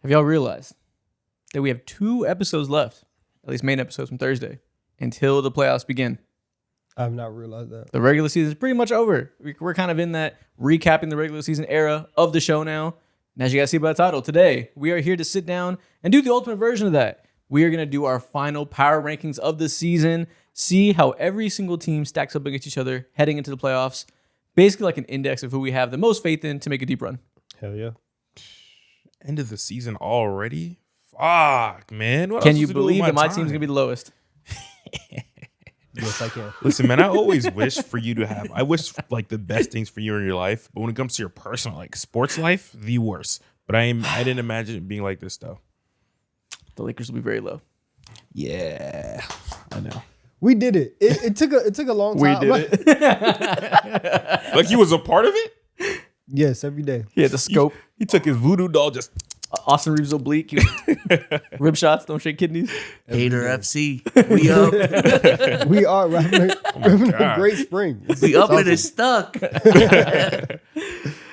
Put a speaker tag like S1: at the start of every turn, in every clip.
S1: Have y'all realized that we have 2 episodes left, at least main episodes from Thursday, until the playoffs begin?
S2: I've not realized that.
S1: The regular season is pretty much over. We're kind of in that recapping the regular season era of the show now. And as you guys see by the title, today we are here to sit down and do the ultimate version of that. We are going to do our final power rankings of the season, see how every single team stacks up against each other heading into the playoffs. Basically like an index of who we have the most faith in to make a deep run.
S2: Hell yeah.
S3: End of the season already? Fuck, man. What
S1: Can
S3: else
S1: you
S3: was to do with
S1: believe that my
S3: time?
S1: team's going to be the lowest?
S2: Yes, I can.
S3: Listen, man, I always wish for you to have, I wish like the best things for you in your life, but when it comes to your personal, like sports life, the worst. But I didn't imagine it being like this though.
S1: The Lakers will be very low.
S3: Yeah, I know.
S2: We did it. It took a long time.
S3: Like he was a part of it?
S2: Yes, every day.
S1: He had the scope.
S3: He took his voodoo doll just.
S1: Austin Reeves oblique. Rib shots, don't shake kidneys.
S4: Hater FC. We up.
S2: We are having a great spring.
S4: We up and it's stuck.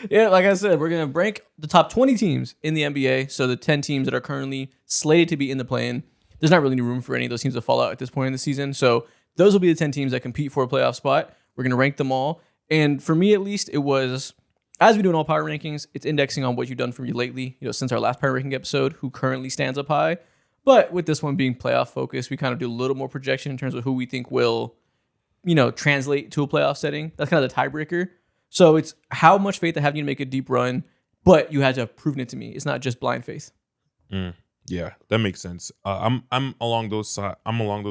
S1: Yeah, like I said, we're going to rank the top 20 teams in the NBA. So the 10 teams that are currently slated to be in the play-in. There's not really any room for any of those teams to fall out at this point in the season. So those will be the 10 teams that compete for a playoff spot. We're going to rank them all. And for me, at least, it was, as we do in all power rankings, it's indexing on what you've done for me lately, since our last power ranking episode, who currently stands up high. But with this one being playoff focused, we kind of do a little more projection in terms of who we think will, translate to a playoff setting. That's kind of the tiebreaker. So it's how much faith I have you to make a deep run, but you had to have proven it to me. It's not just blind faith.
S3: Yeah, that makes sense. I'm along those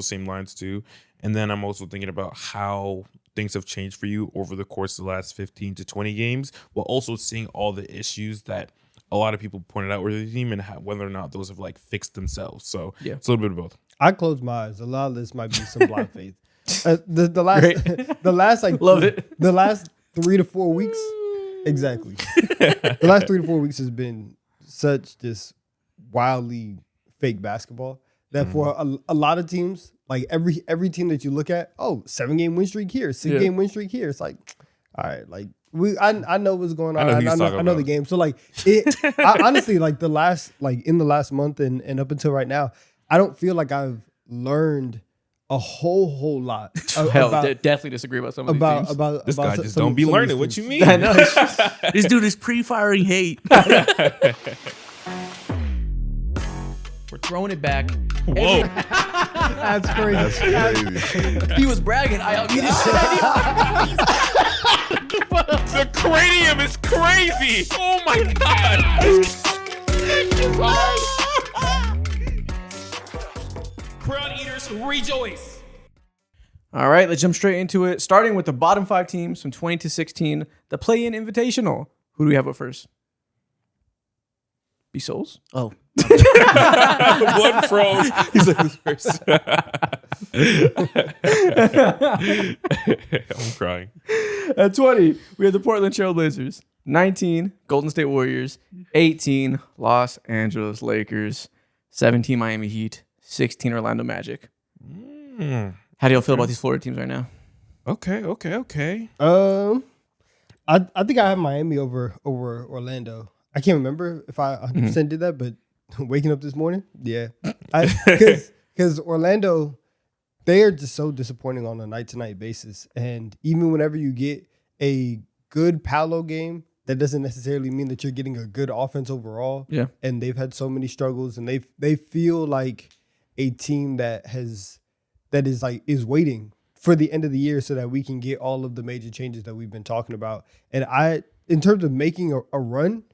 S3: same lines too, and then I'm also thinking about how things have changed for you over the course of the last 15 to 20 games, while also seeing all the issues that a lot of people pointed out with the team and whether or not those have like fixed themselves. So yeah, it's a little bit of both.
S2: I close my eyes. A lot of this might be some blind faith. The last like
S1: Love it.
S2: The last 3 to 4 weeks, exactly. The last 3 to 4 weeks has been such just wildly fake basketball that for a lot of teams, like every team that you look at, 7-game win streak here, 6-game win streak here. It's like, all right, like I know what's going on. I know the game. So like honestly, like in the last month and up until right now, I don't feel like I've learned a whole lot.
S1: Definitely disagree about some of these teams.
S2: About
S3: This guy just don't be learning. What you mean?
S1: I know.
S4: This dude is pre-firing hate.
S1: We're throwing it back.
S3: Whoa.
S2: That's crazy.
S1: He was bragging. I beat his
S3: The cranium is crazy. Oh my god.
S1: Crown eaters rejoice. All right, let's jump straight into it. Starting with the bottom 5 teams from 20 to 16, the play-in invitational. Who do we have up first? Be Souls?
S4: Oh.
S3: Blood froze. He's like this first. I'm crying.
S1: At 20, we have the Portland Trail Blazers. 19, Golden State Warriors. 18, Los Angeles Lakers. 17, Miami Heat. 16, Orlando Magic. How do y'all feel about these Florida teams right now?
S3: Okay.
S2: I think I have Miami over Orlando. I can't remember if I 100% did that, but waking up this morning, yeah, because Orlando, they are just so disappointing on a night-to-night basis, and even whenever you get a good Paolo game, that doesn't necessarily mean that you're getting a good offense overall.
S1: Yeah,
S2: and they've had so many struggles, and they feel like a team that is waiting for the end of the year so that we can get all of the major changes that we've been talking about. And in terms of making a run,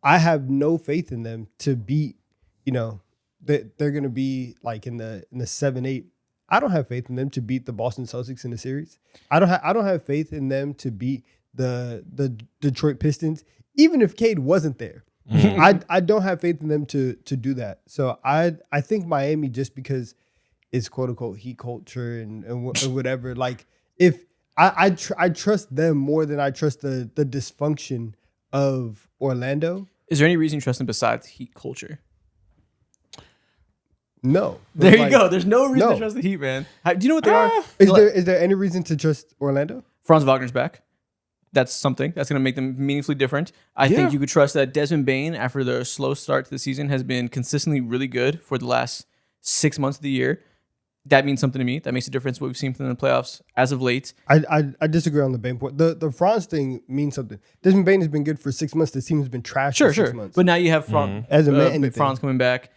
S2: I have no faith in them to beat, that they're going to be like in the 7-8. I don't have faith in them to beat the Boston Celtics in the series. I don't have faith in them to beat the Detroit Pistons, even if Cade wasn't there. I don't have faith in them to do that. So I think Miami, just because it's quote unquote heat culture and whatever, like if I trust them more than I trust the dysfunction of Orlando.
S1: Is there any reason you trust them besides heat culture?
S2: No.
S1: There you go. There's no reason to trust the Heat, man. Do you know what they are?
S2: Is there any reason to trust Orlando?
S1: Franz Wagner's back. That's something that's going to make them meaningfully different. I think you could trust that Desmond Bane, after the slow start to the season, has been consistently really good for the last 6 months of the year. That means something to me. That makes a difference what we've seen from them in the playoffs as of late.
S2: I disagree on the Bane point. The Franz thing means something. Desmond Bane has been good for 6 months. The team has been trash for 6 months.
S1: But now you have Franz coming back.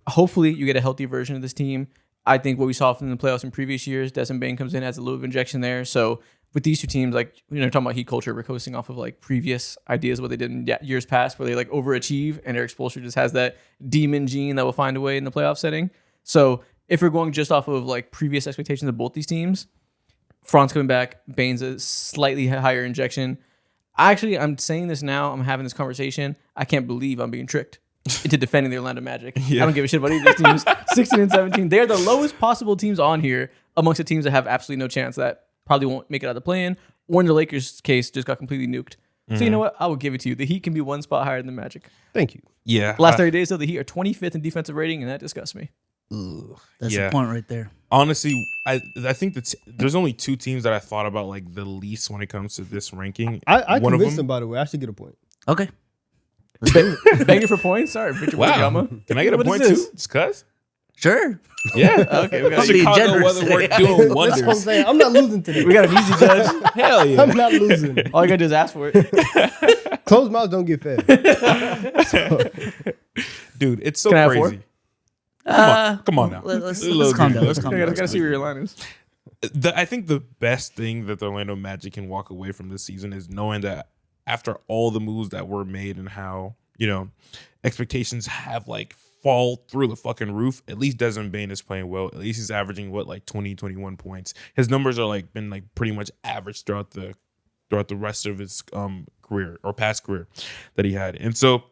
S1: Hopefully, you get a healthy version of this team. I think what we saw from the playoffs in previous years, Desmond Bane comes in, has a little bit of injection there. So with these two teams, like, talking about heat culture, we're coasting off of like previous ideas of what they did in years past, where they like overachieve, and Eric Spoelstra just has that demon gene that will find a way in the playoff setting. So if we're going just off of like previous expectations of both these teams, Franz coming back, Bane's a slightly higher injection. I'm saying this now. I'm having this conversation. I can't believe I'm being tricked into defending the Orlando Magic. I don't give a shit about either of these teams. 16 and 17. They're the lowest possible teams on here amongst the teams that have absolutely no chance, that probably won't make it out of the play-in, or in the Lakers' case, just got completely nuked. So you know what? I will give it to you. The Heat can be one spot higher than the Magic.
S2: Thank you.
S3: Yeah.
S1: Last 30 days, though, the Heat are 25th in defensive rating, and that disgusts me.
S4: That's the point right there.
S3: Honestly, I think that there's only two teams that I thought about like the least when it comes to this ranking.
S2: I
S3: One of
S2: convinced
S3: them,
S2: them, by the way. I should get a point.
S4: Okay.
S1: Begging for points? Sorry, Victor
S3: wow.
S1: Wembanyama.
S3: Can I get a
S1: What
S3: point
S1: is
S3: too?
S1: this?
S3: Just cuz?
S4: Sure.
S3: Yeah.
S1: Okay, we got,
S4: Be
S3: Chicago
S4: generous.
S3: weather work doing
S2: That's what I'm
S3: wonders.
S2: saying. I'm not losing today.
S1: we got an easy judge.
S3: Hell yeah.
S2: I'm not losing.
S1: All you got to do is ask for it.
S2: Closed mouths don't get fed.
S3: Dude, it's so
S1: Can I have
S3: crazy. Come on now.
S4: Let's
S3: A little
S4: calm
S3: bit.
S4: down. Let's calm
S1: I
S4: down.
S1: got to see where your line is.
S3: I think the best thing that the Orlando Magic can walk away from this season is knowing that after all the moves that were made and how, expectations have like fall through the fucking roof, at least Desmond Bane is playing well. At least he's averaging 20, 21 points. His numbers are like been like pretty much average throughout the rest of his career or past career that he had. And so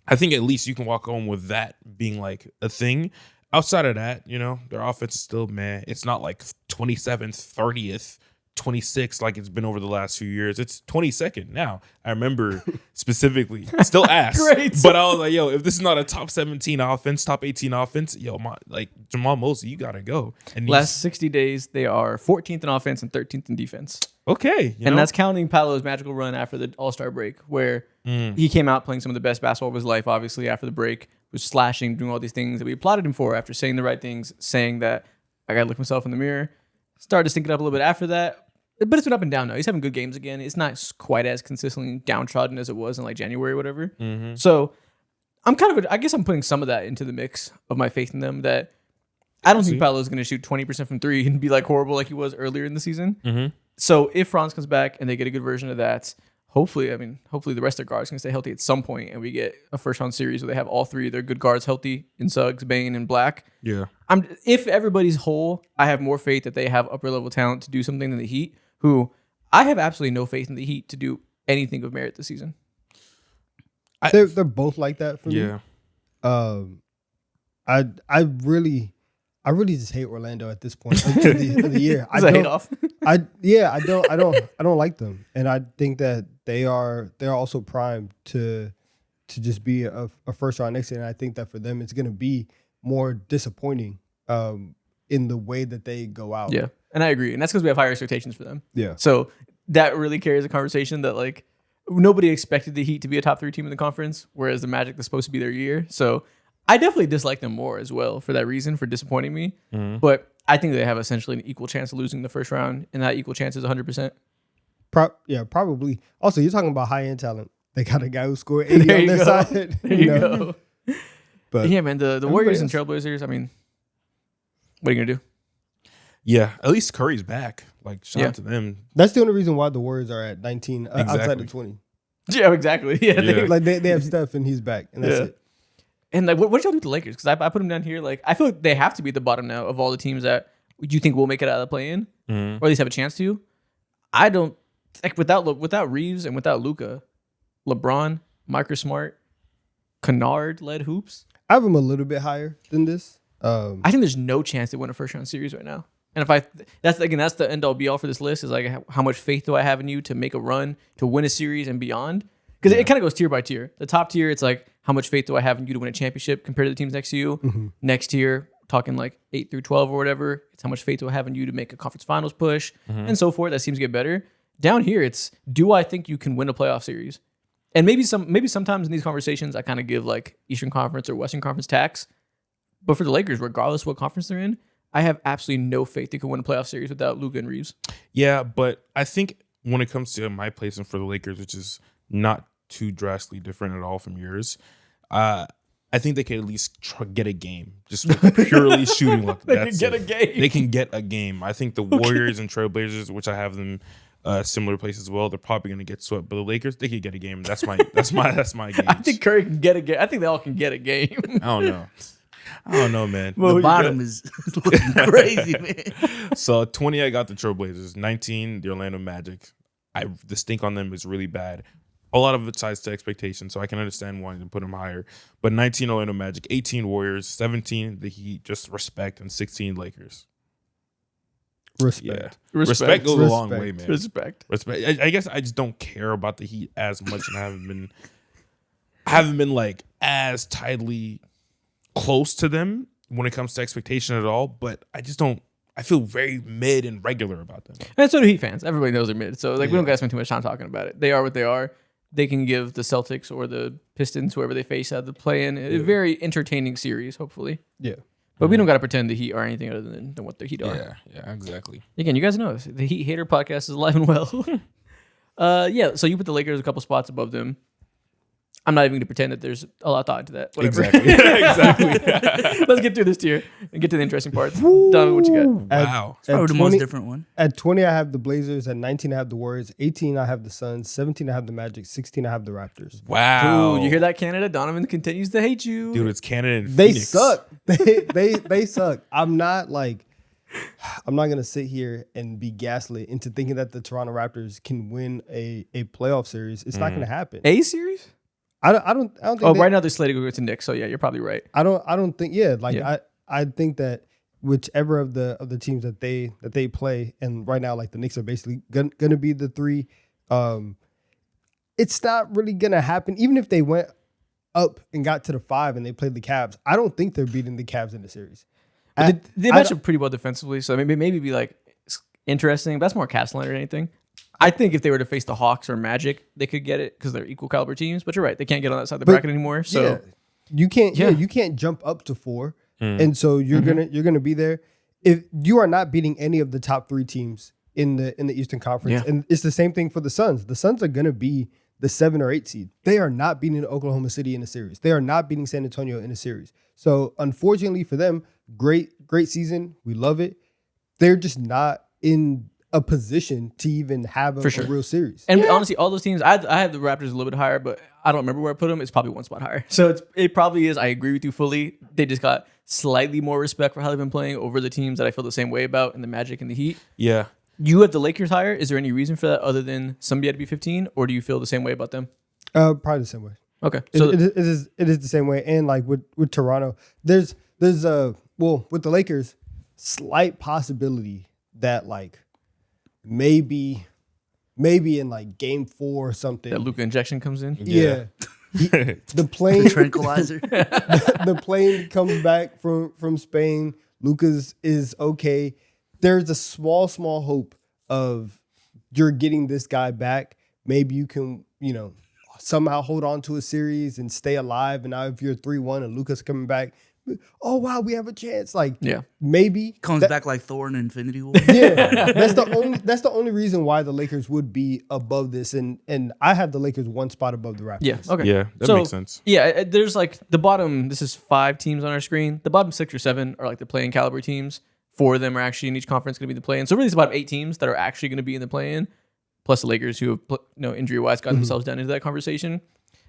S3: I think at least you can walk home with that being like a thing. Outside of that, their offense is still meh. It's not like 27th, 30th, 26th like it's been over the last few years. It's 22nd now. I remember specifically, still ass.
S1: Great.
S3: But I was like, yo, if this is not a top 17 offense, top 18 offense, Jamal Mosley, you got to go. And
S1: Last 60 days, they are 14th in offense and 13th in defense.
S3: okay.
S1: And that's counting Paolo's magical run after the All-Star break, where he came out playing some of the best basketball of his life, obviously, after the break, was slashing, doing all these things that we applauded him for after saying the right things, saying that I got to look myself in the mirror. Started to sync it up a little bit after that. But it's been up and down now. He's having good games again. It's not quite as consistently downtrodden as it was in like January or whatever. So I'm I guess I'm putting some of that into the mix of my faith in them, that I don't think Paolo's going to shoot 20% from three and be like horrible like he was earlier in the season. So if Franz comes back and they get a good version of that, hopefully the rest of their guards can stay healthy at some point, and we get a first round series where they have all three of their good guards healthy in Suggs, Bane, and Black.
S3: Yeah.
S1: If everybody's whole, I have more faith that they have upper level talent to do something than the Heat, who I have absolutely no faith in the Heat to do anything of merit this season.
S2: They're both like that for me.
S3: Yeah.
S2: I really just hate Orlando at this point of the year.
S1: It's a hate off.
S2: I don't like them, and I think that they're also primed to just be a first round next year. And I think that for them, it's going to be more disappointing in the way that they go out.
S1: Yeah, and I agree, and that's because we have higher expectations for them.
S2: Yeah.
S1: So that really carries a conversation that like nobody expected the Heat to be a top 3 team in the conference, whereas the Magic is supposed to be their year. So I definitely dislike them more as well for that reason, for disappointing me. But I think they have essentially an equal chance of losing the first round, and that equal chance is 100%.
S2: Probably. Also, you're talking about high end talent. They got a guy who scored 80
S1: There
S2: on
S1: you
S2: their
S1: go.
S2: side.
S1: There you go.
S2: But
S1: Yeah, man, the Warriors and
S2: else-
S1: Trailblazers, I mean, what are you going to do?
S3: Yeah. At least Curry's back. Like, shout out to them.
S2: that's the only reason why the Warriors are at 19 outside
S3: Exactly.
S2: of 20.
S1: Yeah, exactly. Yeah.
S3: Yeah.
S2: Like they have Steph and he's back, and that's
S1: Yeah.
S2: it.
S1: And like, what did y'all do with the Lakers? Because I put them down here. Like, I feel like they have to be at the bottom now of all the teams that you think will make it out of the play-in, or at least have a chance to. I don't like without Reeves and without Luka, LeBron, Marcus Smart, Kennard led hoops.
S2: I have them a little bit higher than this.
S1: I think there's no chance they win a first round series right now. And that's the end all be all for this list, is like how much faith do I have in you to make a run, to win a series and beyond? Because it kind of goes tier by tier. The top tier, it's like how much faith do I have in you to win a championship compared to the teams next to you. Next tier, talking like 8 through 12 or whatever, it's how much faith do I have in you to make a conference finals push and so forth. That seems to get better. Down here, it's do I think you can win a playoff series? And maybe sometimes in these conversations, I kind of give like Eastern Conference or Western Conference tax. But for the Lakers, regardless of what conference they're in, I have absolutely no faith they can win a playoff series without Luka and Reeves.
S3: Yeah, but I think when it comes to my placement for the Lakers, which is not too drastically different at all from yours, I think they can at least get a game just with purely shooting luck.
S1: They can get a game.
S3: They can get a game. I think the Warriors and Trailblazers, which I have them similar place as well, they're probably going to get swept. But the Lakers, they could get a game. That's my gauge.
S1: I think Curry can get a game. I think they all can get a game.
S3: I don't know, man.
S1: Well,
S4: The bottom is looking crazy, man.
S3: So 20, I got the Trailblazers. 19, the Orlando Magic. The stink on them is really bad. A lot of it ties to expectations, so I can understand wanting to put them higher. But 19, Orlando Magic. 18, Warriors. 17, the Heat. Just respect. And 16, Lakers.
S2: Respect.
S3: Yeah. Respect goes a long way, man.
S1: Respect.
S3: I guess I just don't care about the Heat as much, and I haven't been like as tightly close to them when it comes to expectation at all. But I just don't. I feel very mid and regular about them.
S1: And so do Heat fans. Everybody knows they're mid. So like we don't gotta spend too much time talking about it. They are what they are. They can give the Celtics or the Pistons, whoever they face out the play-in, a very entertaining series, hopefully.
S2: Yeah.
S1: But we don't got to pretend the Heat are anything other than what the Heat are.
S3: Yeah, exactly.
S1: Again, you guys know the Heat Hater podcast is alive and well. Yeah, so you put the Lakers a couple spots above them. I'm not even going to pretend that there's a lot of thought into that. Whatever.
S3: Exactly.
S1: Let's get through this tier and get to the interesting parts. Donovan, what you got?
S3: Wow.
S4: It's probably the most different one.
S2: At 20, I have the Blazers. At 19, I have the Warriors. 18, I have the Suns. 17, I have the Magic. 16, I have the Raptors.
S3: Wow.
S1: Ooh, you hear that, Canada? Donovan continues to hate you.
S3: Dude, it's Canada and
S2: They
S3: Phoenix.
S2: suck. They suck. I'm not gonna sit here and be gaslit into thinking that the Toronto Raptors can win a playoff series. It's not gonna happen.
S1: A series?
S2: I don't think.
S1: Oh, right now they're slated to go to Knicks. So yeah, you're probably right.
S2: I don't think. Yeah,
S1: Yeah.
S2: I think that whichever of the teams that they play, and right now like the Knicks are basically gonna be the three. It's not really gonna happen. Even if they went up and got to the 5 and they played the Cavs, I don't think they're beating the Cavs in the series.
S1: They match up pretty well defensively, so maybe be like interesting. But that's more Cavs than anything. I think if they were to face the Hawks or Magic, they could get it because they're equal caliber teams. But you're right, they can't get on that side of the bracket anymore. So
S2: yeah, you can't.
S1: Yeah.
S2: You can't jump up to 4, and so you're gonna be there. If you are not beating any of the top 3 teams in the Eastern Conference, and it's the same thing for the Suns. The Suns are gonna be the 7 or 8 seed. They are not beating Oklahoma City in a series. They are not beating San Antonio in a series. So unfortunately for them, great season. We love it. They're just not in a position to even have a real series.
S1: And honestly, all those teams, I have the Raptors a little bit higher, but I don't remember where I put them. It's probably one spot higher. So it probably is. I agree with you fully. They just got slightly more respect for how they've been playing over the teams that I feel the same way about in the Magic and the Heat.
S3: Yeah.
S1: You have the Lakers higher. Is there any reason for that other than somebody had to be 15, or do you feel the same way about them?
S2: Probably the same way.
S1: Okay, so
S2: it is the same way. And like with Toronto, there's with the Lakers, slight possibility that like maybe in like game 4 or something,
S1: that Luka injection comes in.
S2: Yeah. The plane
S4: Tranquilizer.
S2: the plane comes back from Spain. Lucas is okay. There's a small hope of you're getting this guy back. Maybe you can, somehow hold on to a series and stay alive. And now if you're 3-1 and Lucas coming back, oh wow, we have a chance. Like maybe
S4: Comes back like Thor in Infinity War.
S2: Yeah, that's the only reason why the Lakers would be above this, and I have the Lakers 1 spot above the Raptors.
S1: Yeah, okay.
S3: Yeah, that makes sense.
S1: Yeah, there's like the bottom, this is 5 teams on our screen. The bottom 6 or 7 are like the play-in caliber teams. 4 of them are actually in each conference going to be the play-in. So really it's about 8 teams that are actually going to be in the play-in, plus the Lakers who have, injury-wise gotten themselves down into that conversation.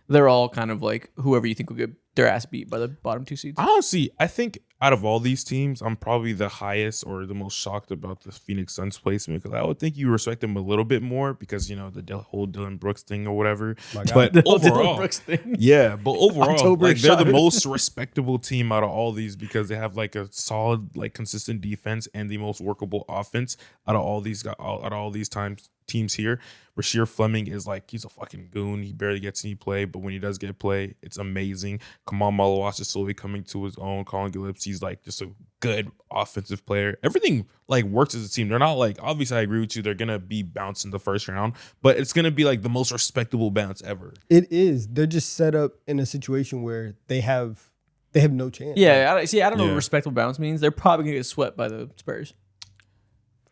S1: They're all kind of like whoever you think will get their ass beat by the bottom 2 seeds.
S3: Honestly, I think out of all these teams, I'm probably the highest or the most shocked about the Phoenix Suns placement because I would think you respect them a little bit more because, the whole Dylan Brooks thing or whatever. But
S1: The whole
S3: overall,
S1: Dylan Brooks thing.
S3: yeah, but overall,
S1: October
S3: like, they're the
S1: shot.
S3: most respectable team out of all these because they have like a solid, like consistent defense and the most workable offense out of all these teams here. Rasheer Fleming is like, he's a fucking goon. He barely gets any play, but when he does get play, it's amazing. Kamal Malawas is slowly coming to his own. Colin Gillespie's like just a good offensive player. Everything like works as a team. They're not like, obviously I agree with you, they're gonna be bounced in the first round, but it's gonna be like the most respectable bounce ever.
S2: It is. They're just set up in a situation where they have no chance.
S1: Yeah, I don't know
S3: Yeah.
S1: what respectable bounce means. They're probably gonna get swept by the Spurs.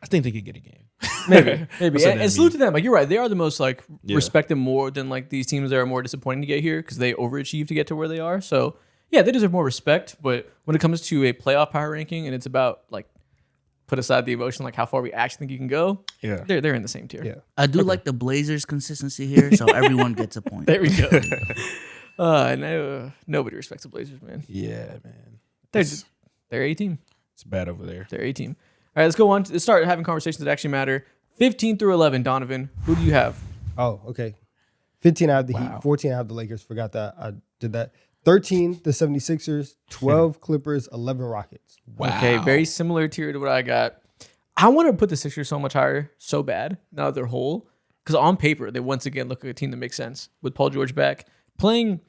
S3: I think they could get a game.
S1: Maybe.
S3: That's what
S1: And
S3: that
S1: salute
S3: means.
S1: to them. Like you're right, they are the most like
S3: Yeah.
S1: respect them more than like these teams that are more disappointing to get here because they overachieve to get to where they are. So yeah, they deserve more respect. But when it comes to a playoff power ranking and it's about like put aside the emotion, like how far we actually think you can go,
S3: Yeah.
S1: they're in the same tier.
S2: Yeah.
S4: I do like the Blazers' consistency here, so everyone gets a point.
S1: There we go. Nobody respects the Blazers, man.
S3: Yeah, man.
S1: They're a team.
S3: It's bad over there.
S1: They're a team. All right, let's go on. Let's start having conversations that actually matter. 15 through 11, Donovan. Who do you have?
S2: Oh, okay. 15 I have the
S1: Wow.
S2: Heat, 14 I have the Lakers. Forgot that I did that. 13 the 76ers, 12 Clippers, 11 Rockets.
S1: Okay, very similar tier to what I got. I want to put the Sixers so much higher, so bad, now that they're whole. Because on paper, they once again look like a team that makes sense. With Paul George back, playing,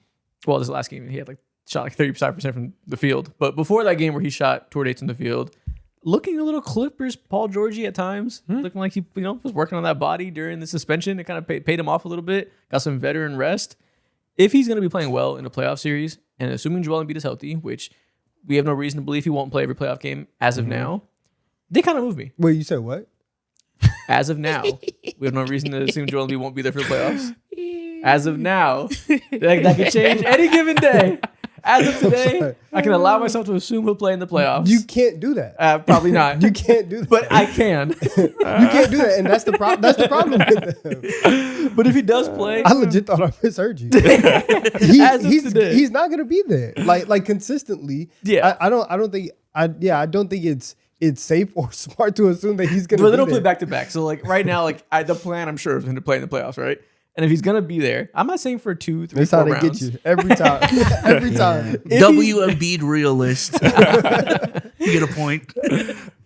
S1: well, this last game, he had shot 35% from the field. But before that game where he shot toward 8 from the field, looking a little Clippers Paul Georgie at times, looking like he was working on that body during the suspension. It kind of paid him off a little bit. Got some veteran rest. If he's going to be playing well in a playoff series, and assuming Joel Embiid is healthy, which we have no reason to believe he won't play every playoff game as of now, they kind of move me.
S2: Wait, you said what?
S1: As of now, we have no reason to assume Joel Embiid won't be there for the playoffs. As of now, that could change any given day. As of today,
S2: sorry.
S1: I can allow myself to assume he'll play in the playoffs.
S2: You can't do that.
S1: Probably not.
S2: You can't do that.
S1: But I can.
S2: You can't do that, and that's the problem. That's the problem with them.
S1: But if he does play,
S2: I legit thought I misheard you.
S1: As of today.
S2: He's not gonna be there like consistently.
S1: Yeah.
S2: I don't think it's safe or smart to assume that he's gonna.
S1: but
S2: be
S1: they don't play
S2: there.
S1: back to back. So like right now, the plan I'm sure is him to play in the playoffs, right? And if he's gonna be there, I'm not saying for 2, 3,
S2: That's
S1: 4
S2: how they
S1: rounds.
S2: get you every time. Every time.
S1: If
S4: W Embiid realist. You get a point.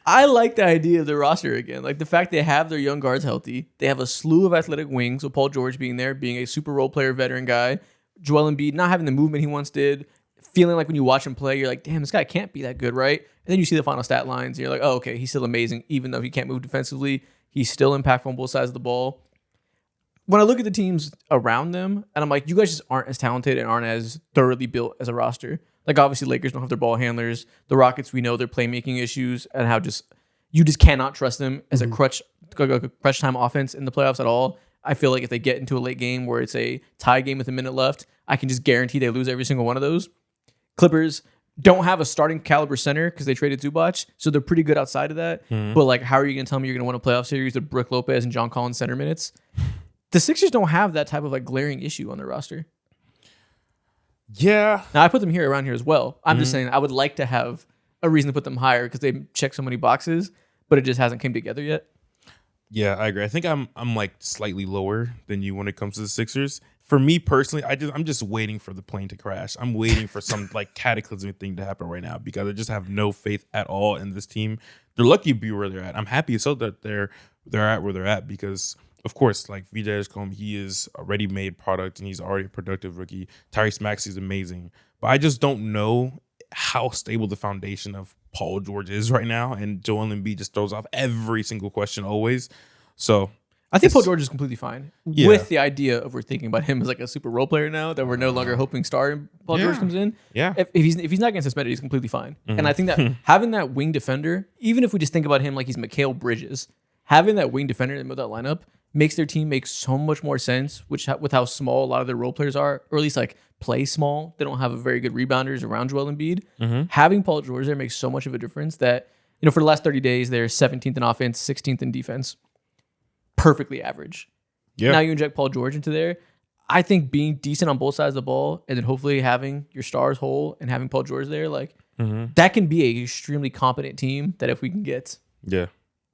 S1: I like the idea of the roster again. Like the fact they have their young guards healthy. They have a slew of athletic wings with Paul George being there, being a super role player veteran guy. Joel Embiid not having the movement he once did. Feeling like when you watch him play, you're like, damn, this guy can't be that good, right? And then you see the final stat lines and you're like, oh, okay, he's still amazing. Even though he can't move defensively, he's still impactful on both sides of the ball. When I look at the teams around them, and I'm like, you guys just aren't as talented and aren't as thoroughly built as a roster. Like obviously Lakers don't have their ball handlers. The Rockets, we know their playmaking issues and how you just cannot trust them as a crutch time offense in the playoffs at all. I feel like if they get into a late game where it's a tie game with a minute left, I can just guarantee they lose every single one of those. Clippers don't have a starting caliber center because they traded Zubac, so they're pretty good outside of that. But like, how are you going to tell me you're going to win a playoff series with Brook Lopez and John Collins center minutes? The Sixers don't have that type of like glaring issue on their roster.
S3: Yeah.
S1: Now I put them around here as well. I'm just saying I would like to have a reason to put them higher because they check so many boxes, but it just hasn't came together yet.
S3: Yeah, I agree. I think I'm like slightly lower than you when it comes to the Sixers. For me personally, I'm just waiting for the plane to crash. I'm waiting for some like cataclysmic thing to happen right now because I just have no faith at all in this team. They're lucky to be where they're at. I'm happy so that they're at where they're at because of course, like VJ Escombe, he is a ready-made product and he's already a productive rookie. Tyrese Maxey is amazing, but I just don't know how stable the foundation of Paul George is right now. And Joel Embiid just throws off every single question always. So
S1: I think Paul George is completely fine
S3: Yeah.
S1: with the idea of we're thinking about him as like a super role player now that we're no longer hoping star Paul George comes in.
S3: Yeah.
S1: If he's not getting suspended, he's completely fine. And I think that having that wing defender, even if we just think about him like he's Mikal Bridges, having that wing defender in the middle of that lineup makes their team make so much more sense, with how small a lot of their role players are, or at least like play small. They don't have a very good rebounders around Joel Embiid. Having Paul George there makes so much of a difference that, for the last 30 days, they're 17th in offense, 16th in defense. Perfectly average.
S3: Yeah.
S1: Now you inject Paul George into there. I think being decent on both sides of the ball and then hopefully having your stars whole and having Paul George there, like that can be a extremely competent team that if we can get
S3: Yeah.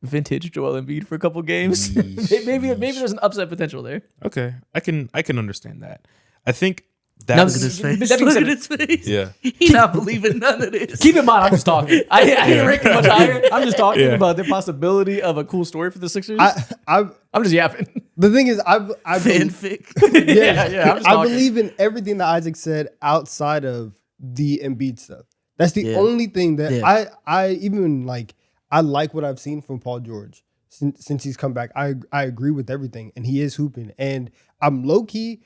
S1: vintage Joel Embiid for a couple games, maybe there's an upset potential there.
S3: Okay. I can understand that. I think That's
S4: Look at his face.
S1: that being
S4: Look
S1: said-
S4: at his face.
S3: yeah.
S4: He not believing none of this.
S1: Keep in mind, I'm just talking. I didn't rank it much higher. I'm just talking
S3: Yeah.
S1: about the possibility of a cool story for the Sixers.
S2: I'm
S1: just yapping.
S2: the thing is, I
S4: Fanfic.
S1: Yeah, I'm just
S2: I
S1: talking.
S2: believe in everything that Isaac said outside of the Embiid stuff. That's the
S4: Yeah.
S2: only thing that
S4: Yeah.
S2: I even like. I like what I've seen from Paul George since he's come back. I agree with everything, and he is hooping. And I'm low key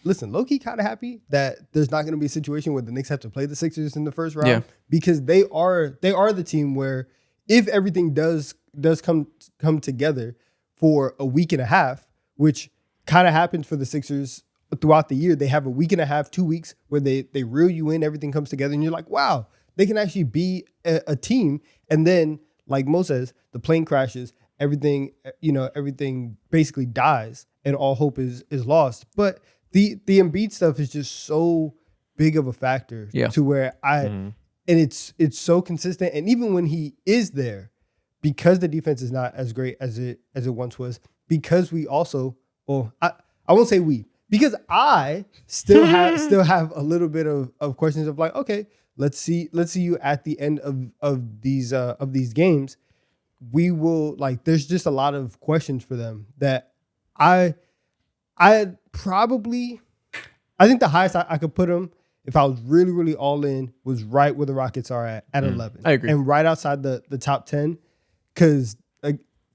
S2: kind of happy that there's not going to be a situation where the Knicks have to play the Sixers in the first round
S1: Yeah.
S2: because they are the team where if everything does come together for a week and a half, which kind of happens for the Sixers throughout the year. They have a week and a half, 2 weeks where they reel you in, everything comes together, and you're like, wow, they can actually be a team. And then, like Mo says, the plane crashes, everything basically dies, and all hope is lost. But the Embiid stuff is just so big of a factor to where and it's so consistent. And even when he is there, because the defense is not as great as it once was, because we also, I won't say we, because I still have a little bit of questions of like, okay, let's see you at the end of these games. We will, like, there's just a lot of questions for them that I think the highest I could put them, if I was really, really all in, was right where the Rockets are at 11.
S1: I agree.
S2: And right outside the top 10, because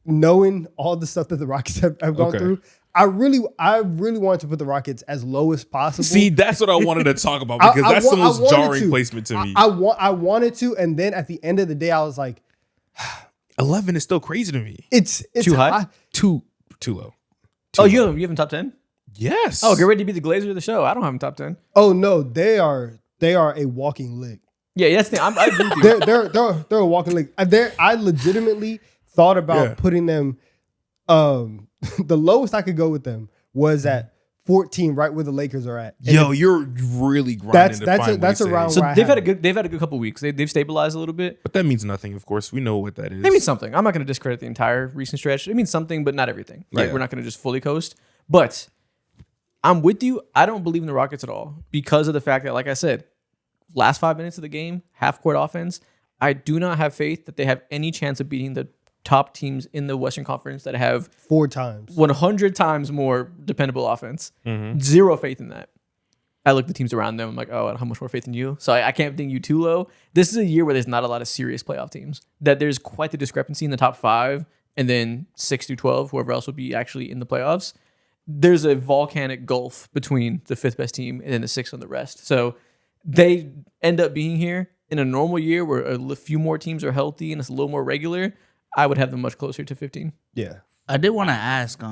S2: knowing all the stuff that the Rockets have gone through, I really wanted to put the Rockets as low as possible.
S3: See, that's what I wanted to talk about because that's the most jarring placement to me.
S2: I wanted to, and then at the end of the day, I was like,
S3: 11 is still crazy to me.
S2: it's
S1: Too high?
S3: Too low.
S1: You have him top 10?
S3: Yes.
S1: Oh, get ready to be the Glazer of the show. I don't have him top 10.
S2: Oh no, they are a walking lick.
S1: Yeah, that's the thing. I agree with you.
S2: They're a walking lick. I legitimately thought about putting them. The lowest I could go with them was at 14, right where the Lakers are at. And
S3: Yo, you're really grinding to find
S2: that's
S3: ways to
S2: around
S3: hate.
S1: So
S2: where I
S1: they've
S2: have
S1: had a good couple weeks. They've stabilized a little bit.
S3: But that means nothing, of course. We know what that is.
S1: It means something. I'm not going to discredit the entire recent stretch. It means something, but not everything. Like
S3: Yeah.
S1: we're not going to just fully coast. But I'm with you. I don't believe in the Rockets at all because of the fact that, like I said, last 5 minutes of the game, half court offense. I do not have faith that they have any chance of beating the top teams in the Western Conference that have
S2: 4 times.
S1: 100 times more dependable offense.
S3: Mm-hmm.
S1: Zero faith in that. I look at the teams around them. I'm like, oh, how much more faith in you? So I can't think you too low. This is a year where there's not a lot of serious playoff teams. That there's quite the discrepancy in the top 5 and then 6 through 12, whoever else will be actually in the playoffs. There's a volcanic gulf between the 5th best team and then the 6th and the rest. So they end up being here in a normal year where a few more teams are healthy and it's a little more regular. I would have them much closer to 15.
S2: Yeah.
S4: I did want to ask,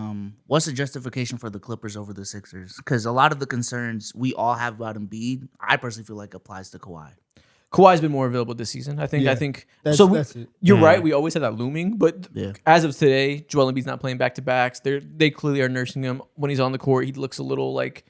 S4: what's the justification for the Clippers over the Sixers? Because a lot of the concerns we all have about Embiid, I personally feel like applies to Kawhi.
S1: Kawhi's been more available this season. I think.
S2: That's it.
S1: You're right. We always have that looming, but
S4: Yeah.
S1: as of today, Joel Embiid's not playing back to backs. They clearly are nursing him. When he's on the court, he looks a little like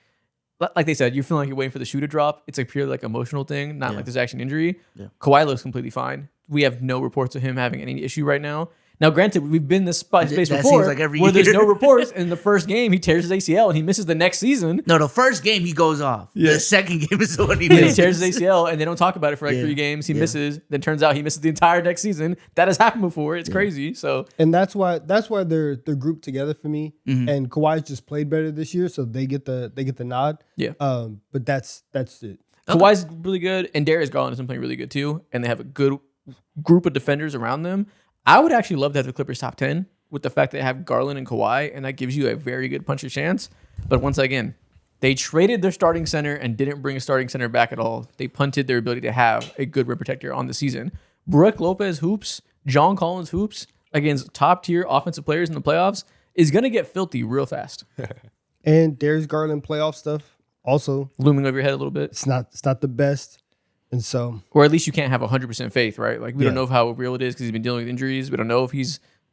S1: they said, you're feeling like you're waiting for the shoe to drop. It's a purely like emotional thing, not like there's actually an injury.
S4: Yeah.
S1: Kawhi looks completely fine. We have no reports of him having any issue right now. Now, granted, we've been in this space
S4: That
S1: before
S4: seems like every
S1: where there's
S4: year.
S1: no reports. In the first game, he tears his ACL and he misses the next season.
S4: No, the first game he goes off.
S1: Yeah.
S4: The second game is the one he
S1: He
S4: misses.
S1: tears his ACL and they don't talk about it for like
S4: Yeah.
S1: 3 games. He
S4: Yeah.
S1: misses. Then turns out he misses the entire next season. That has happened before. It's crazy. So
S2: And that's why they're grouped together for me.
S1: Mm-hmm.
S2: And Kawhi's just played better this year, so they get the nod.
S1: Yeah.
S2: But that's it.
S1: Kawhi's really good, and Darius Garland has been playing really good too. And they have a good group of defenders around them. I would actually love to have the Clippers top 10 with the fact that they have Garland and Kawhi, and that gives you a very good puncher's chance. But once again, they traded their starting center and didn't bring a starting center back at all. They punted their ability to have a good rim protector on the season. Brook Lopez hoops, John Collins hoops against top tier offensive players in the playoffs is going to get filthy real fast.
S2: And Darius Garland playoff stuff also,
S1: Looming over your head a little bit.
S2: it's not the best. And so
S1: Or at least you can't have 100% faith, right? Like we don't
S2: Yeah.
S1: know how real it is because he's been dealing with injuries. We don't know if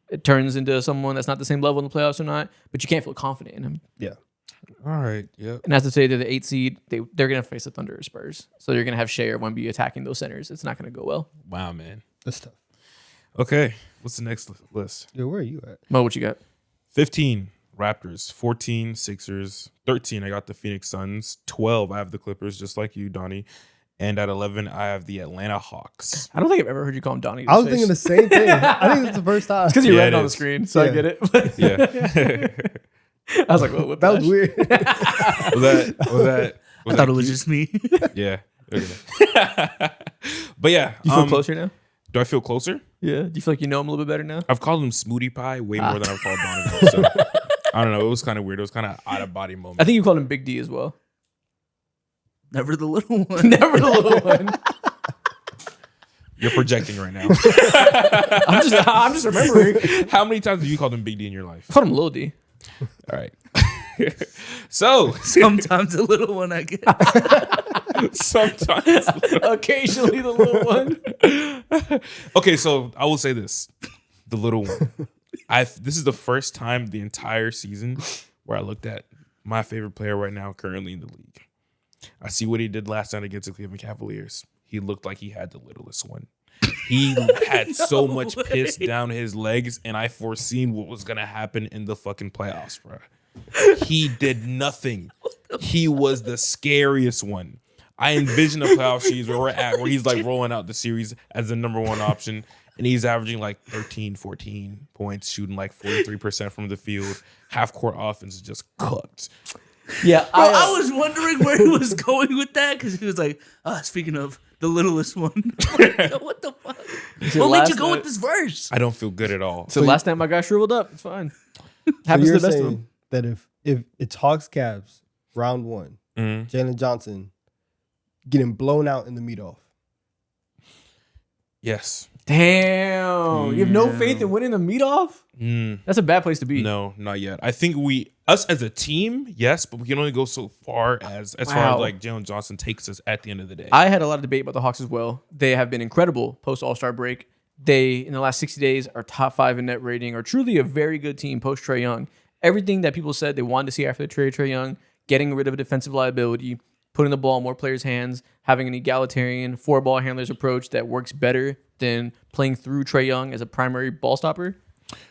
S1: it turns into someone that's not the same level in the playoffs or not. But you can't feel confident in him.
S2: yeah.
S3: All right. Yep.
S1: And as to say they're the 8th seed, they're going to face the Thunder or Spurs. So you're going to have Shea or Wemby attacking those centers. It's not going to go well.
S3: Wow, man.
S2: That's tough.
S3: Okay. What's the next list?
S2: Yo, where are you at?
S1: Mo, what you got?
S3: 15, Raptors. 14, Sixers. 13, I got the Phoenix Suns. 12, I have the Clippers, just like you, Donnie. And at 11, I have the Atlanta Hawks.
S1: I don't think I've ever heard you call him Donnie.
S2: I was thinking the same thing. I think it's the first time.
S1: because you
S3: Yeah,
S1: read
S3: it
S1: it on the
S3: is.
S1: screen, so I
S2: Yeah.
S1: get it.
S3: Yeah.
S1: I was like, what?
S2: That was weird.
S3: Was that?
S4: I thought it was just me.
S3: Yeah. Okay. But yeah.
S1: Do you feel closer now?
S3: Do I feel closer?
S1: Yeah. Do you feel like you know him a little bit better now?
S3: I've called him Smoothie Pie way more than I've called Donovan. So I don't know. It was kind of weird. It was kind of out of body moment.
S1: I think you called him Big D as well.
S4: Never the little one.
S1: Never the little one.
S3: You're projecting right now.
S1: I'm just remembering.
S3: How many times have you called him Big D in your life?
S1: I called him Lil D.
S3: All right. So
S4: Sometimes a little one, I guess.
S3: sometimes.
S1: Occasionally the little one.
S3: Okay, so I will say this: the little one. This is the first time the entire season where I looked at my favorite player right now, currently in the league. I see what he did last night against the Cleveland Cavaliers. He looked like he had the littlest one. He had so much piss down his legs, and I foreseen what was gonna happen in the fucking playoffs, bro. He did nothing. He was the scariest one. I envision a playoff series where we're at, where he's like rolling out the series as the number one option, and he's averaging like 13, 14 points, shooting like 43% from the field. Half court offense is just cooked.
S1: Yeah,
S4: Bro, I was wondering where he was going with that because he was like, speaking of the littlest one. What the fuck? What made you go with this verse?
S3: I don't feel good at all.
S1: So last time my guy shriveled up. It's fine.
S2: So
S1: Happens to
S2: you're
S1: the best of
S2: saying
S1: them.
S2: that if it's Hawks Cavs round one,
S3: Mhm.
S2: Jalen Johnson getting blown out in the meet off.
S3: Yes.
S1: Damn. You have no faith in winning the meet off? That's a bad place to be.
S3: No, not yet. I think us as a team, yes, but we can only go so far as far
S1: Wow.
S3: as like Jalen Johnson takes us at the end of the day.
S1: I had a lot of debate about the Hawks as well. They have been incredible post All-Star break. They, in the last 60 days, are top 5 in net rating, are truly a very good team post Trae Young. Everything that people said they wanted to see after they traded Trae Young, getting rid of a defensive liability, putting the ball in more players' hands, having an egalitarian 4-ball handlers approach that works better than playing through Trae Young as a primary ball stopper.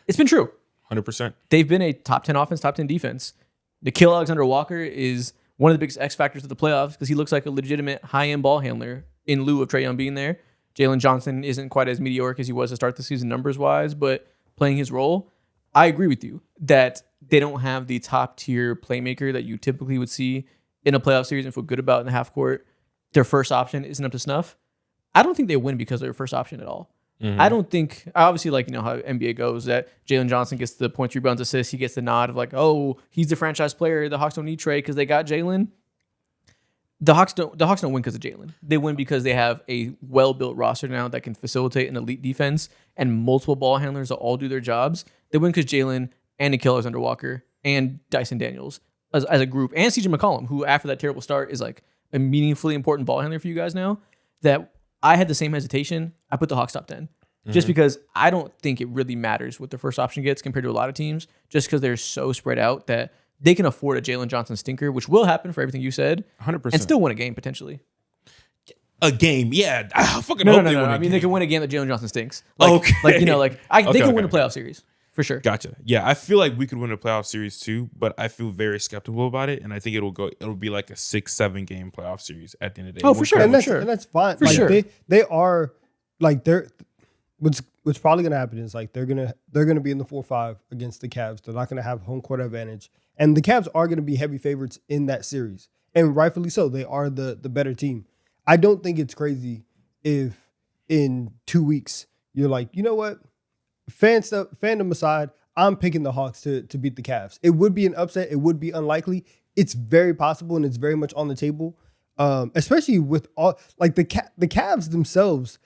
S1: It's been true.
S3: 100%.
S1: They've been a top 10 offense, top 10 defense. Nikhil Alexander-Walker is one of the biggest X factors of the playoffs because he looks like a legitimate high-end ball handler in lieu of Trae Young being there. Jalen Johnson isn't quite as mediocre as he was to start the season numbers-wise, but playing his role, I agree with you that they don't have the top-tier playmaker that you typically would see in a playoff series and feel good about in the half court. Their first option isn't up to snuff. I don't think they win because of their first option at all. I don't think, obviously, like, you know how NBA goes, that Jalen Johnson gets the points, rebounds, assists. He gets the nod of like, oh, he's the franchise player. The Hawks don't need Trae because they got Jalen. The Hawks don't win because of Jalen. They win because they have a well-built roster now that can facilitate an elite defense and multiple ball handlers that all do their jobs. They win because Jalen and Nikhil Alexander-Walker and Dyson Daniels as a group, and CJ McCollum, who after that terrible start is like a meaningfully important ball handler for you guys now, that I had the same hesitation. I put the Hawks top 10 just because I don't think it really matters what the first option gets compared to a lot of teams, just because they're so spread out that they can afford a Jalen Johnson stinker, which will happen for everything you said,
S3: 100%.
S1: and still win a game potentially.
S3: A game, yeah. I fucking
S1: No,
S3: hope
S1: no,
S3: they
S1: no.
S3: win.
S1: I
S3: a
S1: mean,
S3: game.
S1: they can win a game that Jalen Johnson stinks. Like,
S3: Okay.
S1: like you know, like they
S3: Okay,
S1: can win a
S3: okay.
S1: playoff series for sure.
S3: Gotcha. Yeah, I feel like we could win a playoff series too, but I feel very skeptical about it, and I think it'll be like a 6-7 game playoff series at the end of the day.
S1: Oh, for sure.
S2: And that's,
S1: sure.
S2: and that's fine.
S1: For
S2: like
S1: sure.
S2: they are like what's probably gonna happen is like they're gonna be in the 4-5 against the Cavs. They're not gonna have home court advantage. And the Cavs are gonna be heavy favorites in that series. And rightfully so. They are the better team. I don't think it's crazy if in 2 weeks you're like, you know what? Fandom aside, I'm picking the Hawks to beat the Cavs. It would be an upset. It would be unlikely. It's very possible and it's very much on the table. Especially with all like the Cavs themselves,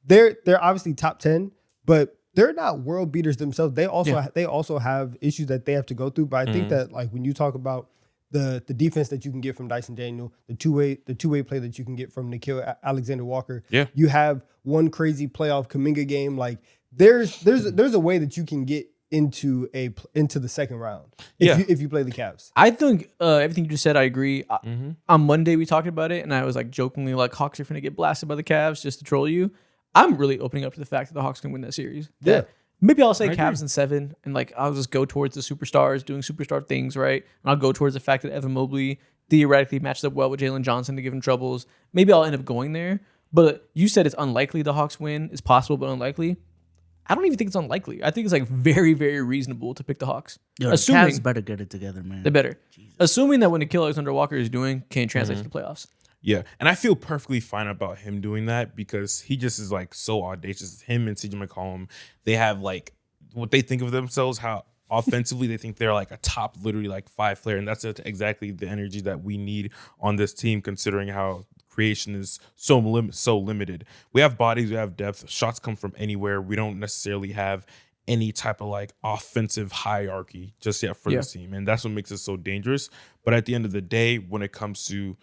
S2: they're obviously top 10, but they're not world beaters themselves. They also have issues that they have to go through. But I think that like when you talk about the defense that you can get from Dyson Daniel, the two-way play that you can get from Nikhil Alexander-Walker, you have one crazy playoff Kuminga game. Like there's a way that you can get into the second round if you play the Cavs.
S1: I think everything you just said, I agree. On Monday, we talked about it, and I was like jokingly like, Hawks are going to get blasted by the Cavs just to troll you. I'm really opening up to the fact that the Hawks can win that series.
S2: Yeah.
S1: Maybe I'll say
S3: I agree.
S1: Cavs in 7, and like I'll just go towards the superstars doing superstar things, right? And I'll go towards the fact that Evan Mobley theoretically matches up well with Jalen Johnson to give him troubles. Maybe I'll end up going there. But you said it's unlikely the Hawks win. It's possible, but unlikely. I don't even think it's unlikely. I think it's like very, very reasonable to pick the Hawks.
S4: Yo,
S1: Assuming
S4: the Cavs better get it together, man.
S1: they better. Assuming that what Nickeil Alexander-Walker is doing can translate to the playoffs.
S3: Yeah, and I feel perfectly fine about him doing that because he just is like so audacious. Him and CJ McCollum, they have like what they think of themselves, how offensively they think they're like a top literally like 5 player, and that's exactly the energy that we need on this team considering how creation is so limited. We have bodies, we have depth, shots come from anywhere. We don't necessarily have any type of like offensive hierarchy just yet for this team, and that's what makes it so dangerous. But at the end of the day, when it comes to,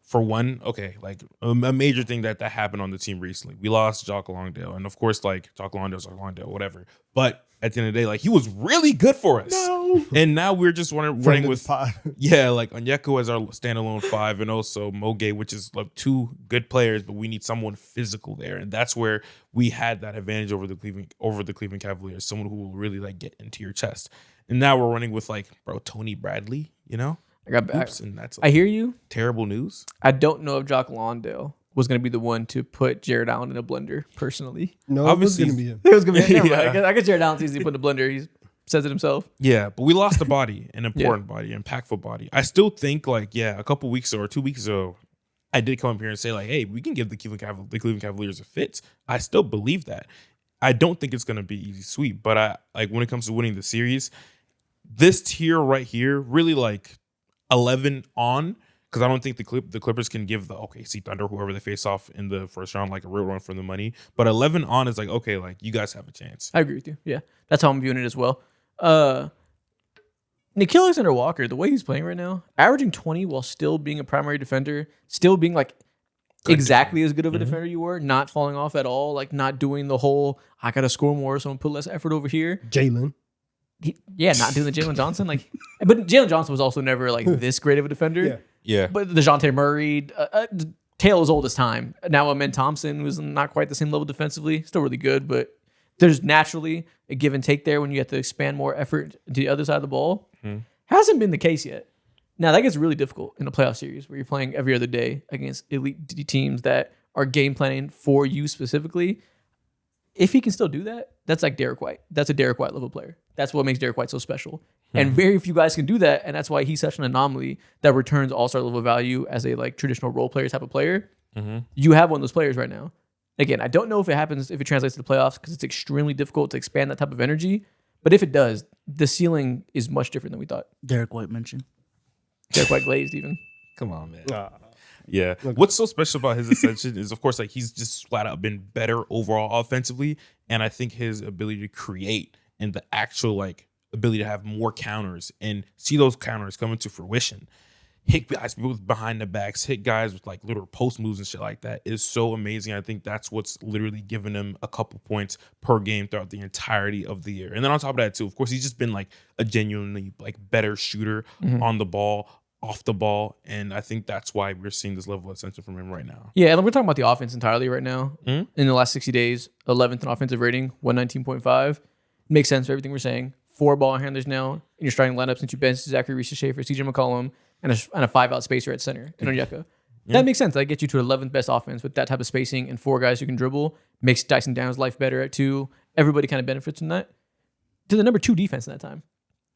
S3: for one, okay, like a major thing that happened on the team recently, we lost Jock Longdale, and of course, like Jock Longdale, whatever. But at the end of the day, like he was really good for us.
S2: No.
S3: And now we're just running with
S2: pod.
S3: like Onyeko as our standalone 5, and also Moge, which is like 2 good players, but we need someone physical there, and that's where we had that advantage over the Cleveland Cavaliers, someone who will really like get into your chest. And now we're running with like Tony Bradley, you know. And that's like
S1: I hear you.
S3: terrible news.
S1: I don't know if Jock Longdale was going to be the one to put Jared Allen in a blender personally.
S2: No,
S3: Obviously-
S2: it was gonna be him.
S1: It was going to be
S3: Yeah.
S1: I guess Jared Allen's easy to put in a blender. He says it himself.
S3: Yeah, but we lost a body, an important body, an impactful body. I still think like, a couple weeks ago or 2 weeks ago, I did come up here and say like, hey, we can give the Cleveland Cavaliers a fit. I still believe that. I don't think it's going to be easy sweep, but I like when it comes to winning the series, this tier right here, really like 11 on, because I don't think the Clippers can give the OKC Thunder, whoever they face off in the first round, like a real run for the money. But 11 on is like, okay, like you guys have a chance.
S1: I agree with you. Yeah, that's how I'm viewing it as well. Nickeil Alexander-Walker, the way he's playing right now, averaging 20 while still being a primary defender, still being like exactly as good of a defender you were, not falling off at all, like not doing the whole I gotta score more, so I'm gonna put less effort over here.
S2: Jalen.
S1: Not doing the Jalen Johnson, like, but Jalen Johnson was also never like this great of a defender.
S2: Yeah.
S3: Yeah.
S1: But DeJounte Murray, tale as old as time. Now Amen Thompson was not quite the same level defensively, still really good, but there's naturally a give and take there when you have to expand more effort to the other side of the ball. Hasn't been the case yet. Now that gets really difficult in a playoff series where you're playing every other day against elite teams that are game planning for you specifically. If he can still do that, that's like Derek White. That's a Derek White level player. That's what makes Derek White so special. And very few guys can do that, and that's why he's such an anomaly that returns all-star level value as a like traditional role player type of player. You have one of those players right now. Again, I don't know if it translates to the playoffs because it's extremely difficult to expand that type of energy. But if it does, the ceiling is much different than we thought.
S4: Derek White mentioned.
S1: Derek White glazed even.
S3: Come on, man. Yeah. What's so special about his ascension is, of course, like he's just flat out been better overall offensively. And I think his ability to create and the actual like ability to have more counters and see those counters come into fruition, hit guys with behind the backs, hit guys with like little post moves and shit like that is so amazing. I think that's what's literally given him a couple points per game throughout the entirety of the year. And then on top of that too, of course, he's just been like a genuinely like better shooter on the ball, off the ball, and I think that's why we're seeing this level of ascension from him right now.
S1: Yeah, and we're talking about the offense entirely right now. In the last 60 days, 11th in offensive rating, 119.5. Makes sense for everything we're saying. 4 ball handlers now in your starting lineup since you benched Zachary Reese-Schaefer, CJ McCollum, and a 5-out spacer at center in Onyeka. That makes sense. That gets you to 11th best offense with that type of spacing and 4 guys who can dribble. Makes Dyson Downs' life better at 2. Everybody kind of benefits from that. To the number 2 defense in that time.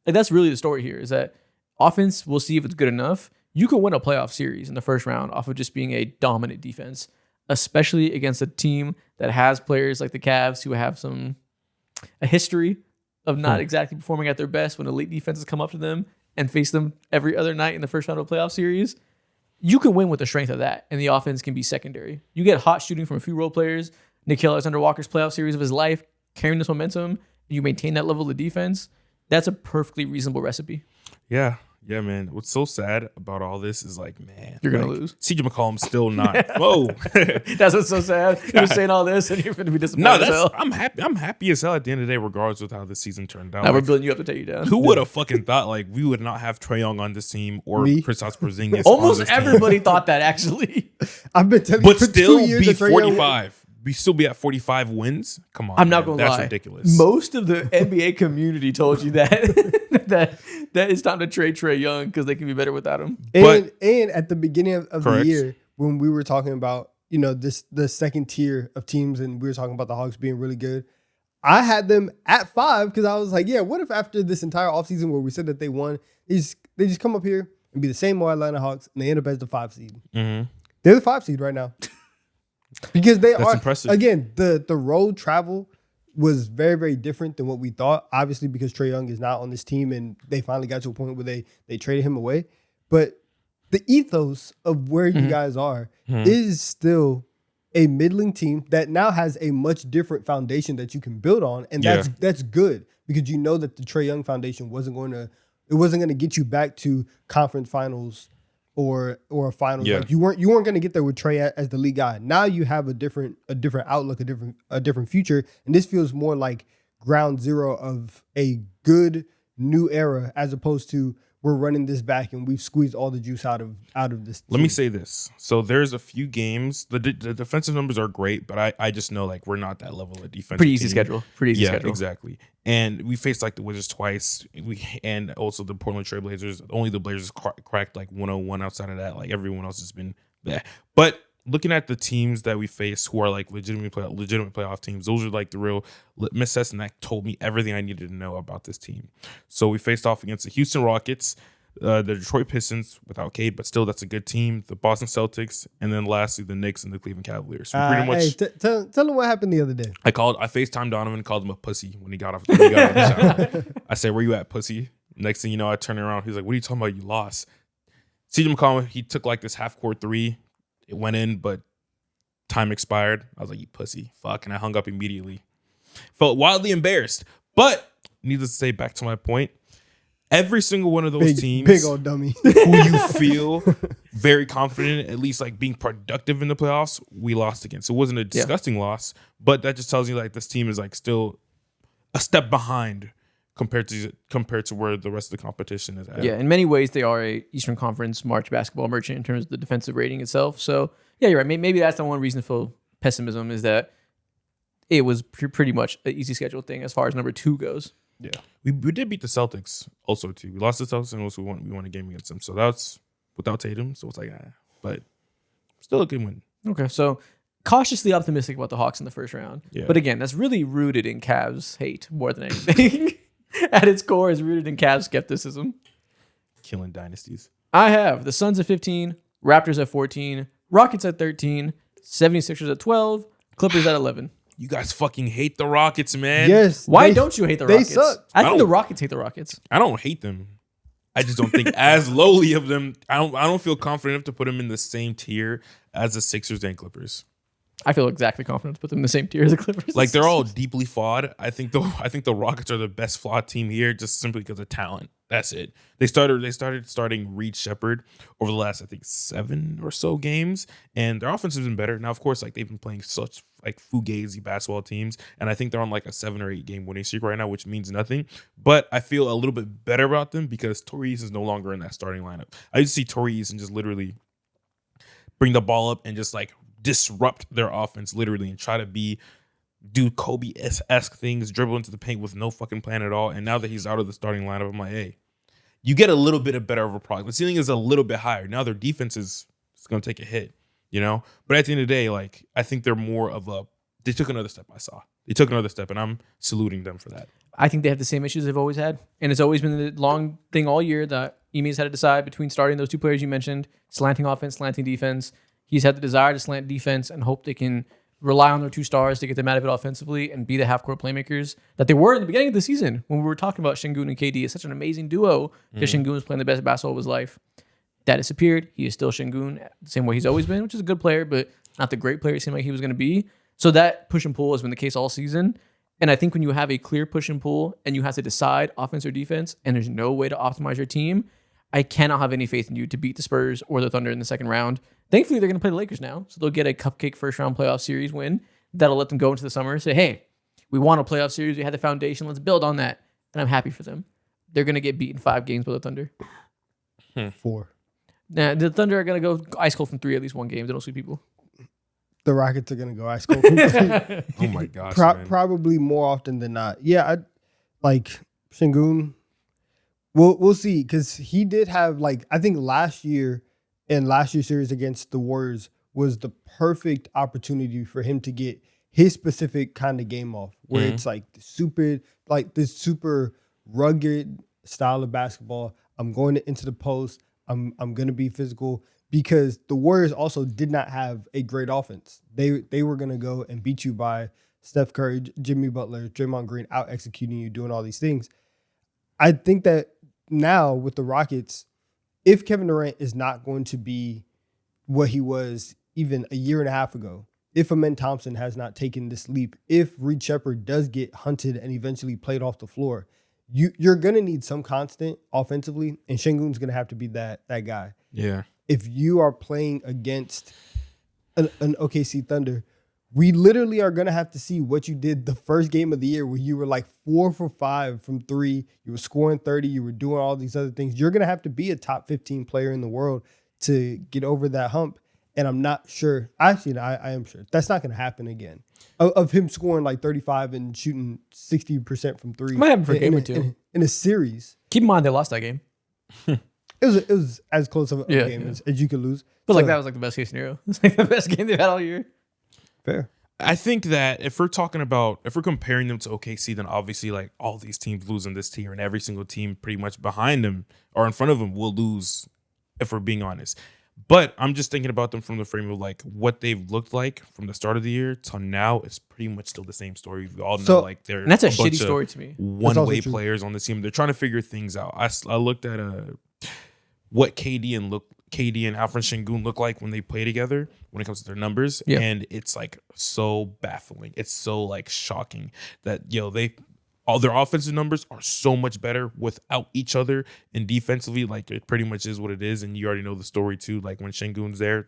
S1: Like that's really the story here is that offense, we'll see if it's good enough. You can win a playoff series in the first round off of just being a dominant defense, especially against a team that has players like the Cavs who have a history of not exactly performing at their best when elite defenses come up to them and face them every other night in the first round of a playoff series. You can win with the strength of that, and the offense can be secondary. You get hot shooting from a few role players, Nickeil Alexander-Walker's playoff series of his life, carrying this momentum, and you maintain that level of defense. That's a perfectly reasonable recipe.
S3: Yeah, man. What's so sad about all this is like, man,
S1: You're gonna
S3: like,
S1: lose.
S3: CJ McCollum's still not. Whoa.
S1: That's what's so sad. You're saying all this, and you're going to be disappointed
S3: No,
S1: as hell.
S3: I'm happy. I'm happy as hell at the end of the day, regardless of how the season turned out.
S1: Now we're
S3: Like,
S1: building you up to take you down.
S3: who would have fucking thought like we would not have Trae Young on this team or
S2: Me?
S3: Kristaps Porzingis? on
S1: Almost
S3: this team,
S1: everybody thought that, actually.
S2: I've been telling
S3: but
S2: you for
S3: still
S2: 2 years
S3: be
S2: that Trae Young-
S3: 45. still be at 45 wins. Come on,
S1: I'm not
S3: man.
S1: gonna lie.
S3: That's ridiculous.
S1: Most of the NBA community told you that that it's time to trade Trae Young because they can be better without him.
S2: And at the beginning of the
S3: Correct.
S2: year, when we were talking about, the second tier of teams and we were talking about the Hawks being really good, I had them at 5 because I was like, yeah, what if after this entire offseason where we said that they won, they just come up here and be the same old Atlanta Hawks and they end up as the 5 seed.
S3: Mm-hmm.
S2: They're the 5 seed right now. Because they
S3: That's
S2: are
S3: impressive.
S2: Again, the road travel was very, very different than what we thought. Obviously, because Trae Young is not on this team and they finally got to a point where they traded him away. But the ethos of where you guys are is still a middling team that now has a much different foundation that you can build on, and that's good because you know that the Trae Young foundation wasn't going to get you back to conference finals or a finals.
S3: Yeah.
S2: Like you weren't going to get there with Trae as the lead guy. Now you have a different outlook, a different future, and this feels more like ground zero of a good new era as opposed to we're running this back and we've squeezed all the juice out of this team.
S3: Let me say this. So there's a few games. The defensive numbers are great, but I just know like we're not that level of defense.
S1: Pretty easy schedule.
S3: Yeah,
S1: schedule.
S3: exactly. And we faced like the Wizards twice. And also the Portland Trail Blazers. Only the Blazers cracked like 101. Outside of that, like everyone else has been bad. But looking at the teams that we face who are like legitimate playoff teams, those are like the real litmus test, and that told me everything I needed to know about this team. So we faced off against the Houston Rockets, the Detroit Pistons without Cade, but still that's a good team, the Boston Celtics, and then lastly the Knicks and the Cleveland Cavaliers. So pretty much,
S2: tell them what happened the other day.
S3: I FaceTimed Donovan and called him a pussy when he got off the shot. I said, "Where you at, pussy?" Next thing you know, I turn around. He's like, "What are you talking about? You lost." CJ McCollum, he took like this half-court three. It went in, but time expired. I was like, "You pussy, fuck," and I hung up immediately. Felt wildly embarrassed, but needless to say, back to my point, every single one of those teams,
S2: big old dummy,
S3: who you feel very confident, at least like being productive in the playoffs, we lost against. It wasn't a disgusting loss, but that just tells you like this team is like still a step behind compared to where the rest of the competition is at.
S1: Yeah, in many ways, they are a Eastern Conference March basketball merchant in terms of the defensive rating itself. So, yeah, you're right. Maybe that's the one reason for pessimism is that it was pretty much an easy schedule thing as far as number 2 goes.
S3: Yeah, we did beat the Celtics also too. We lost the Celtics and also we won a game against them. So that's without Tatum. So it's like, but still a good win.
S1: Okay, so cautiously optimistic about the Hawks in the first round.
S3: Yeah.
S1: But again, that's really rooted in Cavs hate more than anything. At its core is rooted in Cavs skepticism.
S3: Killing dynasties.
S1: I have the Suns at 15, Raptors at 14, Rockets at 13, 76ers at 12, Clippers at 11.
S3: You guys fucking hate the Rockets, man.
S2: Yes.
S1: Why don't you hate the
S2: they
S1: Rockets?
S2: suck.
S1: I think the
S3: don't-
S1: Rockets hate the Rockets.
S3: I don't hate them. I just don't think as lowly of them. I don't feel confident enough to put them in the same tier as the Sixers and Clippers.
S1: I feel exactly confident to put them in the same tier as the Clippers.
S3: Like they're all deeply flawed. I think the Rockets are the best flawed team here, just simply because of talent. That's it. They started starting Reed Shepherd over the last, I think, 7 or so games, and their offense has been better. Now, of course, like they've been playing such like fugazi basketball teams, and I think they're on like a 7 or 8 game winning streak right now, which means nothing. But I feel a little bit better about them because Torrey Eason is no longer in that starting lineup. I used to see Torrey Eason just literally bring the ball up and just like disrupt their offense literally and try to do Kobe-esque things, dribble into the paint with no fucking plan at all. And now that he's out of the starting lineup, I'm like, hey, you get a little bit of better of a product. The ceiling is a little bit higher. Now their defense is going to take a hit, you know? But at the end of the day, like, I think they're more of they took another step, They took another step, and I'm saluting them for that.
S1: I think they have the same issues they've always had. And it's always been the long thing all year that Emi's had to decide between starting those 2 players you mentioned, slanting offense, slanting defense. He's had the desire to slant defense and hope they can rely on their 2 stars to get them out of it offensively and be the half-court playmakers that they were in the beginning of the season when we were talking about Şengün and KD. It's such an amazing duo because Şengün was playing the best basketball of his life. That disappeared. He is still Şengün the same way he's always been, which is a good player, but not the great player it seemed like he was going to be. So that push and pull has been the case all season. And I think when you have a clear push and pull and you have to decide offense or defense and there's no way to optimize your team, I cannot have any faith in you to beat the Spurs or the Thunder in the second round. Thankfully, they're going to play the Lakers now, so they'll get a cupcake first-round playoff series win. That'll let them go into the summer and say, hey, we won a playoff series. We had the foundation. Let's build on that. And I'm happy for them. They're going to get beaten 5 games by the Thunder.
S2: 4.
S1: Nah, the Thunder are going to go ice cold from 3 at least one game. They don't sweep people.
S2: the Rockets are gonna go ice cold from three.
S3: Oh my gosh, man.
S2: Probably more often than not. Yeah, I like Şengün. We'll see, because he did have, like, I think last year's series against the Warriors was the perfect opportunity for him to get his specific kind of game off, where it's like this super rugged style of basketball. I'm going into the post. I'm going to be physical, because the Warriors also did not have a great offense. They were going to go and beat you by Steph Curry, Jimmy Butler, Draymond Green out executing you, doing all these things. I think that now with the Rockets, if Kevin Durant is not going to be what he was even a year and a half ago, if Amen Thompson has not taken this leap, if Reed Shepherd does get hunted and eventually played off the floor, you're going to need some constant offensively, and Şengün's going to have to be that guy.
S3: Yeah.
S2: If you are playing against an OKC Thunder, we literally are going to have to see what you did the first game of the year, where you were like 4 for 5 from 3, you were scoring 30, you were doing all these other things. You're going to have to be a top 15 player in the world to get over that hump. And I'm not sure. Actually, I am sure that's not going to happen again. Of him scoring like 35 and shooting 60% from 3.
S1: Might happen for a game or two
S2: in a series.
S1: Keep in mind they lost that game,
S2: It was as close of a game as you could lose.
S1: but
S2: So,
S1: like that was like the best case scenario. It's like the best game they've had all year.
S2: fair.
S3: I think that if we're comparing them to OKC, then obviously like all these teams lose in this tier, and every single team pretty much behind them or in front of them will lose, if we're being honest. But I'm just thinking about them from the frame of like what they've looked like from the start of the year till now. It's pretty much still the same story. We all know
S2: So-
S3: like they're
S1: And that's a
S3: bunch
S1: shitty
S3: of
S1: story to me.
S3: one-way
S2: true.
S3: players on the team. They're trying to figure things out. I looked at what KD and Alfred Şengün look like when they play together when it comes to their numbers,
S1: Yeah.
S3: and it's like so baffling. It's so like shocking that all their offensive numbers are so much better without each other, and defensively, like it pretty much is what it is. And you already know the story too. Like when Şengün's there,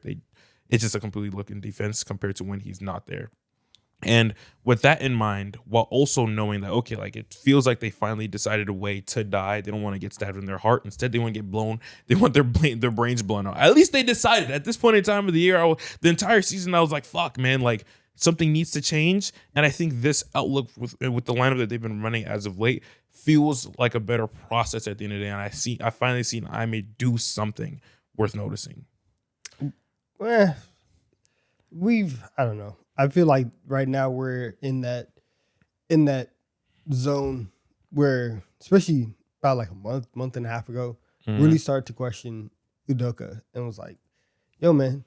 S3: it's just a completely looking defense compared to when he's not there. And with that in mind, while also knowing that, okay, like it feels like they finally decided a way to die. They don't want to get stabbed in their heart. Instead, they want to get blown. They want their brains blown out. At least they decided at this point in time of the year, the entire season, I was like, fuck, man, like something needs to change. And I think this outlook with the lineup that they've been running as of late feels like a better process at the end of the day. And I finally seen Ime do something worth noticing.
S2: I don't know. I feel like right now we're in that zone where, especially about like a month and a half ago, really started to question Udoka and was like, yo, man,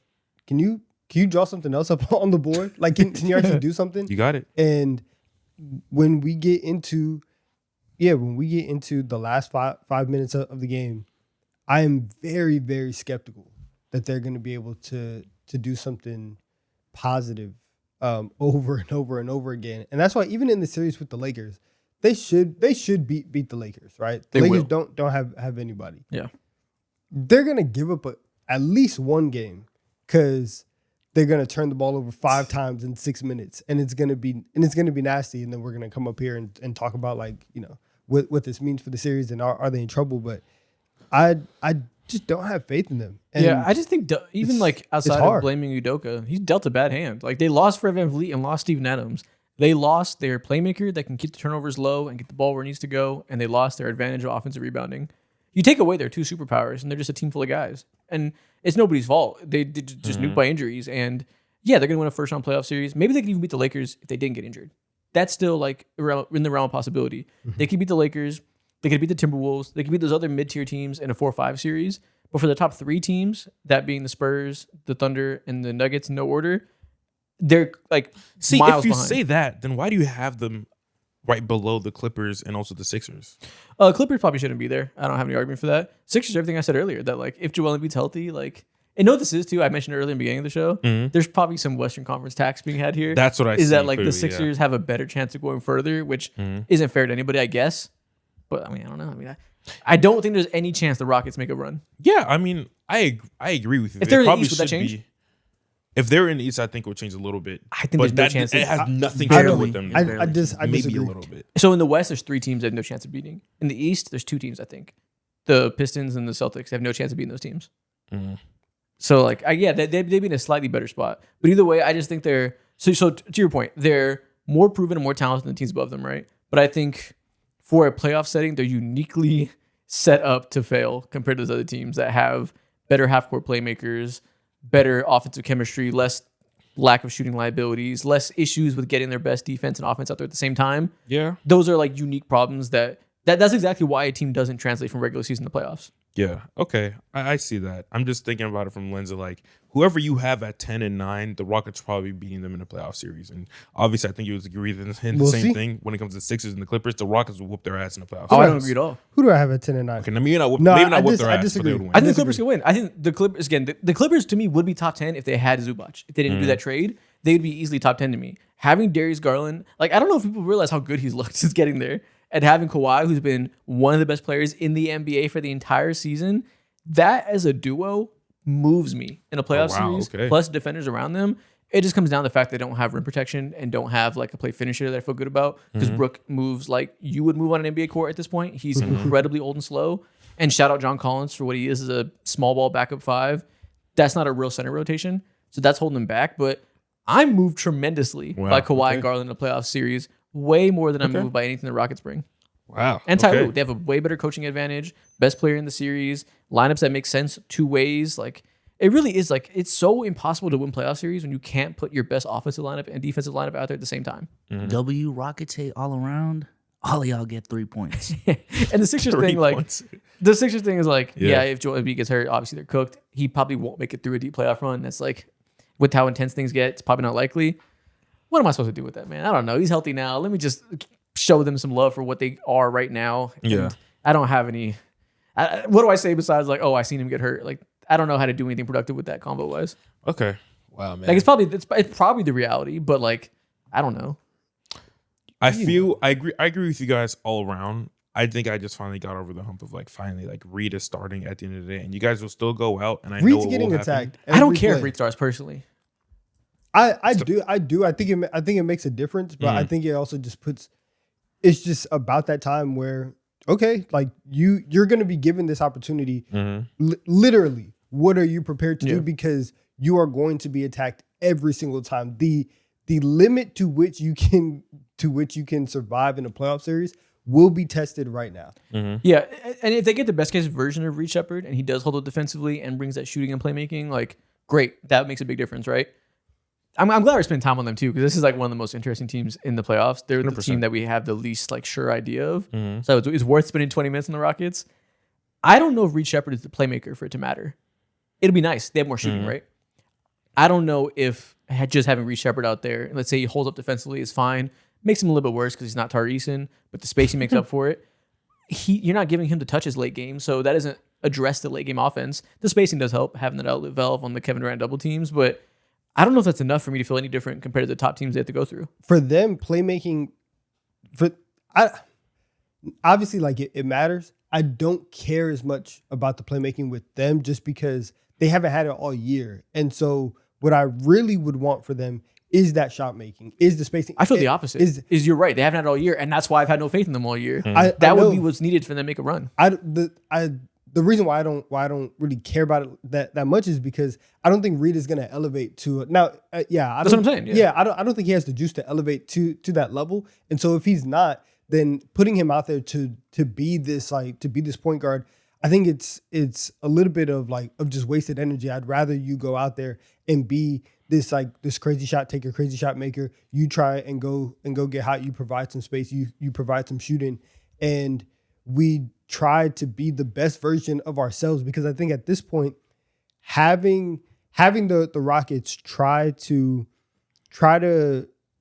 S2: can you draw something else up on the board? Like, can you actually do something?
S3: You got it.
S2: And when we get into the last five minutes of the game, I am very, very skeptical that they're going to be able to do something positive over and over and over again. And that's why even in the series with the Lakers, they should beat the Lakers, right? The
S1: They
S2: Lakers
S1: will.
S2: don't have anybody.
S1: Yeah.
S2: They're going to give up at least one game because they're going to turn the ball over 5 times in 6 minutes, and it's going to be nasty. And then we're going to come up here and talk about, like, you know, what this means for the series and are they in trouble? But I just don't have faith in them. And
S1: yeah, I just think even like outside of
S2: hard.
S1: blaming Udoka, he's dealt a bad hand. Like they lost Fred VanVleet and lost Steven Adams. They lost their playmaker that can keep the turnovers low and get the ball where it needs to go, and they lost their advantage of offensive rebounding. You take away their 2 superpowers, and they're just a team full of guys. And it's nobody's fault. They did just nuked by injuries, and yeah, they're gonna win a first round playoff series. Maybe they could even beat the Lakers if they didn't get injured. That's still like in the realm of possibility. They could beat the Lakers. They could beat the Timberwolves. They could beat those other mid-tier teams in a 4-5 series. But for the top 3 teams, that being the Spurs, the Thunder, and the Nuggets in no order, they're like
S3: See,
S1: miles
S3: if you
S1: behind.
S3: say that, then why do you have them right below the Clippers and also the Sixers?
S1: Clippers probably shouldn't be there. I don't have any argument for that. Sixers, everything I said earlier, that like if Joel Embiid's healthy, like, and know what this is too. I mentioned it earlier in the beginning of the show. There's probably some Western Conference tax being had here.
S3: That's what I
S1: is
S3: see
S1: that like
S3: clearly,
S1: the Sixers have a better chance of going further, which isn't fair to anybody, I guess. But I mean, I don't know. I mean, I don't think there's any chance the Rockets make a run.
S3: Yeah, I mean, I agree with you.
S1: If they're in the
S3: probably
S1: East, would that
S3: should
S1: change?
S3: be. If they're in the East, I think it would change a little bit.
S1: I think
S3: But
S1: there's no chance.
S3: It has nothing
S2: I
S3: to do
S2: don't-
S3: with them.
S2: I
S3: Maybe
S2: disagree.
S3: a little bit.
S1: So in the West, there's 3 teams that have no chance of beating. In the East, there's 2 teams, I think. The Pistons and the Celtics have no chance of beating those teams. So like, they'd be in a slightly better spot. But either way, I just think they're so to your point, they're more proven and more talented than the teams above them, right? But I think for a playoff setting, they're uniquely set up to fail compared to those other teams that have better half-court playmakers, better offensive chemistry, less lack of shooting liabilities, less issues with getting their best defense and offense out there at the same time.
S3: Yeah.
S1: Those are like unique problems that's exactly why a team doesn't translate from regular season to playoffs.
S3: Yeah. Okay. I see that. I'm just thinking about it from the lens of like whoever you have at 10-9, the Rockets probably beating them in the playoff series. And obviously, I think you would agree with the
S2: We'll
S3: same
S2: see.
S3: thing when it comes to the Sixers and the Clippers. The Rockets will whoop their ass in the playoffs.
S1: Oh, I don't agree at all.
S2: Who do I have at 10-9?
S3: Okay, maybe not whoop,
S2: No,
S3: maybe not
S2: I
S3: whoop
S2: dis-
S3: their
S2: I
S3: ass, but they
S2: disagree.
S3: would win.
S1: I think the Clippers can win. I think the Clippers, again, the Clippers to me would be top 10 if they had Zubac. If they didn't do that trade, they would be easily top 10 to me. Having Darius Garland, like, I don't know if people realize how good he's looked since getting there. And having Kawhi, who's been one of the best players in the NBA for the entire season, that as a duo moves me in a playoff series.
S3: Okay.
S1: Plus defenders around them. It just comes down to the fact they don't have rim protection and don't have like a play finisher that I feel good about. Because Brook moves like you would move on an NBA court at this point. He's incredibly old and slow. And shout out John Collins for what he is as a small ball backup 5. That's not a real center rotation. So that's holding him back. But I'm moved tremendously by Kawhi and Garland in a playoff series. Way more than I'm moved by anything the Rockets bring.
S3: Wow.
S1: And Ty
S3: okay.
S1: Lue, they have a way better coaching advantage, best player in the series, lineups that make sense two ways. Like it really is like it's so impossible to win playoff series when you can't put your best offensive lineup and defensive lineup out there at the same time.
S4: W Rockets hate all around. All of y'all get 3 points.
S1: And the Sixers
S3: 3
S1: thing, like
S3: points.
S1: the Sixers thing is like,
S3: Yeah.
S1: if Joel Embiid gets hurt, obviously they're cooked. He probably won't make it through a deep playoff run. That's like with how intense things get, it's probably not likely. What am I supposed to do with that, man? I don't know. He's healthy now. Let me just show them some love for what they are right now. And
S3: Yeah.
S1: I don't have any. What do I say besides like, oh, I seen him get hurt? Like, I don't know how to do anything productive with that combo wise.
S3: Okay. Wow, man.
S1: Like, it's probably the reality, but like, I don't know.
S3: I agree with you guys all around. I think I just finally got over the hump of like finally like Reed is starting at the end of the day, and you guys will still go out. And I know
S2: Reed's
S3: it
S2: getting
S3: will happen.
S2: attacked.
S1: I don't
S2: every
S1: care if
S2: play.
S1: Reed starts personally.
S2: I do. I think it makes a difference, but I think it also just puts. It's just about that time where okay, like you're going to be given this opportunity. Literally, what are you prepared to do? Because you are going to be attacked every single time. The limit to which you can survive in a playoff series will be tested right now.
S1: Yeah, and if they get the best case version of Reed Shepherd and he does hold it defensively and brings that shooting and playmaking, like great, that makes a big difference, right? I'm glad we're spending time on them too because this is like one of the most interesting teams in the playoffs. They're the
S3: 100%.
S1: team that we have the least like sure idea of, so it's worth spending 20 minutes on the Rockets. I don't know if Reed Shepherd is the playmaker for it to matter. It'll be nice. They have more shooting, right? I don't know if just having Reed Shepherd out there, let's say he holds up defensively, is fine. Makes him a little bit worse because he's not Tari Eason, but the spacing makes up for it. You're not giving him the touches late game, so that doesn't address the late game offense. The spacing does help, having that outlet valve on the Kevin Durant double teams, but I don't know if that's enough for me to feel any different compared to the top teams they have to go through.
S2: For them, playmaking, obviously like it matters. I don't care as much about the playmaking with them just because they haven't had it all year, and so what I really would want for them is that shot making, is the spacing.
S1: I feel the opposite. Is you're right. They haven't had it all year, and that's why I've had no faith in them all year. That would be what's needed for them to make a run.
S2: The reason why I don't really care about it that much is because I don't think Reed is going to elevate to now. That's
S1: what I'm saying. Yeah.
S2: I don't think he has the juice to elevate to that level. And so if he's not, then putting him out there to be this point guard, I think it's a little bit of just wasted energy. I'd rather you go out there and be this crazy shot taker, crazy shot maker. You try and go get hot. You provide some space. You provide some shooting, and we try to be the best version of ourselves, because I think at this point, having the Rockets try to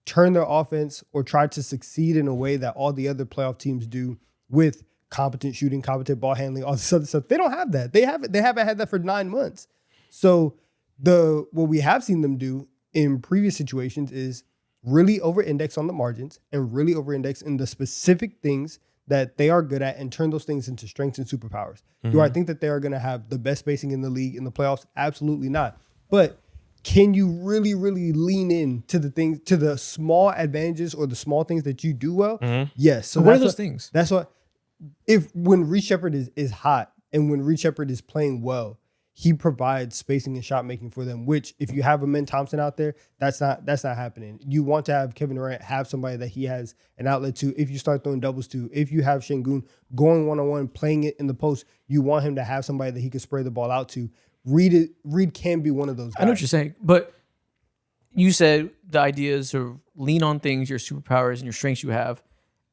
S2: turn their offense or try to succeed in a way that all the other playoff teams do with competent shooting, competent ball handling, all this other stuff, they don't have that. They haven't had that for 9 months. So what we have seen them do in previous situations is really over-index on the margins and really over-index in the specific things that they are good at and turn those things into strengths and superpowers. Do I think that they are going to have the best spacing in the league in the playoffs? Absolutely not. But can you really, really lean in to the small advantages or the small things that you do well? Yes. So
S1: what are those things?
S2: That's what, when Reed Shepherd is hot and when Reed Shepherd is playing well, he provides spacing and shot making for them, which if you have Amen Thompson out there, that's not happening. You want to have Kevin Durant have somebody that he has an outlet to. If you start throwing doubles to, if you have Şengün going one-on-one, playing it in the post, you want him to have somebody that he can spray the ball out to. Reed can be one of those guys.
S1: I know what you're saying, but you said the idea is to lean on things, your superpowers and your strengths you have.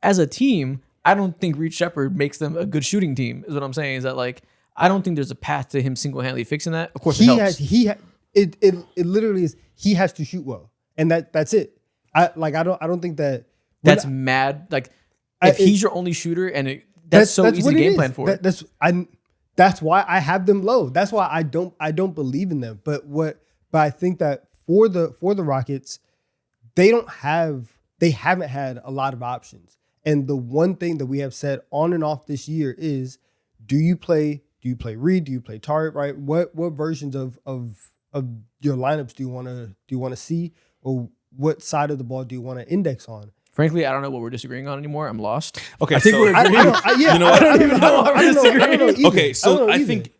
S1: As a team, I don't think Reed Shepherd makes them a good shooting team, is what I'm saying. Is that like, I don't think there's a path to him single-handedly fixing that. Of course, it helps.
S2: It literally is, he has to shoot well. And that's it. I don't think that
S1: That's mad. Like, if he's your only shooter and that's so easy to game plan for.
S2: That's why I have them low. That's why I don't believe in them. But I think that for the Rockets, they haven't had a lot of options. And the one thing that we have said on and off this year is, do you play Reed? Do you play Tariq? Right? What versions of your lineups do you want to see, or what side of the ball do you want to index on?
S1: Frankly, I don't know what we're disagreeing on anymore. I'm lost.
S3: Okay,
S1: I think
S3: so
S1: we're agreeing.
S3: you know what?
S1: I don't even know what we're disagreeing.
S3: Okay, so I think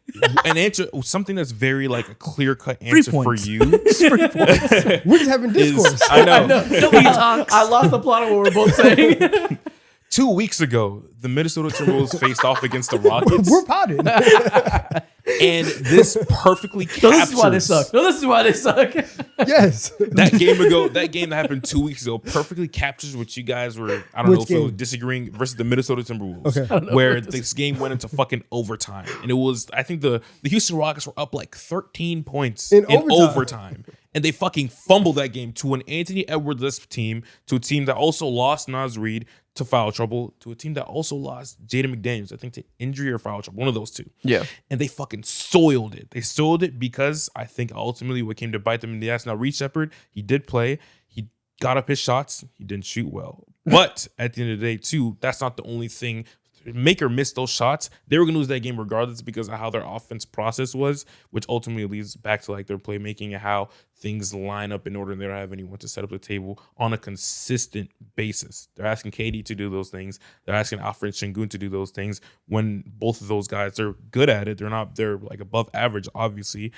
S3: an answer, something that's very like a clear-cut answer for
S4: points.
S3: you.
S2: We're just having discourse.
S3: I know.
S4: Nobody talks.
S1: I lost the plot of what we're both saying.
S3: 2 weeks ago, the Minnesota Timberwolves faced off against the Rockets,
S2: We're potted.
S3: and this perfectly captures.
S1: No, this is why they suck. No, this is why they suck.
S2: Yes.
S3: That game that happened 2 weeks ago perfectly captures what you guys were, I don't know if it was disagreeing versus the Minnesota Timberwolves,
S2: Okay.
S3: where this game went into fucking overtime. And it was, I think the Houston Rockets were up like 13 points in overtime. And they fucking fumbled that game to an Anthony Edwards team, to a team that also lost Naz Reid to foul trouble, to a team that also lost Jaden McDaniels, I think, to injury or foul trouble, one of those two.
S1: Yeah.
S3: And they fucking soiled it. They soiled it because I think ultimately what came to bite them in the ass. Now, Reed Shepherd, he did play. He got up his shots. He didn't shoot well. But at the end of the day, too, that's not the only thing. Make or miss those shots, they were going to lose that game regardless because of how their offense process was, which ultimately leads back to like their playmaking and how things line up in order they don't have anyone to set up the table on a consistent basis. They're asking KD to do those things. They're asking Alfred Şengün to do those things. When both of those guys are good at it, they're like above average, obviously.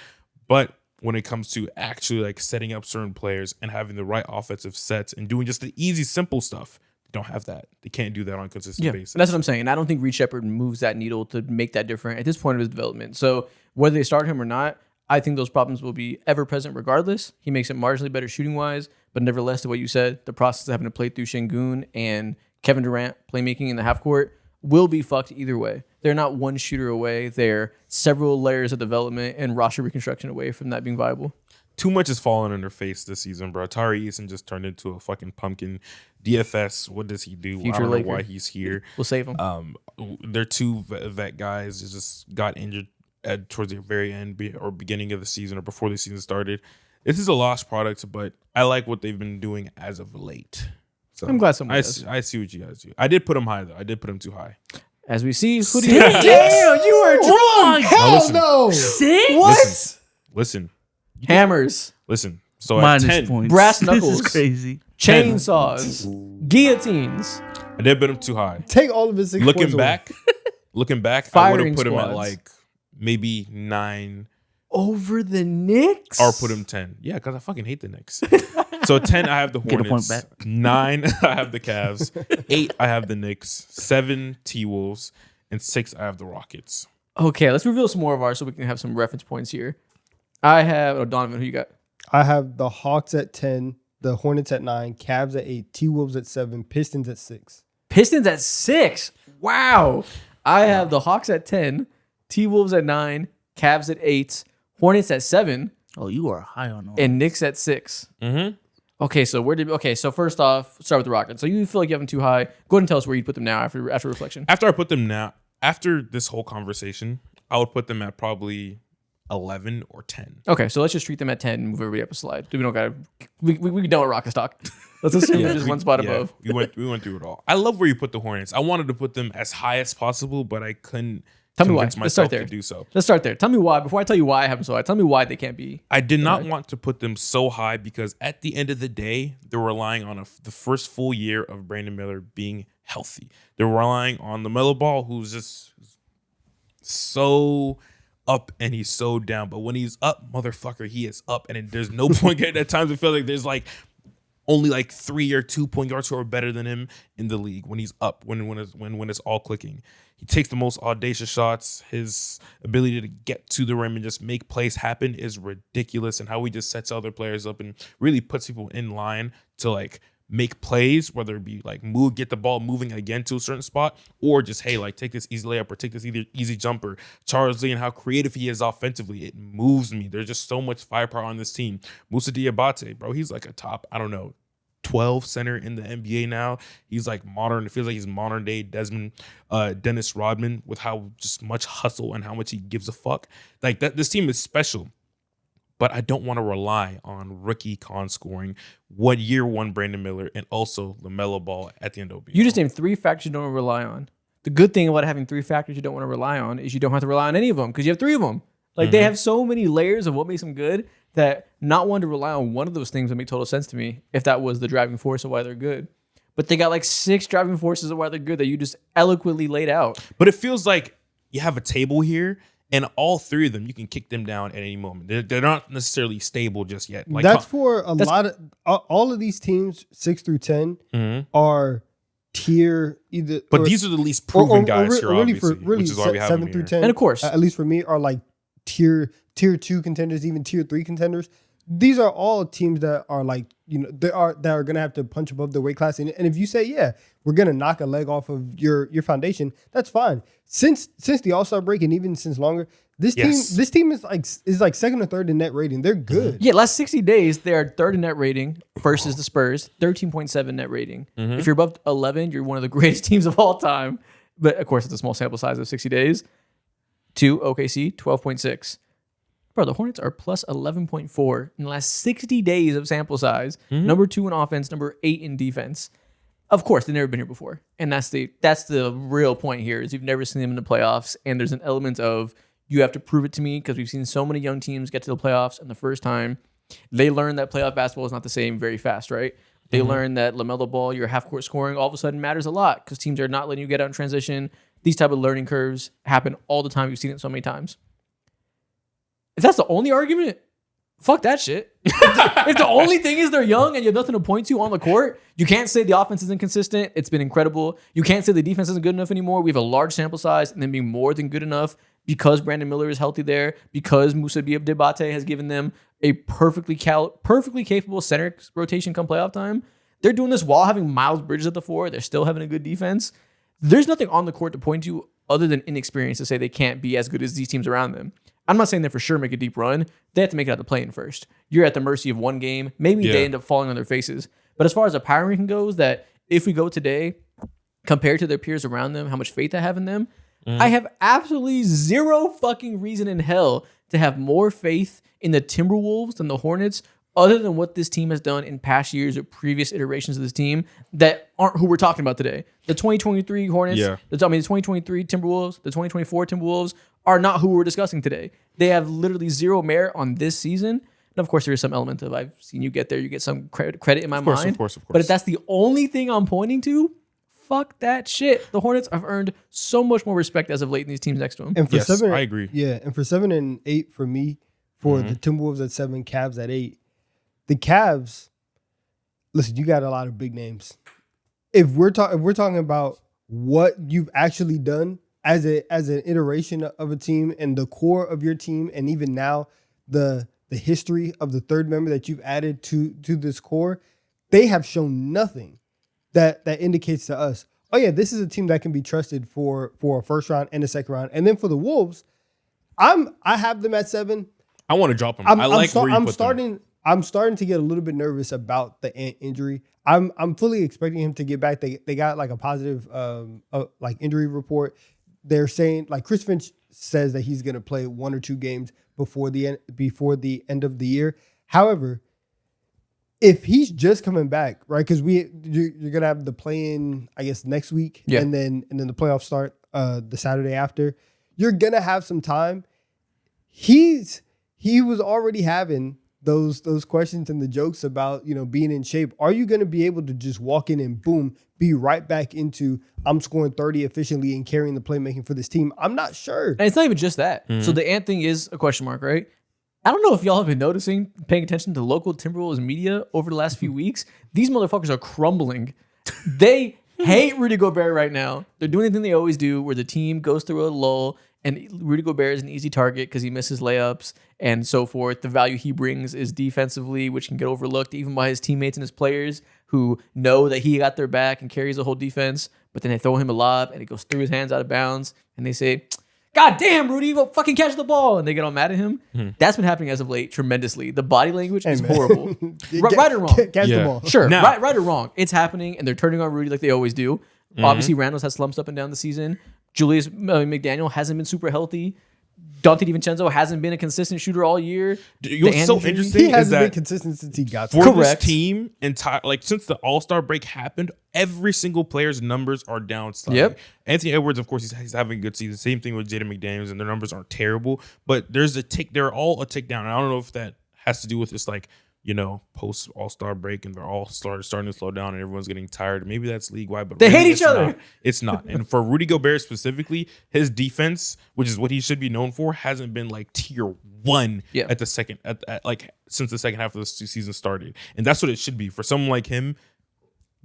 S3: But when it comes to actually like setting up certain players and having the right offensive sets and doing just the easy, simple stuff, don't have that. They can't do that on a consistent basis.
S1: That's what I'm saying. And I don't think Reed Shepherd moves that needle to make that different at this point of his development. So whether they start him or not, I think those problems will be ever present regardless. He makes it marginally better shooting wise, but nevertheless, the way you said, the process of having to play through Şengün and Kevin Durant playmaking in the half court will be fucked either way. They're not one shooter away. They're several layers of development and roster reconstruction away from that being viable.
S3: Too much has fallen in their face this season, bro. Tari Eason just turned into a fucking pumpkin. DFS, what does he do?
S1: Future
S3: I don't
S1: Laker.
S3: know why he's here.
S1: We'll save him.
S3: Their two vet guys just got injured towards the very end or beginning of the season or before the season started. This is a lost product, but I like what they've been doing as of late. So
S1: I'm glad someone does.
S3: I see what you guys do. I did put him high, though. I did put him too high.
S1: As we see, who do you
S4: Damn,
S1: you were drunk.
S3: Now, listen,
S2: no.
S4: Six?
S3: Listen.
S1: Hammers,
S3: Listen. So
S4: Minus
S3: at 10,
S4: points.
S1: brass
S4: This
S1: knuckles.
S4: is crazy.
S1: chainsaws, guillotines.
S3: I did put him too high.
S2: Take all of his 6
S3: Looking
S2: points away.
S3: back, I would
S1: Firing
S3: have put him at
S1: squads.
S3: like maybe 9
S1: Over the Knicks?
S3: or put him 10. Yeah, because I fucking hate the Knicks. So 10, I have the
S4: Get a point
S3: Hornets.
S4: back.
S3: 9, I have the Cavs. 8, I have the Knicks. 7, T-Wolves. And 6, I have the Rockets.
S1: Okay, let's reveal some more of ours so we can have some reference points here. I have Donovan, who you got?
S2: I have the Hawks at 10, the Hornets at 9, Cavs at 8, T-Wolves at 7, Pistons at 6.
S1: Pistons at 6. Wow. I have the Hawks at 10, T-Wolves at 9, Cavs at 8, Hornets at 7,
S4: Oh, you are high on all.
S1: and Knicks at 6.
S3: Mm-hmm.
S1: Okay, so first off, start with the Rockets. So you feel like you have them too high. Go ahead and tell us where you put them now after reflection.
S3: After I put them now, after this whole conversation, I would put them at probably 11 or 10.
S1: Okay, so let's just treat them at 10 and move everybody up a slide. We don't gotta we know what Rockets talk. Let's assume they're just one spot above.
S3: We went through it all. I love where you put the Hornets. I wanted to put them as high as possible, but I couldn't
S1: Tell me why.
S3: convince
S1: Let's start
S3: myself
S1: there.
S3: to do so.
S1: Let's start there. Tell me why. Before I tell you why I have them so high, tell me why they can't be.
S3: I did not want to put them so high because at the end of the day, they're relying on the first full year of Brandon Miller being healthy. They're relying on the Melo Ball, who's just so up and he's so down. But when he's up, motherfucker, he is up. And there's no point getting at times. I feel like there's like only like 3 or 2 point guards who are better than him in the league when he's up, when it's all clicking. He takes the most audacious shots. His ability to get to the rim and just make plays happen is ridiculous. And how he just sets other players up and really puts people in line to like make plays, whether it be like get the ball moving again to a certain spot, or just, hey, like take this easy layup or take this easy jumper. Charles Lee and how creative he is offensively, it moves me. There's just so much firepower on this team. Moussa Diabate, bro, he's like a top, 12 center in the NBA now. He's like modern. It feels like he's modern day Dennis Rodman with how just much hustle and how much he gives a fuck. Like that, this team is special. But I don't want to rely on rookie con scoring, year one Brandon Miller, and also LaMelo Ball at the end of the
S1: You just named 3 factors you don't want to rely on. The good thing about having 3 factors you don't want to rely on is you don't have to rely on any of them because you have 3 of them. Like they have so many layers of what makes them good that not wanting to rely on one of those things would make total sense to me if that was the driving force of why they're good. But they got like 6 driving forces of why they're good that you just eloquently laid out.
S3: But it feels like you have a table here. And all 3 of them, you can kick them down at any moment. They're not necessarily stable just yet. Like
S2: that's for a lot of all of these teams, 6 through 10, are tier either.
S3: But these are the least proven guys here, obviously, which is why we have
S2: 7
S3: them
S2: through
S3: here.
S2: 10,
S1: And of course,
S2: at least for me, are like tier 2 contenders, even tier 3 contenders. These are all teams that are like, that are gonna have to punch above their weight class. And if you say, yeah, we're gonna knock a leg off of your foundation, that's fine. Since the All-Star break and even since longer, this team is like 2nd or 3rd in net rating. They're good.
S1: Yeah, last 60 days, they are 3rd in net rating versus the Spurs, 13.7 net rating. If you're above 11, you're one of the greatest teams of all time. But of course, it's a small sample size of 60 days. 2, OKC, 12.6. Bro, the Hornets are plus 11.4 in the last 60 days of sample size. Number 2 in offense, number 8 in defense. Of course, they've never been here before. And that's the real point here is you've never seen them in the playoffs. And there's an element of you have to prove it to me because we've seen so many young teams get to the playoffs and the first time they learn that playoff basketball is not the same very fast, right? They learn that LaMelo Ball, your half-court scoring, all of a sudden matters a lot because teams are not letting you get out in transition. These type of learning curves happen all the time. You've seen it so many times. If that's the only argument, fuck that shit. If the only thing is they're young and you have nothing to point to on the court, you can't say the offense is inconsistent. It's been incredible. You can't say the defense isn't good enough anymore. We have a large sample size and then being more than good enough because Brandon Miller is healthy there, because Moussa Diabate has given them a perfectly capable center rotation come playoff time. They're doing this while having Miles Bridges at the 4. They're still having a good defense. There's nothing on the court to point to other than inexperience to say they can't be as good as these teams around them. I'm not saying they for sure make a deep run. They have to make it out the play-in first. You're at the mercy of one game. Maybe they end up falling on their faces. But as far as the power ranking goes, that if we go today, compared to their peers around them, how much faith I have in them, I have absolutely zero fucking reason in hell to have more faith in the Timberwolves than the Hornets, other than what this team has done in past years or previous iterations of this team that aren't who we're talking about today. The 2023 Hornets, the 2023 Timberwolves, the 2024 Timberwolves are not who we're discussing today. They have literally zero merit on this season. And of course, there is some element of I've seen you get there. You get some credit in my mind. Of course. But if that's the only thing I'm pointing to, fuck that shit. The Hornets have earned so much more respect as of late in these teams next to them.
S2: And for
S3: I agree.
S2: Yeah, and for 7 and 8 for me, for the Timberwolves at 7, Cavs at 8. The Cavs, listen, you got a lot of big names. If we're talking about what you've actually done as an iteration of a team and the core of your team, and even now the history of the third member that you've added to this core, they have shown nothing that indicates to us, oh yeah, this is a team that can be trusted for a first round and a second round. And then for the Wolves, I have them at 7.
S3: I want to drop them.
S2: I'm starting to get a little bit nervous about the Ant injury. I'm fully expecting him to get back. They got like a positive like injury report. They're saying like Chris Finch says that he's going to play 1 or 2 games before the end of the year. However, if he's just coming back, right? Because you're gonna have the play-in, I guess, next week, and then the playoffs start the Saturday after. You're gonna have some time. He was already having those questions and the jokes about, being in shape, are you going to be able to just walk in and boom, be right back into I'm scoring 30 efficiently and carrying the playmaking for this team? I'm not sure.
S1: And it's not even just that.
S3: Mm-hmm.
S1: So the Ant thing is a question mark, right? I don't know if y'all have been noticing, paying attention to local Timberwolves media over the last few weeks. These motherfuckers are crumbling. They hate Rudy Gobert right now. They're doing the thing they always do where the team goes through a lull and Rudy Gobert is an easy target because he misses layups and so forth. The value he brings is defensively, which can get overlooked even by his teammates and his players who know that he got their back and carries the whole defense. But then they throw him a lob and it goes through his hands out of bounds. And they say, God damn, Rudy, go fucking catch the ball. And they get all mad at him. That's been happening as of late tremendously. The body language is
S2: man.
S1: horrible. Right or wrong?
S2: Catch
S3: Yeah.
S2: the ball.
S1: Sure,
S3: Now-
S1: right or wrong. It's happening, and they're turning on Rudy like they always do. Obviously, Randall's had slumps up and down the season. Julius McDaniel hasn't been super healthy. Dante DiVincenzo hasn't been a consistent shooter all year.
S3: What's so
S1: injury-
S3: interesting
S2: He
S3: is
S2: hasn't been
S3: that
S2: consistent since he got
S3: for
S2: there.
S1: Correct.
S3: this team, like since the All-Star break happened, every single player's numbers are down slightly.
S1: Yep.
S3: Anthony Edwards, of course, he's having a good season. Same thing with Jaden McDaniels, and their numbers aren't terrible, but there's a tick. They're all a tick down. And I don't know if that has to do with this, like, post All-Star break, and they're all starting to slow down, and everyone's getting tired. Maybe that's league-wide, but
S1: They
S3: really
S1: hate
S3: it's
S1: each other.
S3: not. It's not. And for Rudy Gobert specifically, his defense, which is what he should be known for, hasn't been like tier 1
S1: Yeah.
S3: at the second, like since the second half of the season started. And that's what it should be for someone like him.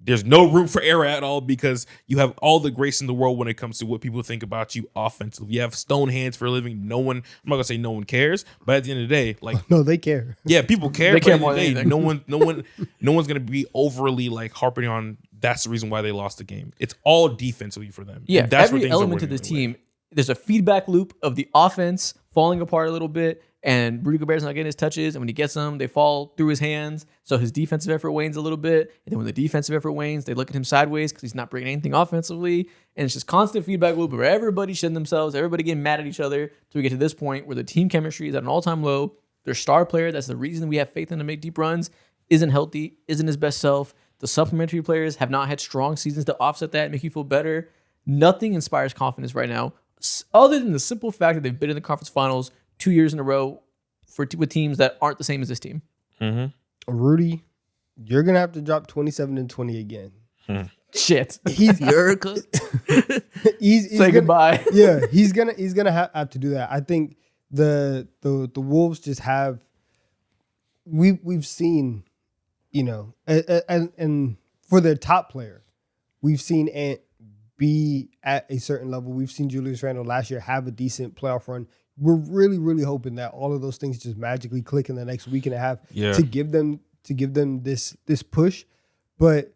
S3: There's no room for error at all because you have all the grace in the world when it comes to what people think about you offensively. You have stone hands for a living. No one, I'm not gonna say no one cares, but at the end of the day, like,
S2: No, they care.
S3: yeah, people care.
S1: They
S3: but
S1: care
S3: at the
S1: more
S3: end of
S1: than
S3: the day,
S1: anything.
S3: no one's gonna be overly like harping on. That's the reason why they lost the game. It's all defensively for them.
S1: Yeah,
S3: And that's where
S1: every
S3: things are
S1: element of
S3: winning
S1: this
S3: their way.
S1: team, there's a feedback loop of the offense falling apart a little bit, and Rudy Gobert's not getting his touches, and when he gets them, they fall through his hands, so his defensive effort wanes a little bit, and then when the defensive effort wanes, they look at him sideways because he's not bringing anything offensively, and it's just constant feedback loop where everybody shitting themselves, everybody getting mad at each other, till we get to this point where the team chemistry is at an all-time low, their star player, that's the reason we have faith in him to make deep runs, isn't healthy, isn't his best self. The supplementary players have not had strong seasons to offset that and make you feel better. Nothing inspires confidence right now, other than the simple fact that they've been in the conference finals 2 years in a row with teams that aren't the same as this team.
S2: Rudy, you're gonna have to drop 27 and 20 again.
S1: Shit.
S2: He's
S4: You're cooked.
S2: he's
S1: Say
S2: gonna,
S1: goodbye.
S2: yeah, he's gonna have to do that. I think the Wolves just have we've seen, and for their top player, we've seen Ant be at a certain level. We've seen Julius Randle last year have a decent playoff run. We're really, really hoping that all of those things just magically click in the next week and a half to give them this push. But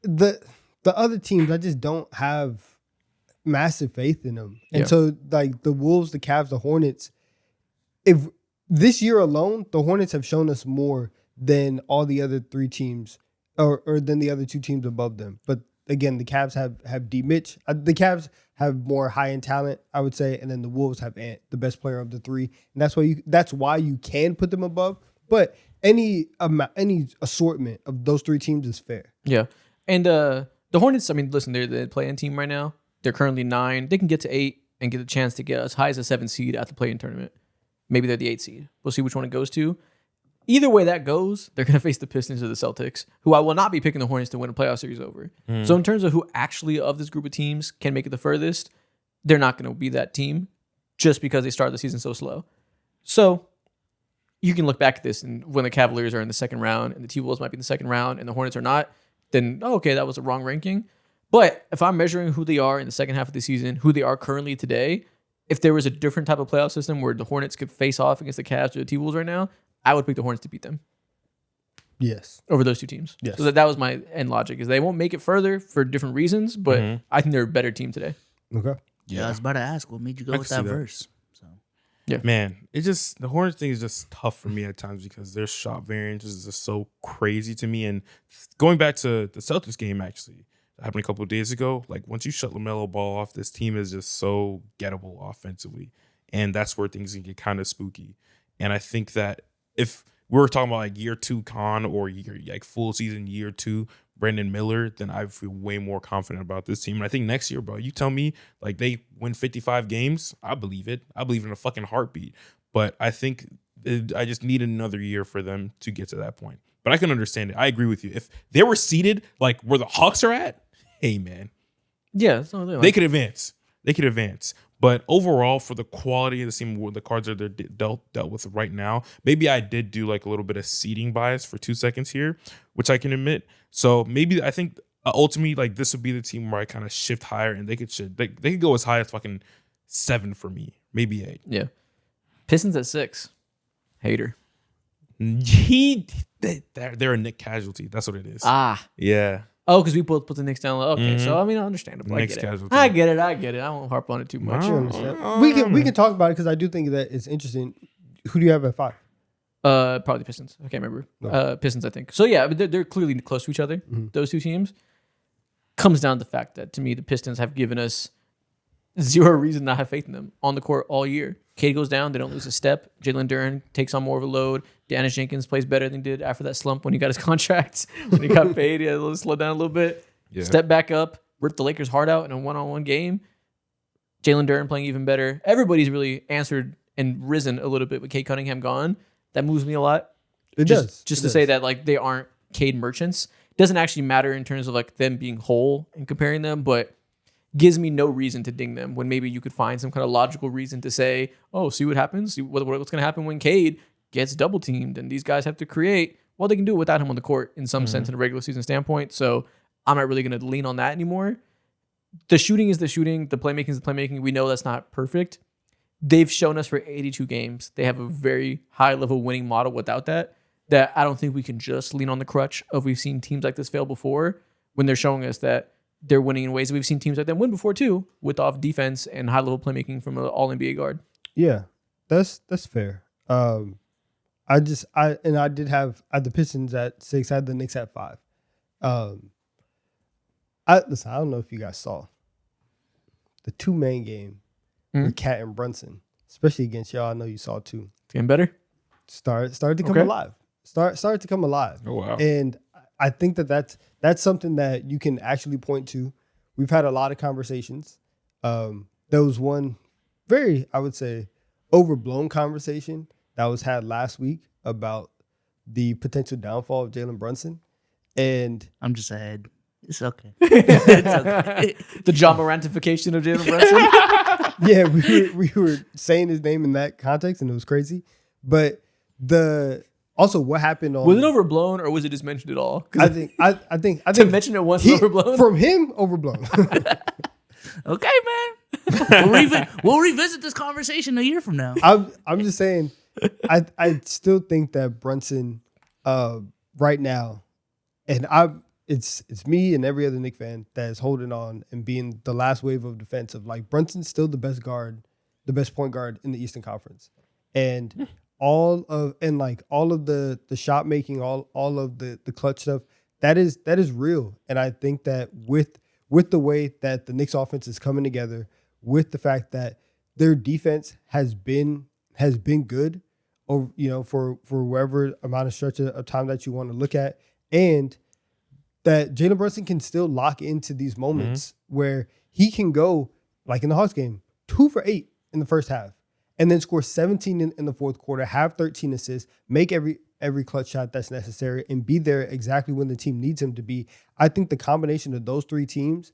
S2: the other teams, I just don't have massive faith in them. And
S1: Yeah.
S2: so like the Wolves, the Cavs, the Hornets, if this year alone, the Hornets have shown us more than all the other three teams or than the other two teams above them. But again, the Cavs have D Mitch. The Cavs have more high-end talent, I would say, and then the Wolves have Ant, the best player of the three. And that's why you can put them above. But any assortment of those three teams is fair.
S1: Yeah. And the Hornets, I mean, listen, they're the play-in team right now. They're currently 9. They can get to 8 and get a chance to get as high as a 7 seed at the play-in tournament. Maybe they're the 8 seed. We'll see which one it goes to. Either way that goes, they're going to face the Pistons or the Celtics, who I will not be picking the Hornets to win a playoff series over. So in terms of who actually of this group of teams can make it the furthest, they're not going to be that team just because they started the season so slow. So you can look back at this, and when the Cavaliers are in the second round and the T-Wolves might be in the second round and the Hornets are not, then, okay, that was a wrong ranking. But if I'm measuring who they are in the second half of the season, who they are currently today, if there was a different type of playoff system where the Hornets could face off against the Cavs or the T-Wolves right now, I would pick the Hornets to beat them
S2: Yes.
S1: over those two teams.
S2: Yes.
S1: So that was my end logic, is they won't make it further for different reasons, but I think they're a better team today.
S2: Okay.
S4: Yeah, I was about to ask, what made you go
S3: I
S4: with
S3: can
S4: that
S3: see that.
S4: verse? So
S3: Man, the Hornets thing is just tough for me at times because their shot variance is just so crazy to me. And going back to the Celtics game, actually, that happened a couple of days ago. Like, once you shut LaMelo Ball off, this team is just so gettable offensively. And that's where things can get kind of spooky. And I think that if we were talking about like year 2 Con or like full season year 2 Brandon Miller, then I feel way more confident about this team. And I think next year, bro, you tell me like they win 55 games, I believe it. I believe in a fucking heartbeat. But I think I just need another year for them to get to that point. But I can understand it. I agree with you. If they were seated like where the Hawks are at, hey man,
S1: Yeah, that's not
S3: they could advance. They could advance. But overall, for the quality of the team, the cards that they're dealt with right now, maybe I did do like a little bit of seeding bias for 2 seconds here, which I can admit. So maybe I think ultimately like this would be the team where I kind of shift higher, and they could go as high as fucking 7 for me, maybe 8.
S1: Yeah. Pistons at 6. Hater.
S3: They're a Nick casualty. That's what it is.
S1: Ah.
S3: Yeah.
S1: Oh, because we both put the Knicks down low. Okay,
S3: Mhm.
S1: so I mean, understandable.
S3: Knicks
S1: I get it.
S3: casualty.
S1: I get it. I won't harp on it too much.
S2: I understand. We can talk about it because I do think that it's interesting. Who do you have at 5?
S1: Probably Pistons. I can't remember.
S2: No.
S1: Pistons, I think. So yeah, but they're clearly close to each other.
S2: Mhm.
S1: Those two teams. Comes down to the fact that to me the Pistons have given us zero reason not have faith in them on the court all year. Cade goes down, they don't lose a step. Jalen Duren takes on more of a load. Dennis Jenkins plays better than he did after that slump when he got his contract. When he got paid, he had to slow down a little bit.
S3: Yeah.
S1: Step back up, rip the Lakers' heart out in a one-on-one game. Jalen Duren playing even better. Everybody's really answered and risen a little bit with Cade Cunningham gone. That moves me a lot.
S2: It
S1: Just
S2: does.
S1: to say that like they aren't Cade merchants doesn't actually matter in terms of like them being whole and comparing them, but gives me no reason to ding them when maybe you could find some kind of logical reason to say, oh, see what happens? See what's going to happen when Cade gets double teamed and these guys have to create. Well, they can do it without him on the court in some sense in a regular season standpoint. So I'm not really going to lean on that anymore. The shooting is the shooting. The playmaking is the playmaking. We know that's not perfect. They've shown us for 82 games. They have a very high level winning model without that I don't think we can just lean on the crutch of we've seen teams like this fail before when they're showing us that they're winning in ways that we've seen teams like them win before too, with off defense and high level playmaking from an all NBA guard.
S2: Yeah, that's fair. I did have the Pistons at 6. I had the Knicks at 5. I don't know if you guys saw the 2-man game with Cat and Brunson, especially against y'all. I know you saw it too.
S1: Getting better.
S2: Started to come
S1: Okay.
S2: alive. Started to come alive.
S3: Oh wow.
S2: And I think that's something that you can actually point to. We've had a lot of conversations. There was one very, I would say, overblown conversation that was had last week about the downfall of Jalen Brunson. And
S4: I'm just ahead. It's okay. It's okay.
S1: The Ja Morantification of Jalen Brunson.
S2: yeah, we were saying his name in that context, and it was crazy. But also what happened on
S1: Was it overblown or was it just mentioned at all? 'Cause
S2: I think
S1: to mention it once is overblown.
S2: from him overblown.
S4: Okay, man. We'll revisit this conversation a year from now.
S2: I'm just saying, I still think that Brunson right now, and it's me and every other Knick fan that is holding on and being the last wave of defense of like Brunson's still the best point guard in the Eastern Conference, and all of the shot making, all of the clutch stuff that is real, and I think that with the way that the Knicks offense is coming together, with the fact that their defense has been good over, for whatever amount of stretch of time that you want to look at, and that Jalen Brunson can still lock into these moments where he can go, like in the Hawks game, 2 for 8 in the first half, and then score 17 in the fourth quarter, have 13 assists, make every clutch shot that's necessary, and be there exactly when the team needs him to be. I think the combination of those three things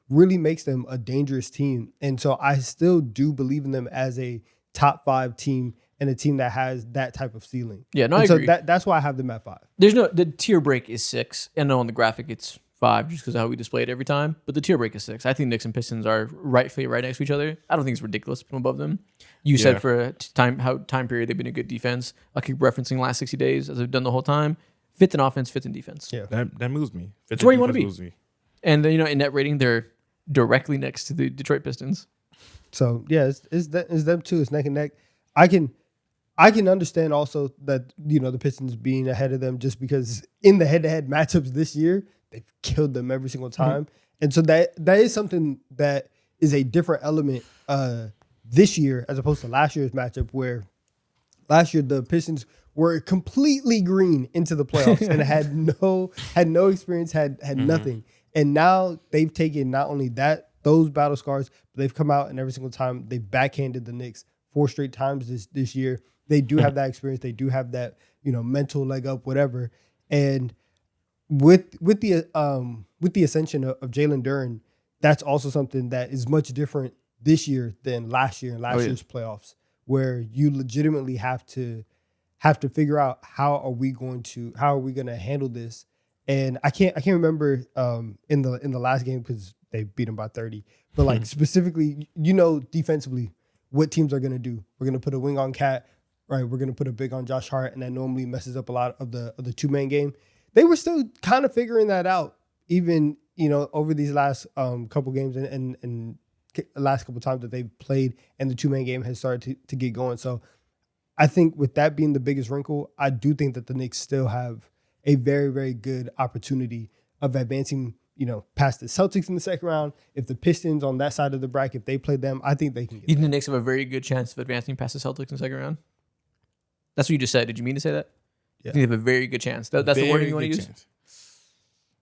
S2: really makes them a dangerous team. And so I still do believe in them as a top 5 team and a team that has that type of ceiling.
S1: Yeah, no, I
S2: and so
S1: agree.
S2: that's why I have them at 5.
S1: The tier break is 6. And on the graphic it's 5 just because of how we display it every time. But the tier break is 6. I think Knicks and Pistons are rightfully right next to each other. I don't think it's ridiculous to put them above them. You said for a time period they've been a good defense. I keep referencing last 60 days as I've done the whole time. 5th in offense, 5th in defense.
S2: Yeah.
S3: That moves me.
S1: It's where you want to be.
S3: Moves me.
S1: And in net rating, they're directly next to the Detroit Pistons.
S2: So yeah, it's them too. It's neck and neck. I can understand also that the Pistons being ahead of them just because in the head-to-head matchups this year they've killed them every single time, and so that is something that is a different element this year as opposed to last year's matchup, where last year the Pistons were completely green into the playoffs and had no experience, had nothing, and now they've taken not only those battle scars, but they've come out and every single time they've backhanded the Knicks 4 straight times this year. They do have that experience. They do have that, mental leg up, whatever. And with the ascension of Jalen Duren, that's also something that is much different this year than last year and last year's playoffs, where you legitimately have to figure out how are we going to handle this. And I can't remember in the last game because they beat them by 30, but like specifically, defensively what teams are going to do. We're going to put a wing on Cat, right? We're going to put a big on Josh Hart, and that normally messes up a lot of the 2-man game. They were still kind of figuring that out, even over these last couple games and last couple times that they've played, and the 2-man game has started to get going. So I think with that being the biggest wrinkle, I do think that the Knicks still have a very, very good opportunity of advancing, past the Celtics in the second round. If the Pistons on that side of the bracket, if they play them, I think they can get
S1: You think the Knicks have a very good chance of advancing past the Celtics in the second round? That's what you just said. Did you mean to say that?
S2: Yeah.
S1: I think they have a very good chance. That's the wording you want to use?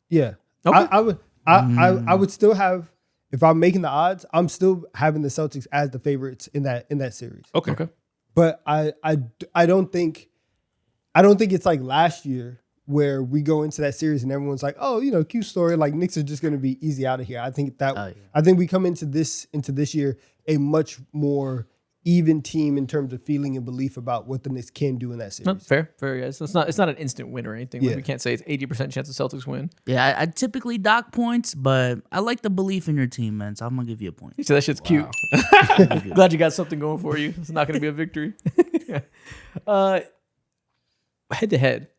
S2: Yeah.
S1: Okay.
S2: I would still have, if I'm making the odds, I'm still having the Celtics as the favorites in that series.
S3: Okay.
S2: But I don't think it's like last year where we go into that series and everyone's like, oh, cute story, like Knicks are just going to be easy out of here. I think I think we come into this year a much more even team in terms of feeling and belief about what the Knicks can do in that series.
S1: No, fair, guys. So it's not an instant win or anything.
S2: Yeah.
S1: Like, we can't say it's 80% chance the Celtics win.
S4: Yeah, I typically dock points, but I like the belief in your team, man. So I'm gonna give you a point.
S1: So that shit's cute. Glad you got something going for you. It's not going to be a victory. Head to head,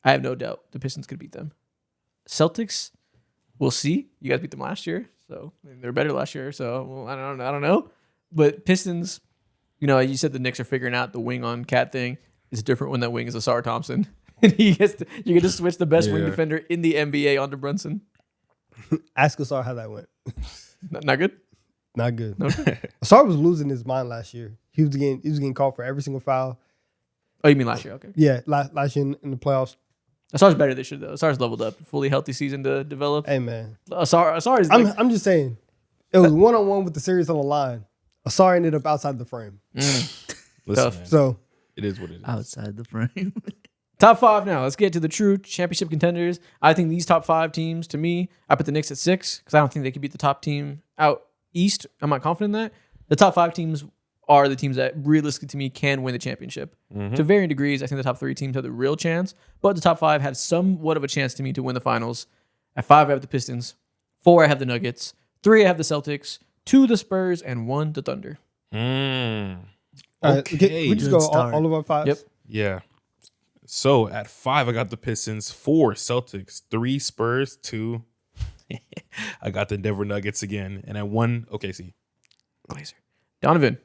S1: I have no doubt the Pistons could beat them. Celtics, we'll see. You guys beat them last year, so they're better last year. So I don't know. But Pistons, you said the Knicks are figuring out the wing on Cat thing. It's different when that wing is Asar Thompson. And you get to switch the best wing defender in the NBA onto Brunson.
S2: Ask Asar how that went.
S1: Not good?
S2: Not good.
S1: Okay.
S2: Asar was losing his mind last year. He was getting called for every single foul.
S1: Oh, you mean last year? Okay.
S2: Yeah, last year in the playoffs.
S1: Asar's better this year, though. Asar's leveled up. Fully healthy season to develop.
S2: Hey, man.
S1: Asar is
S2: I'm just saying. It was 1-on-1 with the series on the line. Asar ended up outside the frame.
S3: Listen, man,
S2: So
S3: it is what it is.
S4: Outside the frame.
S1: Top 5 now. Let's get to the true championship contenders. I think these top 5 teams, to me, I put the Knicks at 6 because I don't think they could beat the top team out east. I'm not confident in that. The top 5 teams are the teams that realistically, to me, can win the championship. To varying degrees, I think the top 3 teams have the real chance, but the top 5 have somewhat of a chance to me to win the finals. At 5, I have the Pistons. 4, I have the Nuggets. 3, I have the Celtics. 2, the Spurs, and 1, the Thunder.
S3: Okay.
S2: we just
S4: Good
S2: go
S4: start.
S2: all of our 5s.
S1: Yep.
S3: Yeah. So at 5, I got the Pistons. 4, Celtics. 3, Spurs. 2, I got the Denver Nuggets again. And at 1, OKC.
S1: Glazer. Donovan.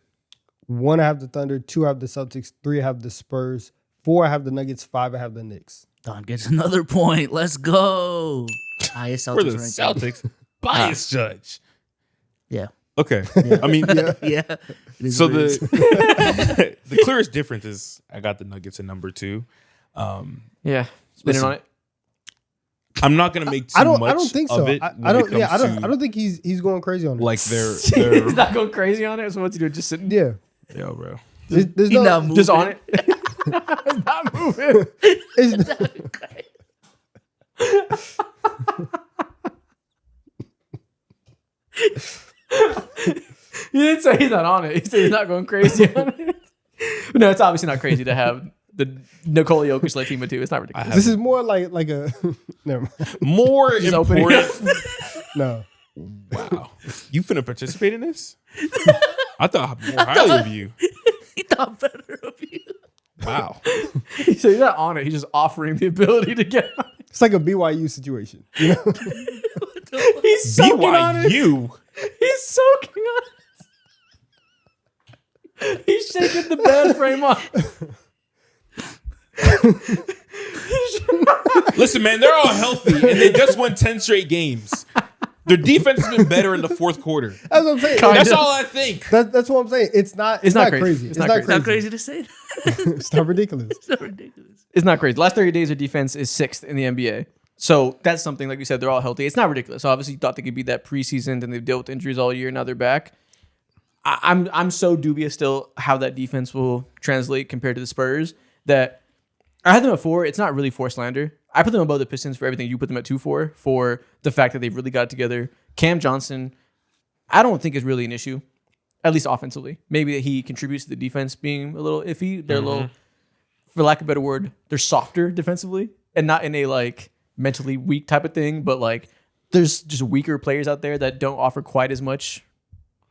S2: 1, I have the Thunder. 2, I have the Celtics. 3, I have the Spurs. 4, I have the Nuggets. 5, I have the Knicks.
S4: Don gets another point. Let's go. Highest
S3: For
S4: Celtics
S3: the
S4: ranking.
S3: Celtics. Bias judge.
S4: Yeah.
S3: Okay. I mean,
S4: Yeah. It is
S3: so
S4: what it is.
S3: the clearest difference is I got the Nuggets at number 2.
S1: Yeah. Spinning
S3: Listen,
S1: on it.
S3: I'm not gonna make too
S2: I don't
S3: much
S2: think
S3: of
S2: so.
S3: it.
S2: I
S3: when
S2: don't.
S3: it
S2: Yeah,
S3: comes
S2: I don't think he's going crazy on it.
S3: like they're
S1: He's not going crazy on it. So what's he doing? Just sitting
S2: yeah,
S3: yo, bro.
S2: there's
S4: He
S2: no.
S4: not moving.
S1: just on it. He's not moving.
S2: it's-
S1: He didn't say he's not on it. He said he's not going crazy on it. No, it's obviously not crazy to have the Nikola Jokic led team of 2. It's not ridiculous.
S2: This is more like a. Never mind.
S3: More
S1: Just opening
S3: important.
S2: No.
S3: Wow, you finna participate in this? I thought more highly of you.
S4: He thought better of you.
S3: Wow.
S1: He said he's not on it. He's just offering the ability to get on it.
S2: It's like a BYU situation. You know?
S1: He's soaking on it.
S3: BYU.
S1: He's soaking on it. He's shaking the bed frame up.
S3: Listen, man, they're all healthy and they just won 10 straight games. Their defense has been better in the fourth quarter.
S2: That's what I'm saying.
S1: Kinda.
S3: That's all I think.
S2: That's what I'm saying. It's not crazy.
S1: It's
S2: It's
S1: not
S2: not
S1: crazy.
S4: It's not
S2: crazy.
S4: crazy to say that.
S2: It's not ridiculous.
S4: It's not ridiculous.
S1: It's not crazy. The last 30 days of defense is 6th in the NBA. So that's something, like you said, they're all healthy. It's not ridiculous. Obviously, you thought they could be that preseason, and they've dealt with injuries all year. Now they're back. I'm so dubious still how that defense will translate compared to the Spurs that I had them at 4. It's not really for slander. I put them above the Pistons for everything you put them at 2 for the fact that they've really got it together. Cam Johnson, I don't think is really an issue, at least offensively. Maybe that he contributes to the defense being a little iffy. They're a little, for lack of a better word, they're softer defensively and not in a like mentally weak type of thing, but like there's just weaker players out there that don't offer quite as much.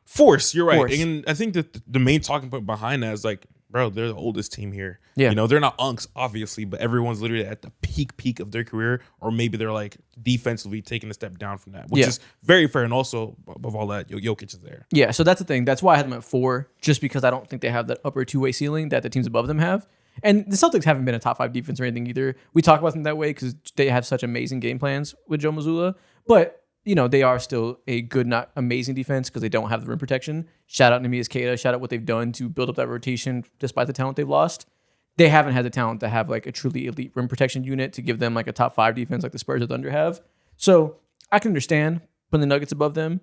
S3: Force, you're right.
S1: Force.
S3: And I think that the main talking point behind that is like, bro, they're the oldest team here.
S1: Yeah.
S3: You know, they're not unks, obviously, but everyone's literally at the peak of their career, or maybe they're like defensively taking a step down from that, which
S1: Yeah.
S3: is very fair. And also, above all that, Jokic is there.
S1: Yeah, so that's the thing. That's why I had them at 4, just because I don't think they have that upper two-way ceiling that the teams above them have. And the Celtics haven't been a top 5 defense or anything either. We talk about them that way because they have such amazing game plans with Joe Mazzulla. But, you know, they are still a good, not amazing defense because they don't have the rim protection. Shout out Neemias Queta. Shout out what they've done to build up that rotation despite the talent they've lost. They haven't had the talent to have like a truly elite rim protection unit to give them like a top 5 defense like the Spurs or Thunder have. So I can understand putting the Nuggets above them.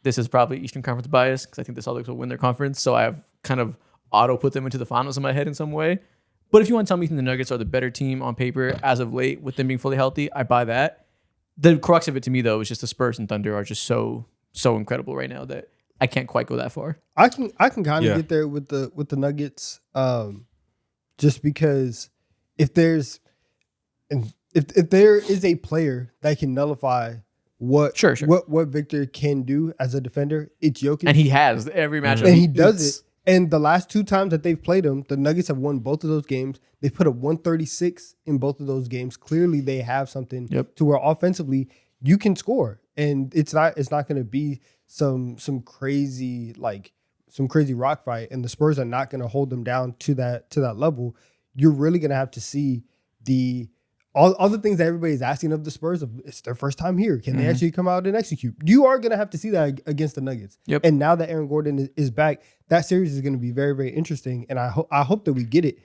S1: This is probably Eastern Conference bias because I think the Celtics will win their conference. So I have kind of auto put them into the finals in my head in some way. But if you want to tell me the Nuggets are the better team on paper as of late with them being fully healthy, I buy that. The crux of it to me, though, is just the Spurs and Thunder are just so incredible right now that I can't quite go that far.
S2: I can kind of
S3: Yeah.
S2: get there with the Nuggets, just because if there is a player that can nullify what
S1: Sure.
S2: what Victor can do as a defender, it's Jokic,
S1: And he has every matchup.
S2: and he does
S1: It's-
S2: it. And the last 2 times that they've played him, the Nuggets have won both of those games. They put up 136 in both of those games. Clearly, they have something
S1: Yep.
S2: to where offensively you can score, and it's not going to be some crazy rock fight. And the Spurs are not going to hold them down to that level. You're really going to have to see all the things that everybody's asking of the Spurs. It's their first time here. Can they actually come out and execute? You are going to have to see that against the Nuggets.
S1: Yep.
S2: And now that Aaron Gordon is back, that series is going to be very, very interesting. And I hope that we get it.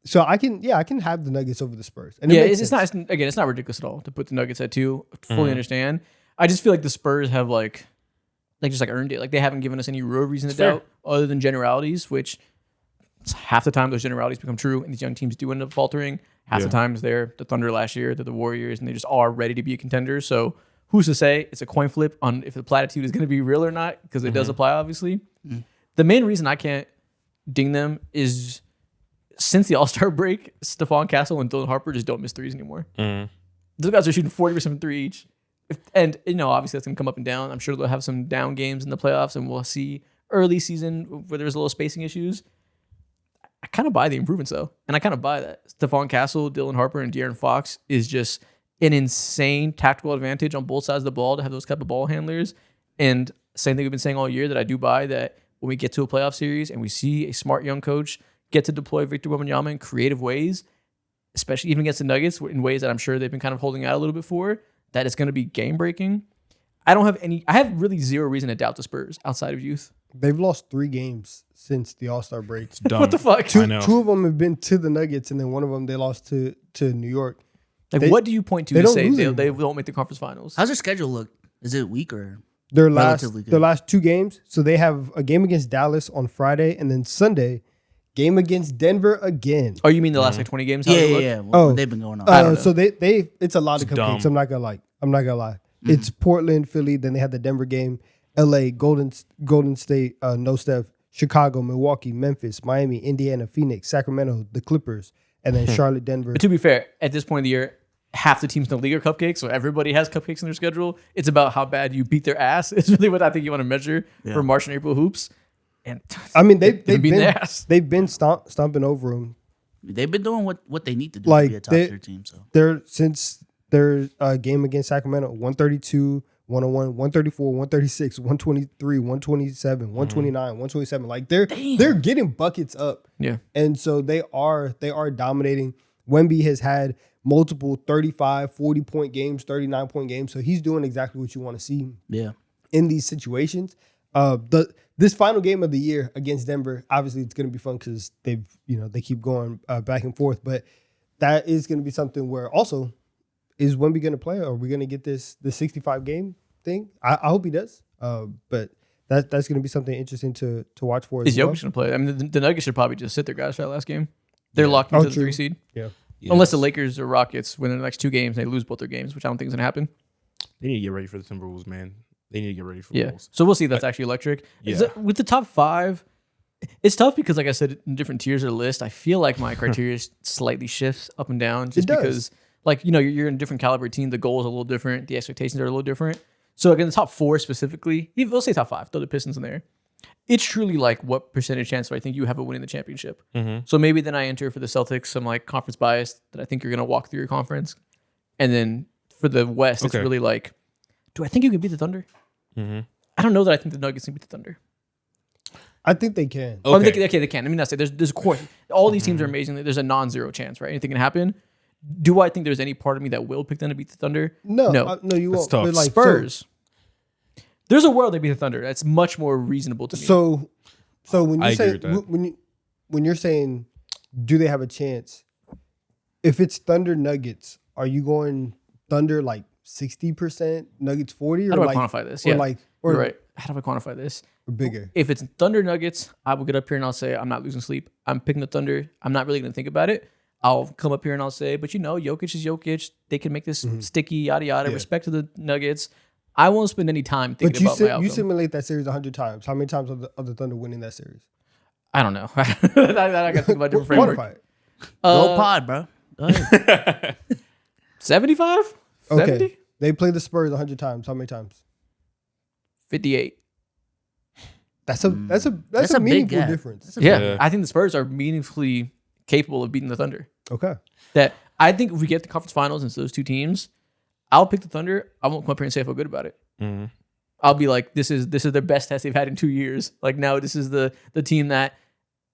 S2: So I can have the Nuggets over the Spurs. And it
S1: Yeah,
S2: makes
S1: it's
S2: sense.
S1: not. Again, it's not ridiculous at all to put the Nuggets at 2. Fully understand. I just feel like the Spurs have just earned it. Like they haven't given us any real reason to
S3: Fair.
S1: doubt other than generalities, which half the time those generalities become true, and these young teams do end up faltering. Half the times they're the Thunder last year, they're the Warriors, and they just are ready to be a contender. So who's to say? It's a coin flip on if the platitude is going to be real or not, because it does apply, obviously. The main reason I can't ding them is since the All-Star break, Stephon Castle and Dylan Harper just don't miss threes anymore. Those guys are shooting 40% from 3 each. And, you know, obviously that's going to come up and down. I'm sure they'll have some down games in the playoffs, and we'll see early season where there's a little spacing issues. I kind of buy the improvements, though. And I kind of buy that. Stephon Castle, Dylan Harper, and De'Aaron Fox is just an insane tactical advantage on both sides of the ball to have those type of ball handlers. And same thing we've been saying all year, that I do buy that when we get to a playoff series and we see a smart young coach get to deploy Victor Wembanyama in creative ways, especially even against the Nuggets in ways that I'm sure they've been kind of holding out a little bit for, that it's going to be game breaking. I have really zero reason to doubt the Spurs outside of youth.
S2: They've lost 3 games since the All-Star break.
S3: It's dumb.
S1: What the fuck?
S3: I know.
S2: 2 of them have been to the Nuggets, and then one of them they lost to New York.
S1: Like,
S2: They-
S1: what do you point to
S2: they
S1: to
S2: don't
S1: say
S2: lose
S1: they
S2: anymore.
S1: won't make the conference finals?
S4: How's their schedule look? Is it weak or
S2: Their
S4: Relatively good.
S2: last 2 games. So they have a game against Dallas on Friday, and then Sunday, game against Denver again.
S1: Oh, you mean the last like 20 games? How
S4: yeah,
S1: they
S4: yeah,
S1: look?
S4: yeah.
S2: Oh.
S4: What they've been going on.
S1: I don't know.
S2: So they it's a lot of
S3: It's
S2: cupcakes.
S3: dumb.
S2: I'm not gonna lie. It's Portland, Philly. Then they had the Denver game, LA, Golden State, no Steph, Chicago, Milwaukee, Memphis, Miami, Indiana, Phoenix, Sacramento, the Clippers, and then Charlotte, Denver.
S1: But to be fair, at this point of the year, half the teams in the league are cupcakes, so everybody has cupcakes in their schedule. It's about how bad you beat their ass. It's really what I think you want to measure for March and April hoops. And
S2: I mean,
S1: they've beaten their ass.
S2: they've been stomping over them.
S4: They've been doing what they need to do
S2: Like,
S4: to be a top
S2: they-
S4: tier team. So
S2: Since their game against Sacramento, 132, 101, 134, 136, 123, 127, 129, 127. Like they're getting buckets up.
S1: Yeah.
S2: And so they are dominating. Wemby has had multiple 35, 40-point games, 39-point games. So he's doing exactly what you want to see
S4: yeah,
S2: in these situations. This final game of the year against Denver, obviously it's going to be fun because they keep going back and forth. But that is going to be something where also, is Wemby going to play? Are we going to get this 65 game thing? I hope he does. But that's going to be something interesting to watch for.
S1: Is
S2: as well.
S1: Jokic going to play? I mean, the Nuggets should probably just sit their guys for that last game. They're
S3: Yeah.
S1: locked into the
S2: true.
S1: 3 seed.
S2: Yeah.
S1: Unless the Lakers or Rockets win the next 2 games, they lose both their games, which I don't think is going to happen.
S3: They need to get ready for the Timberwolves, man. They need to get ready for
S1: Yeah.
S3: the Wolves.
S1: So we'll see if that's actually electric.
S3: Yeah.
S1: With the top 5, it's tough because, like I said, in different tiers of the list, I feel like my criteria slightly shifts up and down just
S2: does.
S1: because, like, you're in a different caliber team. The goals are a little different. The expectations are a little different. So, again, the top 4 specifically, even we'll say top 5, throw the Pistons in there. It's truly like what percentage chance do I think you have of winning the championship.
S3: Mm-hmm.
S1: So maybe then I enter for the Celtics some like conference bias that I think you're going to walk through your conference. And then for the West, it's
S3: Okay.
S1: really like, do I think you can beat the Thunder?
S3: Mm-hmm.
S1: I don't know that I think the Nuggets can beat the Thunder.
S2: I think they can.
S1: Oh,
S3: Okay.
S1: they can. I mean, not say there's of course all these teams are amazing. There's a non-zero chance, right? Anything can happen. Do I think there's any part of me that will pick them to beat the Thunder?
S2: No,
S1: No.
S2: no, you
S3: That's
S2: won't.
S3: tough.
S2: But like
S1: Spurs. There's a world they beat the Thunder. That's much more reasonable to me.
S2: So when
S3: I
S2: you
S3: agree
S2: say
S3: with that.
S2: when you're saying, do they have a chance? If it's Thunder Nuggets, are you going Thunder like 60%, Nuggets 40, or
S1: How do
S2: like
S1: I quantify this?
S2: or
S1: Yeah,
S2: like
S1: you're
S2: or
S1: right. How do I quantify this?
S2: or bigger?
S1: If it's Thunder Nuggets, I will get up here and I'll say I'm not losing sleep. I'm picking the Thunder. I'm not really going to think about it. I'll come up here and I'll say, but Jokic is Jokic. They can make this sticky, yada yada.
S2: Yeah.
S1: Respect to the Nuggets. I won't spend any time
S2: But
S1: thinking
S2: you
S1: about my outcome.
S2: you simulate that series 100 times. How many times are the Thunder winning that series?
S1: I don't know. I got to think about a different framework.
S2: Quantify it.
S4: Go pod, bro. Go ahead.
S1: 75?
S2: Okay.
S1: 70?
S2: They play the Spurs 100 times. How many times?
S1: 58.
S2: That's a
S4: That's
S2: a
S4: a big
S2: meaningful
S4: gap.
S2: difference.
S4: That's a
S1: Yeah,
S3: Yeah.
S1: I think the Spurs are meaningfully capable of beating the Thunder.
S2: Okay.
S1: That I think if we get the conference finals into those 2 teams, I'll pick the Thunder. I won't come up here and say I feel good about it.
S3: Mm-hmm.
S1: I'll be like, this is their best test they've had in 2 years. Like now, this is the team that,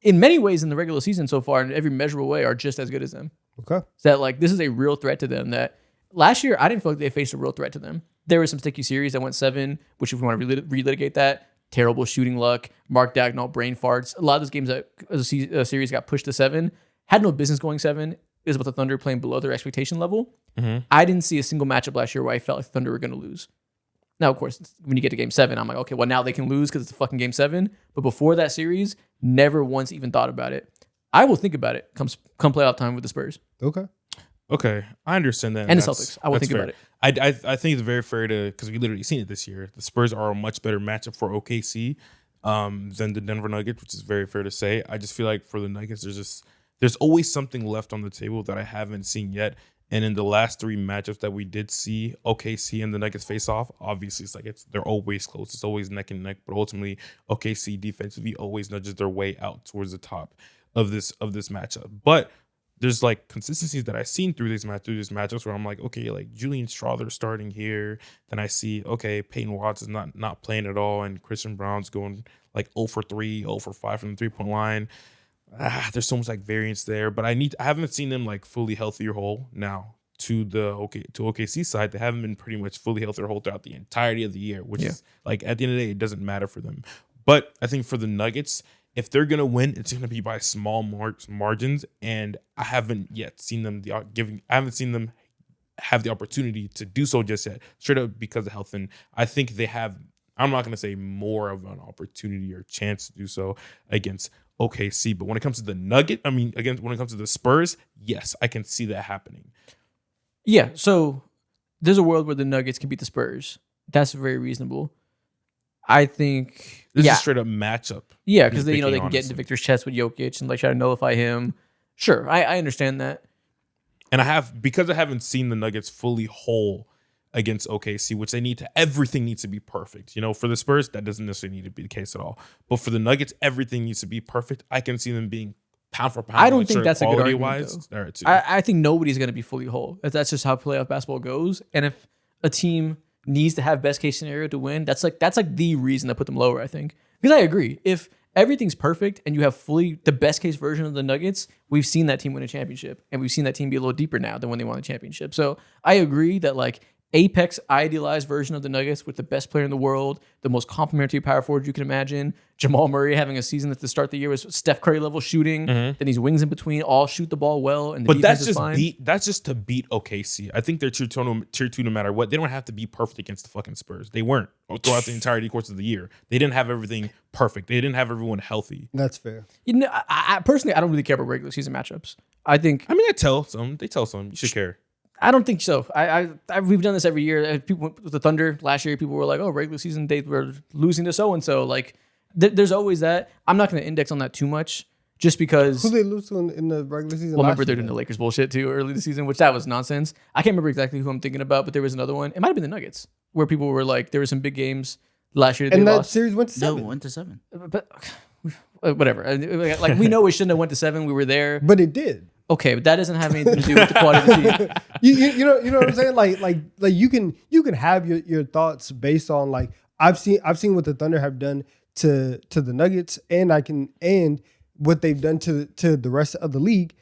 S1: in many ways, in the regular season so far, in every measurable way, are just as good as them.
S2: Okay.
S1: So that like this is a real threat to them. That last year I didn't feel like they faced a real threat to them. There were some sticky series that went 7, which if we want to relitigate that, terrible shooting luck, Mark Dagnall brain farts. A lot of those games that a series got pushed to 7 had no business going 7. It was about the Thunder playing below their expectation level.
S3: Mm-hmm.
S1: I didn't see a single matchup last year where I felt like the Thunder were going to lose. Now, of course, when you get to game 7, I'm like, okay, well, now they can lose because it's a fucking game 7. But before that series, never once even thought about it. I will think about it come playoff time with the Spurs
S2: Okay.
S3: Okay, I understand that.
S1: and the
S3: That's-
S1: Celtics. I will
S3: that's
S1: think
S3: fair.
S1: about it.
S3: I think it's very fair to, because we literally seen it this year. The Spurs are a much better matchup for OKC than the Denver Nuggets, which is very fair to say. I just feel like for the Nuggets, there's always something left on the table that I haven't seen yet. And in the last 3 matchups that we did see OKC and the Nuggets face off, obviously they're always close. It's always neck and neck. But ultimately, OKC defensively always nudges their way out towards the top of this matchup. But there's like consistencies that I've seen through these matchups where I'm like, okay, like Julian Strawther starting here. Then I see, okay, Peyton Watts is not playing at all, and Christian Brown's going like 0 for 3, 0 for 5 from the 3-point line. There's so much like variance there, but I haven't seen them like fully healthy or whole. Now to OKC side, they haven't been pretty much fully healthy or whole throughout the entirety of the year, which is like at the end of the day, it doesn't matter for them. But I think for the Nuggets, if they're gonna win, it's gonna be by small margins, and I haven't yet seen them have the opportunity to do so just yet, straight up because of health. And I think they have. I'm not gonna say more of an opportunity or chance to do so against OKC, but when it comes to the Nugget, when it comes to the Spurs, yes, I can see that happening.
S1: Yeah, so there's a world where the Nuggets can beat the Spurs. That's very reasonable. I think,
S3: This
S1: yeah,
S3: is a straight up matchup.
S1: yeah, because they
S3: thinking,
S1: can get into
S3: honestly.
S1: Victor's chest with Jokic and like try to nullify him. Sure, I understand that.
S3: And because I haven't seen the Nuggets fully whole against OKC, which everything needs to be perfect. For the Spurs, that doesn't necessarily need to be the case at all. But for the Nuggets, everything needs to be perfect. I can see them being pound for pound.
S1: I don't think that's a good argument,
S3: wise.
S1: though.
S3: There too.
S1: I think nobody's going to be fully whole. That's just how playoff basketball goes. And if a team needs to have best case scenario to win, that's like the reason to put them lower, I think. Because I agree. If everything's perfect and you have fully the best case version of the Nuggets, we've seen that team win a championship. And we've seen that team be a little deeper now than when they won the championship. So I agree that like apex idealized version of the Nuggets with the best player in the world, the most complimentary power forward you can imagine. Jamal Murray having a season at the start of the year was Steph Curry level shooting. Then he's wings in between, all shoot the ball well, and the
S3: But
S1: defense
S3: that's
S1: is
S3: just
S1: fine.
S3: that's just to beat OKC. I think they're tier two no matter what. They don't have to be perfect against the fucking Spurs. They weren't throughout the entirety course of the year. They didn't have everything perfect. They didn't have everyone healthy.
S2: That's fair.
S1: You know, I personally, I don't really care about regular season matchups. I think
S3: I mean, they tell some. You should care.
S1: I don't think so. We've done this every year. People with the Thunder last year, people were like, "Oh, regular season they were losing to so and so." Like, there's always that. I'm not going to index on that too much, just because.
S2: Who they lose to in the regular season?
S1: Well, remember
S2: last
S1: they're
S2: year?
S1: doing the Lakers bullshit too early this season, which that was nonsense. I can't remember exactly who I'm thinking about, but there was another one. It might have been the Nuggets, where people were like, there were some big games last year that
S2: And
S1: they
S2: that
S1: lost.
S2: series went to
S4: No,
S2: 7.
S4: went to 7.
S1: But whatever. Like, we know we shouldn't have went to 7. We were there.
S2: But it did.
S1: Okay, but that doesn't have anything to do with the quality of the team.
S2: You know what I'm saying? Like you can have your thoughts based on like I've seen what the Thunder have done to the Nuggets, and what they've done to the rest of the league,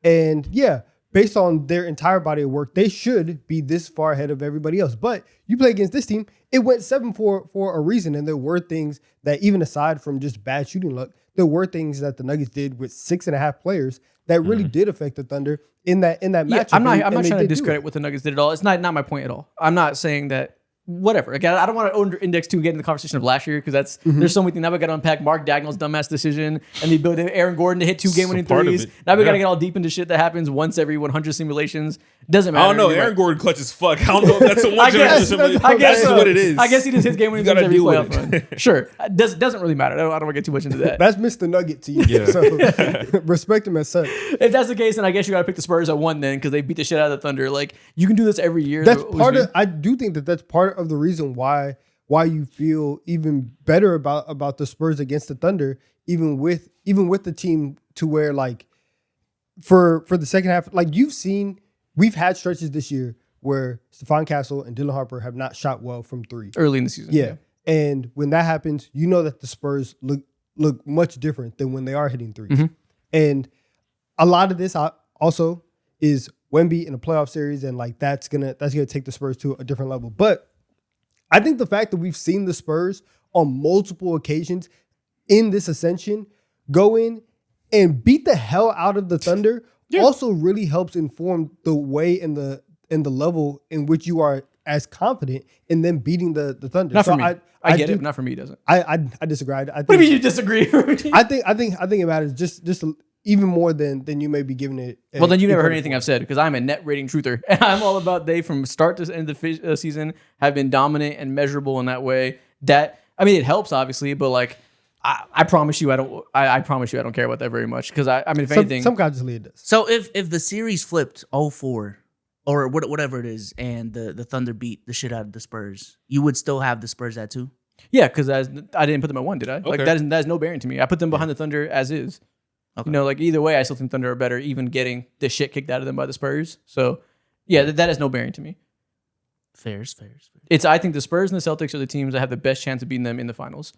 S2: and yeah, based on their entire body of work, they should be this far ahead of everybody else. But you play against this team, it went 7 for a reason, and there were things that, even aside from just bad shooting luck, there were things that the Nuggets did with 6.5 players that really did affect the Thunder in that
S1: Yeah,
S2: matchup.
S1: I'm not
S2: and they
S1: trying to
S2: did do
S1: discredit
S2: it.
S1: what the Nuggets did at all. It's not my point at all. I'm not saying that. Whatever. Again, I don't want to over-index to get in the conversation of last year because that's there's so many things. Now we got to unpack Mark Dagnall's dumbass decision and the ability of Aaron Gordon to hit 2 game-winning
S3: part of
S1: threes.
S3: it.
S1: Now we got to
S3: Yeah.
S1: get all deep into shit that happens once every 100 simulations. Doesn't matter.
S3: I don't know.
S1: You're
S3: Aaron
S1: right.
S3: Gordon clutch as fuck. I don't know if that's a
S1: I
S3: one
S1: guess,
S3: generation.
S1: I guess
S3: That's
S1: so.
S3: what it is.
S1: I guess he just hits game-winning
S3: You
S1: threes
S3: gotta
S1: every
S3: deal
S1: playoff
S3: with
S1: run. Sure. Doesn't really matter. I don't want to get too much into that.
S2: That's Mr. Nugget to you.
S3: Yeah.
S2: So respect him as such.
S1: If that's the case, then I guess you got to pick the Spurs at 1 then because they beat the shit out of the Thunder. Like, you can do this every year.
S2: That's
S1: It was
S2: part
S1: me.
S2: of. I do think that's part of the reason why you feel even better about the Spurs against the Thunder, even with the team, to where like for the second half, like we've had stretches this year where Stephon Castle and Dylan Harper have not shot well from 3.
S1: early in the season.
S2: Yeah. And when that happens, you know that the Spurs look much different than when they are hitting 3s.
S1: Mhm.
S2: And a lot of this also is Wemby in a playoff series, and like that's gonna take the Spurs to a different level. But I think the fact that we've seen the Spurs on multiple occasions in this ascension go in and beat the hell out of the Thunder also really helps inform the way and the level in which you are as confident in them beating the Thunder.
S1: Not
S2: So
S1: for me. I get
S2: do-
S1: it, but not for me, it doesn't.
S2: I disagree. I
S1: What do you mean you disagree?
S2: I think it matters just even more than you may be giving it.
S1: Well, then you never heard
S2: credit
S1: anything
S2: for.
S1: I've said because I'm a net rating truther. And I'm all about they from start to end of the season have been dominant and measurable in that way. That, I mean, it helps obviously, but like I promise you, I promise you, I don't care about that very much because I mean, if anything,
S2: Some consciously it does.
S4: So if the series flipped 0-4 or whatever it is, and the Thunder beat the shit out of the Spurs, you would still have the Spurs at 2?
S1: yeah, because I didn't put them at 1, did I? Like
S3: Okay.
S1: that is no bearing to me. I put them behind the Thunder as is.
S4: Okay.
S1: You know, like either way, I still think Thunder are better, even getting the shit kicked out of them by the Spurs. So yeah, that has no bearing to me.
S4: Fairs.
S1: I think the Spurs and the Celtics are the teams that have the best chance of beating them in the finals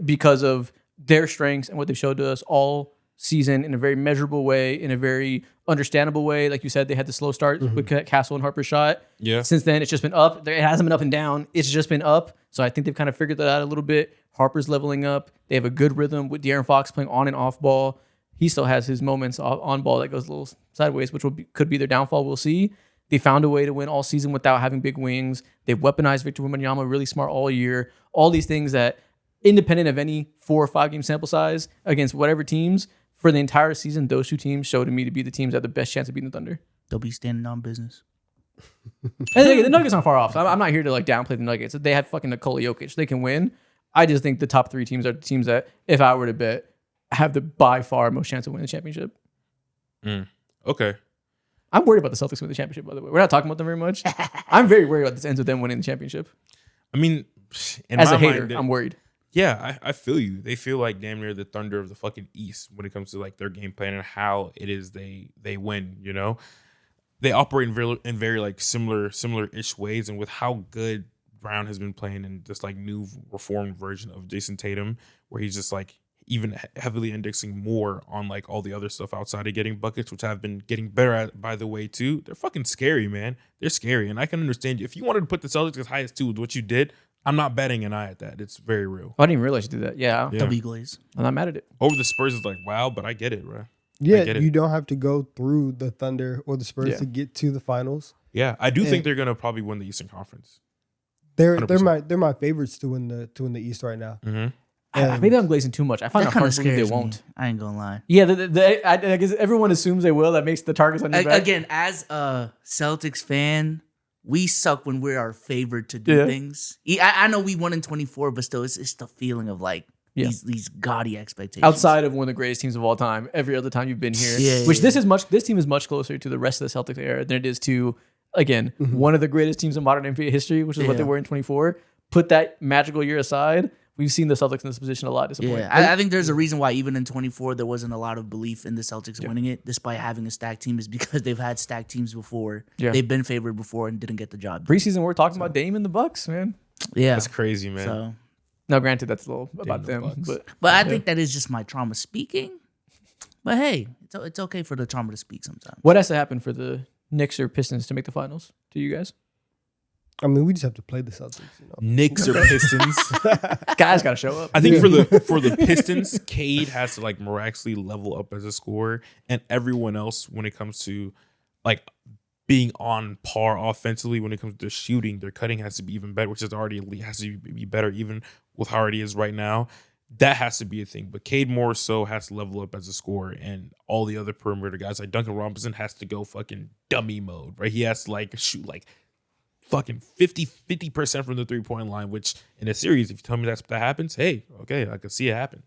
S1: because of their strengths and what they've showed to us all season in a very measurable way, in a very understandable way. Like you said, they had the slow start with Castle and Harper shot.
S3: Yeah.
S1: Since then, it's just been up. It hasn't been up and down. It's just been up. So I think they've kind of figured that out a little bit. Harper's leveling up. They have a good rhythm with De'Aaron Fox playing on and off ball. He still has his moments on ball that goes a little sideways, which could be their downfall. We'll see. They found a way to win all season without having big wings. They've weaponized Victor Wembanyama really smart all year. All these things that, independent of any 4 or 5 game sample size against whatever teams, for the entire season, those 2 teams showed to me to be the teams that have the best chance of beating the Thunder.
S4: They'll be standing on business.
S1: And again, the Nuggets aren't far off. So I'm not here to like downplay the Nuggets. They have fucking Nikola Jokic. They can win. I just think the top 3 teams are the teams that, if I were to bet, have the by far most chance of winning the championship.
S3: Okay.
S1: I'm worried about the Celtics winning the championship, by the way. We're not talking about them very much. I'm very worried about this ends with them winning the championship.
S3: I mean, in
S1: As
S3: my
S1: a hater,
S3: mind,
S1: I'm worried.
S3: yeah, I feel you. They feel like damn near the Thunder of the fucking East when it comes to like their game plan and how it is they win. You know, they operate in very like similar-ish ways, and with how good Brown has been playing in this like new reformed version of Jason Tatum, where he's just like even heavily indexing more on like all the other stuff outside of getting buckets, which I've been getting better at, by the way, too. They're fucking scary, man. They're scary. And I can understand if you wanted to put the Celtics as high as 2 with what you did, I'm not betting an eye at that. It's very real.
S1: I didn't even realize you did that. Yeah,
S3: Yeah.
S4: W Glaze.
S1: I'm not mad at it.
S3: Over the Spurs is like, wow, but I get it, bro.
S2: Yeah,
S3: get it.
S2: you don't have to go through the Thunder or the Spurs
S1: Yeah.
S2: to get to the finals.
S3: Yeah, I do
S2: Yeah.
S3: think they're going to probably win the Eastern Conference.
S2: They're
S3: 100%.
S2: they're my favorites to win the East right now.
S3: Mm-hmm.
S1: Maybe I'm glazing too much. I find
S4: That
S1: it
S4: kind
S1: hard
S4: of
S1: to believe
S4: scares
S1: they
S4: me.
S1: won't.
S4: I ain't gonna lie.
S1: Yeah, I guess everyone assumes they will. That makes the targets on your back.
S4: Again, as a Celtics fan, we suck when we are favored to do
S1: Yeah.
S4: things. I know we won in 24, but still, it's the feeling of like
S1: Yeah.
S4: these gaudy expectations.
S1: Outside of one of the greatest teams of all time, every other time you've been here,
S4: Yeah,
S1: which
S4: yeah,
S1: this team is much closer to the rest of the Celtics era than it is to, again, one of the greatest teams in modern NBA history, which is what they
S4: Yeah.
S1: were in 24. Put that magical year aside, we've seen the Celtics in this position a lot disappointing.
S4: Yeah, I think there's a reason why even in 24 there wasn't a lot of belief in the Celtics winning it, despite having a stacked team, is because they've had stacked teams before.
S1: Yeah.
S4: They've been favored before and didn't get the job done.
S1: Preseason, we're talking about Dame and the Bucks, man.
S4: Yeah,
S3: That's crazy, man.
S4: so,
S1: Now, granted, that's a little about
S3: the
S1: them,
S3: Bucks.
S4: but I think that is just my trauma speaking. But hey, it's okay for the trauma to speak sometimes.
S1: what has to happen for the Knicks or Pistons to make the finals? To you guys,
S2: I mean, we just have to play the Celtics. You know?
S3: Knicks or Pistons?
S1: guys got to show up.
S3: I think for the Pistons, Cade has to like miraculously level up as a scorer, and everyone else when it comes to like being on par offensively, when it comes to their shooting, their cutting has to be even better, which is already elite, has to be better even with how it is right now. That has to be a thing. But Cade more so has to level up as a scorer, and all the other perimeter guys like Duncan Robinson has to go fucking dummy mode, right? He has to like shoot like fucking 50% from the 3-point line, which in a series, if you tell me that happens, hey, okay, I can see it happen.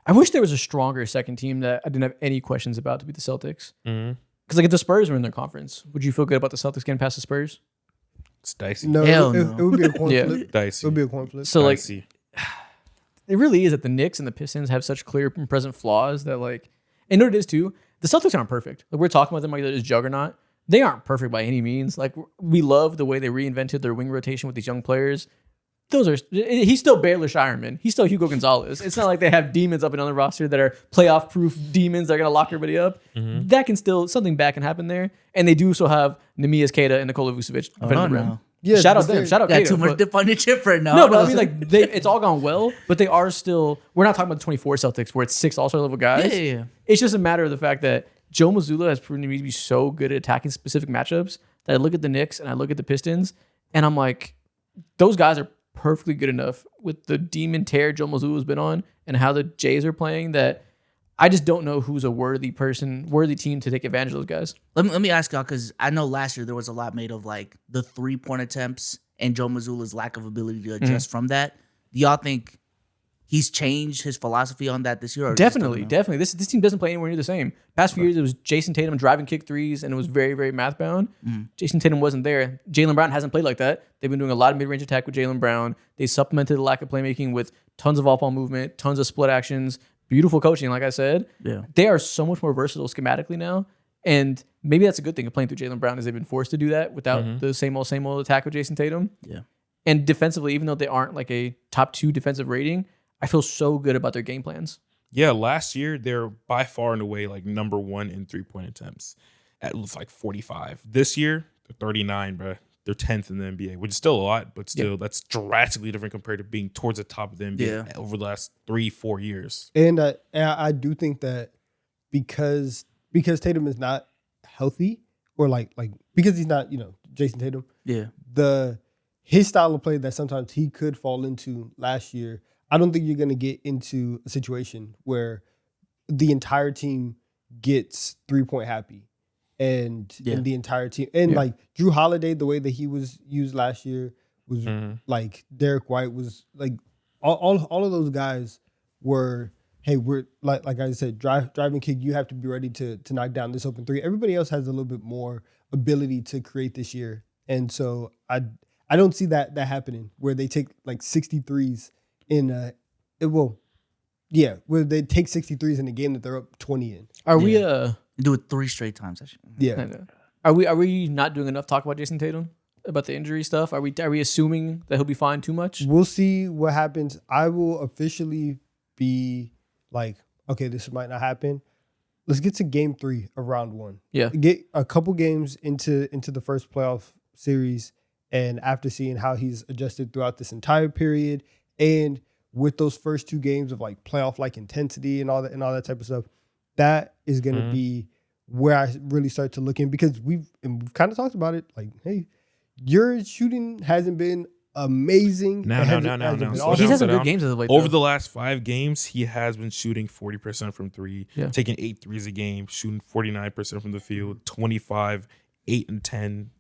S1: I wish there was a stronger second team that I didn't have any questions about to beat the Celtics.
S3: Mm-hmm.
S1: Because like if the Spurs were in their conference, would you feel good about the Celtics getting past the Spurs?
S3: It's dicey.
S2: No,
S4: Hell
S2: it,
S4: no.
S2: it would be a coin
S1: Yeah.
S2: flip. It
S3: Dicey.
S2: would be a coin flip.
S1: So like
S3: Dicey.
S1: it really is that the Knicks and the Pistons have such clear and present flaws that like, and what it is too, the Celtics aren't perfect. Like we're talking about them like they're this juggernaut. They aren't perfect by any means. Like we love the way they reinvented their wing rotation with these young players. He's still Baylor Shireman. He's still Hugo Gonzalez. It's not like they have demons up and on the roster that are playoff proof demons that are gonna lock everybody up. That can still something bad can happen there. And they do also have Nemias Queta and Nikola Vucevic defending
S4: Oh,
S1: the rim.
S4: no.
S2: Yeah,
S1: Shout out
S2: but
S1: them.
S2: they're-
S1: Shout out
S4: Got
S1: Queta.
S4: too much
S1: but-
S4: dip on your chip right now.
S1: No, but I mean, like, it's all gone well, but they are still. We're not talking about the 24 Celtics where it's 6 all-star level guys.
S4: Yeah.
S1: It's just a matter of the fact that Joe Mazzulla has proven to me to be so good at attacking specific matchups that I look at the Knicks and I look at the Pistons and I'm like, those guys are perfectly good enough with the demon tear Joe Mazzulla's been on and how the Jays are playing that I just don't know who's a worthy team to take advantage of those guys.
S4: Let me ask y'all, because I know last year there was a lot made of like the 3-point attempts and Joe Mazzulla's lack of ability to adjust from that. Do y'all think he's changed his philosophy on that this year? Or
S1: Definitely. This team doesn't play anywhere near the same. Past few years, it was Jason Tatum driving kick threes, and it was very, very math bound. Jason Tatum wasn't there. Jaylen Brown hasn't played like that. They've been doing a lot of mid range attack with Jaylen Brown. They supplemented the lack of playmaking with tons of off ball movement, tons of split actions, beautiful coaching. Like I said,
S4: Yeah.
S1: they are so much more versatile schematically now. And maybe that's a good thing of playing through Jaylen Brown is they've been forced to do that without the same old attack with Jason Tatum.
S4: Yeah.
S1: And defensively, even though they aren't like a top 2 defensive rating, I feel so good about their game plans.
S3: Yeah, last year they're by far and away like number 1 in 3-point attempts at like 45. This year they're 39, bro. They're 10th in the NBA, which is still a lot, but still that's drastically different compared to being towards the top of the NBA over the last 3-4 years.
S2: And I do think that because Tatum is not healthy, or like because he's not, Jason Tatum,
S4: Yeah.
S2: his style of play that sometimes he could fall into last year, I don't think you're going to get into a situation where the entire team gets 3-point happy and the entire team. And like Drew Holiday, the way that he was used last year was like Derek White was like all of those guys were, hey, we're like I said, driving kick, you have to be ready to knock down this open 3. Everybody else has a little bit more ability to create this year. And so I don't see that happening where they take like 63s where they take 63s in a game that they're up 20 in.
S1: Are we
S4: Do it 3 straight times. Actually.
S2: Yeah.
S1: Are we not doing enough talk about Jason Tatum? About the injury stuff? Are we assuming that he'll be fine too much?
S2: We'll see what happens. I will officially be like, okay, this might not happen. Let's get to game 3 of round 1.
S1: Yeah.
S2: Get a couple games into the first playoff series, and after seeing how he's adjusted throughout this entire period, and with those first 2 games of like playoff like intensity and all that type of stuff, that is going to be where I really start to look in, because we've kind of talked about it. Like, hey, your shooting hasn't been amazing.
S3: No.
S2: It
S3: Slow
S2: hasn't been
S3: down,
S2: awesome.
S1: He's had some
S3: slow
S1: good
S3: down.
S1: games as of late.
S3: Over
S1: though.
S3: the last 5 games, he has been shooting 40% from 3,
S1: Yeah.
S3: taking 8 threes a game, shooting 49% from the field, 25, 8 and 10.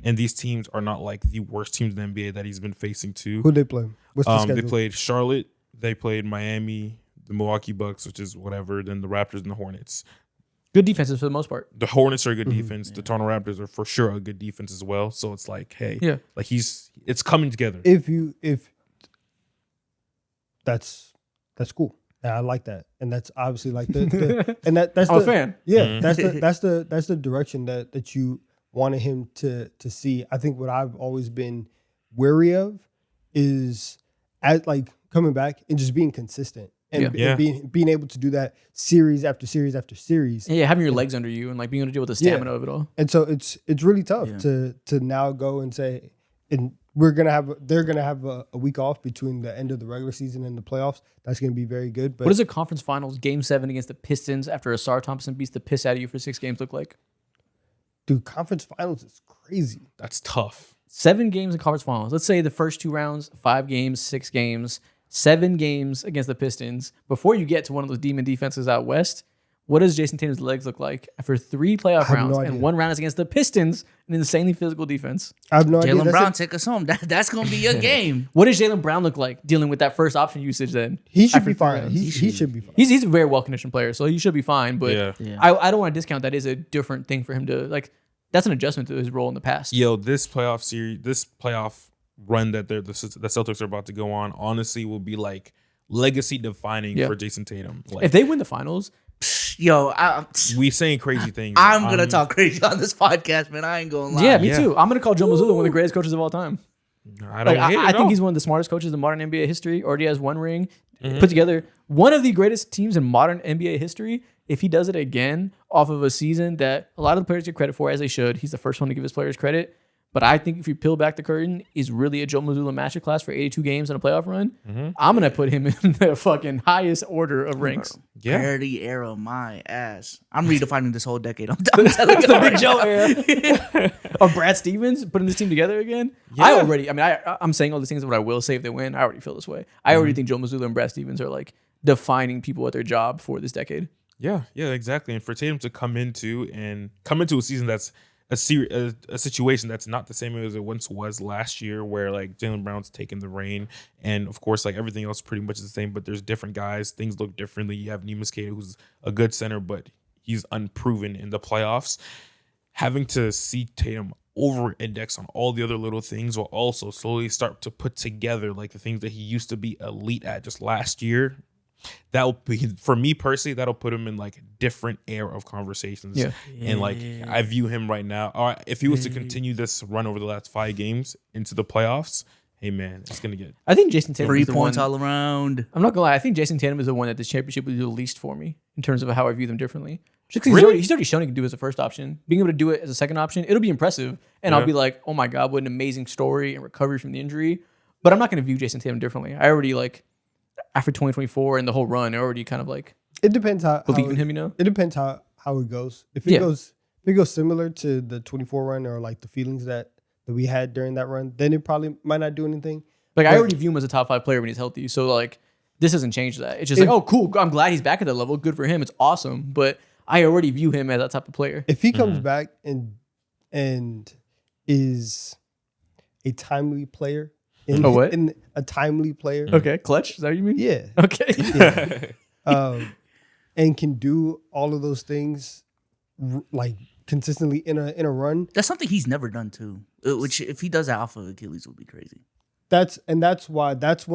S3: And these teams are not like the worst teams in the NBA that he's been facing too.
S2: Who they play? What's the
S3: They
S2: schedule?
S3: played Charlotte, they played Miami, the Milwaukee Bucks, which is whatever, then the Raptors and the Hornets.
S1: good defenses for the most part.
S3: The Hornets are a good
S2: Mhm.
S3: defense. The Toronto Raptors are for sure a good defense as well. So it's like, hey,
S1: Yeah.
S3: like it's coming together.
S2: If that's cool. And I like that. And that's obviously like the and that's
S1: I'm a
S2: the,
S1: fan.
S2: Yeah,
S3: Mhm.
S2: that's the direction that you wanted him to see. I think what I've always been wary of is at like coming back and just being consistent and,
S3: Yeah.
S2: and being able to do that series after series after series.
S1: Yeah, having your legs under you and like being able to deal with the
S2: Yeah.
S1: stamina of it all.
S2: And so it's really tough
S4: Yeah.
S2: to now go and say, and they're gonna have a week off between the end of the regular season and the playoffs. That's gonna be very good. But
S1: What does a conference finals game 7 against the Pistons after Asar Thompson beats the piss out of you for 6 games look like?
S2: dude, conference finals is crazy.
S3: That's tough.
S1: 7 games in conference finals. Let's say the first 2 rounds, 5 games, 6 games, 7 games against the Pistons. Before you get to one of those demon defenses out west, what does Jason Tatum's legs look like after 3 playoff
S2: have
S1: rounds
S2: no
S1: and
S2: idea.
S1: 1 round is against the Pistons, an insanely physical defense?
S2: I have no idea.
S4: Jalen
S2: That's
S4: Brown,
S2: it.
S4: take us home. That's gonna be your game.
S1: What does Jaylen Brown look like dealing with that first option usage then?
S2: He should
S1: after
S2: be
S1: 3
S2: fine.
S1: rounds?
S2: He should be fine.
S1: He's a very well conditioned player, so he should be fine. But
S3: Yeah.
S4: Yeah.
S1: I don't want to discount that is a different thing for him to like. That's an adjustment to his role in the past.
S3: Yo, this playoff run that the Celtics are about to go on, honestly, will be like legacy defining
S1: Yeah.
S3: for Jason Tatum. Like,
S1: If they win the finals,
S4: Yo,
S3: we saying crazy things.
S4: I'm gonna talk crazy on this podcast, man. I ain't gonna lie.
S1: yeah, me
S3: Yeah.
S1: too. I'm gonna call Joe Mazzulla one of the greatest coaches of all time.
S3: I don't
S1: Like,
S3: hate it
S1: I
S3: at
S1: think
S3: all.
S1: he's one of the smartest coaches in modern NBA history. Already has 1 ring. Put together one of the greatest teams in modern NBA history. If he does it again off of a season that a lot of the players get credit for, as they should, he's the first one to give his players credit. But I think if you peel back the curtain, is really a Joe Mazzulla masterclass for 82 games in a playoff run. I'm gonna put him in the fucking highest order of rings.
S3: Yeah.
S4: Parody era, my ass. I'm redefining this whole decade. I'm telling you.
S1: The Big Joe era of Brad Stevens putting this team together again. I'm saying all these things, but I will say if they win, I already feel this way. I already think Joe Mazzulla and Brad Stevens are like defining people at their job for this decade.
S3: Yeah, exactly. And for Tatum to come into a season that's a situation that's not the same as it once was last year, where like Jaylen Brown's taking the reign, and of course like everything else pretty much is the same, but there's different guys. Things look differently. You have Neemias Queta, who's a good center, but he's unproven in the playoffs. Having to see Tatum over-index on all the other little things will also slowly start to put together like the things that he used to be elite at just last year. That'll be, for me personally, that'll put him in like a different era of conversations.
S1: Yeah.
S3: And like I view him right now, or if he was to continue this run over the last 5 games into the playoffs, hey man, it's gonna get
S1: I think Jason Tatum
S4: 3
S1: is the
S4: points
S1: one.
S4: all around.
S1: I'm not gonna lie. I think Jason Tatum is the one that this championship will do the least for me in terms of how I view them differently. Just 'cause
S3: Really?
S1: he's already shown he can do it as a first option. Being able to do it as a second option, it'll be impressive, and I'll
S3: Yeah.
S1: be like, oh my god, what an amazing story and recovery from the injury. But I'm not gonna view Jason Tatum differently. I already like after 2024 and the whole run, I already kind of like
S2: It depends how
S1: believe in him. You know?
S2: It depends how it goes. If it goes similar to the 24 run or like the feelings that we had during that run, then it probably might not do anything.
S1: Like I
S2: But-
S1: already view him as a top 5 player when he's healthy. So like this doesn't change that. It's just like, oh cool, I'm glad he's back at that level. Good for him. It's awesome. But I already view him as that type of player.
S2: If he comes back and is a timely player,
S1: A what?
S2: in a timely player,
S1: Okay, clutch. Is that what you mean?
S2: yeah,
S1: Okay.
S2: and can do all of those things like consistently in a run.
S4: That's something he's never done too. Which if he does that off of Achilles would be crazy.
S2: That's one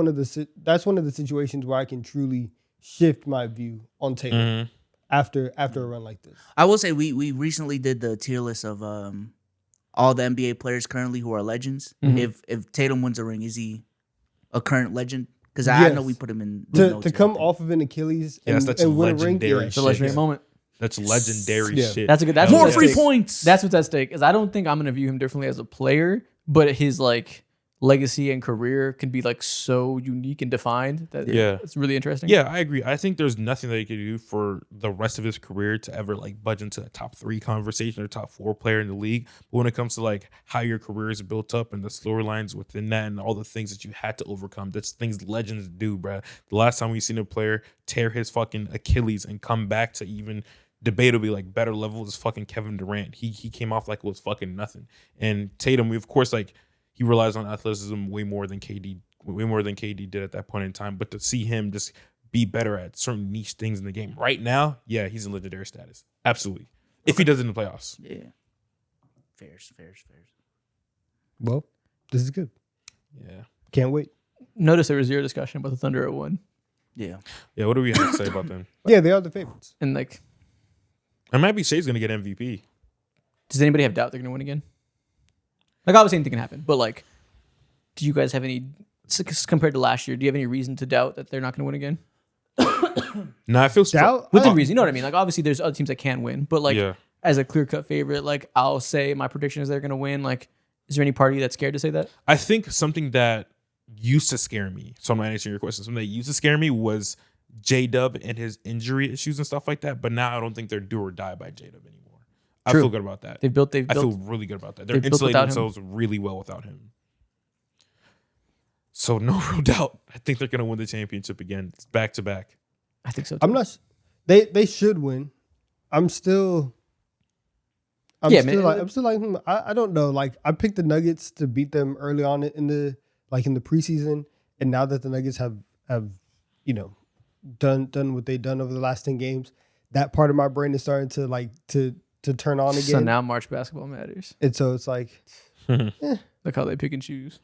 S2: of the situations where I can truly shift my view on Tatum after a run like this.
S4: I will say we recently did the tier list of all the NBA players currently who are legends. If Tatum wins a ring, is he a current legend? Because I know
S2: Yes.
S4: we put him in the notes
S2: To
S4: and
S2: come
S4: everything.
S2: off of an Achilles
S3: Yes,
S2: and,
S3: that's
S2: and win a ring.
S3: legendary
S1: It's a
S3: shit.
S1: legendary
S3: Yeah.
S1: moment.
S3: That's legendary
S2: Yeah.
S3: shit.
S1: That's a good. That's
S3: Hell
S4: More
S1: what's
S3: yeah.
S1: at
S4: free
S1: stake.
S4: points.
S1: That's what's at stake. Is I don't think I'm gonna view him differently as a player, but his like legacy and career can be like so unique and defined that
S3: Yeah.
S1: it's really interesting.
S3: Yeah, I agree. I think there's nothing that he could do for the rest of his career to ever like budge into a top 3 conversation or top 4 player in the league. But when it comes to like how your career is built up and the storylines within that and all the things that you had to overcome, that's things legends do, bruh. The last time we seen a player tear his fucking Achilles and come back to even debatably like better level is fucking Kevin Durant. He came off like it was fucking nothing. And Tatum, we of course like he relies on athleticism way more than KD did at that point in time. But to see him just be better at certain niche things in the game right now, yeah, he's in legendary status. Absolutely. If he does it in the playoffs.
S4: Yeah. Fairs.
S2: Well, this is good.
S3: Yeah.
S2: Can't wait.
S1: Notice there was zero discussion about the Thunder at 1,
S4: Yeah.
S3: Yeah, what do we have to say about them?
S2: Yeah, they are the favorites.
S1: and like,
S3: It might be Shay's gonna get MVP.
S1: does anybody have doubt they're gonna win again? Like, obviously anything can happen, but like, do you guys have any compared to last year? Do you have any reason to doubt that they're not gonna win again?
S3: No, I feel
S2: Doubt?
S1: With the reason, you know what I mean? Like, obviously there's other teams that can win, but like,
S3: Yeah.
S1: as a clear cut favorite, like I'll say my prediction is they're gonna win. Like, is there any party that's scared to say that?
S3: I think something that used to scare me, so I'm not answering your question. Something that used to scare me was J-Dub and his injury issues and stuff like that. But now I don't think they're do or die by J-Dub anymore. I
S1: True.
S3: feel good about that.
S1: They've built.
S3: I feel really good about that. They're
S1: they've built
S3: insulating
S1: without him.
S3: themselves really well without him. So no real doubt. I think they're gonna win the championship again. It's back to back.
S1: I think so. Too.
S2: I'm not. They should win. I'm still. I'm
S1: Yeah,
S2: still
S1: man.
S2: like I'm still like I don't know. Like I picked the Nuggets to beat them early on in the preseason, and now that the Nuggets have done what they've done over the last 10 games, that part of my brain is starting to turn on again.
S1: So now March basketball matters.
S2: And so it's like,
S1: Look how they pick and choose.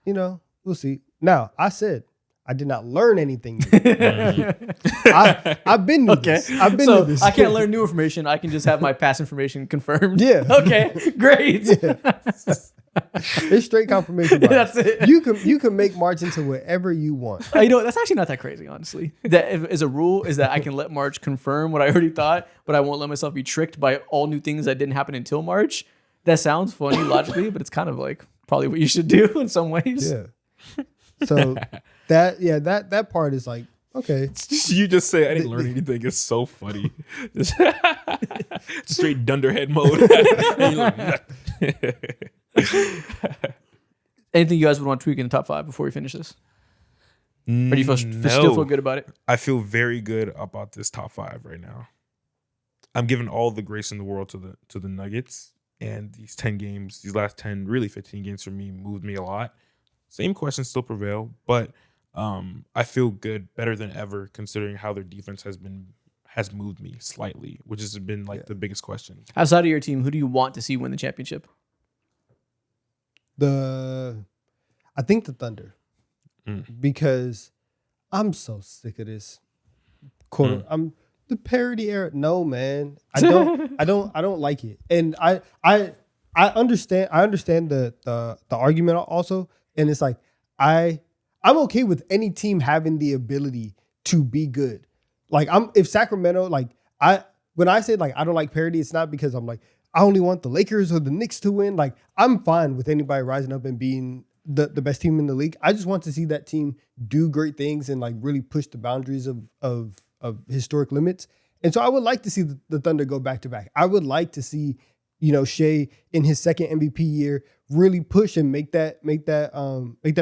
S2: we'll see. Now I said I did not learn anything new. I've been to this. I've been
S1: so
S2: to this.
S1: I can't learn new information. I can just have my past information confirmed.
S2: Yeah.
S1: Okay. Great.
S2: It's straight confirmation bias.
S1: That's it.
S2: You can make March into whatever you want.
S1: You know, that's actually not that crazy, honestly. That is a rule is that I can let March confirm what I already thought, but I won't let myself be tricked by all new things that didn't happen until March. That sounds funny logically, but it's kind of like probably what you should do in some ways.
S2: Yeah. So that part is like, okay.
S3: You just say I didn't learn anything. It's so funny. Just straight dunderhead mode. And you learn nothing.
S1: Anything you guys would want to tweak in the top 5 before we finish this? Or do you still feel good about it?
S3: I feel very good about this top 5 right now. I'm giving all the grace in the world to the Nuggets, and these 10 games, these last 10, really 15 games for me moved me a lot. Same questions still prevail, but I feel good, better than ever, considering how their defense has moved me slightly, which has been like the biggest question.
S1: Outside of your team, who do you want to see win the championship?
S2: I think the Thunder, because I'm so sick of this. I'm the parody era. No, man, I don't like it, and I understand the argument also, and it's like I'm okay with any team having the ability to be good. Like if Sacramento, when I say like I don't like parody, it's not because I'm like I only want the Lakers or the Knicks to win. Like I'm fine with anybody rising up and being the best team in the league. I just want to see that team do great things and like really push the boundaries of historic limits. And so I would like to see the Thunder go back to back. I would like to see, Shea in his second MVP year really push and make that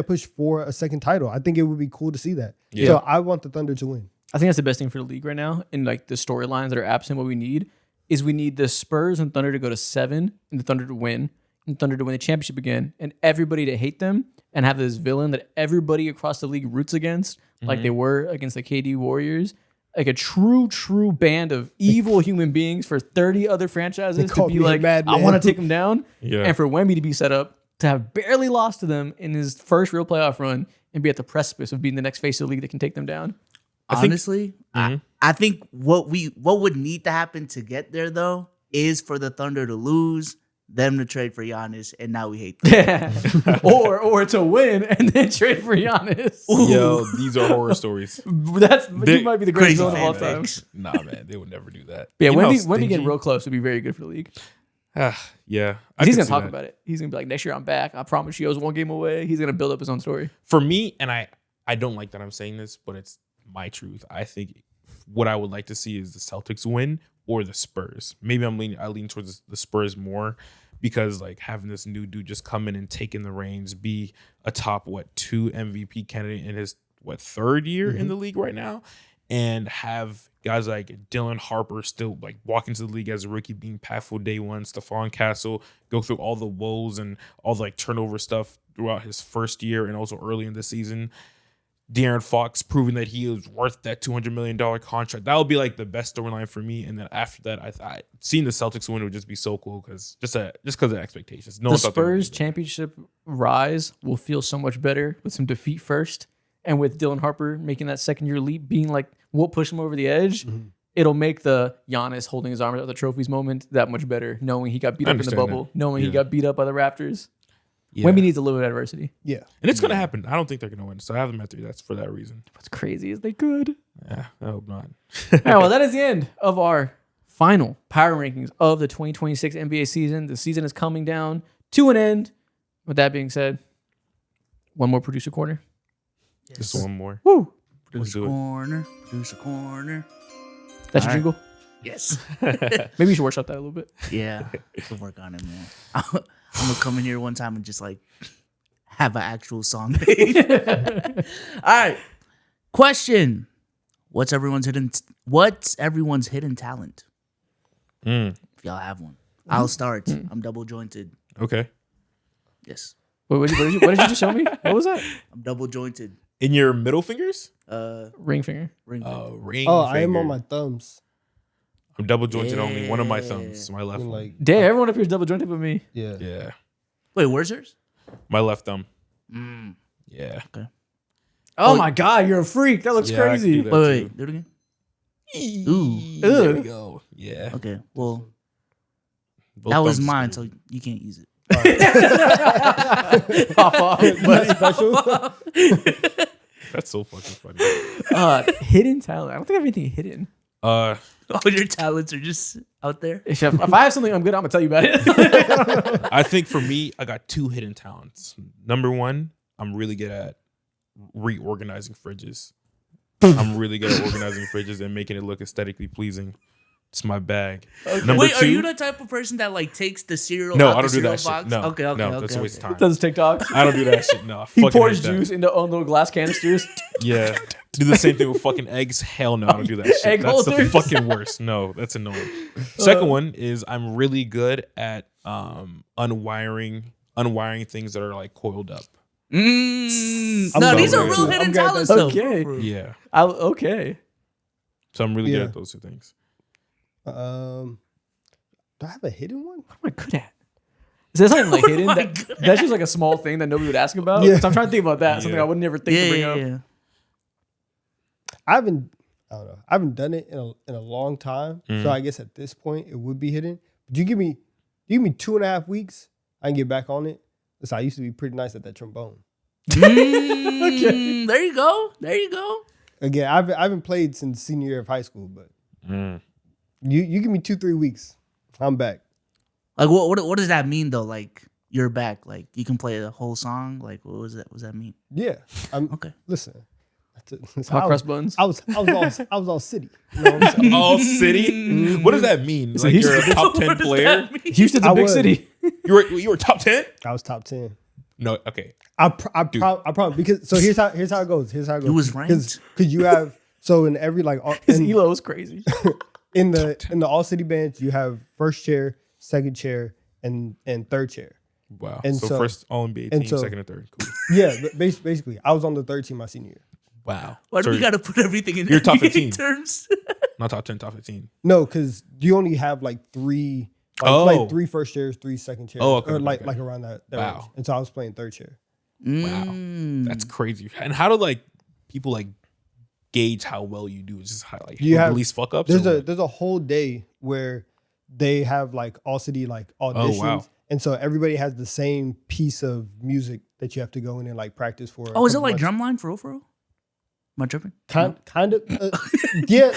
S2: push for a second title. I think it would be cool to see that.
S3: Yeah.
S2: So I want the Thunder to win.
S1: I think that's the best thing for the league right now. And like the storylines that are absent, what we need is we need the Spurs and Thunder to go to 7 and the Thunder to win and Thunder to win the championship again and everybody to hate them and have this villain that everybody across the league roots against, like they were against the KD Warriors. Like a true band of evil human beings for 30 other franchises to
S2: called
S1: be
S2: me a
S1: like,
S2: madman.
S1: I want to take them down.
S3: Yeah.
S1: And for Wemby to be set up to have barely lost to them in his first real playoff run and be at the precipice of being the next face of the league that can take them down.
S4: Honestly, I think what would need to happen to get there though is for the Thunder to lose, them to trade for Giannis, and now we hate them.
S1: or to win and then trade for Giannis.
S3: Yo, these are horror stories.
S1: He might be the greatest
S4: Crazy
S1: villain of all
S4: fan
S1: time.
S4: base.
S3: Nah, man, they would never do that.
S1: Yeah,
S3: You know how
S1: Wendy getting
S3: stingy-
S1: real close would be very good for the league.
S3: Yeah,
S1: He's gonna talk about it. He's gonna be like, next year I'm back. I promise you, I was one game away. He's gonna build up his own story.
S3: For me, and I don't like that I'm saying this, but it's my truth. I think what I would like to see is the Celtics win or the Spurs. Maybe I lean towards the Spurs more because like having this new dude just come in and take in the reins, be a top 2 MVP candidate in his 3rd year in the league right now, and have guys like Dylan Harper still like walk into the league as a rookie, being impactful day one. Stephon Castle go through all the woes and all the like turnover stuff throughout his first year and also early in the season. De'Aaron Fox proving that he is worth that $200 million contract. That would be like the best storyline for me. And then after that, I thought seeing the Celtics win would just be so cool because just because of expectations. No
S1: The
S3: one thought they would
S1: Spurs
S3: do that.
S1: championship rise will feel so much better with some defeat first, and with Dylan Harper making that second year leap, being like what pushed him over the edge. It'll make the Giannis holding his arms out the trophies moment that much better, knowing he got beat
S3: I
S1: up in the
S3: understand
S1: bubble,
S3: that.
S1: knowing he
S3: Yeah.
S1: got beat up by the Raptors.
S3: Yeah.
S1: Wemby needs a little bit of adversity.
S2: Yeah.
S3: And it's gonna happen. I don't think they're gonna win. So I have them at 3. That's for that reason.
S1: What's crazy is they could.
S3: Yeah, I hope not.
S1: All right, well, that is the end of our final power rankings of the 2026 NBA season. The season is coming down to an end. With that being said, one more producer corner.
S3: Just one more.
S1: Woo!
S3: Let's
S4: Producer
S3: do it.
S4: corner. Producer corner.
S1: That's your
S4: All right.
S1: jingle.
S4: Yes.
S1: Maybe you should workshop that a little bit.
S4: Yeah. To work on it, man. I'm gonna come in here one time and just like have an actual song made. All right. Question. What's everyone's hidden talent?
S3: Mm,
S4: If y'all have one. I'll start. I'm double jointed.
S3: okay.
S4: Yes.
S1: Wait, what did you just show me? What was that?
S4: I'm double jointed.
S3: In your middle fingers?
S1: Ring finger.
S4: Ring finger.
S3: Ring.
S2: Oh, I am
S3: finger.
S2: on my thumbs.
S3: I'm double jointed only one of my
S4: Yeah.
S3: thumbs. My left
S2: And
S3: one.
S2: like,
S1: Damn, everyone up here is double jointed with me.
S2: yeah.
S3: Yeah.
S4: Wait, where's yours?
S3: My left thumb.
S4: Mm.
S3: Yeah.
S1: Oh my god, you're a freak. That looks
S3: Yeah, I can
S1: crazy.
S3: do that.
S4: Wait. Do it again. Ooh.
S3: There we go. Yeah.
S4: Okay. Well,
S3: Both
S4: that was
S3: thumbs is
S4: mine,
S3: cool.
S4: so you can't use it.
S1: Pop off.
S2: But special.
S3: That's so fucking funny.
S1: Hidden talent. I don't think I have anything hidden.
S3: Uh,
S4: All your talents are just out there.
S1: If I have something I'm good, I'm gonna tell you about it.
S3: I think for me, I got 2 hidden talents. Number 1, I'm really good at reorganizing fridges. I'm really good at organizing fridges and making it look aesthetically pleasing. It's my bag. Number
S4: Wait,
S3: 2,
S4: are you the type of person that like takes the cereal?
S3: No,
S4: out
S3: I
S4: the
S3: don't do
S4: cereal
S3: that shit.
S4: box?
S3: No,
S4: Okay.
S3: no, that's a waste of time.
S1: Does TikTok.
S3: I don't do that shit. No, I
S1: He
S3: fucking
S1: pours
S3: hate that.
S1: juice into little glass canisters.
S3: Yeah. Do the same thing with fucking eggs. Hell no, I don't do that shit.
S1: Egg
S3: That's
S1: holders?
S3: the fucking worst. No, that's annoying. Second one is I'm really good at unwiring things that are like coiled up.
S4: Mm.
S2: I'm
S4: No,
S2: good
S4: these
S2: at
S4: are
S2: that
S4: real
S2: too.
S4: hidden
S2: I'm good at
S4: talents
S2: that
S4: though.
S1: Okay.
S3: Yeah.
S1: Okay.
S3: So I'm really
S2: Yeah.
S3: good at those 2 things.
S2: Do I have a hidden one?
S1: What am I good at? Is there something like hidden?
S4: I
S1: That,
S4: good
S1: that's just like a small thing that nobody would ask about.
S2: Yeah.
S1: So I'm trying to think about that. Something
S3: Yeah.
S1: I would never think to bring up.
S4: Yeah.
S2: I don't know. I haven't done it in a long time.
S3: Mm.
S2: So I guess at this point it would be hidden. But you give me 2.5 weeks, I can get back on it. Listen, I used to be pretty nice at that trombone.
S4: Mm, There you go. There you go.
S2: Again, I haven't played since senior year of high school, but you give me 2-3 weeks, I'm back.
S4: Like what does that mean though? Like you're back. Like you can play the whole song. Like what was that? What does that mean?
S2: Yeah.
S4: Okay.
S2: Listen.
S1: Hot cross buns.
S2: I was all city. You know what I'm saying?
S3: All city? What does that mean? Like
S1: Houston-
S3: you're a top 10
S4: What does
S3: player?
S4: that mean?
S1: Houston's a
S2: I
S1: big
S2: was.
S1: city.
S3: You were top 10?
S2: I was top 10.
S3: No, okay.
S2: I promise because so here's how it goes.
S4: You was ranked?
S2: because you have so in every like
S1: His
S2: in,
S1: elo is crazy.
S2: in the all city bands you have first chair, second chair, and third chair.
S3: Wow.
S2: And
S3: so
S2: so-
S3: first All NBA
S2: and
S3: team,
S2: so-
S3: second and third. Cool.
S2: Yeah, but basically I was on the third team my senior year.
S3: Wow.
S4: Why do
S3: So
S4: we gotta put everything in
S3: You're top
S4: NBA
S3: 15.
S4: terms?
S3: Not top 10, top 15.
S2: No, because you only have like three.
S3: Oh.
S2: Like 3 first chairs, 3 second chairs,
S3: Oh, okay,
S2: or
S3: okay,
S2: like
S3: okay.
S2: around that
S3: Wow.
S2: range. And so I was playing third chair.
S4: Mm.
S3: That's crazy. And how do like people like gauge how well you do? It's just how like
S2: You have-
S3: release fuck ups.
S2: There's a whole day where they have like all city like auditions,
S3: wow.
S2: And so everybody has the same piece of music that you have to go in and like practice for.
S4: Oh, is it like drumline for real? Am I tripping?
S2: Kind of. Yeah.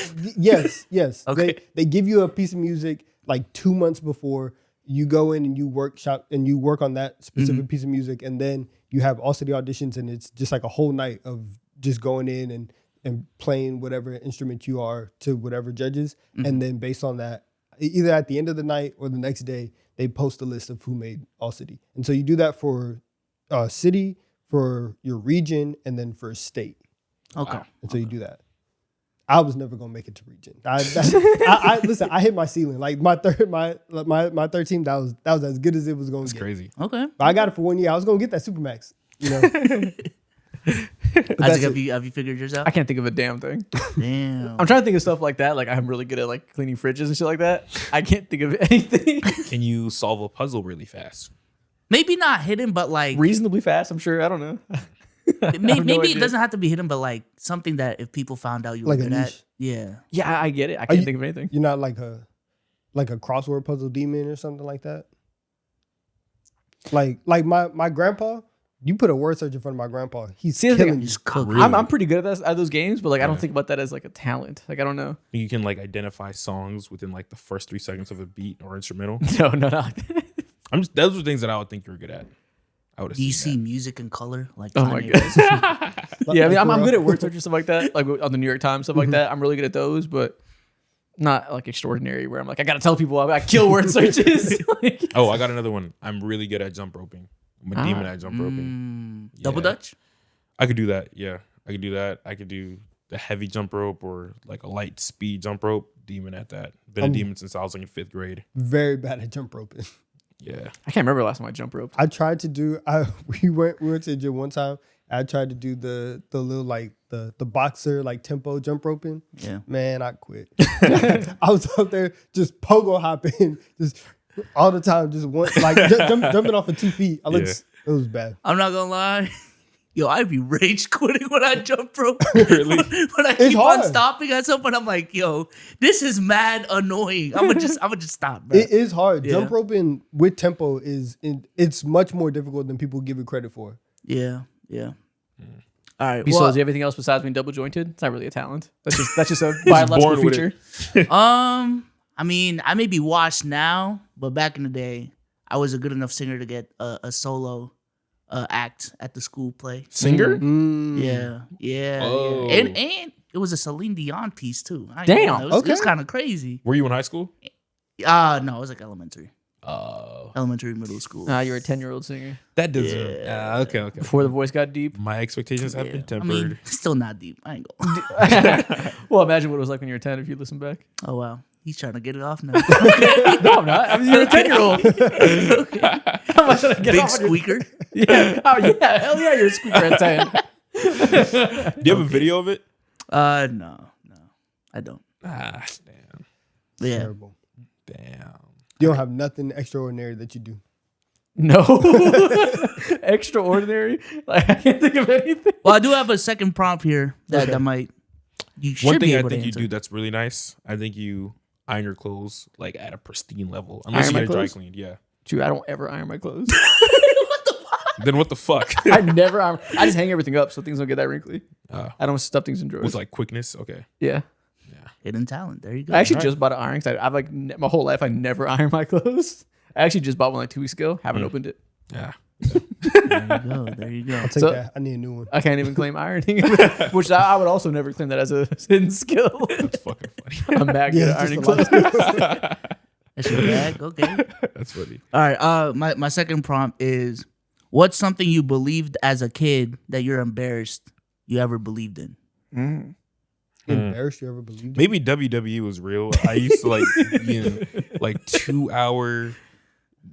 S2: Yes.
S4: Okay.
S2: They give you a piece of music like 2 months before you go in and you workshop and you work on that specific piece of music, and then you have also the auditions, and it's just like a whole night of just going in and playing whatever instrument you are to whatever judges, and then based on that, either at the end of the night or the next day, they post a list of who made All City, and so you do that for city, for your region, and then for state.
S4: Okay.
S2: And so you do that. I was never gonna make it to region. I listen. I hit my ceiling. Like my third team. That was as good as it was gonna
S3: That's
S2: get.
S3: crazy.
S4: Okay.
S2: But I got it for 1 year. I was gonna get that Supermax. You know. But
S4: Isaac,
S2: that's
S4: have
S2: it.
S4: you figured yours out?
S1: I can't think of a damn thing.
S4: Damn.
S1: I'm trying to think of stuff like that. Like I'm really good at like cleaning fridges and shit like that. I can't think of anything
S3: Can you solve a puzzle really fast?
S4: Maybe not hidden, but like
S1: reasonably fast. I'm sure. I don't know.
S4: maybe it
S1: idea.
S4: doesn't have to be hidden, but like something that if people found out you were
S2: Like a
S4: good at,
S2: niche.
S4: yeah.
S1: Yeah, I get it. I can't
S2: you-
S1: think of anything.
S2: You're not like a crossword puzzle demon or something like that. Like my grandpa. You put a word search in front of my grandpa. He's
S1: See, the thing-
S2: killing you.
S4: Just cook.
S3: Really?
S1: I'm pretty good at those games, but like I don't
S3: Yeah.
S1: think about that as like a talent. Like I don't know.
S3: You can like identify songs within like the first 3 seconds of a beat or instrumental.
S1: No, not like that.
S3: Those are things that I would think you're good at. I would.
S4: Do you
S3: assume
S4: see music in color? Like
S1: Oh my
S4: Kanye
S1: God.
S4: does?
S1: Yeah, I mean, I'm
S2: For
S1: good
S2: real.
S1: at word search and stuff like that, like on the New York Times stuff like that. I'm really good at those, but not like extraordinary where I'm like I gotta tell people I kill word searches. Like,
S3: Oh, I got another one. I'm really good at jump roping. I'm a demon at jump roping.
S4: Double
S3: Yeah.
S4: Dutch?
S3: I could do that. Yeah, I could do that. I could do the heavy jump rope or like a light speed jump rope. Demon at that. Been a demon since I was like in 5th grade.
S2: Very bad at jump roping.
S3: Yeah.
S1: I can't remember the last time I jump roped.
S2: I tried to do. We went to the gym one time. I tried to do the little like the boxer like tempo jump roping.
S4: Yeah.
S2: Man, I quit. I was up there just pogo hopping, just all the time, just one like jumping off of 2 feet. It was bad.
S4: I'm not gonna lie. Yo, I'd be rage quitting when I jump rope.
S3: Really?
S4: When I
S2: It's
S4: keep on
S2: hard.
S4: stopping at some point, I'm like, yo, this is mad annoying. I'm gonna just stop, bro.
S2: It is hard.
S4: Yeah.
S2: Jump roping with tempo it's much more difficult than people give it credit for.
S4: Yeah. All right.
S1: So
S4: Well,
S1: is there everything else besides being double jointed? It's not really a talent. That's just a biological
S3: born with
S1: feature.
S4: I mean, I may be washed now, but back in the day, I was a good enough singer to get a solo act at the school play.
S3: Singer?
S4: Yeah.
S3: Oh.
S4: And it was a Celine Dion piece too. I ain't
S1: Damn,
S4: gonna lie, it was
S2: okay.
S4: kind of crazy.
S3: Were you in high school?
S4: No, it was like elementary,
S3: Oh.
S4: middle school.
S1: You're a 10-year-old singer
S3: That doesn't. Okay.
S1: before the voice got deep.
S3: My expectations have been
S4: I
S3: tempered.
S4: mean, still not deep. I ain't going.
S1: Well, imagine what it was like when you were 10 if you listen back.
S4: Oh wow, he's trying to get it off now.
S1: No, I'm not. I mean, you're a 10-year-old. How am I trying to get
S4: Big
S1: off on your-
S4: squeaker.
S1: Yeah. Oh yeah. Hell yeah, you're a squeaker at 10.
S3: Do you have a video of it?
S4: No, I don't.
S3: Ah, damn.
S4: Yeah.
S2: Terrible.
S3: Damn.
S2: You don't have nothing extraordinary that you do.
S1: No. Extraordinary. Like I can't think of anything.
S4: Well, I do have a second prompt here that might. You should
S3: One
S4: be
S3: thing I
S4: able
S3: think
S4: to
S3: you
S4: answer.
S3: do that's really nice. I think you iron your clothes like at a pristine level, unless
S1: Iron
S3: you
S1: my
S3: get it dry
S1: clothes?
S3: cleaned. Yeah.
S1: Dude, I don't ever iron my clothes.
S3: Then what the fuck?
S1: I never iron. I just hang everything up so things don't get that wrinkly.
S3: Oh.
S1: I don't stuff things in drawers.
S3: With like quickness. Okay.
S1: Yeah.
S4: Hidden talent. There you go.
S1: I actually just bought an iron because I've like my whole life I never iron my clothes. I actually just bought one like 2 weeks ago. Haven't opened it.
S3: Yeah.
S4: There you go.
S2: Take
S1: So-
S2: that. I need a new one.
S1: I can't even claim ironing, which I would also never claim that as a hidden skill.
S3: That's fucking funny.
S1: I'm back at
S2: it's
S1: ironing
S2: just a
S1: clothes.
S2: life.
S4: That's your bag. Okay.
S3: That's funny.
S4: All right. My second prompt is, what's something you believed as a kid that you're embarrassed you ever believed in?
S2: Embarrassed you ever believed it?
S3: Maybe WWE was real. I used to like be in like 2-hour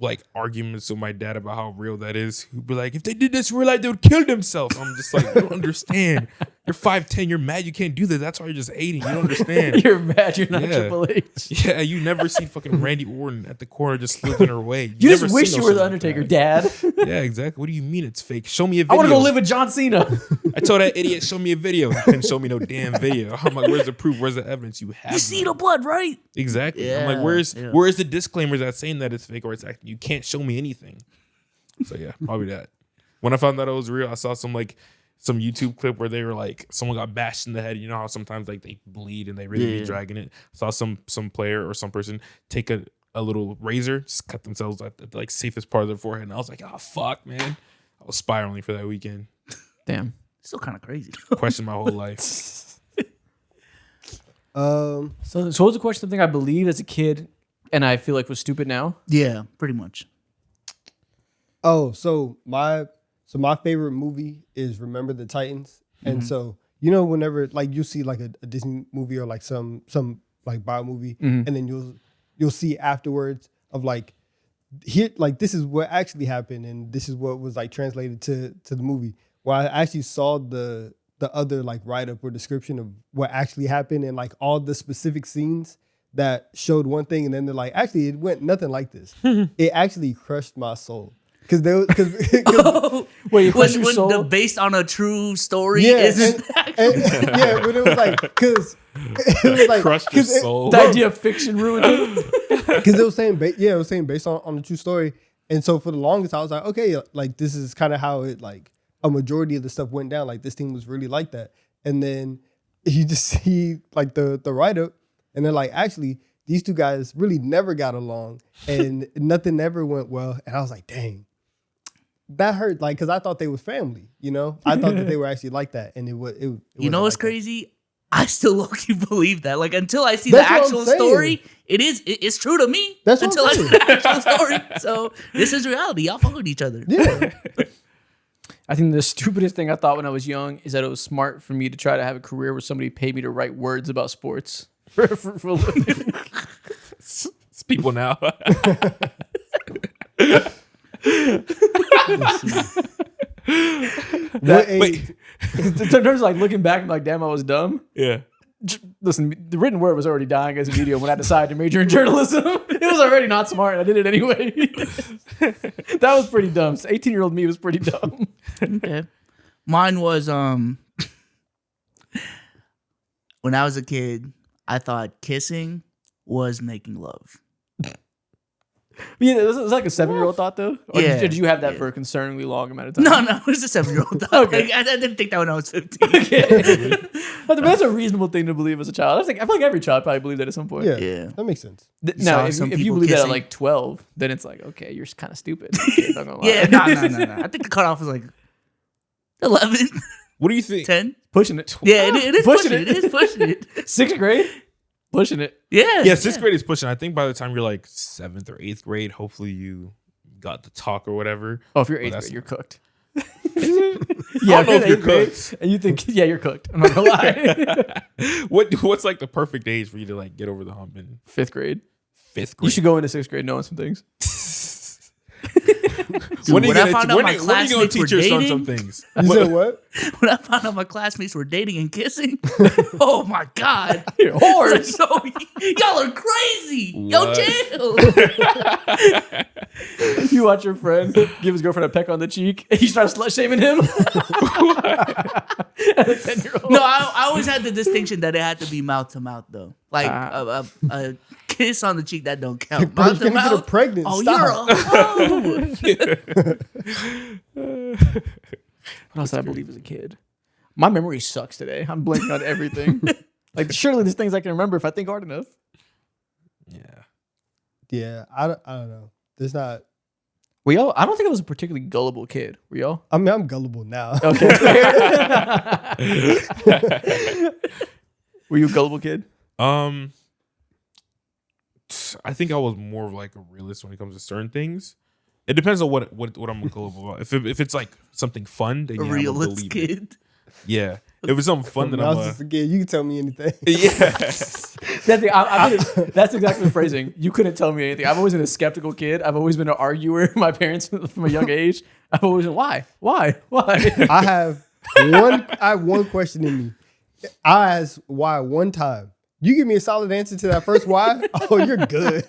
S3: like arguments with my dad about how real that is. He'd be like, if they did this in real life, they would kill themselves. I'm just like, I don't understand. You're 5'10". You're mad you can't do that. That's why you're just hating. You don't understand.
S1: You're mad you're not
S3: Yeah.
S1: Triple H.
S3: Yeah, you never seen fucking Randy Orton at the corner just slipping her way.
S1: You
S3: never
S1: just wish
S3: seen
S1: you
S3: no
S1: were
S3: shit
S1: the
S3: like
S1: Undertaker,
S3: that.
S1: Dad.
S3: Yeah, exactly. What do you mean it's fake? Show me a
S1: I
S3: video.
S1: want to go live with John Cena.
S3: I told that idiot, show me a video. He couldn't show me no damn video. I'm like, where's the proof? Where's the evidence? You have
S4: You see
S3: none.
S4: the blood, right?
S3: Exactly. I'm like,
S4: Yeah,
S3: where's the disclaimers that saying that it's fake or it's acting? You can't show me anything. So yeah, probably that. When I found out it was real, I saw some YouTube clip where they were like, someone got bashed in the head. You know how sometimes like they bleed and they really be dragging it. Saw some player or some person take a little razor, just cut themselves at the like safest part of their forehead. And I was like, oh fuck, man. I was spiraling for that weekend.
S1: Damn.
S4: Still kind of crazy.
S3: Questioned my whole life.
S1: So what was the question? Something I believed as a kid and I feel like was stupid now?
S4: Yeah, pretty much.
S2: So my favorite movie is Remember the Titans. And so, whenever like you see like a Disney movie or like some like bio movie, and then you'll see afterwards of like here, like this is what actually happened and this is what was like translated to the movie. Well, I actually saw the other like write-up or description of what actually happened and like all the specific scenes that showed one thing, and then they're like, actually it went nothing like this. It actually crushed my soul. Because
S1: Wait, you crushed your
S4: When
S1: soul?
S4: the based on a true story
S2: yeah,
S4: isn't
S2: but it was like because it was like
S3: Crushed your soul.
S1: the idea of fiction ruined it.
S2: because it was saying it was saying based on the true story, and so for the longest I was like, okay, like this is kind of how it like a majority of the stuff went down. Like this team was really like that, and then you just see like the write up, and they're like, actually these two guys really never got along, and nothing ever went well, and I was like, dang. That hurt, like, because I thought they was family, I thought that they were actually like that, and it
S4: You know
S2: wasn't
S4: what's
S2: like that.
S4: crazy? I still low-key believe that. Like until I see
S2: That's
S4: the
S2: what I'm
S4: actual
S2: saying.
S4: story, it's true to me.
S2: That's what
S4: until
S2: I'm
S4: I see
S2: saying.
S4: the actual story. So this is reality. Y'all fuck with each other.
S2: Yeah.
S1: I think the stupidest thing I thought when I was young is that it was smart for me to try to have a career where somebody paid me to write words about sports for a living.
S3: It's people now.
S2: What age?
S3: Wait.
S1: In terms of like looking back, I'm like, damn, I was dumb.
S3: Yeah.
S1: Listen, the written word was already dying as a medium when I decided to major in journalism. It was already not smart, and I did it anyway. That was pretty dumb. 18-year-old me was pretty dumb.
S4: Okay. Mine was when I was a kid, I thought kissing was making love.
S1: Yeah, it was like a 7-year-old thought, though. Or
S4: Yeah.
S1: did you have that
S4: Yeah.
S1: for a concerningly long amount of time?
S4: No, it was a 7-year-old thought.
S1: Okay.
S4: Like, I didn't think that when I was 15.
S1: But that's a reasonable thing to believe as a child. I feel like every child probably believed that at some point.
S2: Yeah,
S4: Yeah.
S2: that makes sense.
S1: Now,
S4: Saw
S1: if
S4: some
S1: you
S4: people
S1: believe that at
S4: kissing.
S1: like 12, then it's like, okay, you're kind of stupid. Okay, not gonna lie.
S4: Yeah, no. I think the cutoff was like 11,
S3: What do you think?
S4: 10.
S1: Pushing it.
S4: Yeah, it is
S1: Pushing
S4: pushing it.
S1: it.
S4: It is pushing it.
S1: 6th grade? Pushing it.
S4: Yeah.
S3: Yeah, sixth grade is pushing. I think by the time you're like 7th or 8th grade, hopefully you got the talk or whatever.
S1: Oh, if you're 8th
S3: that's
S1: grade, you're cooked.
S3: I
S1: Yeah,
S3: don't know if you're
S1: 8th grade,
S3: cooked.
S1: and you think, yeah, you're cooked. I'm not gonna lie.
S3: What's like the perfect age for you to like get over the hump in
S1: 5th grade.
S3: 5th grade?
S1: You should go into 6th grade knowing some things.
S4: Dude,
S3: when are you
S4: when I
S3: gonna,
S4: found out
S3: when
S4: my
S3: are- when are you gonna
S4: classmates were
S3: teach your son
S4: dating,
S3: some things?
S2: You said what?
S4: when I found out my classmates were dating and kissing, oh my God.
S1: You're
S4: Like,
S1: whores.
S4: so, y'all are crazy. Yo,
S3: What?
S4: chill.
S1: You watch your friend give his girlfriend a peck on the cheek, and you start slut shaming him. As a 10-year-old.
S4: No, I always had the distinction that it had to be mouth to mouth, though. Like a kiss on the cheek, that don't count.
S2: Bro,
S4: Mouth to
S2: you're gonna get her
S4: mouth.
S2: pregnant.
S4: Oh,
S2: Stop.
S4: you're a hoe.
S1: What else did I believe as a kid? My memory sucks today. I'm blanking on everything. Like, surely there's things I can remember if I think hard enough.
S3: Yeah.
S2: Yeah, I don't know. There's not.
S1: Were y'all? I don't think I was a particularly gullible kid. Were y'all?
S2: I mean, I'm gullible now.
S1: Okay. Were you a gullible kid?
S3: I think I was more of like a realist when it comes to certain things. It depends on what I'm gullible about. If it's like something fun, then
S4: A
S3: yeah, I'm
S4: realist
S3: believe it.
S4: kid.
S3: Yeah. If it's something fun, then
S2: When I
S3: I'm
S2: was just a kid, you can tell me anything.
S3: yeah.
S1: That's exactly the phrasing. You couldn't tell me anything. I've always been a skeptical kid. I've always been an arguer. My parents from a young age. I've always been, why?
S2: I have I have one question in me. I asked why one time. You give me a solid answer to that first why. Oh, you're good.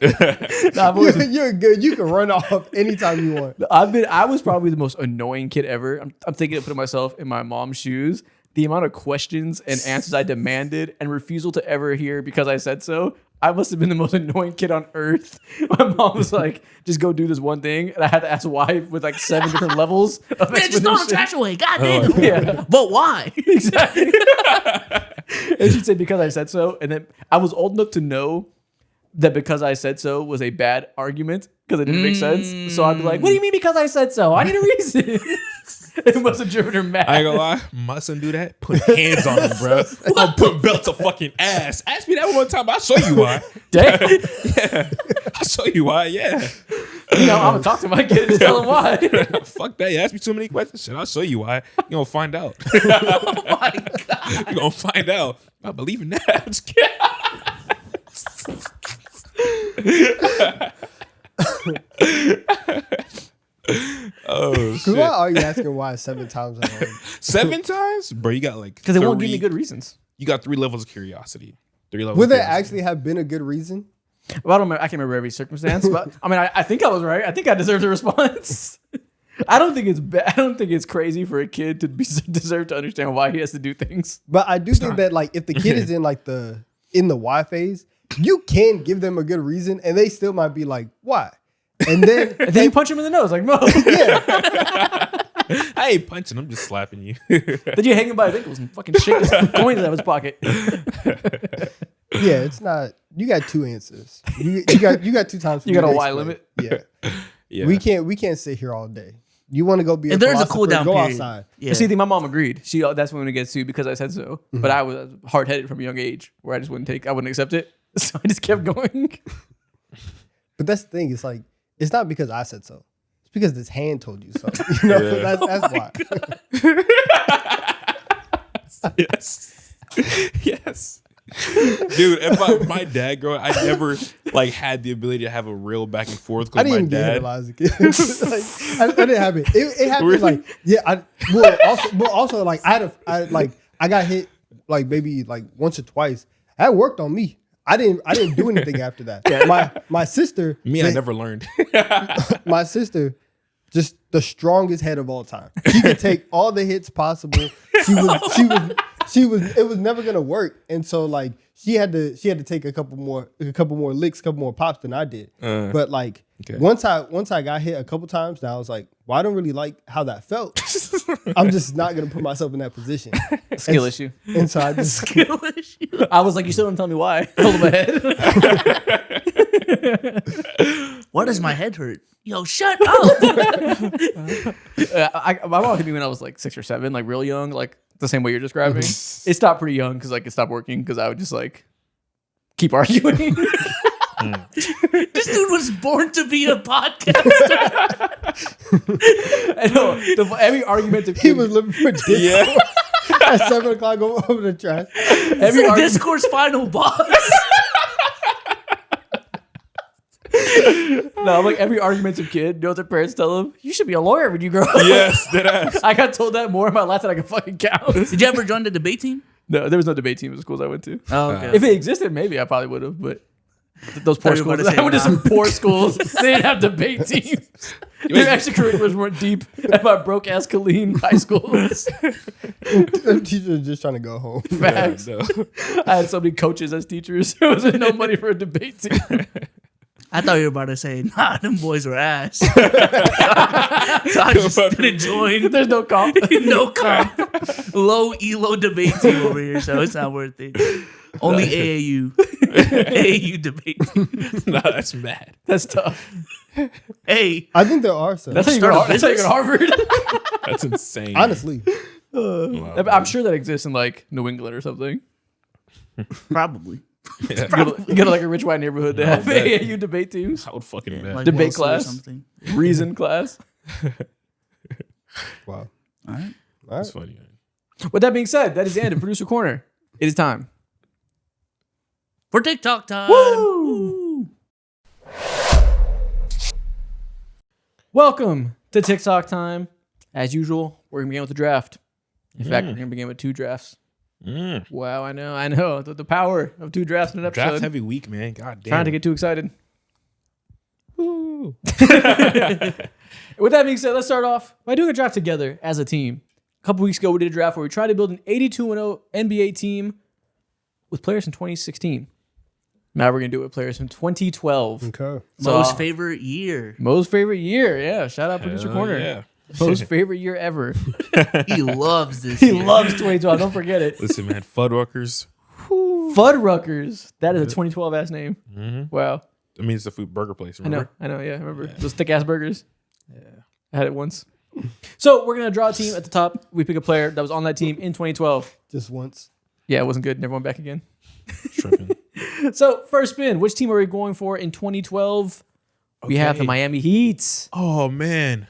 S2: You're good. You can run off anytime you want.
S1: I was probably the most annoying kid ever. I'm thinking of putting myself in my mom's shoes. The amount of questions and answers I demanded and refusal to ever hear because I said so. I must have been the most annoying kid on earth. My mom was like, just go do this one thing. And I had to ask why with like 7 different levels of
S4: Man, just throw the trash away. God damn.
S1: Yeah.
S4: But why?
S1: Exactly. And she'd say, because I said so. And then I was old enough to know that because I said so was a bad argument because it didn't make sense. So I'd be like, what do you mean because I said so? I need a reason. It must have driven her mad.
S3: I ain't gonna lie, my son do that. Put hands on him, bro. I'll put belt to fucking ass. Ask me that one time. I'll show you why.
S1: Damn.
S3: Yeah, I'll show you why. Yeah.
S1: You know, I'm gonna talk to my kid and tell him why.
S3: Fuck that. You ask me too many questions. Shit, I'll show you why. You gonna find out.
S4: Oh my God.
S3: You gonna find out. I believe in that. I'm just kidding. Oh shit.
S2: Why are you asking why 7 times?
S3: 7 times? Bro, you got like
S1: Because they won't give me good reasons.
S3: You got 3 levels of curiosity. 3 levels
S2: Would
S3: of
S2: there
S3: curiosity.
S2: actually have been a good reason?
S1: Well, I can't remember every circumstance, but I mean, I think I was right. I think I deserved a response. I don't think it's bad. I don't think it's crazy for a kid to deserve to understand why he has to do things.
S2: But I do think that like if the kid is in like the why phase, you can give them a good reason and they still might be like, why? And then
S1: And then you punch him in the nose, like, Mo.
S3: I ain't punching, I'm just slapping you.
S1: Then you hang him by his ankles and fucking shake his coins out of his pocket.
S2: yeah, it's not. You got 2 answers. You got 2 times. For
S1: You got
S2: me
S1: a
S2: to
S1: Y
S2: explain.
S1: limit?
S2: Yeah.
S3: Yeah.
S2: We can't sit here all day. You want to go be a
S4: And there's a
S2: philosopher,
S4: cool down
S2: go
S4: period.
S2: outside.
S4: Yeah.
S1: But see, my mom agreed. That's when it gets to because I said so. But I was hard headed from a young age, where I just wouldn't accept it. So I just kept going.
S2: But that's the thing. It's like it's not because I said so. It's because this hand told you so. You know,
S3: Yeah.
S2: that's why.
S3: Yes. Yes. Dude, if my dad growing, I never like had the ability to have a real back and forth
S2: I
S3: because
S2: didn't
S3: my
S2: even get
S3: dad.
S2: him as a kid. Like, I didn't have it. It happened like also like I got hit like maybe like once or twice. That worked on me. I didn't do anything after that. My sister,
S3: I never learned.
S2: my sister, just the strongest head of all time. She could take all the hits possible. It was never gonna work, and so like she had to take a couple more licks, a couple more pops than I did. But like
S3: Okay.
S2: once I got hit a couple times, now I was like, well, I don't really like how that felt. I'm just not gonna put myself in that position.
S1: Skill issue.
S2: And so I just
S4: Skill issue.
S1: I was like, you still don't tell me why. Hold my head.
S4: Why does my head hurt? Yo, shut up.
S1: My mom hit me when I was like 6 or 7, like real young, like the same way you're describing. It stopped pretty young because like it stopped working because I would just like keep arguing.
S4: This dude was born to be a podcaster.
S1: I know every argument of
S2: he was looking for discourse
S3: Yeah.
S2: at 7:00 over the trash.
S1: every
S4: It's a
S1: argument.
S4: discourse final boss.
S1: No, I'm like every argumentative kid. You know what their parents tell them? You should be a lawyer when you grow up.
S3: Yes, that ass.
S1: I got told that more in my life than I can fucking count.
S4: Did you ever join the debate team?
S1: No, there was no debate team at the schools I went to.
S4: Oh,
S1: If it existed, maybe I probably would have, but those poor
S4: Thought you were
S1: schools.
S4: gonna say
S1: I went to
S4: nah.
S1: some poor schools. They didn't have debate teams. Their extracurriculars weren't deep at my broke ass Colleen high schools.
S2: The teacher was just trying to go home.
S1: Facts.
S3: No.
S1: I had so many coaches as teachers. There wasn't no money for a debate team.
S4: I thought you were about to say, nah, them boys were ass. So I just didn't join.
S1: There's no comp.
S4: No comp. Low elo debate team over here, so it's not worth it. Only AAU. AAU debate team.
S3: Nah, that's mad.
S1: That's tough.
S4: Hey,
S2: I think there are some.
S1: That's how you
S4: Start a
S1: go to Harvard.
S3: That's insane.
S2: Honestly.
S3: Wow.
S1: I'm sure that exists in like New England or something.
S4: probably.
S3: Yeah.
S1: You go to like a rich white neighborhood to have
S3: bet.
S1: AAU debate teams.
S3: I would fucking bet.
S4: Like
S1: Debate
S4: Wellesley or
S1: class.
S4: something.
S1: Reason class.
S2: Wow.
S4: All right.
S2: All
S3: That's
S2: right.
S3: funny. Man.
S1: With that being said, that is the end of Producer Corner. It is time.
S4: For TikTok time.
S1: Woo! Welcome to TikTok time. As usual, we're going to begin with the draft. In fact, we're gonna begin with 2 drafts.
S3: Mm.
S1: Wow, I know. The power of 2 drafts in an episode.
S3: Draft heavy week, man. God damn.
S1: Trying to get too excited.
S3: Woo.
S1: With that being said, let's start off by doing a draft together as a team. A couple weeks ago, we did a draft where we tried to build an 82-0 NBA team with players from 2016. Now we're gonna do it with players from 2012.
S2: Okay.
S4: Most favorite year.
S1: Most favorite year, yeah. Shout out producer
S3: Hell
S1: corner.
S3: yeah.
S1: Most favorite year ever.
S4: He loves this.
S1: He
S4: year.
S1: loves 2012. Don't forget it.
S3: Listen, man. Fuddruckers.
S1: Fuddruckers. That is a 2012 ass name.
S3: Mm-hmm.
S1: Wow.
S3: I mean, it's a food burger place. Remember?
S1: I know. Yeah, I remember those thick ass burgers. Yeah, I had it once. So we're gonna draw a team at the top. We pick a player that was on that team in 2012.
S2: Just once.
S1: Yeah, it wasn't good. Never went back again.
S3: Tripping.
S1: So first spin. Which team are we going for in 2012? We have the
S3: Okay.
S1: Miami Heat.
S3: Oh man,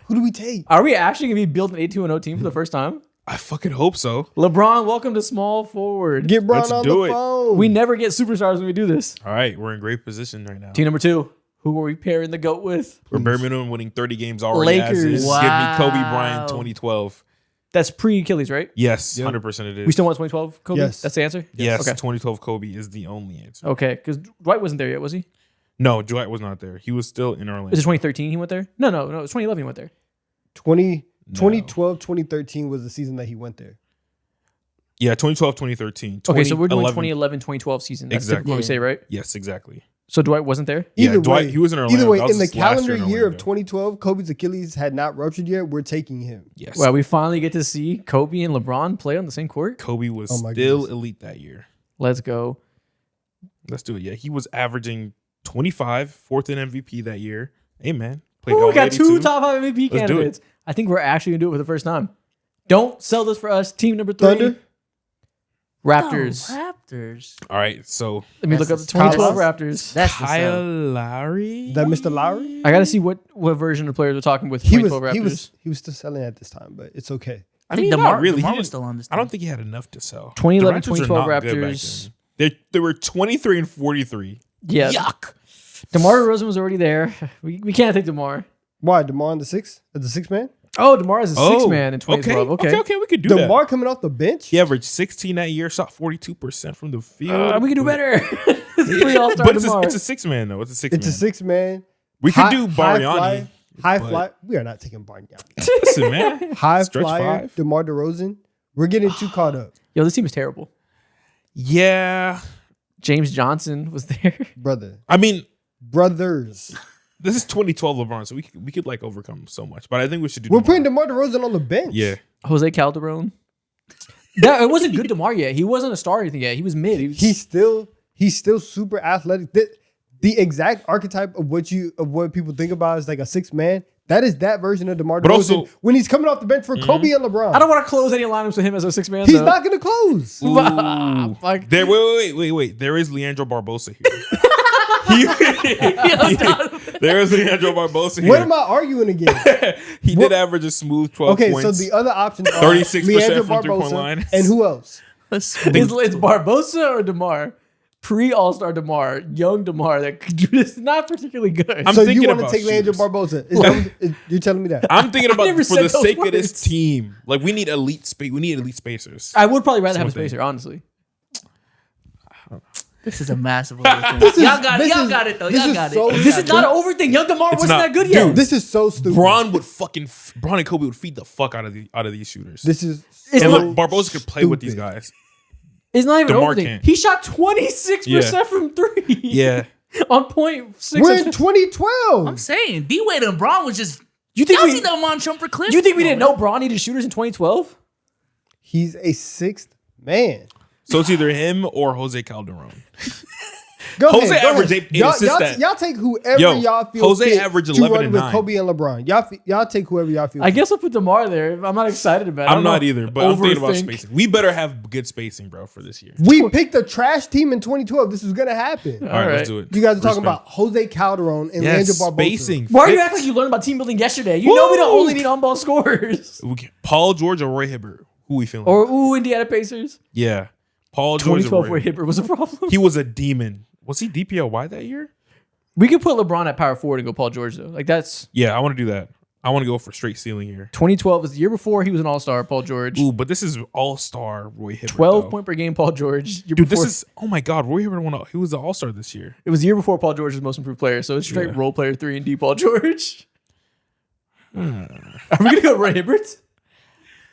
S2: Who do we take?
S1: Are we actually gonna be building an 82-0 team for the first time?
S3: I fucking hope so.
S1: LeBron, welcome to small forward.
S2: Get Bron
S3: Let's
S2: on
S3: do
S2: the
S3: it.
S2: phone.
S1: We never get superstars when we do this.
S3: All right, we're in great position right now.
S1: Team number 2. Who are we pairing the GOAT with?
S3: We're bare minimum winning 30 games already.
S1: Lakers.
S3: As is.
S4: Wow.
S3: Give me Kobe Bryant 2012.
S1: That's pre-Achilles, right?
S3: Yes,
S2: Yep.
S3: 100% it is.
S1: We still want 2012 Kobe?
S2: Yes.
S1: That's the answer?
S3: Yes,
S1: Okay.
S3: 2012 Kobe is the only answer.
S1: Okay, because Dwight wasn't there yet, was he?
S3: No, Dwight was not there. He was still in Orlando.
S1: Is it 2013 he went there? No, it was 2011 he went there.
S2: 2012, 2013 was the season that he went there.
S3: Yeah, 2012, 2013.
S1: Okay, so we're doing
S3: 2011.
S1: 2011, 2012 season. That's
S3: Exactly.
S1: typically what we say, right?
S3: Yes, exactly.
S1: So Dwight wasn't there?
S3: Yeah,
S2: Either
S3: Dwight,
S2: way-
S3: he was in Orlando.
S2: Either way,
S3: That was
S2: in the
S3: his last
S2: calendar
S3: in
S2: year of
S3: Orlando.
S2: 2012, Kobe's Achilles had not ruptured yet. We're taking him.
S3: Yes.
S1: Well, we finally get to see Kobe and LeBron play on the same court.
S3: Kobe was
S2: Oh my
S3: still
S2: goodness.
S3: elite that year.
S1: Let's go.
S3: Let's do it. Yeah, he was averaging 25, fourth in MVP that year. Hey, man. Played
S1: Ooh,
S3: all
S1: we got
S3: 82.
S1: 2 top 5 MVP
S3: Let's do it.
S1: candidates. I think we're actually going to do it for the first time. Don't sell this for us. Team number 3.
S2: Thunder?
S1: Raptors.
S4: Oh, Raptors.
S3: All right, so
S1: Let me
S4: That's
S1: look up the
S4: the
S1: 2012
S2: Kyle-
S1: Raptors.
S4: That's the
S3: Kyle
S4: sell.
S3: Lowry.
S2: That Mr. Lowry?
S1: I got to see what version of players we're talking with.
S2: He was
S1: 2012 Raptors.
S2: he was still selling at this time, but it's okay.
S3: I
S4: think
S3: mean,
S4: DeMar-
S3: not really.
S4: DeMar
S3: He
S4: was
S3: didn't-
S4: still on this
S3: I don't
S4: team.
S3: think he had enough to sell.
S1: 2011,
S3: The Raptors are
S1: 2012
S3: not good back
S1: Raptors.
S3: then. They were 23 and 43.
S1: Yeah.
S3: Yuck.
S1: DeMar DeRozan was already there. We can't take DeMar.
S2: Why? DeMar on the sixth? As the sixth man?
S1: Oh, DeMar is a 6-man in 2012. Okay.
S3: Okay, we could do
S2: DeMar
S3: that.
S2: coming off the bench?
S3: He averaged 16 that year, shot 42% from the field.
S1: We can do better. It's pre All-Star
S3: But
S1: DeMar.
S3: it's a 6-man, though. It's a 6-man.
S2: It's a sixth man.
S3: We could
S2: High-
S3: do
S2: high
S3: Bargnani.
S2: fly- High
S3: but-
S2: fly. We are not taking Bargnani.
S3: Listen, man.
S2: High
S3: Stretch
S2: flyer,
S3: five.
S2: DeMar DeRozan. We're getting too caught up.
S1: Yo, this team is terrible.
S3: Yeah.
S1: James Johnson was there.
S2: Brother.
S3: I mean,
S2: Brothers.
S3: this is 2012 LeBron, so we could like overcome so much. But I think we should do
S2: We're
S3: DeMar.
S2: putting DeMar DeRozan on the bench.
S3: Yeah.
S1: Jose Calderon. It wasn't good DeMar yet. He wasn't a star or anything yet. He was mid.
S2: He's still super athletic. The exact archetype of what people think about is like a sixth man. That is that version of DeMar
S3: But
S2: DeRozan
S3: also-
S2: when he's coming off the bench for Kobe and LeBron.
S1: I don't want to close any lineups with him as a 6-man.
S2: He's
S1: though.
S2: not going to close.
S3: Ooh.
S1: Fuck.
S3: There, wait. There is Leandro Barbosa here. There is Leandro Barbosa here.
S2: What am I arguing against?
S3: He did average a smooth 12
S2: Okay,
S3: points.
S2: so the other options are
S3: 36%
S2: Leandro
S3: from three-point
S2: Barbosa
S3: line.
S2: and who else?
S1: It's Barbosa or DeMar? Pre-All-Star DeMar, young DeMar that could do this. Not particularly good.
S3: I'm
S2: So you
S3: thinking
S2: want to
S3: about
S2: take Leandro
S3: shooters.
S2: Barbosa? Is that what- you're telling me that?
S3: I'm thinking about
S1: never
S3: for
S1: said
S3: the
S1: those
S3: sake of
S1: words.
S3: this team. Like we need elite space. We need elite spacers.
S1: I would probably rather have a
S3: Something.
S1: spacer, honestly.
S4: This is a massive overthink. Y'all got it though.
S2: this
S4: Y'all
S2: is
S4: got
S2: so
S4: it.
S1: This is not an overthing. Young DeMar wasn't
S3: not.
S1: that good yet.
S2: This is so stupid.
S3: Braun and Kobe would feed the fuck out of these shooters.
S2: This is
S1: It's
S3: and
S1: not-
S3: look, Barbosa could play with these
S2: stupid.
S3: guys.
S1: It's not even an
S3: DeMar
S1: overthing.
S3: can't.
S1: He shot 26%
S3: Yeah.
S1: from 3.
S3: Yeah.
S1: On point 6.
S2: we're in 2012.
S4: I'm saying D Wade and Braun was just.
S1: You think
S4: Y'all
S1: we
S4: see that on Trumper clip?
S1: You think we didn't know Braun needed shooters in 2012?
S2: He's a sixth man.
S3: So it's either him or Jose Calderon.
S2: Go
S3: Jose
S2: ahead, go
S3: averaged
S2: ahead.
S3: 8
S2: y'all,
S3: assists
S2: y'all,
S3: that-
S2: y'all take whoever
S3: Yo,
S2: y'all feel
S3: Jose
S2: fit
S3: averaged
S2: to
S3: 11
S2: run
S3: and
S2: with
S3: 9.
S2: Kobe and LeBron. Y'all take whoever y'all feel.
S1: I
S2: fit.
S1: guess I'll put DeMar there. I'm not excited about it. I
S3: I'm
S1: don't
S3: not
S1: know.
S3: either, but I'm thinking about
S1: Overthink.
S3: spacing. We better have good spacing, bro, for this year.
S2: We picked a trash team in 2012. This was gonna happen.
S3: All right,
S1: right.
S3: let's do it.
S2: You guys are talking
S3: Respect.
S2: about Jose Calderon and
S3: Yes,
S2: Leandro Barbosa.
S3: spacing.
S1: Why are you
S3: Fits.
S1: acting like you learned about team building yesterday? You know we don't
S2: Woo!
S1: only need on-ball scorers.
S3: Paul George or Roy Hibbert? Who we feeling?
S1: Or, Indiana Pacers.
S3: Yeah. Paul George or
S1: 2012
S3: Roy
S1: where
S3: Hibbert.
S1: Hibbert was a problem.
S3: He was a demon. Was he DPOY that year?
S1: We could put LeBron at power forward and go Paul George, though. Like, that's...
S3: Yeah, I want to do that. I want to go for straight ceiling here.
S1: 2012 was the year before he was an all-star, Paul George.
S3: Ooh, but this is all-star Roy Hibbert.
S1: 12
S3: though.
S1: point per game, Paul George. Year
S3: Dude,
S1: before,
S3: this is oh my god, Roy Hibbert he was an all-star this year.
S1: it was the year before Paul George was most improved player, so it's straight
S3: Yeah.
S1: role player 3 and D Paul George. Are we gonna go Roy Hibbert?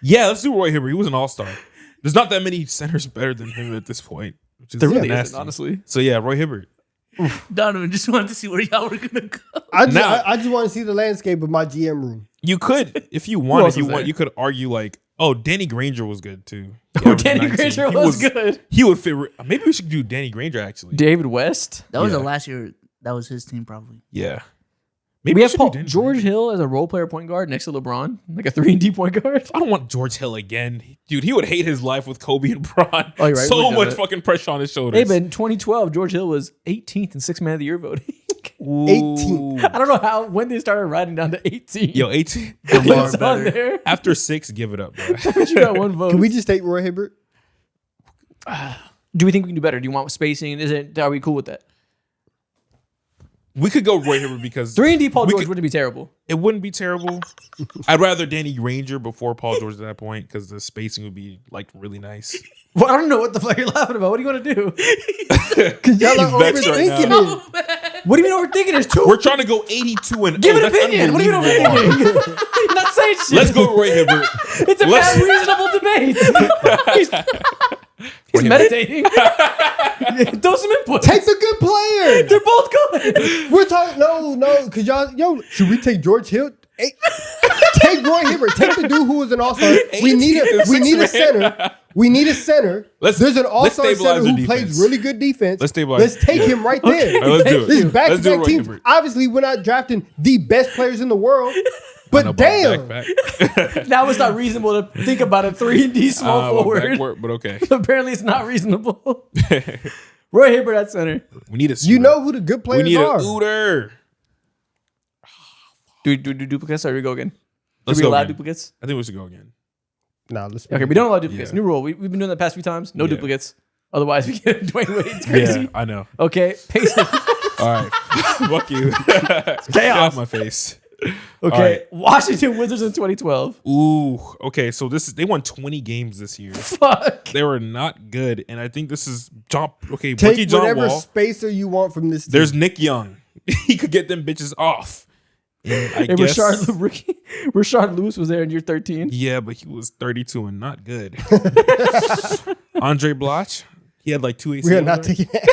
S3: Yeah, let's do Roy Hibbert. He was an all-star. There's not that many centers better than him at this point, which is
S1: There really
S3: nasty.
S1: isn't, honestly.
S3: So yeah, Roy Hibbert.
S4: Donovan, just wanted to see where y'all were gonna go.
S2: I just,
S3: Now-
S2: I just want to see the landscape of my GM room.
S3: You could, if you
S1: else
S3: want,
S1: was there?
S3: you could argue like, oh, Danny Granger was good too. He
S1: Oh,
S3: averaged
S1: Danny
S3: 19.
S1: Granger
S3: He
S1: was good.
S3: He would fit. Maybe we should do Danny Granger actually.
S1: David West.
S4: That was
S3: Yeah.
S4: the last year. That was his team, probably.
S3: Yeah. Maybe
S1: We have
S3: should do
S1: Paul,
S3: Danny
S1: George
S3: Granger.
S1: Hill as a role player point guard next to LeBron, like a 3 and D point guard.
S3: I don't want George Hill again, dude. He would hate his life with Kobe and Bron.
S1: Oh, you're right.
S3: So
S1: We've done
S3: much
S1: it.
S3: fucking pressure on his shoulders.
S1: Hey, but in 2012, George Hill was 18th in Sixth Man of the Year voting.
S2: 18.
S1: I don't know when they started riding down to 18.
S3: Yo, 18.
S1: it's on there.
S3: After 6, give it up, bro.
S1: But you got one vote.
S2: Can we just take Roy Hibbert?
S1: Do we think we can do better? Do you want spacing? Are we cool with that?
S3: We could go Roy Hibbert because
S1: 3 and D Paul
S3: we
S1: George
S3: could-
S1: wouldn't be terrible.
S3: it wouldn't be terrible. I'd rather Danny Granger before Paul George at that point because the spacing would be like really nice.
S1: Well, I don't know what the fuck you're laughing about. What do you want to do?
S2: Because y'all are
S3: He's vexed right
S2: overthinking
S3: now.
S2: it.
S1: What do you mean overthinking? There's two.
S3: We're trying to go 82 and
S1: Give an
S3: that's
S1: opinion. What do you mean
S3: unbelievable.
S1: overthinking? You're not saying shit.
S3: Let's go Roy Hibbert.
S1: It's a
S3: Let's-
S1: bad, reasonable debate. He's meditating. Throw some input.
S2: Take the good player.
S1: They're both good.
S2: We're talking no, because yo, should we take George Hill? Hey, take Roy Hibbert. Take the dude who was an all-star. We need
S3: 18 and
S2: we need a
S3: 6 man.
S2: center. We need a center.
S3: Let's-
S2: There's an
S3: let's
S2: all-star
S3: stabilize
S2: center
S3: their
S2: who plays
S3: defense.
S2: really good defense.
S3: Let's stabilize-
S2: Let's take him right there.
S3: All right, let's do it.
S2: This is
S3: Let's do
S2: back-to-back
S3: Roy
S2: teams.
S3: Hibbert.
S2: Obviously, we're not drafting the best players in the world, but
S3: No,
S2: damn,
S3: back.
S1: Now it's not reasonable to think about a 3 and D small
S3: Well,
S1: forward.
S3: backward, but okay.
S1: Apparently, it's not reasonable. Roy Hibbert at center.
S3: We need a
S2: you know who the good
S3: we
S2: players
S3: need
S2: are.
S3: a Uter.
S1: Do duplicates or we go again?
S3: Let's
S1: Do we
S3: go
S1: allow
S3: again.
S1: duplicates?
S3: I think we should go again.
S2: Nah, let's
S1: Okay, we don't allow duplicates.
S3: Yeah.
S1: New rule. We've been doing that the past few times. No
S3: Yeah.
S1: duplicates. Otherwise, we get Dwayne Wade. It's crazy.
S3: Yeah, I know.
S1: Okay, Pacers.
S3: All right. Fuck you. Get off my face.
S1: Okay,
S3: right.
S1: Washington Wizards in 2012.
S3: Ooh. Okay, so they won 20 games this year.
S1: Fuck.
S3: They were not good, and I think this is rookie
S2: take
S3: John
S2: whatever
S3: Wall.
S2: spacer you want from this team.
S3: There's Nick Young. He could get them bitches off. And I
S1: And
S3: guess,
S1: Rashard Lewis was there in year 13.
S3: yeah, but he was 32 and not good. Andre Bloch, he had like 2 ACL.
S2: we are not taking it.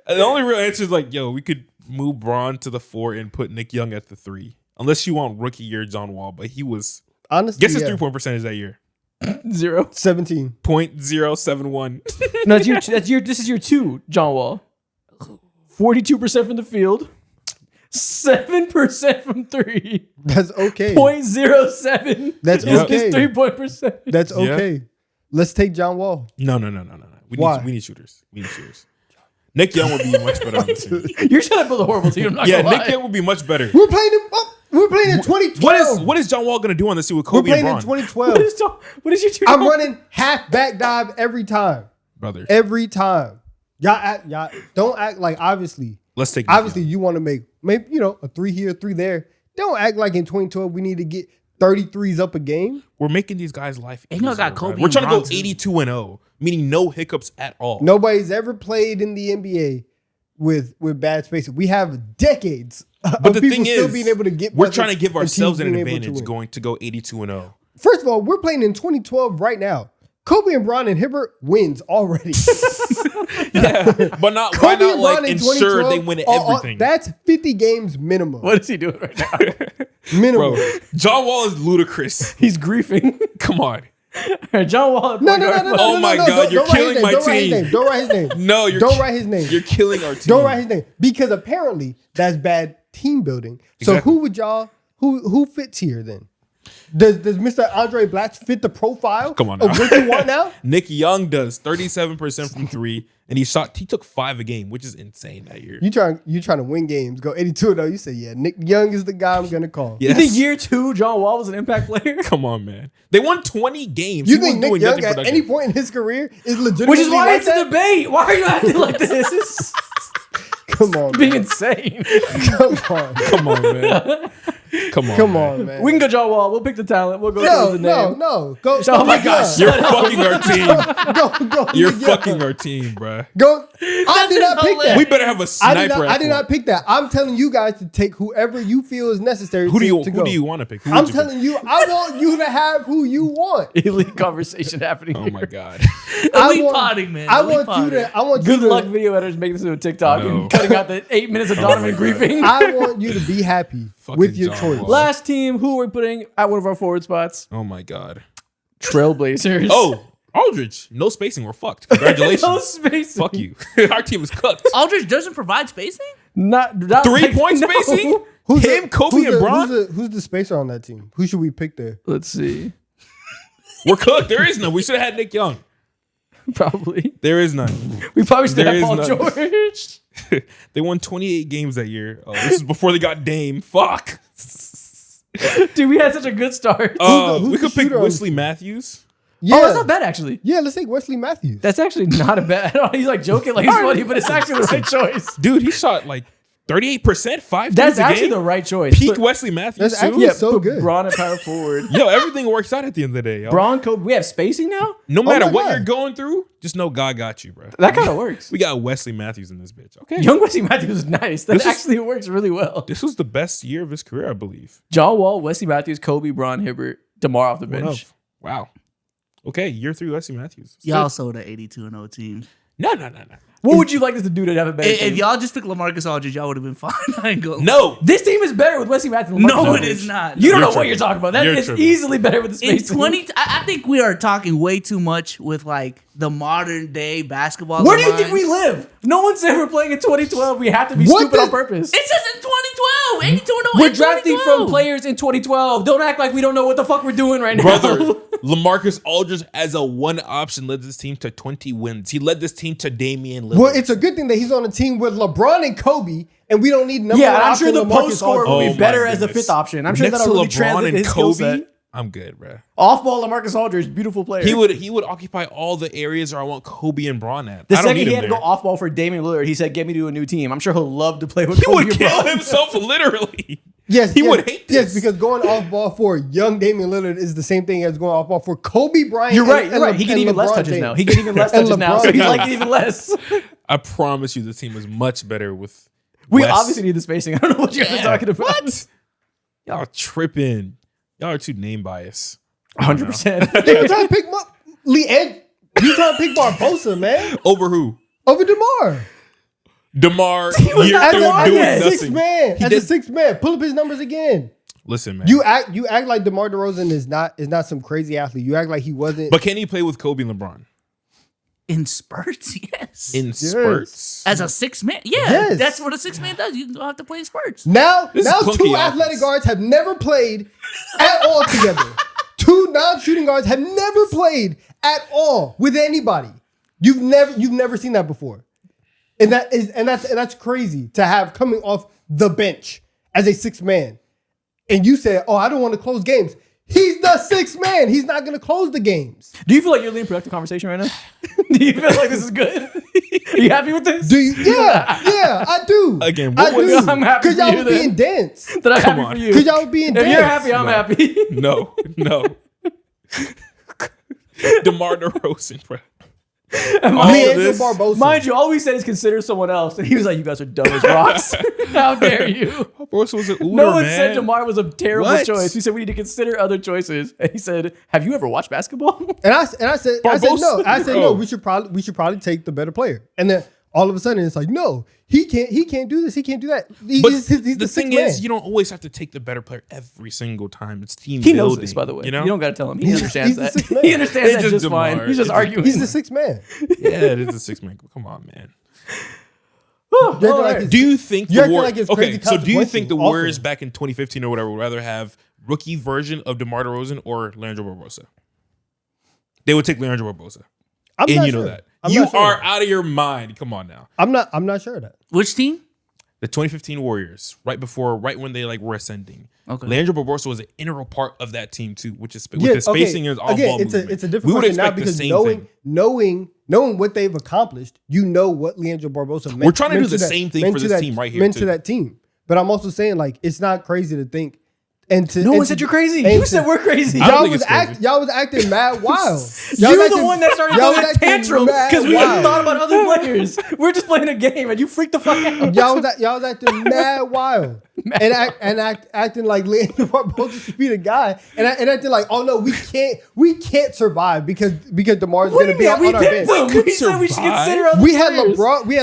S3: The only real answer is like, yo, we could move Braun to the 4 and put Nick Young at the 3. Unless you want rookie year John Wall, but he was
S2: Honestly,
S3: guess his
S2: yeah.
S3: 3-point percentage that year.
S1: 0.
S2: 17.
S3: 0.071.
S1: No, this is year 2, John Wall. 42% from the field. 7% from 3.
S2: That's okay.
S1: 0.07
S2: That's
S1: is
S2: okay.
S1: his 3-point percentage.
S2: That's okay. Let's take John Wall.
S3: No.
S2: Why?
S3: We need shooters. We need shooters. Nick Young would be much better on the team.
S1: You're trying to build a horrible team. I'm not
S3: Yeah,
S1: gonna
S3: Nick
S1: lie.
S3: Young would be much better.
S2: We're playing him. We're playing in 2012.
S3: What is John Wall gonna do on this team with
S2: We're
S3: Kobe and
S2: playing in
S3: Braun?
S2: 2012.
S1: What is your two?
S2: I'm running half back dive every time.
S3: Brother,
S2: Every time. Y'all don't act like obviously
S3: let's take Nick
S2: Obviously,
S3: Young.
S2: you want to make maybe a 3 here, 3 there. Don't act like in 2012 we need to get 33s up a game.
S3: We're making these guys' life
S4: And y'all
S3: easier,
S4: got
S3: bro.
S4: Kobe
S3: We're
S4: and
S3: trying to
S4: Bron,
S3: go
S4: too.
S3: 82-0, meaning no hiccups at all.
S2: Nobody's ever played in the NBA with bad spacing. We have decades
S3: But
S2: of
S3: the
S2: people
S3: thing
S2: still
S3: is,
S2: being able to get.
S3: we're
S2: buckets
S3: trying to give
S2: and
S3: ourselves
S2: teams
S3: an
S2: being able to
S3: advantage
S2: win.
S3: going to go 82-0.
S2: First of all, we're playing in 2012 right now. Kobe and Bron and Hibbert wins already.
S3: Yeah, but not why
S2: Kobe
S3: not
S2: and
S3: like
S2: Bron in
S3: ensure
S2: 2012,
S3: they win
S2: all-
S3: everything,
S2: that's 50 games minimum.
S1: What is he doing right now?
S2: Minimum.
S3: bro? John Wall is ludicrous.
S1: He's griefing.
S3: Come on,
S1: John Wall. At
S2: No,
S1: point
S2: no, no,
S1: guard.
S2: no, no.
S3: Oh
S2: no,
S3: my
S2: no,
S3: God,
S2: don't
S3: you're
S2: write his
S3: killing
S2: name,
S3: my
S2: don't write his
S3: team.
S2: name, Don't write his name.
S3: no, you're
S2: Don't write his name.
S3: You're killing our team.
S2: Don't write his name because apparently that's bad team building. So
S3: Exactly.
S2: who would y'all who fits here then? Does Mr. Andre Blatch fit the profile
S3: Come on
S2: of
S3: now.
S2: what you want now?
S3: Nick Young does 37% from 3, and he took 5 a game, which is insane that year.
S2: You trying to win games? Go 82-0. You say yeah. Nick Young is the guy I'm gonna call.
S1: You
S3: Yes.
S1: think year 2, John Wall was an impact player?
S3: Come on, man. They won 20 games.
S2: You
S3: He
S2: think
S3: was
S2: Nick
S3: doing
S2: Young
S3: nothing
S2: at
S3: productive.
S2: any point in his career is legitimately
S1: Which is why
S2: like
S1: it's a
S2: that?
S1: debate. Why are you acting like this?
S2: Come on,
S1: Being
S2: man.
S1: insane.
S2: Come on.
S3: Come on, man. Come on.
S2: Come
S3: man.
S2: on, man.
S1: We can go John Wall. We'll pick the talent. We'll go
S2: No,
S1: through the name.
S2: no. Go.
S1: Oh my gosh.
S3: You're fucking our team.
S2: Go.
S3: You're
S2: yeah.
S3: fucking our team, bruh.
S2: Go. I did not pick that.
S3: We better have a sniper.
S2: I did not pick that. I'm telling you guys to take whoever you feel is necessary.
S3: Who do
S2: to go.
S3: you want to pick? Who
S2: I'm
S3: would you pick?
S2: telling you, I want you to have who you want.
S1: Elite conversation happening.
S3: Oh my god.
S4: Elite
S2: want-
S4: potting, man.
S2: I
S4: Elite
S2: want
S4: potting.
S2: you to. I want
S1: Good
S2: you to,
S1: luck, video editors, making this into a TikTok
S3: No.
S1: and cutting out the 8 minutes of
S3: Oh
S1: Donovan
S3: my God.
S1: griefing.
S2: I want you to be happy
S3: Fucking
S2: with your
S3: John
S2: choice.
S3: Wall.
S1: Last team, who are we putting at one of our forward spots?
S3: Oh my god.
S1: Trailblazers.
S3: Oh, Aldridge. No spacing. We're fucked. Congratulations.
S1: no spacing.
S3: Fuck you. Our team is cooked.
S4: Aldridge doesn't provide spacing?
S1: Not
S3: 3-point
S1: no.
S3: spacing?
S2: Who's
S3: Him,
S2: the-
S3: Kobe,
S2: who's
S3: and
S2: the-
S3: Bron?
S2: Who's the spacer on that team? Who should we pick there?
S1: Let's see.
S3: We're cooked. There is none. We should have had Nick Young.
S1: Probably.
S3: There is none.
S1: We probably should
S3: There
S1: have
S3: is
S1: Paul
S3: none.
S1: George.
S3: They won 28 games that year. Oh, this is before they got Dame. Fuck.
S1: Dude, we had such a good start.
S2: who's
S3: We
S2: the
S3: could pick
S2: shooter on-
S3: Wesley Matthews.
S2: Yeah,
S1: Oh, that's not bad, actually.
S2: Yeah, let's take Wesley Matthews.
S1: That's actually not a bad. He's like joking like he's funny, but it's actually the right choice.
S3: Dude, he shot like 38%, 5
S1: That's
S3: threes a
S1: actually
S3: game.
S1: the right choice.
S3: Peak
S1: Put-
S3: Wesley Matthews
S2: That's
S3: too.
S2: actually-
S1: yeah,
S2: so
S1: put
S2: good.
S1: Braun at power forward.
S3: Yo, everything works out at the end of the day. Yo.
S1: Braun, Kobe. We have spacing now?
S3: No matter
S2: my
S3: what
S2: God.
S3: you're going through, just know God got you, bro.
S1: That kind of works.
S3: We got Wesley Matthews in this bitch. Okay.
S1: Young Wesley Matthews is nice. That
S3: This is-
S1: actually works really well.
S3: This was the best year of his career, I believe.
S1: John Wall, Wesley Matthews, Kobe, Braun, Hibbert, DeMar off the
S3: What
S1: bench.
S3: up? Wow. Okay, year 3 Wesley Matthews.
S4: Y'all sold an 82-0 team.
S3: No.
S1: What would you like us to do to have a better
S4: If
S1: team?
S4: y'all just picked LaMarcus Aldridge, y'all would have been fine. I ain't gonna.
S3: No.
S1: This team is better with Wesley Matthews. than
S4: No,
S1: Marcus
S4: it
S1: Aldridge.
S4: is not.
S1: You don't
S3: You're
S1: know what
S3: tripping.
S1: you're talking about. That
S3: You're
S1: is
S3: tripping.
S1: easily better with the
S4: In
S1: spacing.
S4: 20, I think we are talking way too much with like the modern day basketball.
S1: Where do you think
S4: lines.
S1: we live? No one said we're playing in 2012. We have to be
S2: What
S1: stupid
S2: the-
S1: on purpose.
S4: It says in 2012, 82-0.
S1: We're
S4: in
S1: drafting
S4: 2012.
S1: from players in 2012. Don't act like we don't know what the fuck we're doing right now.
S3: Brother, LaMarcus Aldridge as a one option led this team to 20 wins. He led this team to Damian Lillard.
S2: Well, it's a good thing that he's on a team with LeBron and Kobe, and we don't need number
S1: Yeah,
S2: one
S1: and I'm
S2: option
S1: sure the
S2: LaMarcus
S1: post scorer
S2: Aldridge.
S1: will
S3: Oh
S1: be better
S3: my
S1: as the
S3: goodness.
S1: fifth option. I'm sure
S3: Next
S1: that'll
S3: to
S1: really
S3: LeBron
S1: translate
S3: and
S1: his skill
S3: Kobe,
S1: set.
S3: I'm good, bro.
S1: Off ball, LaMarcus Aldridge, beautiful player.
S3: He would occupy all the areas where I want Kobe and Braun at.
S1: The
S3: I don't
S1: second
S3: need
S1: he
S3: him
S1: had to go
S3: there.
S1: off ball for Damian Lillard, he said, "Get me to a new team." I'm sure he'll love to play with
S3: He
S1: Kobe.
S3: would
S1: and
S3: kill
S1: Bron.
S3: himself literally.
S2: Yes,
S3: He
S2: yes,
S3: would hate
S2: Yes,
S3: this.
S2: because going off ball for young Damian Lillard is the same thing as going off ball for Kobe Bryant.
S1: You're right.
S2: and-
S1: You're
S2: and
S1: right. He
S2: Le-
S1: can
S2: and
S1: even less
S2: LeBron
S1: touches
S2: James.
S1: now. He can even less
S2: And
S1: touches now.
S2: LeBron
S1: So he's
S2: James.
S1: like even less.
S3: I promise you, this team is much better with.
S1: We
S3: Wes.
S1: obviously need the spacing. I don't know what you're talking about.
S3: What? Y'all tripping. Y'all are too name biased.
S1: 100%.
S2: You trying to pick Lee Ed? You trying to pick Barbosa, man?
S3: Over who?
S2: Over DeMar.
S3: DeMar.
S1: was
S3: You're
S1: not
S3: doing
S1: DeMar yet.
S3: nothing.
S2: Sixth man.
S3: He
S2: As
S3: did-
S2: a sixth man. Pull up his numbers again.
S3: Listen, man.
S2: You act like DeMar DeRozan is not some crazy athlete. You act like he wasn't.
S3: But can he play with Kobe and LeBron
S4: in spurts. Yes.
S3: in spurts?
S4: As a 6-man, yeah,
S2: Yes.
S4: that's what a 6-man does. You don't have to play in spurts.
S2: Now
S3: This is clunky
S2: two
S3: offense.
S2: athletic guards have never played at all together. Two non-shooting guards have never played at all with anybody. You've never seen that before. And that's crazy to have coming off the bench as a sixth man. And you say, "Oh, I don't want to close games." He's the sixth man. He's not going to close the games.
S1: Do you feel like you're leading productive conversation right now? Do you feel like this is good? Are you happy with this?
S2: Do you? Yeah, I do.
S3: Again,
S2: I
S3: what was-
S2: do.
S1: I'm happy
S2: Because
S1: for
S2: y'all
S1: you
S2: were being
S1: then.
S2: dense.
S1: That I'm
S3: Come
S1: happy
S3: on.
S1: for you.
S2: Because y'all were being
S1: If
S2: dense.
S1: you're happy, I'm happy.
S3: No. DeMar DeRozan, bro.
S1: And
S3: All
S1: mind,
S2: Leandro
S3: this-
S2: Barbosa.
S1: mind you, all we said is consider someone else. And he was like, you guys are dumb as rocks. How dare you?
S3: Barbosa was an Uber,
S1: No one
S3: man.
S1: said DeMar was a terrible
S3: What?
S1: choice. We said we need to consider other choices. And he said, have you ever watched basketball?
S2: And I said no.
S3: Barbosa,
S2: I said
S3: bro.
S2: no. We should probably take the better player. And then all of a sudden it's like, no, he can't do this. He can't do that.
S3: But
S2: He's
S3: the
S2: sixth
S3: thing
S2: man.
S3: is, you don't always have to take the better player every single time. It's team
S1: He knows
S3: building,
S1: this, by the way.
S3: You know?
S1: You don't got to tell him. He
S2: He's
S1: understands
S2: the
S1: that.
S2: sixth man.
S1: He understands
S3: It's
S1: that
S3: just
S1: just
S3: DeMar.
S1: fine. He's just
S3: It's-
S1: arguing.
S2: He's the sixth man.
S3: yeah, it is a 6-man. Come on, man.
S1: All
S2: acting like
S1: right.
S2: it's-
S3: Do you think
S2: You're
S3: the
S2: acting
S3: Warriors?
S2: like it's
S3: Okay,
S2: crazy
S3: so do you think the
S2: consequential
S3: Warriors
S2: also.
S3: back in 2015 or whatever would rather have rookie version of DeMar DeRozan or Leandro Barbosa? They would take Leandro Barbosa,
S2: I'm
S3: and
S2: not
S3: you know
S2: sure.
S3: that.
S2: I'm
S3: You
S2: not sure.
S3: are out of your mind. Come on now.
S2: I'm not sure of that.
S4: Which team?
S3: The 2015 Warriors, right when they like were ascending.
S4: Okay.
S3: Leandro Barbosa was an integral part of that team too, which is with
S2: Yeah,
S3: the spacing and off
S2: again,
S3: ball movement.
S2: it's a different
S3: We would
S2: question now
S3: expect the
S2: because
S3: same thing.
S2: knowing what they've accomplished, you know what Leandro Barbosa meant.
S3: We're trying to do
S2: meant
S3: the
S2: that-
S3: same thing
S2: meant
S3: for
S2: to
S3: this
S2: that-
S3: team right here,
S2: Meant
S3: too.
S2: to that team, but I'm also saying like it's not crazy to think. And to
S1: No
S2: and
S1: one
S2: to-
S1: said you're crazy.
S2: and
S1: You
S2: to-
S1: said we're crazy.
S3: I don't
S2: Y'all
S3: think
S2: was
S3: it's crazy.
S2: y'all was acting mad wild.
S1: You're the one that started
S2: y'all
S1: doing
S2: was
S1: a
S2: acting
S1: tantrum
S2: mad
S1: because we
S2: wild.
S1: thought about other players. We're just playing a game and you freaked the fuck out.
S2: Y'all was acting mad wild and acting like Leandro Barbosa should be the guy and acting like, oh no, we can't survive because DeMar's
S1: What do
S2: gonna
S1: you
S2: be
S1: mean?
S2: on
S1: We
S2: our
S1: picked
S2: bench.
S1: them. We said we should
S3: survive.
S1: consider other
S2: We had
S1: players.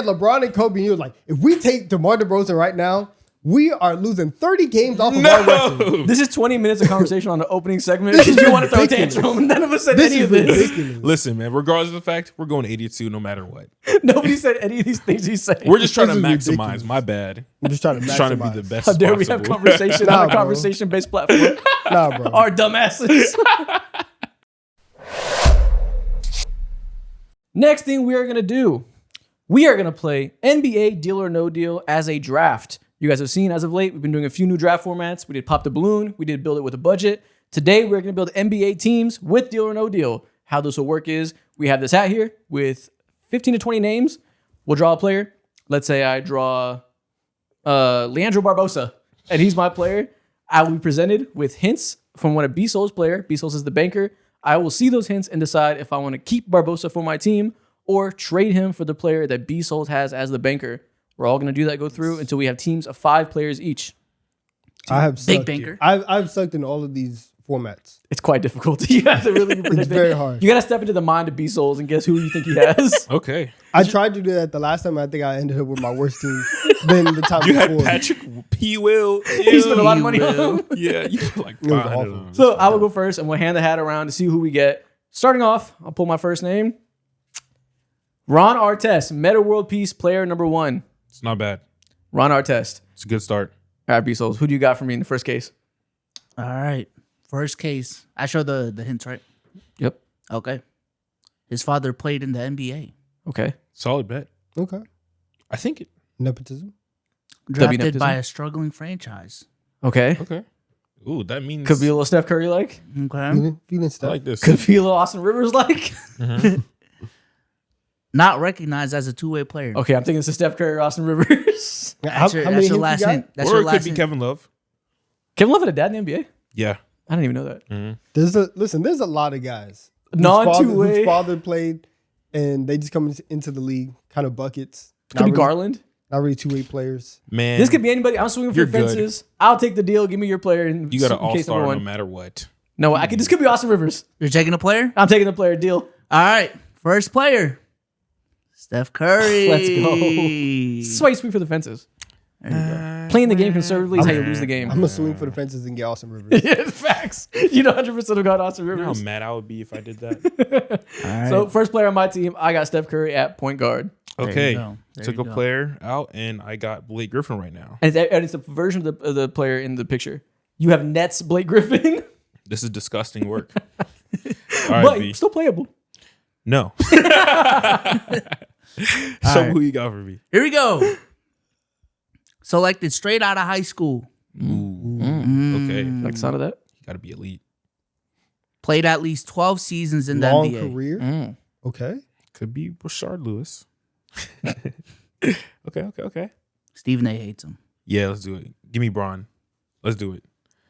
S2: LeBron and Kobe, and he was like, if we take DeMar DeRozan right now, we are losing 30 games off of our record.
S3: No,
S1: This is 20 minutes of conversation on the opening segment because you want to throw a
S2: ridiculous.
S1: tantrum. None of us said
S2: This
S1: any
S2: is
S1: of this.
S2: ridiculous.
S3: listen, man. Regardless of the fact, we're going 82 no matter what.
S1: Nobody said any of these things he's saying.
S3: We're just trying to
S2: This is
S3: maximize.
S2: ridiculous.
S3: My bad.
S2: I'm just trying to
S3: Just trying to be
S2: maximize.
S3: the best.
S1: How
S3: as
S1: dare we have
S3: possible.
S1: conversation
S2: Nah,
S1: on a
S2: bro.
S1: conversation-based platform?
S2: Nah, bro.
S1: Our dumbasses. Next thing we are going to do, we are going to play NBA Deal or No Deal as a draft. You guys have seen as of late, we've been doing a few new draft formats. We did Pop the Balloon. We did Build It with a Budget. Today, we're going to build NBA teams with Deal or No Deal. How this will work is we have this hat here with 15 to 20 names. We'll draw a player. Let's say I draw Leandro Barbosa, and he's my player. I will be presented with hints from one of B-Soul's player. B-Soul is the banker. I will see those hints and decide if I want to keep Barbosa for my team or trade him for the player that B-Soul has as the banker. We're all going to do that, go through until we have teams of 5 players each.
S2: I have
S4: Big
S2: sucked.
S4: banker.
S2: I've sucked in all of these formats.
S1: It's quite difficult. You have to really be
S2: It's
S1: predicting.
S2: very hard.
S1: You got to step into the mind of B-Souls and guess who you think he has.
S3: Okay.
S2: I tried to do that the last time. I think I ended up with my worst team than the time
S3: You
S2: before.
S3: had Patrick P. Will.
S1: He spent a lot of money on
S4: Will.
S1: him.
S3: Yeah, you put like
S2: was
S3: 500
S2: awful.
S3: on him.
S1: So I will go first and we'll hand the hat around to see who we get. Starting off, I'll pull my first name. Ron Artest, Meta World Peace player number 1.
S3: It's not bad.
S1: Ron Artest.
S3: It's a good start.
S1: All right, B-Souls, who do you got for me in the first case?
S4: All right. First case. I show the hints, right?
S1: Yep.
S4: Okay. His father played in the NBA.
S1: Okay.
S3: Solid bet.
S2: Okay.
S3: I think it.
S2: Nepotism.
S4: Drafted
S1: nepotism?
S4: by a struggling franchise.
S1: Okay.
S3: Okay. Ooh, that means
S1: Could be a little Steph Curry like.
S4: Okay.
S2: Feeling
S3: I
S2: stuff.
S3: like this.
S1: Could be a little Austin Rivers like.
S4: Not recognized as a two-way player.
S1: Okay, I'm thinking it's a Steph Curry or Austin Rivers.
S4: That's your, that's your last hint. That's
S3: or
S4: your
S3: it could
S4: last
S3: be
S4: hint.
S3: Kevin Love.
S1: Kevin Love had a dad in the NBA?
S3: Yeah.
S1: I didn't even know that.
S2: There's a lot of guys.
S1: Non-two-way.
S2: Whose father played, and they just come into the league, kind of buckets.
S1: Could be
S2: really,
S1: Garland.
S2: Not really two-way players.
S3: Man.
S1: This could be anybody. I'm swinging for
S3: You're
S1: the
S3: good.
S1: fences. I'll take the deal. Give me your player. In
S3: You got an
S1: in case number
S3: all-star
S1: one.
S3: no matter what.
S1: No, I could. This could be Austin Rivers.
S4: You're taking a player?
S1: I'm taking the player deal.
S4: All right. First player. Steph Curry.
S1: Let's go. This is why you swing for the fences.
S4: There you go.
S1: Playing the game conservatively is how you lose the game.
S2: I'm gonna swing for the fences and get Austin Rivers.
S1: Yeah, facts. You know, 100% have got Austin
S3: You know how
S1: Rivers.
S3: mad I would be if I did that.
S4: All right.
S1: So first player on my team, I got Steph Curry at point guard,
S4: There you
S3: Okay.
S4: go. There
S3: Took
S4: you
S3: a
S4: go.
S3: player out, and I got Blake Griffin right now.
S1: and it's a version of the player in the picture. You have Nets Blake Griffin,
S3: This is disgusting work. All
S1: but
S3: right, B.
S1: still playable.
S3: No. So
S4: right.
S3: who you got for me?
S4: Here we go. Selected straight out of high school.
S3: Okay.
S1: Like the sound of that.
S3: You got to be elite.
S4: Played at least 12 seasons in the
S2: Long
S4: NBA.
S2: career. Okay.
S3: Could be Rashard Lewis. Okay.
S4: Stephen A. hates him.
S3: Yeah, let's do it. Give me Braun. Let's do it.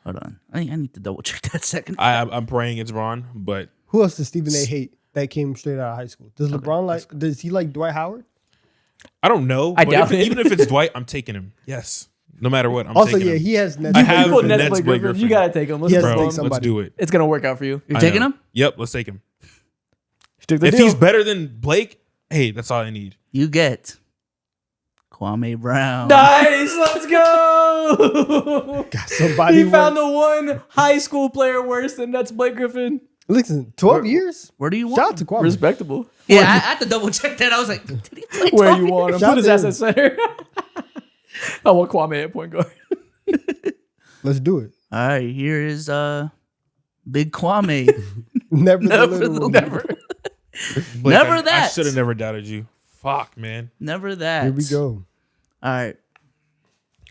S4: Hold on. I need to double check that second.
S3: I'm praying it's Braun, but
S2: Who else does Stephen A. hate that came straight out of high school? Does LeBron like? Does he like Dwight Howard?
S3: I don't know.
S1: I
S3: But
S1: doubt it.
S3: even if it's Dwight, I'm taking him. Yes. No matter what, I'm
S2: Also,
S3: taking
S2: yeah,
S3: him.
S2: he has. Nets
S3: I have
S1: Put
S3: the
S1: Nets
S3: Nets
S1: Blake
S3: Blake
S1: Griffin. You
S3: Griffin.
S1: gotta take him. Let's
S2: Yes,
S1: go.
S2: take
S3: Bro,
S2: somebody.
S3: let's do it.
S1: It's gonna work out for you.
S4: You're
S3: I
S4: taking
S3: know.
S4: him?
S3: Yep, let's take him.
S1: Took the
S3: If
S1: deal.
S3: he's better than Blake, hey, that's all I need.
S4: You get Kwame Brown.
S1: Nice, let's go.
S2: Got somebody.
S1: He found the one high school player worse than Nets Blake Griffin.
S2: Listen, 12 years.
S4: Where do you want
S2: Shout out
S4: him?
S2: to Kwame.
S1: Respectable.
S4: Yeah, I had to double check that. I was like, did he play
S1: Where
S4: 12
S1: you want him?
S2: Shout
S1: Put his
S2: out
S1: ass
S2: to
S1: at center. I want Kwame at point guard.
S2: Let's do it.
S4: All right, here is Big Kwame.
S2: Never the
S4: Never
S2: little
S4: the
S2: one.
S1: Never.
S3: Blake,
S4: Never
S3: I
S4: that.
S3: should have never doubted you. Fuck, man.
S4: Never that.
S2: Here we go.
S4: All right.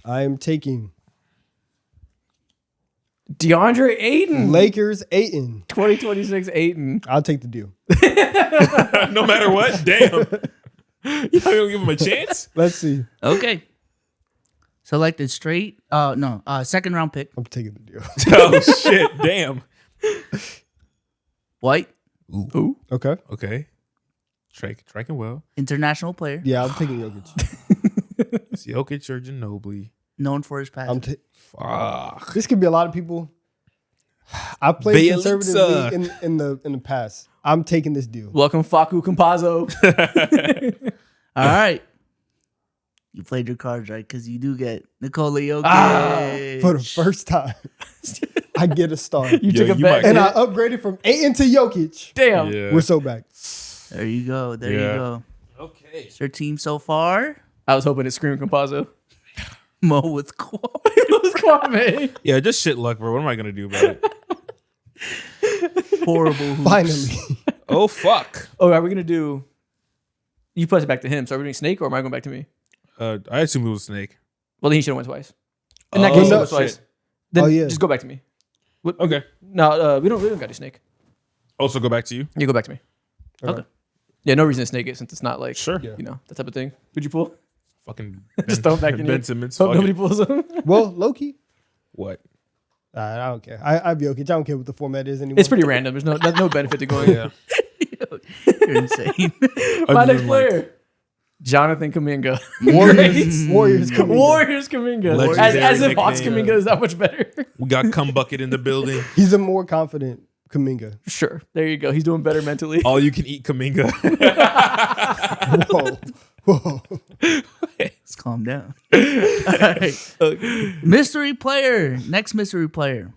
S2: I am taking
S1: DeAndre Ayton.
S2: Lakers Ayton.
S1: 2026 Ayton.
S2: I'll take the deal.
S3: No matter what, damn. You not gonna give him a chance?
S2: Let's see.
S4: Okay. Selected straight. Second round pick.
S2: I'm taking the deal.
S3: Oh shit, damn.
S4: White.
S1: Ooh.
S2: Okay.
S3: Okay. Striking well.
S4: International player.
S2: Yeah, I'm taking Jokic.
S3: It's Jokic or Ginobili.
S4: Known for his passing.
S3: Fuck.
S2: This could be a lot of people. I played
S3: Bielitsa.
S2: conservatively in the past. I'm taking this deal.
S1: Welcome, Facu Campazzo.
S4: All right. You played your cards right because you do get Nikola Jokic.
S2: For the first time, I get a star.
S1: You took a
S3: you
S1: bet.
S3: might-
S2: And I upgraded from Ayton to Jokic.
S1: Damn.
S3: Yeah.
S2: We're so back.
S4: There you go. There
S3: Yeah.
S4: you go.
S3: Okay.
S4: It's your team so far.
S1: I was hoping it screamed Campazzo.
S4: Mo with Kwame.
S1: It was Kwame.
S3: Yeah, just shit luck, bro. What am I gonna do about it?
S4: Horrible. hoops.
S2: Finally.
S3: Oh fuck.
S1: Oh, are we gonna do? You plus it back to him. So are we doing Snake or am I going back to me?
S3: I assume it was Snake.
S1: Well, then he should have went twice. In that
S3: Oh,
S1: case, he
S2: no,
S1: went twice.
S3: shit.
S1: Then
S2: Oh, yeah.
S1: just go back to me.
S3: Okay.
S1: No, we don't got to do Snake.
S3: Also go back to you.
S1: You go back to me.
S4: Okay.
S1: Yeah, no reason to snake it since it's not like
S3: Sure.
S2: Yeah.
S1: you know that type of thing. Who'd you pull?
S3: Fucking
S1: Just throw it back in
S3: Ben
S1: you.
S3: Simmons.
S1: Hope
S3: Fuck
S1: nobody
S3: it.
S1: pulls him.
S2: Well, Loki.
S3: What?
S2: I don't care. I have Jokic. I don't care what the format is anymore.
S1: It's pretty random. There's no benefit to going.
S3: Yeah.
S4: You're insane.
S1: My
S3: Other
S1: next
S3: than, like,
S1: player, Jonathan Kuminga.
S2: Warriors. Warriors coming.
S1: Warriors Kuminga.
S3: Legendary
S1: As if Hawks
S3: nickname.
S1: Kuminga is that much better.
S3: We got Cum Bucket in the building.
S2: He's a more confident Kuminga.
S1: Sure. There you go. He's doing better mentally.
S3: All you can eat Kuminga.
S2: Whoa. Whoa.
S4: Let's calm down. All right. Mystery player. Next mystery player.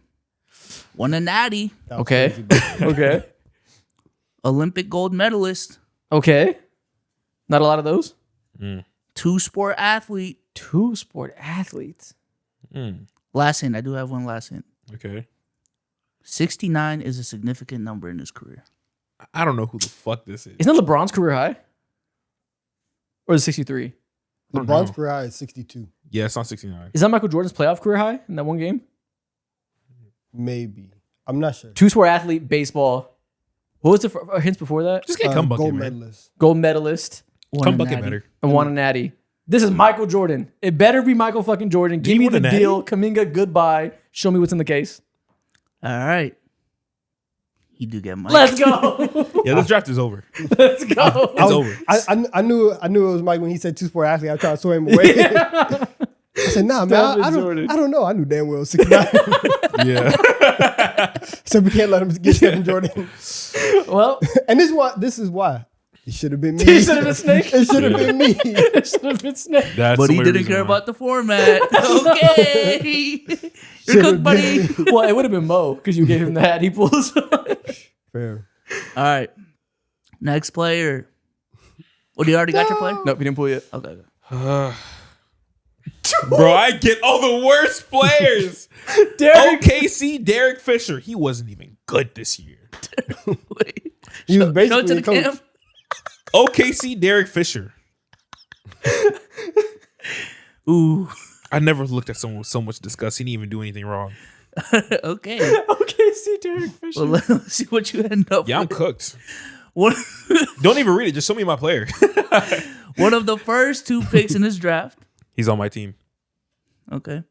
S4: Won a natty.
S2: That was
S1: Okay.
S2: crazy.
S1: Okay.
S4: Olympic gold medalist.
S1: Okay. Not a lot of those.
S4: Two-sport athlete.
S1: Two sport athletes.
S4: Last hint. I do have one last hint.
S3: Okay.
S4: 69 is a significant number in his career.
S3: I don't know who the fuck this is.
S1: Isn't that LeBron's career high? Or is it 63?
S3: don't
S2: LeBron's
S3: know.
S2: career high is 62.
S3: Yeah, it's not 69.
S1: Is that Michael Jordan's playoff career high in that one game?
S2: Maybe. I'm not sure.
S1: Two sport athlete, baseball. What was the hints before that?
S3: Just get Cum Bucket,
S2: gold
S3: man.
S2: medalist.
S1: Gold medalist
S4: Won
S3: Cum
S4: a
S3: Bucket
S4: natty.
S3: better.
S1: and won a natty. This is Michael Jordan. It better be Michael fucking Jordan. Give
S3: he
S1: me
S3: win
S1: the
S3: a natty?
S1: deal. Kuminga, goodbye. Show me what's in the case.
S4: All right. You do get money.
S1: Let's go.
S3: Yeah, this draft is over.
S1: Let's go.
S3: It's over.
S2: I knew it was Mike when he said two-sport athlete. I tried to sway him away. I said, nah, man,
S1: Stop it, Jordan.
S2: I don't know. I knew damn well 69.
S3: Yeah.
S2: So we can't let him get Stephen Jordan.
S1: Well,
S2: And this is why. It should have been me.
S1: he should have been Snake.
S2: It should have been me.
S1: It should have been Snake.
S3: That's
S4: But
S3: the
S4: he
S3: only
S4: didn't
S3: reason
S4: care
S3: why.
S4: about the format. Okay. You're
S2: Should've
S4: cooked, buddy.
S2: been
S1: Well, it would have been Mo because you gave him the hat he pulls.
S2: Fair.
S4: All right. Next player. Oh, do you already got your player?
S1: Nope, he didn't pull yet.
S4: Okay.
S3: Bro, I get all the worst players.
S1: Derek.
S3: OKC Derek Fisher. He wasn't even good this year.
S4: Wait.
S2: He was
S4: Show it
S2: basically
S4: to
S2: a
S4: the
S2: coach.
S4: cam.
S3: OKC Derek Fisher.
S4: Ooh.
S3: I never looked at someone with so much disgust. He didn't even do anything wrong.
S4: Okay.
S1: Okay, see Derek Fisher.
S4: Well, let's see what you end up
S3: Yeah, I'm
S4: with.
S3: cooked.
S4: One,
S3: Don't even read it. Just show me my player.
S4: one of the first two picks in this draft.
S3: He's on my team.
S4: Okay.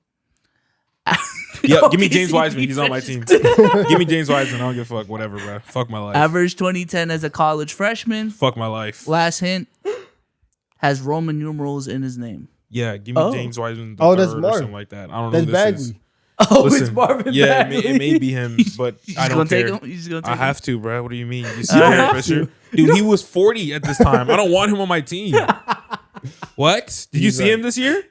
S3: Yeah, give me James
S4: OKC
S3: Wiseman. He's on my
S4: Fisher.
S3: team. Give me James Wiseman. I don't give a fuck. Whatever, bro. Fuck my life.
S4: Average 2010 as a college freshman.
S3: Fuck my life.
S4: Last hint. Has Roman numerals in his name.
S3: Yeah, give me
S1: Oh.
S3: James Wiseman.
S2: Oh, that's
S3: or
S2: Marv.
S3: something like that. I don't know
S2: That's
S3: who this is.
S2: Bagley.
S1: Oh, it's
S3: Listen,
S1: Marvin
S3: yeah,
S1: Bagley.
S3: it may be him, but
S4: You
S3: I
S4: just
S3: don't
S4: gonna
S3: care.
S4: take him? You just gonna take
S3: I
S4: him?
S3: have to, bro. What do you mean? You see
S1: don't
S3: Derek
S1: have
S3: Fisher?
S1: to.
S3: Dude, he was 40 at this time. I don't want him on my team. What? Did you
S2: He's
S3: see
S2: right.
S3: him this year?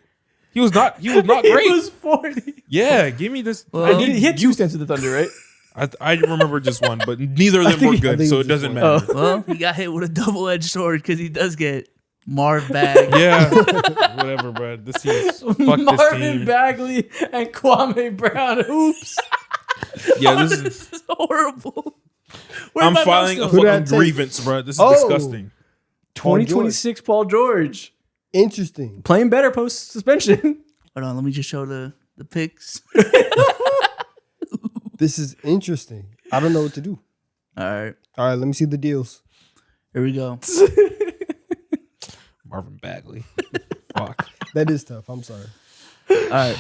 S3: He was not
S1: He
S3: great.
S1: was 40.
S3: Yeah, give me this.
S4: Well,
S1: He hit two stamps with the Thunder, right?
S3: I remember just one, but neither of them
S2: think
S3: were
S2: he- I
S3: good,
S2: think
S3: so
S2: it
S3: it
S2: was just
S3: doesn't
S2: one.
S3: matter.
S4: Well, he got hit with a double-edged sword because he does get Marv Bag.
S3: Yeah, whatever, bro. This team, fuck this
S1: Marvin
S3: team.
S1: Bagley and Kwame Brown. Oops.
S3: Yeah, this is.
S4: is horrible. Where
S3: I'm
S4: my
S3: filing a
S4: mouse
S2: Who
S4: go?
S2: did I
S3: fucking
S2: take?
S3: grievance, bro. This is
S2: Oh.
S3: disgusting.
S1: 2026 Paul George.
S2: Interesting.
S1: Playing better post suspension.
S4: Hold on, let me just show the picks.
S2: This is interesting. I don't know what to do.
S4: All right,
S2: All right, let me see the deals.
S4: here we go.
S3: Marvin Bagley. Fuck.
S2: That is tough. I'm sorry.
S4: All right.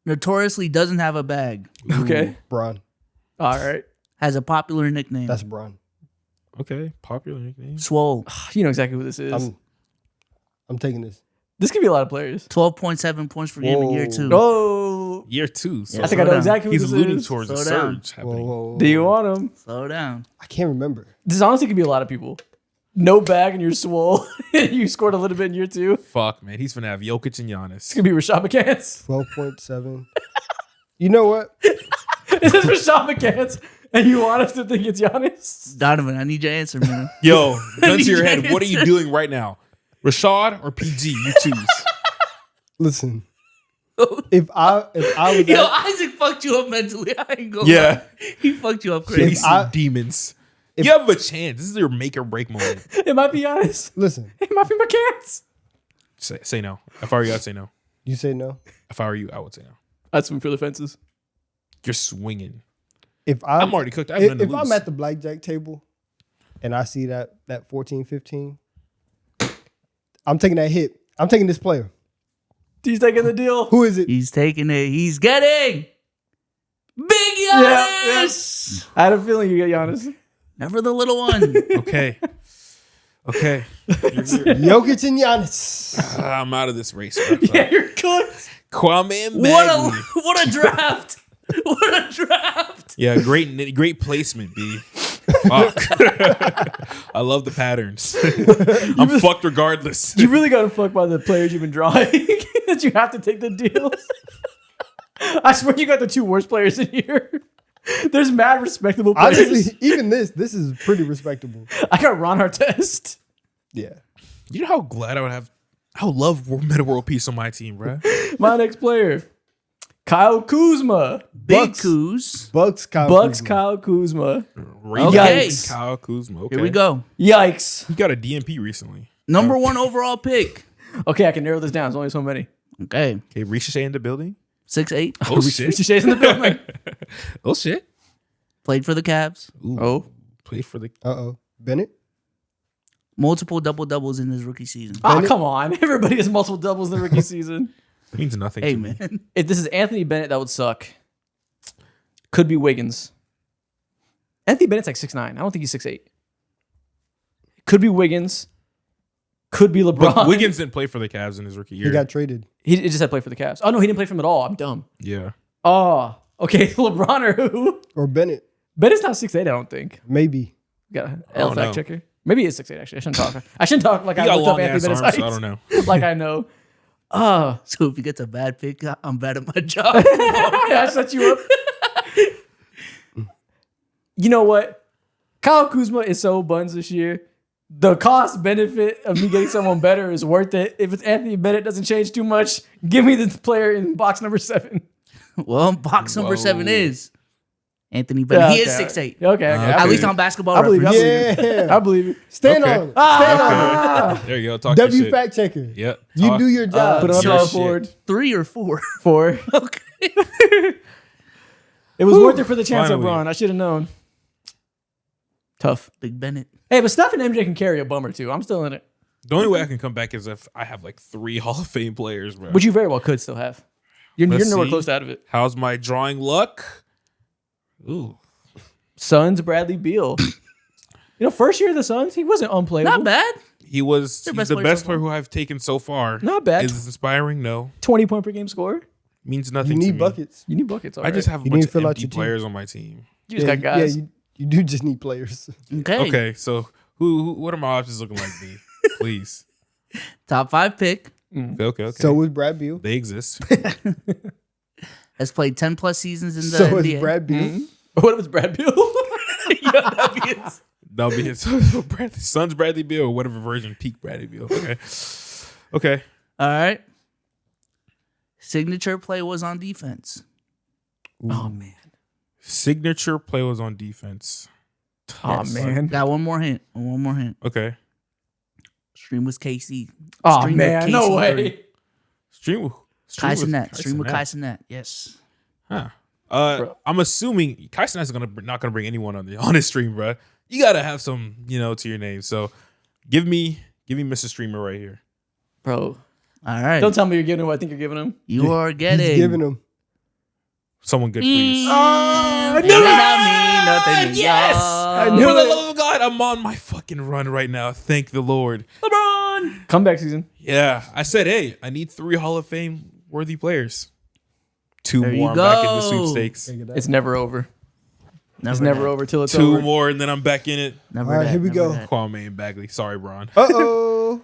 S4: Notoriously doesn't have a bag.
S1: Okay.
S2: Bron.
S1: All right.
S4: Has a popular nickname.
S2: That's Bron.
S3: Okay. Popular nickname.
S4: Swole.
S1: You know exactly who this is.
S2: I'm taking this.
S1: This could be a lot of players.
S4: 12.7 points per game in year
S2: Whoa.
S4: 2.
S1: Oh,
S3: Year 2. So
S1: I think I know
S4: Slow down.
S1: exactly who
S3: he's
S1: this
S3: alluding
S1: is.
S3: towards a
S4: Slow down.
S3: surge happening.
S2: Whoa.
S1: Do you want him?
S4: Slow down.
S2: I can't remember.
S1: This honestly could be a lot of people. No bag and you're swole. You scored a little bit in year 2. This
S3: Fuck, man. He's gonna have Jokic and Giannis.
S1: could be Rashad McCants.
S2: 12.7. You know what?
S1: This is Rashad McCants, and you want us to think it's Giannis?
S4: Donovan, I need your answer, man.
S3: Yo, gun to your
S4: Need
S3: head. What are you
S4: answer.
S3: doing right now? Rashad or PG? You choose.
S2: Listen. If I was
S4: Yo,
S2: at-
S4: Isaac fucked you up mentally. I ain't gonna
S3: Yeah.
S4: lie. He fucked you up
S3: He's
S4: crazy.
S3: some demons. You have a chance. This is your make or break moment.
S1: It might be Giannis.
S2: listen,
S1: It might be McCants.
S3: Say no. If I were you, I'd say no.
S2: you say no.
S3: If I were you, I would say no.
S1: I'd swing for the fences.
S3: You're swinging.
S2: If
S3: I'm already cooked. I have nothing
S2: if
S3: to
S2: I'm
S3: lose.
S2: at the blackjack table and I see that 14, 15, I'm taking that hit. I'm taking this player.
S1: He's taking the deal.
S2: Who is it?
S4: He's taking it. He's getting Big
S1: Yeah,
S4: Giannis.
S1: I had a feeling you get Giannis.
S4: Never the little one.
S3: Okay. Okay.
S2: Jokic and Giannis.
S3: I'm out of this race.
S1: Yeah, you're cooked.
S3: Kwame
S4: what
S3: Bagley.
S4: what a draft. What a draft.
S3: Yeah, great placement, B. Fuck. I love the patterns. I'm fucked regardless.
S1: You really got to fuck by the players you've been drawing that you have to take the deals. I swear you got the 2 worst players in here. There's mad respectable players.
S2: Honestly, even this is pretty respectable.
S1: I got Ron Artest.
S2: Yeah.
S3: You know how glad I would have. I would love Meta World Peace on my team, bro.
S1: My next player, Kyle Kuzma.
S4: Big
S2: Bucks.
S4: Kuz.
S2: Bucks, Kyle
S1: Bucks
S2: Kuzma.
S1: Kyle Kuzma.
S4: Okay.
S3: Kyle Kuzma. Okay.
S4: Here we go.
S1: Yikes.
S3: He got a DMP recently.
S4: Number 1 overall pick.
S1: Okay, I can narrow this down. There's only so many.
S4: Okay.
S3: Okay, Ricochet in the building.
S4: 6'8".
S3: Oh shit.
S1: Ricochet's in the building.
S3: Oh shit.
S4: Played for the Cavs.
S3: Ooh.
S1: Oh.
S3: Played for the.
S2: Uh-oh. Bennett?
S4: Multiple double-doubles in his rookie season.
S1: Oh,
S2: Bennett?
S1: come on. Everybody has multiple doubles in the rookie season.
S3: Means nothing.
S4: Hey,
S3: to me.
S4: man.
S1: If this is Anthony Bennett, that would suck. Could be Wiggins. Anthony Bennett's like 6'9". I don't think he's 6'8". Could be Wiggins. Could be LeBron.
S3: But Wiggins didn't play for the Cavs in his rookie year.
S2: He got traded.
S1: He just had played for the Cavs. Oh, no, he didn't play for him at all. I'm dumb.
S3: Yeah.
S1: Oh, okay. LeBron or who?
S2: Or Bennett.
S1: Bennett's not 6'8", I don't think.
S2: Maybe.
S1: Got an
S3: I
S1: L
S3: don't
S1: fact
S3: know.
S1: checker. Maybe he is 6'8", actually. I shouldn't talk like
S3: He
S1: I
S3: got
S1: looked up
S3: long
S1: Anthony
S3: ass
S1: Bennett's
S3: arms,
S1: height.
S3: so I don't know.
S1: Like I know. Oh,
S4: So if you get a bad pick, I'm bad at my job.
S1: I set you up. You know what? Kyle Kuzma is so buns this year. The cost benefit of me getting someone better is worth it. If it's Anthony Bennett, doesn't change too much. Give me the player in box number 7.
S4: Well, box number
S3: Whoa.
S4: 7 is Anthony Bennett. He is 6'8".
S1: Okay.
S4: At least on Basketball
S1: I believe you.
S4: Reference.
S2: Yeah.
S1: I believe you.
S2: Stand
S3: Okay.
S2: on it. Stand on it.
S3: There you go. Talk your
S2: W
S3: shit.
S2: fact checker.
S3: Yep.
S2: You
S3: Talk.
S2: do your job.
S1: Put it on
S3: Your
S1: power
S3: shit.
S1: forward.
S4: 3 or 4.
S1: 4.
S4: Okay.
S1: It was worth it for the chance of
S3: Finally.
S1: LeBron. I should have known. Tough.
S4: Big Bennett.
S1: Hey, but Steph and MJ can carry a bummer too. I'm still in it.
S3: The only way I can come back is if I have like 3 Hall of Fame players, bro.
S1: Which you very well could still have. You're
S3: Let's
S1: nowhere
S3: see.
S1: close to out of it.
S3: How's my drawing luck? Ooh.
S1: Suns, Bradley Beal. First year of the Suns, he wasn't unplayable.
S4: Not bad.
S3: He was
S4: Their
S3: he's
S4: best
S3: the
S4: player
S3: best
S4: so
S3: player
S4: far.
S3: who I've taken so far.
S1: Not bad.
S3: Is this inspiring? No.
S1: 20-point per game score.
S3: Means nothing
S2: You
S3: to
S2: need
S3: me.
S2: buckets.
S1: You need buckets.
S3: I just have a
S2: You
S3: bunch
S2: need to
S3: of
S2: fill out
S3: empty
S2: your team.
S3: players on my team.
S1: You just got guys.
S2: Yeah, you do just need players.
S4: Okay.
S3: Okay, so who what are my options looking like, B? Please.
S4: Top 5 pick.
S3: Okay.
S2: So was Brad Beal.
S3: They exist.
S4: Has played 10 plus seasons in the
S2: So is
S4: NBA.
S2: Brad Beal.
S1: Mm-hmm. What if it's Brad Beal?
S3: That'll be his son's Bradley Beal, or whatever version, peak Bradley Beal. Okay. Okay.
S4: All right. Signature play was on defense.
S1: Oh man.
S3: Signature play was on defense.
S1: Oh man.
S4: Got one more hint. One more hint.
S3: Okay.
S4: Stream was KC.
S1: Oh
S4: Stream
S1: man.
S4: with
S1: No
S4: KC3.
S1: way.
S3: Stream with
S4: Kaisenet. Stream with
S3: Kaisenet.
S4: Kaisenet. Yes.
S3: Huh.
S1: Bro.
S3: I'm assuming Kaisenet is not gonna bring anyone on his stream, bro. You gotta have some, to your name. So give me Mr. Streamer right here.
S1: Bro,
S4: All right.
S1: don't tell me you're giving him what I think you're giving him.
S4: You are getting.
S2: He's giving him.
S3: Someone good, please.
S1: I
S4: It may not mean nothing to
S1: Yes!
S4: y'all.
S1: I knew
S3: For the
S1: it.
S3: love of God, I'm on my fucking run right now. Thank the Lord.
S1: LeBron. Comeback season.
S3: Yeah, I said, hey, I need 3 Hall of Fame worthy players. 2
S4: There you
S3: more, I'm back in the
S4: go.
S3: sweepstakes.
S1: It's never over. It's
S4: Never
S1: never
S4: that.
S1: over till it's
S3: 2
S1: over.
S3: more, and then I'm back in it.
S4: Never
S2: All right,
S4: that,
S2: here we
S4: never
S2: go.
S4: that.
S3: Kwame and Bagley. Sorry, Bron.
S2: Uh-oh.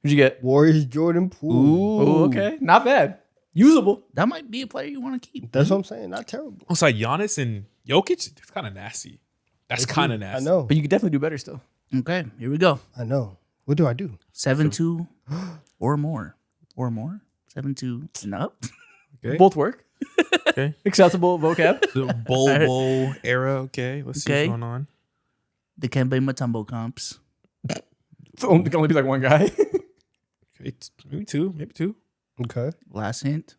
S1: Who'd you get?
S2: Warriors Jordan Poole.
S1: Oh, okay. Not bad. Usable.
S4: That might be a player you want to keep.
S2: That's what I'm saying. Not terrible.
S3: It's like Giannis and Jokic. It's kind of nasty. That's kind of nasty.
S2: I know.
S1: But you could definitely do better still.
S4: Okay, here we go.
S2: I know. What do I do?
S4: 7-2 or more. Or more. 7-2 and up.
S3: Okay.
S1: Both work.
S3: Okay.
S1: Acceptable vocab.
S3: The Bowl era. Okay. Let's see
S4: Okay.
S3: what's going on.
S4: The Kembe Mutombo comps.
S1: It can only be like one guy.
S3: Okay, maybe two.
S2: Okay.
S4: Last hint.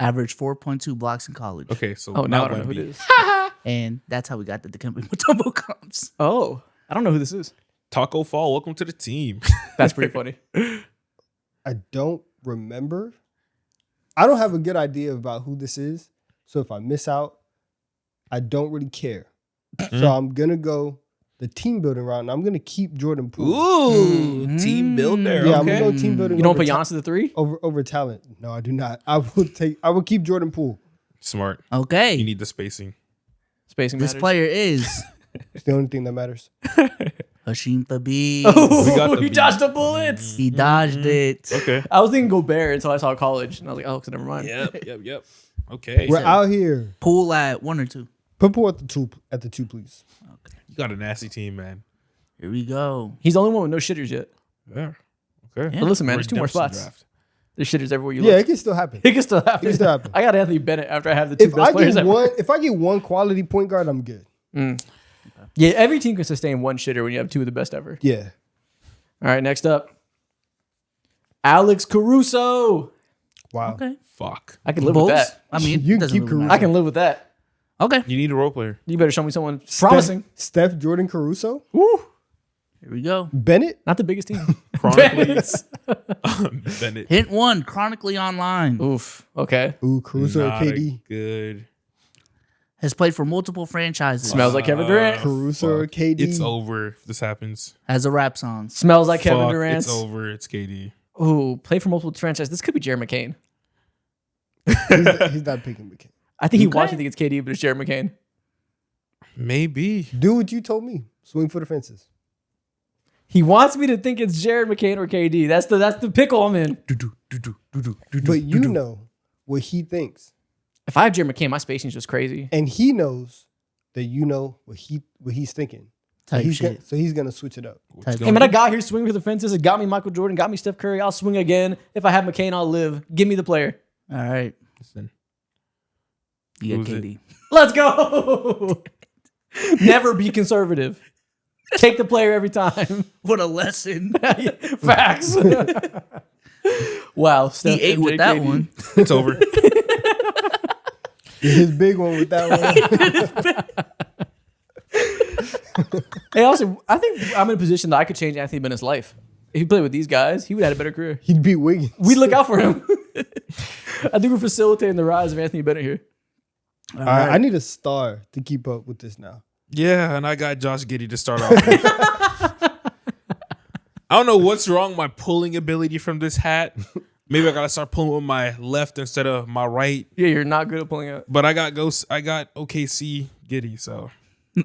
S4: Average 4.2 blocks in college.
S3: Okay, so
S1: Oh, now I
S3: not
S1: don't know who it
S3: Wemby.
S1: is.
S4: And that's how we got the Dikembe Mutombo comps.
S1: Oh, I don't know who this is.
S3: Taco Fall, welcome to the team.
S1: That's pretty funny.
S2: I don't remember. I don't have a good idea about who this is. So if I miss out, I don't really care. So I'm going to go the team building route, and I'm going to keep Jordan Poole.
S3: Ooh, team builder.
S2: Yeah, I'm
S3: okay.
S2: going to go team building
S1: You don't
S2: over
S1: put
S2: ta-
S1: Giannis to the 3?
S2: over talent. No, I do not. I will keep Jordan Poole.
S3: Smart.
S4: Okay.
S3: You need the spacing.
S1: Spacing
S4: This
S1: matters.
S4: player is
S2: It's the only thing that matters.
S4: Hashim Thabit.
S1: Oh,
S3: We got the
S1: you
S3: beat.
S1: dodged the bullets.
S4: He dodged it.
S3: Okay.
S1: I was thinking Gobert until I saw college. And I was like, oh, so never mind.
S3: Yep. Okay.
S2: We're out here.
S4: Pool at 1 or 2.
S2: Put Poole at the two, please.
S3: You got a nasty team, man.
S4: Here we go.
S1: He's the only one with no shitters yet.
S3: Yeah. Okay.
S4: Yeah.
S1: But listen, man, there's 2 more
S3: Redemption
S1: spots.
S3: draft.
S1: There's shitters everywhere you
S2: Yeah,
S1: look.
S2: it can still happen.
S1: It can still happen.
S2: It can still happen.
S1: I got Anthony Bennett after I have the 2
S2: If
S1: best
S2: I
S1: players
S2: get
S1: ever.
S2: if I get one quality point guard, I'm good.
S1: Yeah, every team can sustain 1 shitter when you have 2 of the best ever.
S2: Yeah.
S1: All right, next up. Alex Caruso.
S2: Wow.
S4: Okay.
S3: Fuck.
S1: I can live
S4: Bulls?
S1: with that.
S4: I mean,
S2: You
S4: it doesn't
S2: keep
S4: really
S2: Caruso.
S4: matter.
S1: I can live with that.
S4: Okay.
S3: You need a role player.
S1: You better show me someone promising.
S2: Steph Jordan Caruso.
S1: Woo.
S4: Here we go.
S2: Bennett.
S1: Not the biggest team.
S3: Chronically. Bennett.
S4: Hint 1, chronically online.
S1: Oof. Okay.
S2: Ooh, Caruso or
S3: Not a
S2: KD.
S3: good.
S4: Has played for multiple franchises.
S1: Smells like Kevin Durant.
S2: Caruso or
S3: Fuck.
S2: KD.
S3: It's over if this happens.
S4: Has a rap song.
S1: Smells like Kevin
S3: Fuck,
S1: Durant.
S3: It's over. It's KD.
S1: Ooh, play for multiple franchises. This could be Jared McCain.
S2: He's not picking McCain.
S1: I think he
S4: Okay.
S1: wants to think it's KD, but it's Jared McCain.
S3: Maybe.
S2: Do what you told me. Swing for the fences.
S1: He wants me to think it's Jared McCain or KD. That's the pickle I'm in.
S2: But you know what he thinks.
S1: If I have Jared McCain, my spacing's just crazy.
S2: And he knows that you know what he's thinking. So
S4: Type
S2: he's
S4: shit.
S2: gonna switch it up.
S4: Type
S1: Hey, man, I got here swinging for the fences. It got me Michael Jordan, got me Steph Curry. I'll swing again. If I have McCain, I'll live. Give me the player.
S4: All right.
S3: Listen.
S4: You got
S3: Who's it?
S4: KD.
S1: Let's go. Never be conservative. Take the player every time.
S4: What a lesson.
S1: Facts. Wow. Steph,
S4: He ate
S1: MJ,
S4: with that
S1: KD.
S4: one.
S3: It's over.
S2: His big one with that one.
S1: Hey, also, I think I'm in a position that I could change Anthony Bennett's life. If he played with these guys, he would have had a better career.
S2: He'd beat Wiggins.
S1: We'd look out for him. I think we're facilitating the rise of Anthony Bennett here.
S2: All right, I need a star to keep up with this now.
S3: Yeah, and I got Josh Giddey to start off with. I don't know what's wrong with my pulling ability from this hat. Maybe I gotta start pulling with my left instead of my right.
S1: Yeah, you're not good at pulling out.
S3: But I got OKC Giddey, so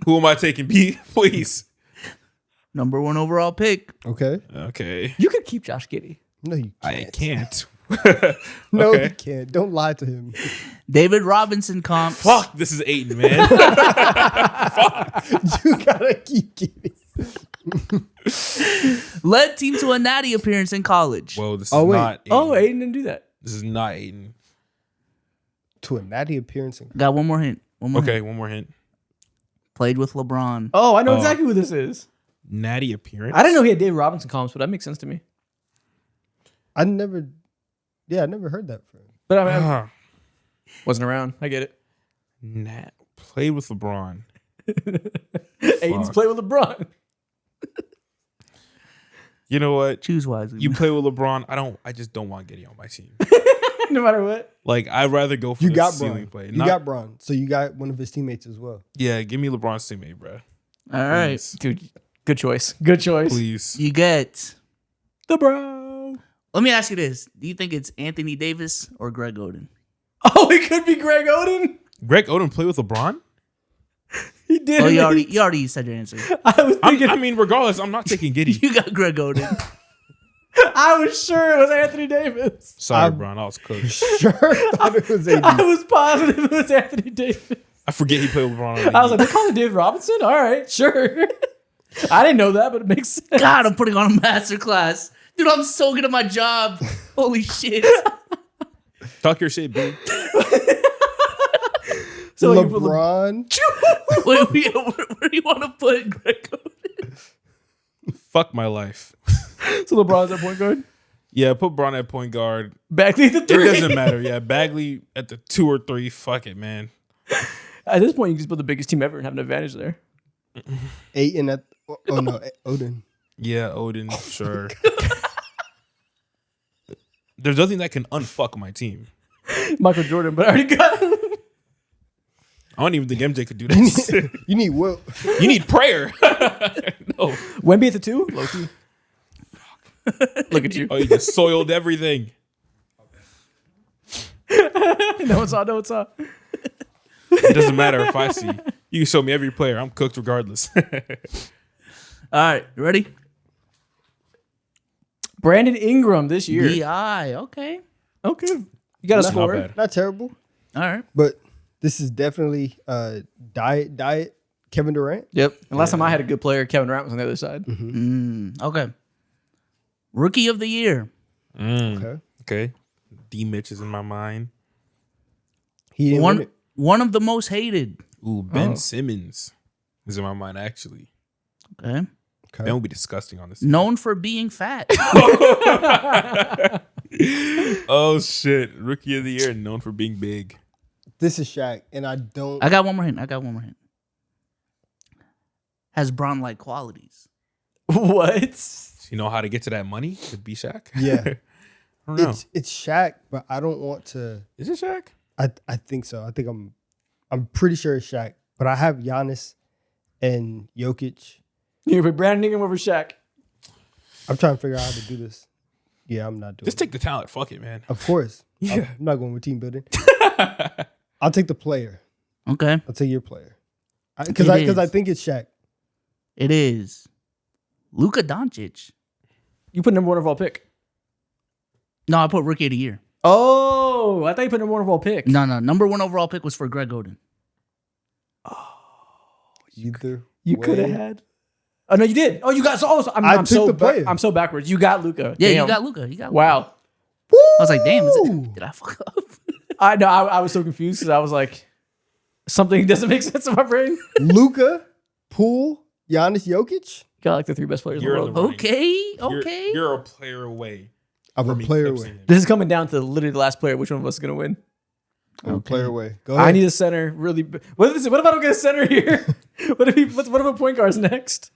S3: who am I taking? B, please.
S4: Number 1 overall pick.
S2: Okay.
S3: Okay.
S1: You could keep Josh Giddey.
S2: No, you
S3: I
S2: can't.
S3: can't.
S2: No,
S3: Okay.
S2: you can't. Don't lie to him.
S4: David Robinson comps.
S3: Fuck, this is Aiden, man.
S2: You gotta keep getting.
S4: Led team to a natty appearance in college.
S3: Whoa, this is
S2: Oh, wait.
S3: not Aiden.
S1: Oh, Aiden didn't do that.
S3: This is not Aiden.
S2: To a natty appearance.
S4: Got one more hint. One more
S3: Okay,
S4: hint.
S3: one more hint.
S4: Played with LeBron.
S1: Oh, I know
S3: Oh.
S1: exactly who this is.
S3: Natty appearance.
S1: I didn't know he had David Robinson columns, but that makes sense to me.
S2: I never. Yeah, I never heard that from him.
S1: But I mean, I
S3: Ah,
S1: wasn't around. I get it.
S3: nah, played with LeBron.
S1: Aiden's played with LeBron.
S3: You know what?
S4: Choose wisely.
S3: You play with LeBron. I just don't want Giddey on my team.
S1: No matter what.
S3: Like I'd rather go for
S2: You
S3: the
S2: got
S3: ceiling
S2: Bron.
S3: play.
S2: You got Bron. So you got one of his teammates as well.
S3: Yeah, give me LeBron's teammate, bro.
S4: All right.
S3: Please.
S1: Dude, good choice. Good choice.
S3: Please.
S4: You get.
S1: The bro.
S4: Let me ask you this: do you think it's Anthony Davis or Greg Oden?
S1: Oh, it could be Greg Oden.
S3: Greg Oden play with LeBron?
S1: He did.
S4: Oh, you already said your answer.
S1: I was thinking.
S3: I mean, regardless, I'm not taking Giddey.
S4: You got Greg Oden.
S1: I was sure it was Anthony Davis.
S3: Sorry, Bron. I was cooked.
S2: Sure, thought it was AD.
S1: I was positive it was Anthony Davis.
S3: I forget he played with LeBron.
S1: I was like, they call him David Robinson? All right, sure. I didn't know that, but it makes sense.
S4: God, I'm putting on a master class. Dude, I'm so good at my job. Holy shit.
S3: talk your shit, B.
S1: So you put
S2: LeBron.
S4: Wait, where do you want to put Greg Oden?
S3: Fuck my life.
S1: So LeBron's at point guard.
S3: Yeah, put Bron at point guard.
S1: Bagley at the
S3: It
S1: 3.
S3: doesn't matter. Yeah, Bagley at the 2 or 3. Fuck it, man.
S1: At this point, you can just build the biggest team ever and have an advantage there.
S2: Aiton at. Oh no, Odin.
S3: Yeah, Odin, sure. There's nothing that can unfuck my team.
S1: Michael Jordan, but I already got him.
S3: I don't even think MJ could do this.
S2: You need Will.
S3: You need prayer. No.
S1: Wemby at the 2? Loki. Look at you.
S3: Oh, you just soiled everything.
S1: No one saw.
S3: It doesn't matter if I see. You can show me every player. I'm cooked regardless.
S4: All right, you ready?
S1: Brandon Ingram this year.
S4: DI. Okay.
S1: Okay. You got a
S2: Not
S1: score.
S3: bad.
S2: Not terrible,
S4: All right.
S2: but this is definitely diet Kevin Durant.
S1: Yep. And last time I had a good player, Kevin Durant was on the other side.
S4: Okay. Rookie of the year.
S2: Okay,
S3: Okay. D Mitch is in my mind.
S2: he didn't win it.
S4: One of the most hated.
S3: Ooh, Ben Simmons is in my mind, actually.
S4: Okay.
S2: Okay.
S3: Ben would be disgusting on this.
S4: Known for being fat.
S3: Oh, shit. Rookie of the year, known for being big.
S2: This is Shaq, and I don't.
S4: I got one more hint. Has Bron-like qualities.
S1: What?
S3: You know how to get to that money with B Shaq?
S2: Yeah.
S3: I don't know.
S2: It's Shaq, but I don't want to.
S3: Is it Shaq?
S2: I think so. I think I'm pretty sure it's Shaq, but I have Giannis and Jokic.
S1: You put Brandon Ingram over Shaq.
S2: I'm trying to figure out how to do this. Yeah, I'm not doing.
S3: Just
S2: it.
S3: take the talent. Fuck it, man.
S2: Of course.
S3: Yeah.
S2: I'm not going with team building. I'll take the player.
S4: Okay.
S2: I'll take your player. Because
S4: It is.
S2: I think it's Shaq.
S4: It is Luka Doncic.
S1: You put number 1 overall pick.
S4: No, I put rookie of the year.
S1: Oh, I thought you put number 1 overall pick.
S4: No. Number 1 overall pick was for Greg Oden.
S2: Either
S1: You
S2: way.
S1: could have had. Oh no, you did. Oh, you got. So, I'm,
S2: I
S1: I'm
S2: took
S1: so
S2: the player.
S1: I'm so backwards. You got Luca.
S4: Yeah,
S1: Damn.
S4: you got Luka. You got Luka.
S1: Wow.
S2: Woo!
S4: I was like, damn, did I fuck up?
S1: I know. I was so confused because I was like, something doesn't make sense in my brain.
S2: Luka, Poole, Giannis, Jokic.
S1: Got like the 3 best players
S3: You're
S1: in
S3: in
S1: the
S3: the
S1: world.
S3: running.
S4: Okay.
S3: You're a player away.
S2: I'm a
S3: from
S2: player
S3: eclipsing
S2: away.
S3: him.
S1: This is coming down to literally the last player. Which one of us is gonna win?
S2: I'm a player away. Go ahead.
S1: I need a center. Really. What if I don't get a center here? What if a point guard's next?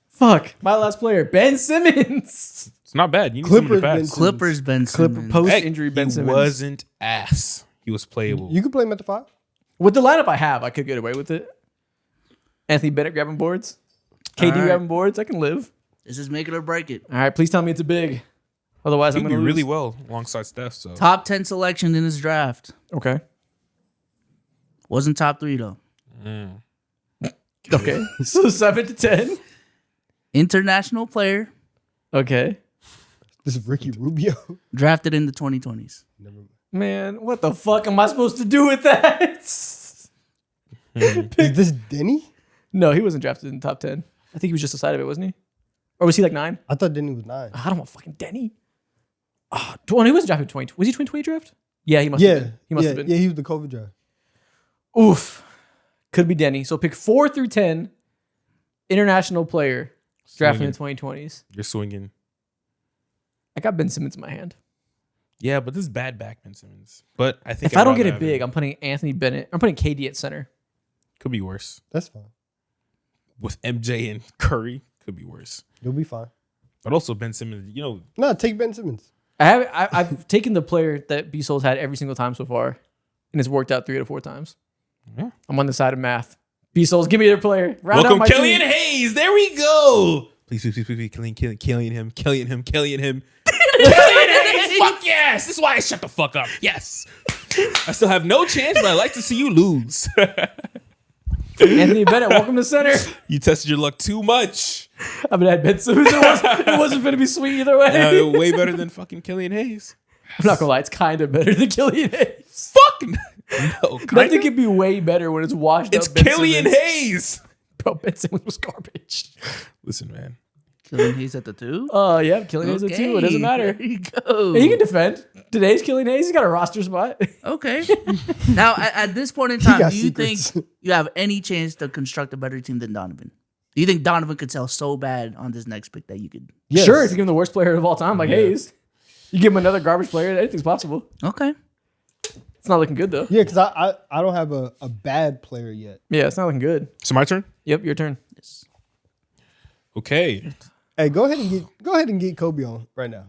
S1: Fuck. My last player, Ben Simmons.
S3: It's not bad. You need
S2: Clippers,
S3: someone to
S2: Ben
S3: pass.
S4: Clippers, Ben Simmons.
S1: Post
S3: Heck,
S1: injury Ben
S3: he
S1: Simmons.
S3: wasn't ass. He was playable.
S2: You can play him at the 5.
S1: With the lineup I have, I could get away with it. Anthony Bennett grabbing boards. KD
S4: All right.
S1: grabbing boards. I can live.
S4: This is make it or break it.
S1: All right, please tell me it's a big. Otherwise, I'm
S3: He'd
S1: going
S3: be
S1: to
S3: really
S1: lose.
S3: well alongside Steph. So
S4: Top 10 selection in this draft.
S1: Okay.
S4: Wasn't top 3 though.
S1: Okay. So 7 to 10.
S4: International player
S1: Okay.
S2: This is Ricky Rubio.
S4: drafted in the 2020s.
S1: Man, what the fuck am I supposed to do with that?
S2: Is this Denny?
S1: No, he wasn't drafted in the top 10. I think he was just a side of it, wasn't he? Or was he like 9?
S2: I thought Denny was 9.
S1: I don't want fucking Denny. Oh, he wasn't drafted in 20. Was he 2020 draft? Yeah, he must have
S2: Yeah.
S1: been. He must have been.
S2: Yeah, he was the COVID draft.
S1: Oof. Could be Denny. So pick 4 through 10. International player drafted in the 2020s.
S3: you're swinging.
S1: I got Ben Simmons in my hand.
S3: Yeah, but this is bad back Ben Simmons. But I think
S1: If I don't
S3: I'd
S1: get
S3: rather
S1: it
S3: have
S1: big,
S3: him.
S1: I'm putting Anthony Bennett. I'm putting KD at center.
S3: Could be worse.
S2: That's fine.
S3: With MJ and Curry, could be worse.
S2: You'll be fine.
S3: But also Ben Simmons, you know,
S2: No, take Ben Simmons.
S1: I've taken the player that B Soul's had every single time so far, and it's worked out 3 to 4 times.
S3: Yeah.
S1: I'm on the side of math. B Souls, give me their player. Round out
S3: welcome
S1: my
S3: Killian
S1: team.
S3: Hayes. There we go. Please, Killian him. Killian Hayes. Fuck yes. This is why I shut the fuck up. Yes. I still have no chance, but I like to see you lose.
S1: Anthony Bennett, welcome to center.
S3: You tested your luck too much.
S1: I mean, I had Ben Simmons. It wasn't going to be sweet either way.
S3: Way better than fucking Killian Hayes.
S1: I'm not going to lie. It's kind of better than Killian Hayes.
S3: Fuck no.
S1: Nothing can be way better when it's washed
S3: It's
S1: up. Ben
S3: Killian
S1: Simmons.
S3: Hayes.
S1: Bro, Ben Simmons was garbage.
S3: Listen, man.
S4: Killian Hayes at the 2.
S1: Yeah, Killian Hayes at 2. It doesn't matter.
S4: There you go.
S1: Hey, he can defend. Today's Killian Hayes, he's got a roster spot.
S4: Okay. Now, at this point in
S2: He
S4: time,
S2: got
S4: do you
S2: secrets.
S4: think you have any chance to construct a better team than Donovan? Do you think Donovan could sell so bad on this next pick that you could?
S2: Yes.
S1: Sure, if you give him the worst player of all time, like Hayes, you give him another garbage player, anything's possible.
S4: Okay.
S1: It's not looking good, though.
S2: Yeah, because I don't have a bad player yet.
S1: Yeah, it's not looking good.
S3: So my turn?
S1: Yep, your turn.
S4: Yes.
S3: Okay.
S2: Hey, go ahead and get Kobe on right now.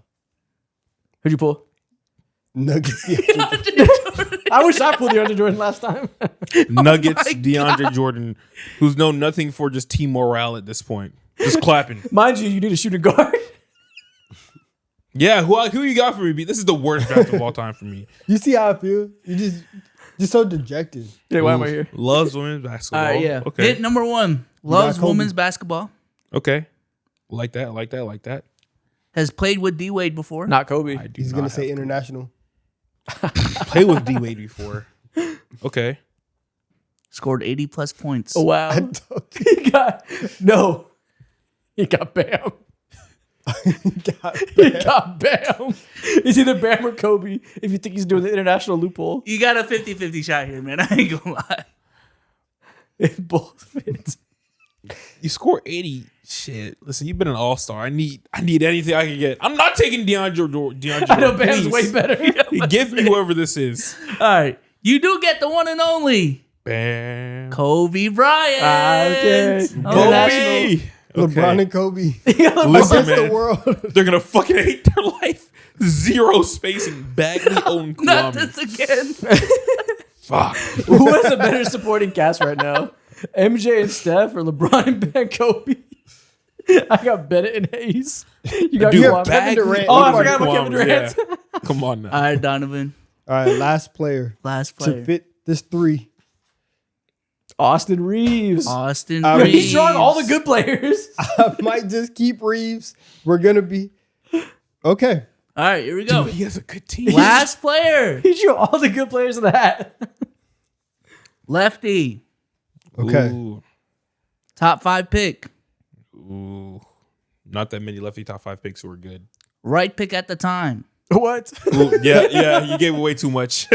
S1: Who'd you pull?
S2: Nuggets.
S1: I wish I pulled the under Jordan last time.
S3: Nuggets, DeAndre Jordan, who's known nothing for just team morale at this point. Just clapping.
S1: Mind you, you need a shooting guard.
S3: Yeah, who you got for me? B? This is the worst draft of all time for me.
S2: You see how I feel? You just so dejected.
S1: Yeah, why am I here?
S3: Loves women's basketball.
S4: All right, yeah.
S3: Okay.
S4: Hit number 1. Loves
S2: Kobe.
S4: women's basketball.
S3: Okay. Like that.
S4: Has played with D Wade before.
S1: Not Kobe.
S3: I do
S2: He's
S3: not
S2: gonna say
S3: have
S2: international.
S3: play with D Wade before. Okay.
S4: Scored 80 plus points.
S1: Oh, wow.
S2: I told
S1: He got Bam.
S2: God,
S1: He got Bam. It's either Bam or Kobe if you think he's doing the international loophole.
S4: You got a 50-50 shot here, man. I ain't gonna lie.
S1: It both fits.
S3: You score 80. Shit. Listen, you've been an all-star. I need anything I can get. I'm not taking DeAndre Jordan.
S1: I know Bam's
S3: please.
S1: way better.
S3: Give me whoever this is.
S4: All right. You do get the one and only
S3: Bam.
S4: Kobe Bryant.
S1: Okay.
S4: Oh,
S3: Kobe.
S2: LeBron and Kobe
S3: Listen,
S2: against the
S3: man.
S2: world.
S3: They're gonna fucking hate their life. Zero spacing. Bagley owned
S4: Not
S3: Kwame.
S4: this again.
S3: Fuck.
S1: Who has a better supporting cast right now? MJ and Steph or LeBron and Ben Kobe? I got Bennett and Hayes. You got
S3: Dude,
S1: Kawhi.
S3: Bagley
S2: Durant.
S1: Oh, I
S3: owned
S1: forgot about
S3: Kwame,
S1: Kevin Durant.
S3: yeah. Come on now.
S4: All right, Donovan.
S2: All right, last player
S4: Last
S2: to
S4: player.
S2: fit this 3.
S1: Austin Reeves.
S4: Austin
S2: Yo,
S4: Reeves.
S1: He's drawing all the good players.
S2: I might just keep Reeves. We're gonna be okay.
S4: All right, here we go.
S3: Dude, he has a good team.
S4: Last player.
S1: He drew all the good players in the hat.
S4: Lefty.
S2: Okay.
S3: Ooh.
S4: Top 5 pick.
S3: Ooh. Not that many lefty top 5 picks who are good.
S4: Right pick at the time.
S1: What?
S3: Ooh, yeah, you gave away too much.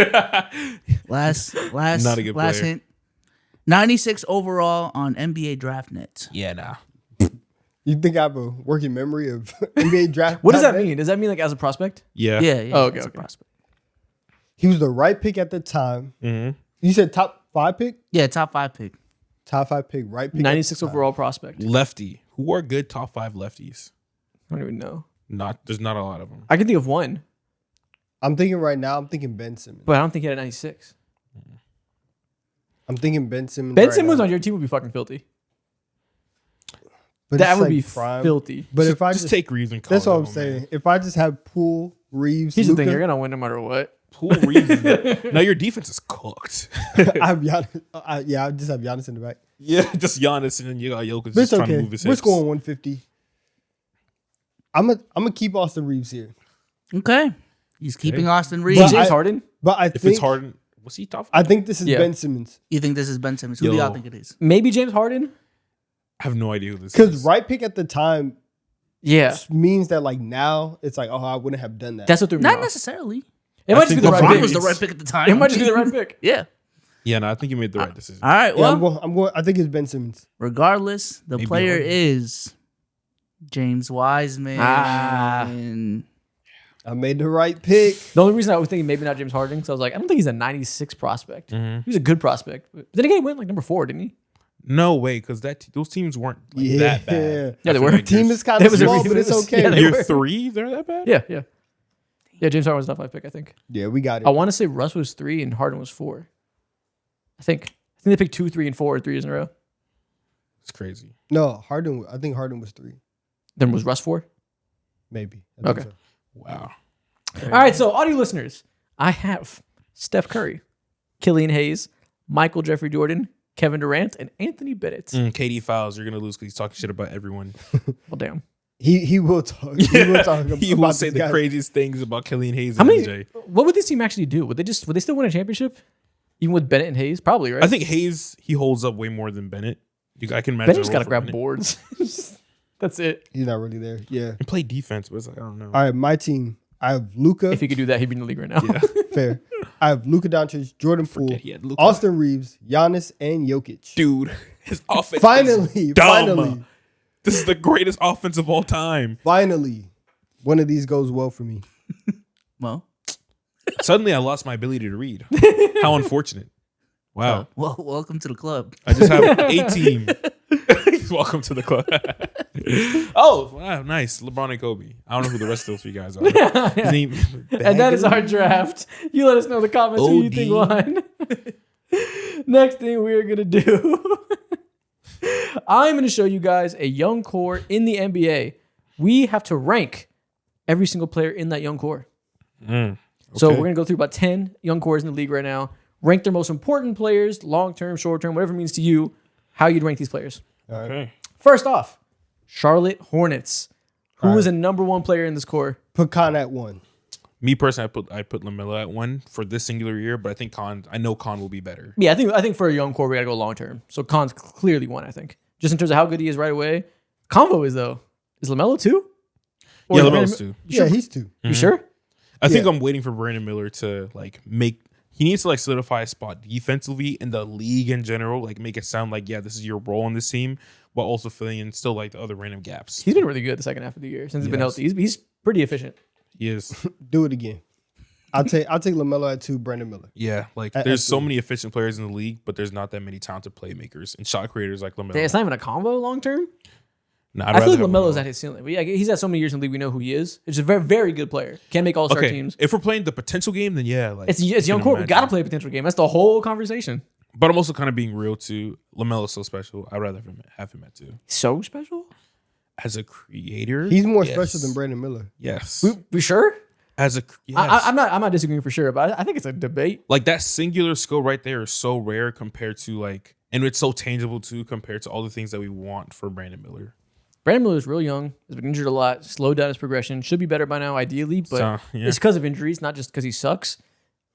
S4: Last
S3: Not a good
S4: last
S3: player.
S4: hint. 96 overall on NBA DraftNet.
S3: Yeah, nah.
S2: You think I have a working memory of NBA draft?
S1: What does that
S2: back then?
S1: mean? Does that mean like as a prospect?
S3: Yeah.
S4: Yeah, yeah.
S1: Oh, okay,
S4: that's a
S1: okay.
S4: prospect.
S2: He was the right pick at the time.
S3: Mm-hmm.
S2: You said top 5 pick?
S4: Yeah, top 5 pick.
S2: Top 5 pick, right pick.
S1: 96
S2: at the time.
S1: overall prospect.
S3: Lefty. Who are good top 5 lefties?
S1: I don't even know.
S3: There's not a lot of them.
S1: I can think of one,
S2: I'm thinking right now, I'm thinking Ben Simmons.
S1: but I don't think he had a 96.
S2: I'm thinking Ben Simmons.
S1: Ben
S2: right
S1: Simmons
S2: now.
S1: on your team would be fucking filthy.
S2: But
S1: That
S2: it's
S1: would
S2: like
S1: be
S2: prime.
S1: filthy.
S2: But if I
S3: just
S2: just,
S3: take Reeves and call
S2: that's
S3: it
S2: what I'm
S3: home,
S2: saying.
S3: man.
S2: If I just have Poole, Reeves,
S1: Here's the thing:
S2: Luka,
S1: you're gonna win no matter what.
S3: Poole Reeves. Now your defense is cooked.
S2: I have Giannis. I just have Giannis in the back.
S3: Yeah, just Giannis and then you got Jokic
S2: But
S3: just
S2: it's
S3: trying to
S2: okay.
S3: move his
S2: We're
S3: hips.
S2: scoring 150. I'm gonna keep Austin Reeves here.
S4: Okay. He's keeping Austin
S2: But
S4: Reeves.
S1: James
S2: I-
S1: Harden,
S2: But I
S3: If
S2: think
S3: it's Harden, was he top 5?
S2: I think this is
S1: Yeah.
S2: Ben Simmons
S4: You think this is Ben Simmons? Who do
S3: Yo.
S4: y'all think it is?
S1: maybe James Harden.
S3: I have no idea who this
S2: because
S3: is.
S2: right pick at the time
S1: Yeah,
S2: means that like now it's like, oh, I wouldn't have done that.
S1: that's what threw me
S4: Not
S1: off.
S4: necessarily.
S1: It might just
S3: think
S1: be the
S3: LeBron
S1: right
S4: LeBron
S1: pick.
S4: was the right pick at the time.
S1: It might just be the right pick.
S4: Yeah.
S3: Yeah, no, I think you made the right decision.
S4: All right.
S2: Yeah,
S4: Well,
S2: I'm going. I think it's Ben Simmons.
S4: regardless, the
S3: Maybe
S4: player
S3: Harden.
S4: is James Wiseman.
S1: Ah.
S2: I made the right pick.
S1: The only reason I was thinking maybe not James Harden, so I was like, I don't think he's a 96 prospect. He was a good prospect. But then again, he went like number 4, didn't he?
S3: No way, because those teams weren't like that bad.
S1: Yeah, they
S3: I feel
S1: were.
S3: like
S2: Team
S3: there's-
S2: is kind
S1: That
S2: of
S1: was a
S2: small, but
S1: weakness.
S2: it's okay.
S1: Yeah, they
S3: Year
S1: were.
S3: 3, they're that bad?
S1: Yeah. Yeah, James Harden was a top 5 pick, I think.
S2: Yeah, we got it.
S1: I want to say Russ was 3 and Harden was 4. I think they picked 2, 3, and 4 3 years in a row.
S3: It's crazy.
S2: No, Harden. I think Harden was 3,
S1: Then was Russ 4?
S2: maybe. I think
S1: Okay.
S2: so.
S3: Wow.
S1: All right, so audio listeners, I have Steph Curry, Killian Hayes, Michael Jeffrey Jordan, Kevin Durant, and Anthony Bennett.
S3: KD fouls. You're gonna lose because he's talking shit about everyone.
S1: Well, damn.
S2: He will talk. He will talk about
S3: He will say
S2: this
S3: the
S2: guy.
S3: craziest things about Killian Hayes
S1: How
S3: and
S1: many?
S3: MJ.
S1: What would this team actually do? Would they still win a championship, even with Bennett and Hayes? Probably, right?
S3: I think Hayes he holds up way more than Bennett. I can imagine.
S1: Bennett's
S3: a
S1: got
S3: role
S1: to
S3: for
S1: grab
S3: Bennett.
S1: boards. That's it.
S2: He's not really there. Yeah.
S3: And play defense, but it's like I don't know.
S2: All right, my team. I have Luka.
S1: If he could do that, he'd be in the league right now.
S3: Yeah.
S2: Fair. I have Luka Doncic, Jordan Poole,
S3: Forget he had Luka.
S2: Austin Reeves, Giannis, and Jokic.
S3: Dude, his offense. is
S2: Finally,
S3: dumb.
S2: finally,
S3: This is the greatest offense of all time.
S2: finally, one of these goes well for me.
S4: Well,
S3: Suddenly, I lost my ability to read. How unfortunate! Wow.
S4: well, welcome to the club.
S3: I just have a team. Welcome to the club. Oh, wow, nice. LeBron and Kobe. I don't know who the rest of those 3 guys are. His name-
S1: And that is our draft. You let us know in the comments who you think won. Next thing we're going to do, I'm going to show you guys a young core in the NBA. We have to rank every single player in that young core. So we're going to go through about 10 young cores in the league right now, rank their most important players, long-term, short-term, whatever it means to you, how you'd rank these players.
S3: Okay.
S1: First off, Charlotte Hornets. Who
S2: All
S1: is a number 1 player in this core?
S2: Put Khan at 1.
S3: Me personally, I put LaMelo at 1 for this singular year, but I think I know Khan will be better.
S1: Yeah, I think for a young core, we got to go long-term. So Khan's clearly 1, I think. Just in terms of how good he is right away. Convo is, though. Is LaMelo 2? Or
S3: Yeah,
S1: is
S3: LaMelo's 2.
S2: Yeah, he's 2.
S1: You sure?
S3: I think
S2: Yeah.
S3: I'm waiting for Brandon Miller to like make. He needs to like solidify a spot defensively in the league in general. Like make it sound like this is your role on this team, while also filling in still like the other random gaps.
S1: He's been really good the second half of the year since he's been
S3: Yes.
S1: healthy. He's pretty efficient.
S3: He is.
S2: Do it again. I'll take LaMelo at 2, Brandon Miller.
S3: Yeah, like
S2: At
S3: there's so
S2: 3.
S3: many efficient players in the league, but there's not that many talented playmakers and shot creators like LaMelo.
S1: Damn, it's not even a combo long-term.
S3: No,
S1: I feel like LaMelo's at his ceiling. But yeah, he's had so many years in the league, we know who he is. It's a very, very good player. Can't make all-star
S3: okay.
S1: teams.
S3: If we're playing the potential game, then yeah, like
S1: It's
S3: you
S1: young
S3: can
S1: core. We got to
S3: imagine.
S1: play a potential game. That's the whole conversation.
S3: But I'm also kind of being real too. LaMelo's so special. I'd rather have him at 2
S1: So special?
S3: as a creator.
S2: He's more
S3: yes.
S2: special than Brandon Miller.
S3: Yes,
S1: We sure?
S3: as a yes.
S1: I'm not disagreeing for sure, but I think it's a debate.
S3: like that singular skill right there is so rare compared to like, and it's so tangible too compared to all the things that we want for Brandon Miller.
S1: Brandon Miller is real young. Has been injured a lot. Slowed down his progression. Should be better by now, ideally, but
S3: So, yeah.
S1: it's because of injuries, not just because he sucks.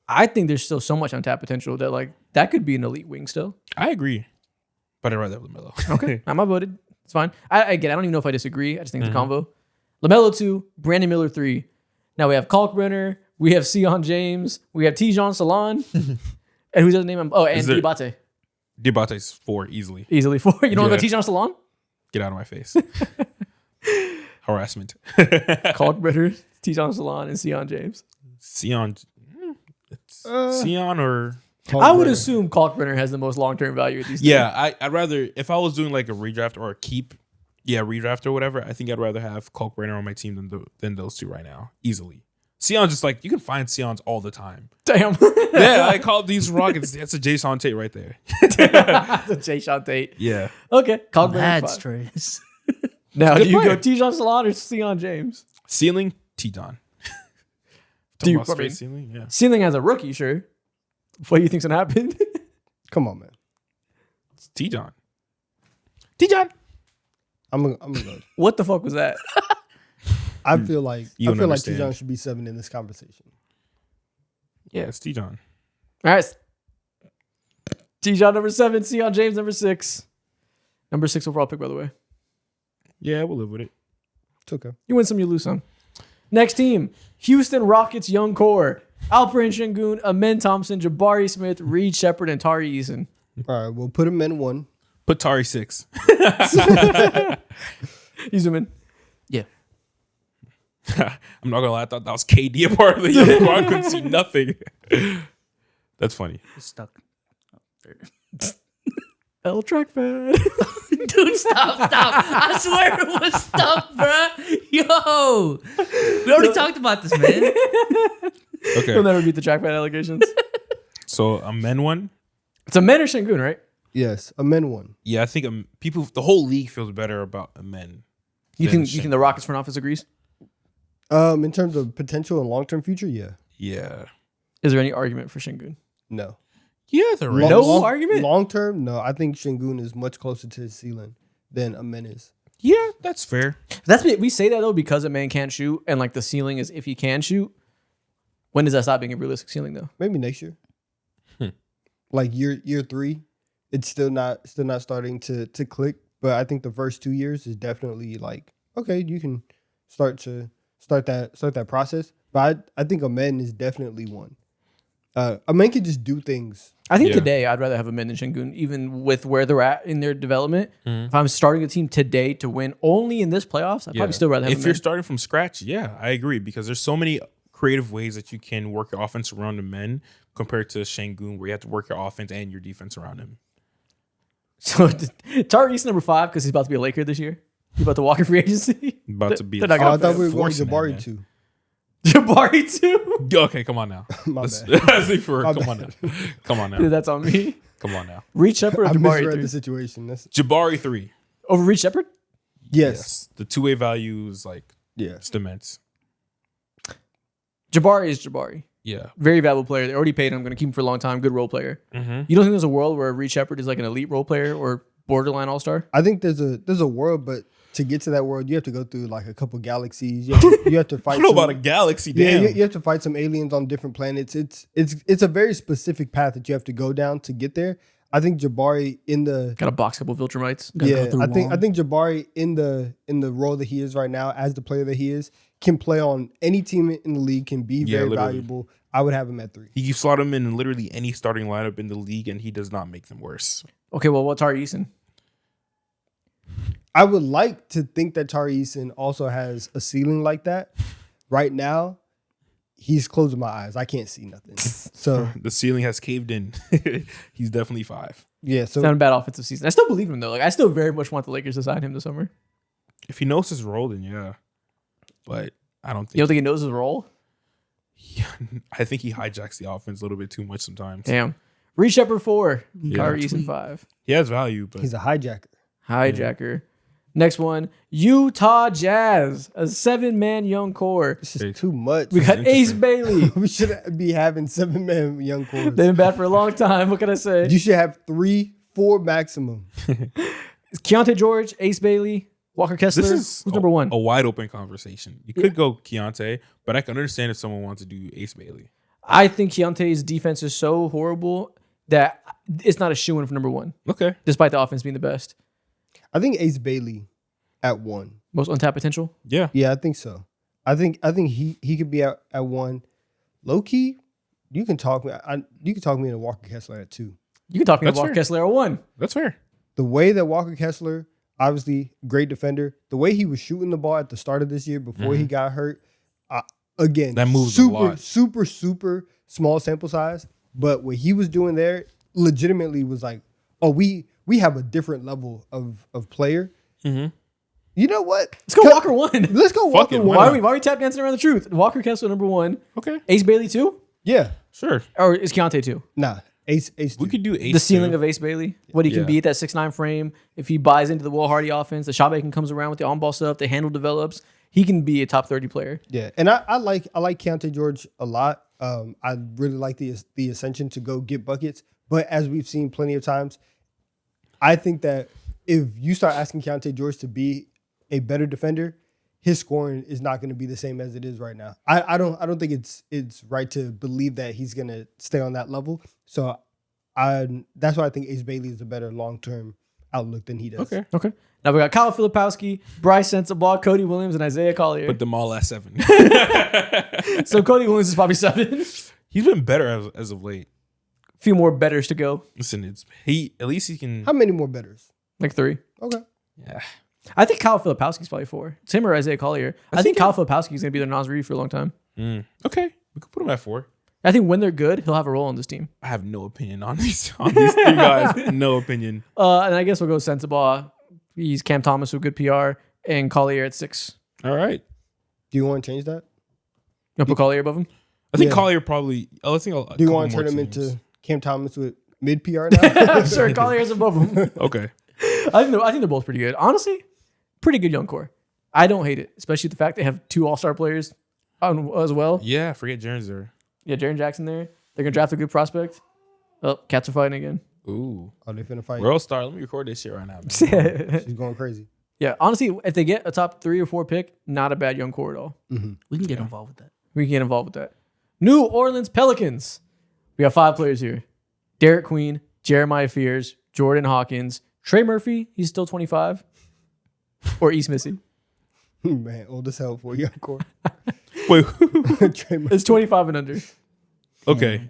S1: I think there's still so much untapped potential that like that could be an elite wing still.
S3: I agree, but I'd rather have LaMelo.
S1: Okay, I'm outvoted. It's fine. I don't even know if I disagree. I just think it's a convo. LaMelo 2, Brandon Miller 3. Now we have Kalkbrenner. We have Sion James. We have Tijon Salon. And who's the other name? And
S3: Is there-
S1: Diabate.
S3: Diabate's 4 easily.
S1: Easily 4. You don't
S3: Yeah.
S1: have a Tijon Salon?
S3: Get out of my face. Harassment.
S1: Kalkbrenner, Tijon Salon, and Sion James.
S3: Sion or
S1: I would assume Kalkbrenner has the most long-term value at these two.
S3: yeah. I'd rather if I was doing like a redraft or a keep, redraft or whatever. I think I'd rather have Kalkbrenner on my team than those 2 right now easily. Sion's just like you can find Sion's all the time.
S1: Damn.
S3: Yeah, I call these Rockets. That's a Jason Tate right there.
S1: That's a Jay Sean Tate.
S3: Yeah.
S1: Okay. Kalkbrenner
S4: That's
S1: 5.
S4: Trace.
S1: Now,
S3: Good
S1: do you
S3: player.
S1: go Tijon Salon or Sion James?
S3: Ceiling, T-Don.
S1: Do you-
S3: Talking about straight
S1: I mean-
S3: ceiling? Yeah.
S1: Ceiling as a rookie, sure. What do you think's gonna happen?
S2: Come on, man.
S3: It's T-Don. T-Don.
S2: I'm gonna go.
S1: What the fuck was that?
S2: I feel like
S3: You don't understand.
S2: T-John should be 7 in this conversation.
S3: Yeah, it's T-Don.
S1: All right. Tijon number 7, Sion James number 6. Number 6 overall pick, by the way.
S3: Yeah, we'll live with it.
S2: It's okay.
S1: You win some, you lose some. Next team, Houston Rockets young core. Alperen Şengün, Amen Thompson, Jabari Smith, Reed Shepard, and Tari Eason.
S2: All right, we'll put him in 1.
S3: Put Tari 6.
S1: You zoom in.
S4: Yeah.
S3: I'm not gonna lie, I thought that was KD a part of the young core. I couldn't see nothing. That's funny.
S4: It's stuck. Oh, there.
S1: L trackpad.
S4: Dude, stop. I swear it was stuck, bruh. Yo. We already talked about this, man.
S3: Okay,
S1: He'll never beat the trackpad allegations.
S3: so a men one.
S1: It's a men or Şengün, right?
S2: Yes, a men one.
S3: Yeah, I think the whole league feels better about a men.
S1: You
S3: than
S1: think the Rockets front office agrees?
S2: In terms of potential and long term future, yeah.
S3: Yeah.
S1: Is there any argument for Şengün?
S2: No.
S3: Yeah, they're right.
S1: No argument?
S2: Long term, no. I think Şengün is much closer to his ceiling than Amen is.
S3: Yeah, that's fair.
S1: We say that though because a man can't shoot, and like the ceiling is if he can shoot. When does that stop being a realistic ceiling though?
S2: Maybe next year. Like year 3, it's still not starting to click. But I think the first 2 years is definitely like, okay, you can start that process. But I think Amen is definitely one. Amen can just do things.
S1: I think
S3: Yeah.
S1: today I'd rather have a men than Şengün, even with where they're at in their development. If I'm starting a team today to win only in this playoffs, I'd probably still rather have
S3: If
S1: a
S3: you're
S1: men.
S3: starting from scratch, yeah, I agree because there's so many creative ways that you can work your offense around the men compared to Şengün, where you have to work your offense and your defense around him.
S1: So Tyrese number 5 because he's about to be a Laker this year. He's about to walk in free agency.
S3: About to be.
S1: They're not
S2: Oh,
S1: gonna
S2: I thought we were going
S3: forcing it,
S2: Jabari
S3: man.
S2: too.
S1: Jabari too.
S3: Okay, come on now.
S2: My
S3: Let's,
S2: bad.
S3: let's leave for
S2: My
S3: come on
S2: bad.
S3: now. Come on
S1: Dude,
S3: now.
S1: that's on me.
S3: Come on now.
S1: Reed Shepard or
S2: I
S1: Jabari
S2: misread
S1: 3?
S2: the situation. That's
S3: Jabari 3.
S1: Over Reed Shepard?
S2: yes.
S3: The two-way value is like
S2: Yeah.
S3: it's immense.
S1: Jabari is Jabari.
S3: Yeah.
S1: Very valuable player. They already paid him. Going to keep him for a long time. Good role player.
S3: Mm-hmm.
S1: You don't think there's a world where Reed Shepard is like an elite role player or borderline all star?
S2: I think there's a world, but to get to that world, you have to go through like a couple galaxies. You have to
S3: I
S2: fight.
S3: don't know
S2: some-
S3: about a galaxy.
S2: Yeah,
S3: Damn.
S2: you have to fight some aliens on different planets. It's a very specific path that you have to go down to get there. I think Jabari in the
S1: Got a box couple Viltrumites.
S2: yeah, I think Jabari in the role that he is right now as the player that he is can play on any team in the league, can be
S3: Yeah,
S2: very
S3: literally.
S2: valuable. I would have him at 3.
S3: You slot him in literally any starting lineup in the league, and he does not make them worse.
S1: Okay, well, what's Tari Eason?
S2: I would like to think that Tari Eason also has a ceiling like that. Right now, he's closing my eyes. I can't see nothing. So
S3: The ceiling has caved in. He's definitely 5.
S2: yeah,
S1: It's not a bad offensive season. I still believe him though. Like I still very much want the Lakers to sign him this summer.
S3: If he knows his role, then yeah. But I don't think.
S1: You don't think he knows his role?
S3: I think he hijacks the offense a little bit too much sometimes.
S1: Damn. Reed Shepard 4.
S3: Yeah.
S1: Tari Eason 5.
S3: He has value, but
S2: he's a hijacker.
S1: Hijacker. Next one, Utah Jazz, a 7-man young core.
S2: This is
S3: Okay.
S2: too much.
S1: We got Ace
S3: interesting.
S1: Bailey.
S2: We should be having 7-man young cores.
S1: They've been bad for a long time. What can I say?
S2: You should have 3, 4 maximum.
S1: It's Keontae George, Ace Bailey, Walker Kessler.
S3: this is
S1: Who's number 1?
S3: a wide open conversation. You could go Keontae, but I can understand if someone wants to do Ace Bailey.
S1: I think Keontae's defense is so horrible that it's not a shoo-in for number 1,
S3: Okay.
S1: despite the offense being the best.
S2: I think Ace Bailey at 1.
S1: Most untapped potential.
S3: Yeah.
S2: Yeah, I think so. I think he could be at 1. Low key, you can talk me. You can talk me into Walker Kessler at 2.
S1: You can talk me
S3: That's
S1: about Walker
S3: fair.
S1: Kessler at 1.
S3: That's fair.
S2: The way that Walker Kessler, obviously great defender, the way he was shooting the ball at the start of this year before he got hurt, again,
S3: That moves a
S2: super,
S3: lot.
S2: super small sample size. But what he was doing there legitimately was like, oh, we have a different level of player.
S3: Mm-hmm.
S2: You know what?
S1: Let's go Walker 1.
S2: Let's go Walker
S3: it,
S2: 1.
S1: Why are we tap dancing around the truth? Walker Kessler number 1.
S3: Okay.
S1: Ace Bailey 2?
S2: Yeah.
S3: Sure.
S1: Or is Keontae 2?
S2: Nah. Ace
S3: We
S2: 2.
S3: could do Ace.
S1: The ceiling
S3: too.
S1: of Ace Bailey, what he can
S3: Yeah.
S1: be at that 6'9" frame. If he buys into the Will Hardy offense, the shot making comes around with the on-ball stuff, the handle develops, he can be a top 30 player.
S2: Yeah, and I like Keontae George a lot. I really like the ascension to go get buckets, but as we've seen plenty of times, I think that if you start asking Keontae George to be a better defender, his scoring is not going to be the same as it is right now. I don't think it's right to believe that he's going to stay on that level. So that's why I think Ace Bailey is a better long-term outlook than he does.
S1: Okay. Now we got Kyle Filipowski, Bryce Sensabaugh, Cody Williams, and Isaiah Collier.
S3: Put them all at 7.
S1: So Cody Williams is probably 7.
S3: He's been better as of late.
S1: A few more betters to go.
S3: Listen, it's he. At least he can.
S2: How many more betters?
S1: Like 3.
S2: Okay.
S3: Yeah.
S1: I think Kyle Filipowski's probably 4. It's him or Isaiah Collier. I think
S3: think
S1: Kyle Filipowski's going to be their Nas Reed for a long time.
S3: Okay, we could put him at 4.
S1: I think when they're good, he'll have a role on this team.
S3: I have no opinion on these 3 guys. No opinion.
S1: And I guess we'll go Sensabaugh. He's Cam Thomas with good PR, and Collier at 6.
S3: All right.
S2: Do you want to change that?
S1: You want to put Collier above him?
S3: I think
S2: Yeah.
S3: Collier probably. I think.
S2: Do you want to turn him into Cam Thomas with mid PR now?
S1: Sure, Collier's above him.
S3: Okay.
S1: I think they're both pretty good. Honestly, pretty good young core. I don't hate it, especially the fact they have 2 all-star players as well.
S3: Yeah, forget Jaren's there.
S1: Yeah, Jaren Jackson there. They're going to draft a good prospect. Oh, Cats are fighting again.
S3: Ooh.
S2: Are they finna fight?
S3: World Star. Let me record this shit right now. Man.
S2: She's going crazy.
S1: Yeah, honestly, if they get a top 3 or 4 pick, not a bad young core at all.
S4: We can get involved with that.
S1: We can get involved with that. New Orleans Pelicans. We got 5 players here. Derek Queen, Jeremiah Fears, Jordan Hawkins, Trey Murphy, he's still 25. Or East Missy.
S2: Man, old as hell for a young core.
S3: Wait.
S2: Trey Murphy.
S1: It's 25 and under.
S3: Okay.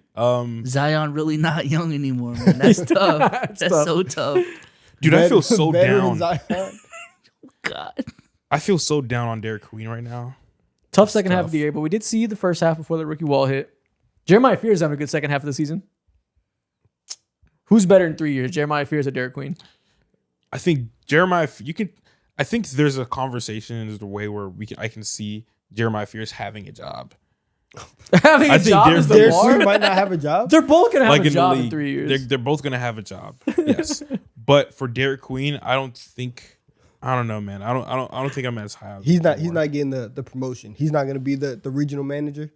S4: Zion really not young anymore, man. That's tough. That's
S1: tough.
S4: so tough.
S3: Dude, I feel so
S2: Veteran
S3: down.
S2: Zion.
S4: God.
S3: I feel so down on Derek Queen right now.
S1: Tough second half
S3: tough.
S1: of the year, but we did see the first half before the rookie wall hit. Jeremiah Fears having a good second half of the season. Who's better in 3 years, Jeremiah Fears or Derek Queen?
S3: I think Jeremiah. I think there's a conversation. There's a way where I can see Jeremiah Fears having a job.
S1: Having
S3: I
S1: a
S3: think
S1: job is the
S2: Derek
S1: bar?
S2: Queen might not have a job.
S1: They're both going to have
S3: Like
S1: a
S3: in the
S1: job in
S3: league,
S1: 3 years.
S3: they're both gonna have a job. Yes, but for Derek Queen, I don't think. I don't know, man. I don't think I'm as high.
S2: He's not getting the promotion. He's not gonna be the regional manager.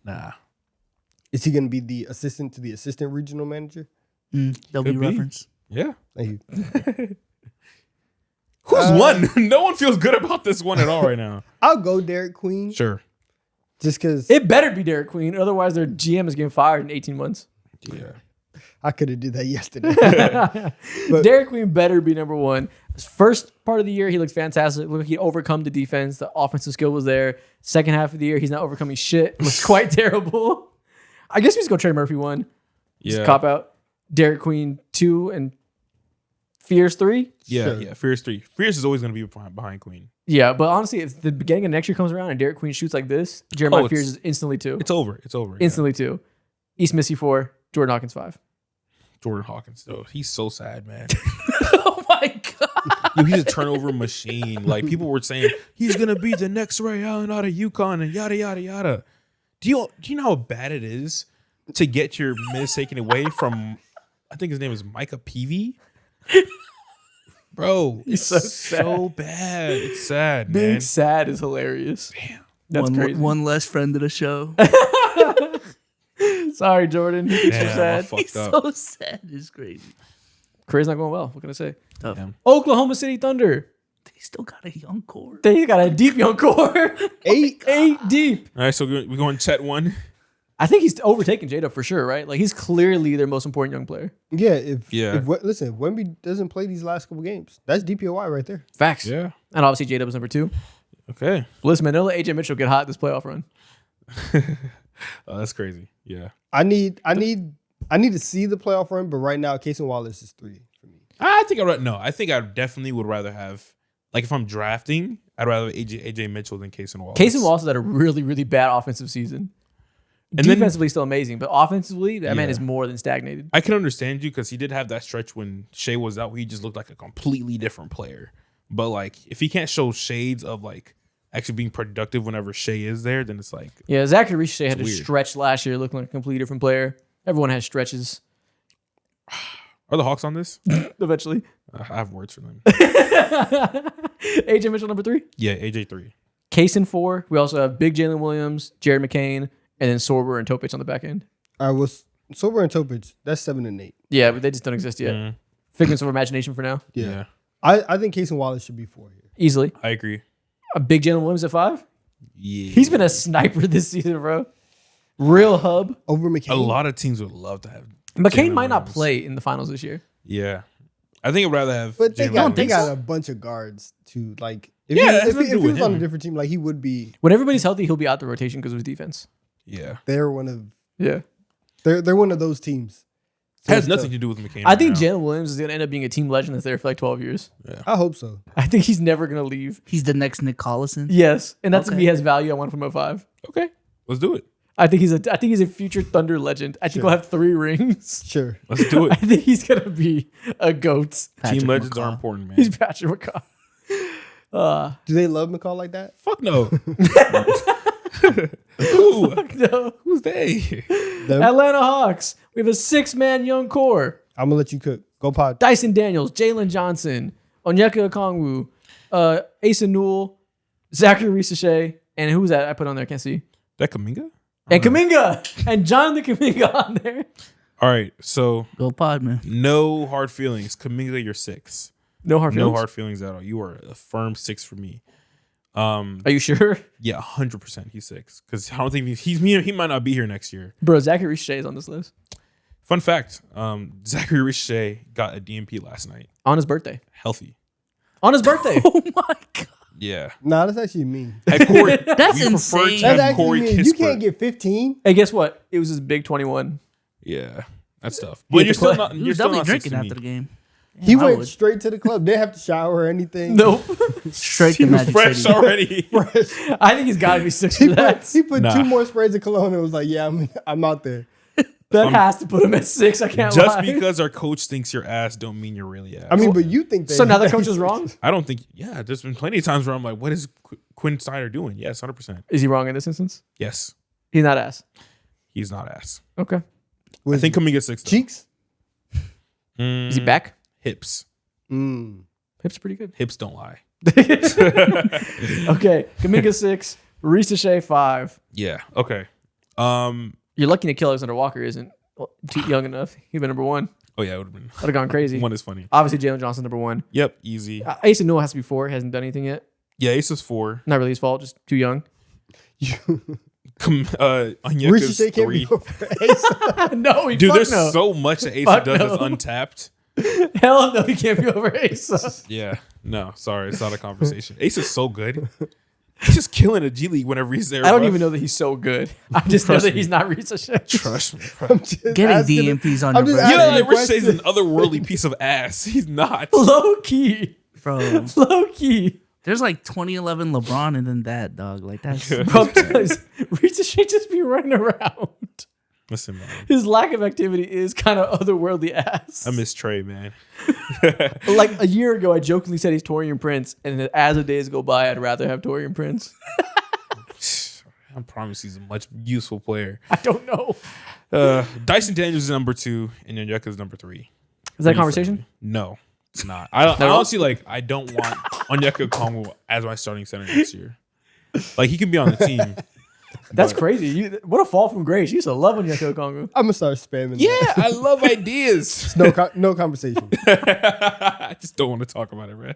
S3: Nah.
S2: Is he gonna be the assistant to the assistant regional manager?
S4: W
S3: Could be.
S4: reference.
S3: Yeah.
S2: Thank you.
S3: Who's won? No one feels good about this one at all right now.
S2: I'll go Derek Queen
S3: Sure.
S2: just because
S1: It better be Derek Queen. Otherwise, their GM is getting fired in 18 months.
S3: Yeah.
S2: I could have did that yesterday.
S1: Derek Queen better be number 1. First part of the year, he looked fantastic. Looked like he overcome the defense. The offensive skill was there. Second half of the year, he's not overcoming shit. Looks quite terrible. I guess we just go Trey Murphy 1. Just
S3: Yeah.
S1: cop out. Derek Queen 2 and Fears 3.
S3: Yeah.
S2: Sure.
S3: Yeah. Fierce 3. Fierce is always gonna be behind Queen.
S1: Yeah, but honestly, if the beginning of next year comes around and Derek Queen shoots like this, Jeremiah
S3: Oh,
S1: Fears is instantly 2.
S3: It's over. It's over. Yeah.
S1: Instantly 2. East Missy 4. Jordan Hawkins 5.
S3: Jordan Hawkins, though. He's so sad, man.
S4: Oh my God.
S3: Yo, he's a turnover machine. Like people were saying, he's gonna be the next Ray Allen out of UConn and yada yada yada. Do you know how bad it is to get your minutes taken away from? I think his name is Micah Peavy. Bro, it's
S1: so
S3: so bad. It's sad,
S1: Being
S3: man.
S1: sad is hilarious. Damn. That's crazy.
S4: One less friend of the show.
S1: Sorry, Jordan. He thinks you're
S3: Damn, I
S1: sad.
S3: fucked
S4: He's
S3: up.
S4: so sad. It's crazy.
S1: Career's not going well. What can I say?
S4: Tough.
S3: Damn.
S1: Oklahoma City Thunder.
S4: They still got a young core.
S1: They got a deep young core.
S2: 8.
S1: 8 deep.
S3: All right, so we're going Chet 1.
S1: I think he's overtaken Jada for sure, right? Like he's clearly their most important young player.
S2: Yeah.
S3: Yeah.
S2: Listen, if Wemby doesn't play these last couple games, that's DPOY right there.
S1: Facts.
S3: Yeah.
S1: And obviously Jada was number 2.
S3: Okay.
S1: Listen, Manila, AJ Mitchell get hot this playoff run.
S3: Oh, that's crazy. Yeah.
S2: I need to see the playoff run, but right now, Casey Wallace is 3 for me.
S3: I think I definitely would rather have, like, if I'm drafting, I'd rather have AJ Mitchell than Casey Wallace.
S1: Casey Wallace has had a really, really bad offensive season.
S3: And then-
S1: Defensively, still amazing, but offensively, that man
S3: Yeah.
S1: is more than stagnated.
S3: I can understand you because he did have that stretch when Shea was out where he just looked like a completely different player. But, like, if he can't show shades of, like, actually being productive whenever Shea is there, then it's like,
S1: Yeah, Zachary Richey had a
S3: weird.
S1: stretch last year looking like a completely different player. Everyone has stretches
S3: are the Hawks on this?
S1: eventually.
S3: I have words for them.
S1: AJ Mitchell, number 3.
S3: Yeah, AJ 3.
S1: Kaysen 4. We also have Big Jalen Williams, Jared McCain, and then Sorber and Topic on the back end.
S2: I was Sober and Topic. That's 7 and 8.
S1: Yeah, but they just don't exist yet.
S3: Mm,
S1: Figments of imagination for now.
S3: yeah.
S2: I think Casey Wallace should be 4 here.
S1: Easily.
S3: I agree.
S1: A Big Jalen Williams at 5.
S3: Yeah.
S1: He's been a sniper this season, bro. Real hub.
S2: Over McCain.
S3: A lot of teams would love to have.
S1: McCain
S3: Jalen
S1: might not
S3: Williams.
S1: play in the finals this year.
S3: Yeah. I think I'd rather have.
S2: But they
S3: Jalen
S2: got, they
S3: Williams.
S2: got a bunch of guards to like. If
S3: Yeah,
S2: he,
S3: that's
S2: if
S3: what
S2: he,
S3: to do
S2: if he
S3: with
S2: was on a
S3: him.
S2: different team, like he would be.
S1: When everybody's healthy, he'll be out the rotation because of his defense.
S3: Yeah.
S2: They're one of
S1: Yeah.
S2: they're one of those teams.
S3: has nothing to do with McCain.
S1: I think
S3: right now.
S1: Jalen Williams is going to end up being a team legend that's there for like 12 years.
S2: I hope so.
S1: I think he's never going to leave.
S4: He's the next Nick Collison.
S1: Yes, and that's if
S4: Okay.
S1: he has value. I want him from 05.
S3: Okay, let's do it.
S1: I think he's a future Thunder legend. I think he'll have 3 rings.
S2: Sure.
S3: Let's do
S1: I
S3: it.
S1: think he's gonna be a goat.
S4: Patrick
S3: Team legends
S4: McCaw.
S3: are important, man.
S1: He's Patrick McCaw.
S2: Do they love McCall like that?
S3: Fuck no. Who?
S1: No.
S3: Who's they?
S2: Them?
S1: Atlanta Hawks. We have a 6-man young core.
S2: I'm gonna let you cook. Go pod.
S1: Dyson Daniels, Jalen Johnson, Onyeka Okongwu, Asa Newell, Zachary Risachet, and who was that I put on there? I can't see.
S3: That Kaminga?
S1: And Kuminga. And Jonathan Kuminga on there.
S3: All right, so
S4: Go pod, man.
S3: no hard feelings. Kaminga, you're 6.
S1: No hard feelings.
S3: No hard feelings at all. You are a firm 6 for me.
S1: Are you sure?
S3: Yeah, 100%. He's 6 because I don't think he might not be here next year.
S1: Bro, Zachary Risachet is on this list.
S3: Fun fact: Zachary Risachet got a DMP last night.
S1: On his birthday.
S3: Healthy.
S1: On his birthday.
S4: Oh my god.
S3: Yeah.
S2: Nah, that's actually mean.
S3: At Corey,
S4: That's
S3: we prefer
S4: insane.
S3: to
S2: That's
S3: have
S2: actually
S3: Corey
S2: mean. You
S3: Kispert.
S2: can't get 15.
S1: Hey, guess what? It was his big 21.
S3: Yeah, that's tough.
S1: He
S3: But
S1: had
S3: you're
S1: to
S3: still
S1: play.
S3: not.
S4: He
S3: You're
S4: was
S3: still
S4: definitely
S3: not 6
S4: drinking
S3: to
S4: after
S3: me.
S4: the game.
S2: He
S4: I
S2: went
S4: would.
S2: straight to the club. Didn't have to shower or anything.
S1: Nope.
S4: Straight
S3: He
S4: to
S3: was
S4: Magic
S3: fresh
S4: City.
S3: already.
S1: I think he's got to be 6
S2: He
S1: for that.
S2: put
S3: Nah.
S2: 2 more sprays of cologne and was like, "Yeah, I'm out there."
S1: That has to put him at 6. I can't
S3: Just
S1: lie.
S3: because our coach thinks you're ass, don't mean you're really ass.
S2: I mean, but you think that.
S1: So now the coach is wrong?
S3: I don't think. Yeah, there's been plenty of times where I'm like, what is Quinn Snyder doing? Yes, 100%.
S1: Is he wrong in this instance?
S3: Yes,
S1: He's not ass.
S3: he's not ass.
S1: Okay.
S3: I think Kaminga 6 though.
S2: cheeks.
S1: Is he back?
S3: Hips.
S1: Hips pretty good.
S3: Hips don't lie.
S1: Okay. Kaminga 6. Risachet 5.
S3: Yeah. Okay.
S1: You're lucky to kill Alexander Walker isn't too young enough. He'd been number 1.
S3: Oh yeah, it would have been.
S1: Would have gone crazy.
S3: One is funny.
S1: Obviously, Jalen Johnson number 1.
S3: Yep, easy.
S1: Asa Newell has to be 4. He hasn't done anything yet.
S3: Yeah, Ace is 4.
S1: Not really his fault. Just too young.
S3: Onyeka's
S2: Ricochet can't
S3: 3.
S2: be over Ace.
S1: No, he
S3: Dude,
S1: fuck
S3: there's
S1: no.
S3: so much that Asa
S1: Fuck
S3: does
S1: no.
S3: that's untapped.
S1: Hell no, he can't be over Asa.
S3: Yeah. No, sorry, it's not a conversation. Ace is so good. He's just killing a G League whenever he's there.
S1: I don't
S3: bro.
S1: even know that he's so good. I just know
S3: Trust
S1: that
S3: me.
S1: he's not Risachet.
S3: Trust me. Bro.
S2: I'm just
S4: Getting
S2: asking-
S4: DMPs on
S2: I'm
S4: your
S2: just
S3: You
S4: birthday.
S3: know,
S2: asking
S3: like
S2: the
S3: Rich says
S2: question.
S3: an otherworldly piece of ass. He's not.
S1: Low key.
S4: Bro.
S1: Low key.
S4: There's like 2011 LeBron and then that, dog. Like that's
S1: Bro, Risachet just be running around.
S3: Listen, man.
S1: His lack of activity is kind of otherworldly ass.
S3: I miss Trey, man.
S1: Like a year ago, I jokingly said he's Torian Prince, and then as the days go by, I'd rather have Torian Prince.
S3: I promise he's a much useful player.
S1: I don't know.
S3: Dyson Daniels is number 2, and Onyeka is number 3.
S1: Is that a conversation?
S3: No, it's not. I honestly I don't want Onyeka Okongwu as my starting center next year. Like he can be on the team.
S1: That's
S3: but-
S1: crazy. What a fall from grace. You used to love Onyeka Okongwu.
S2: I'm gonna start spamming.
S3: Yeah,
S2: that.
S3: I love ideas.
S2: No conversation.
S3: I just don't want to talk about it, man.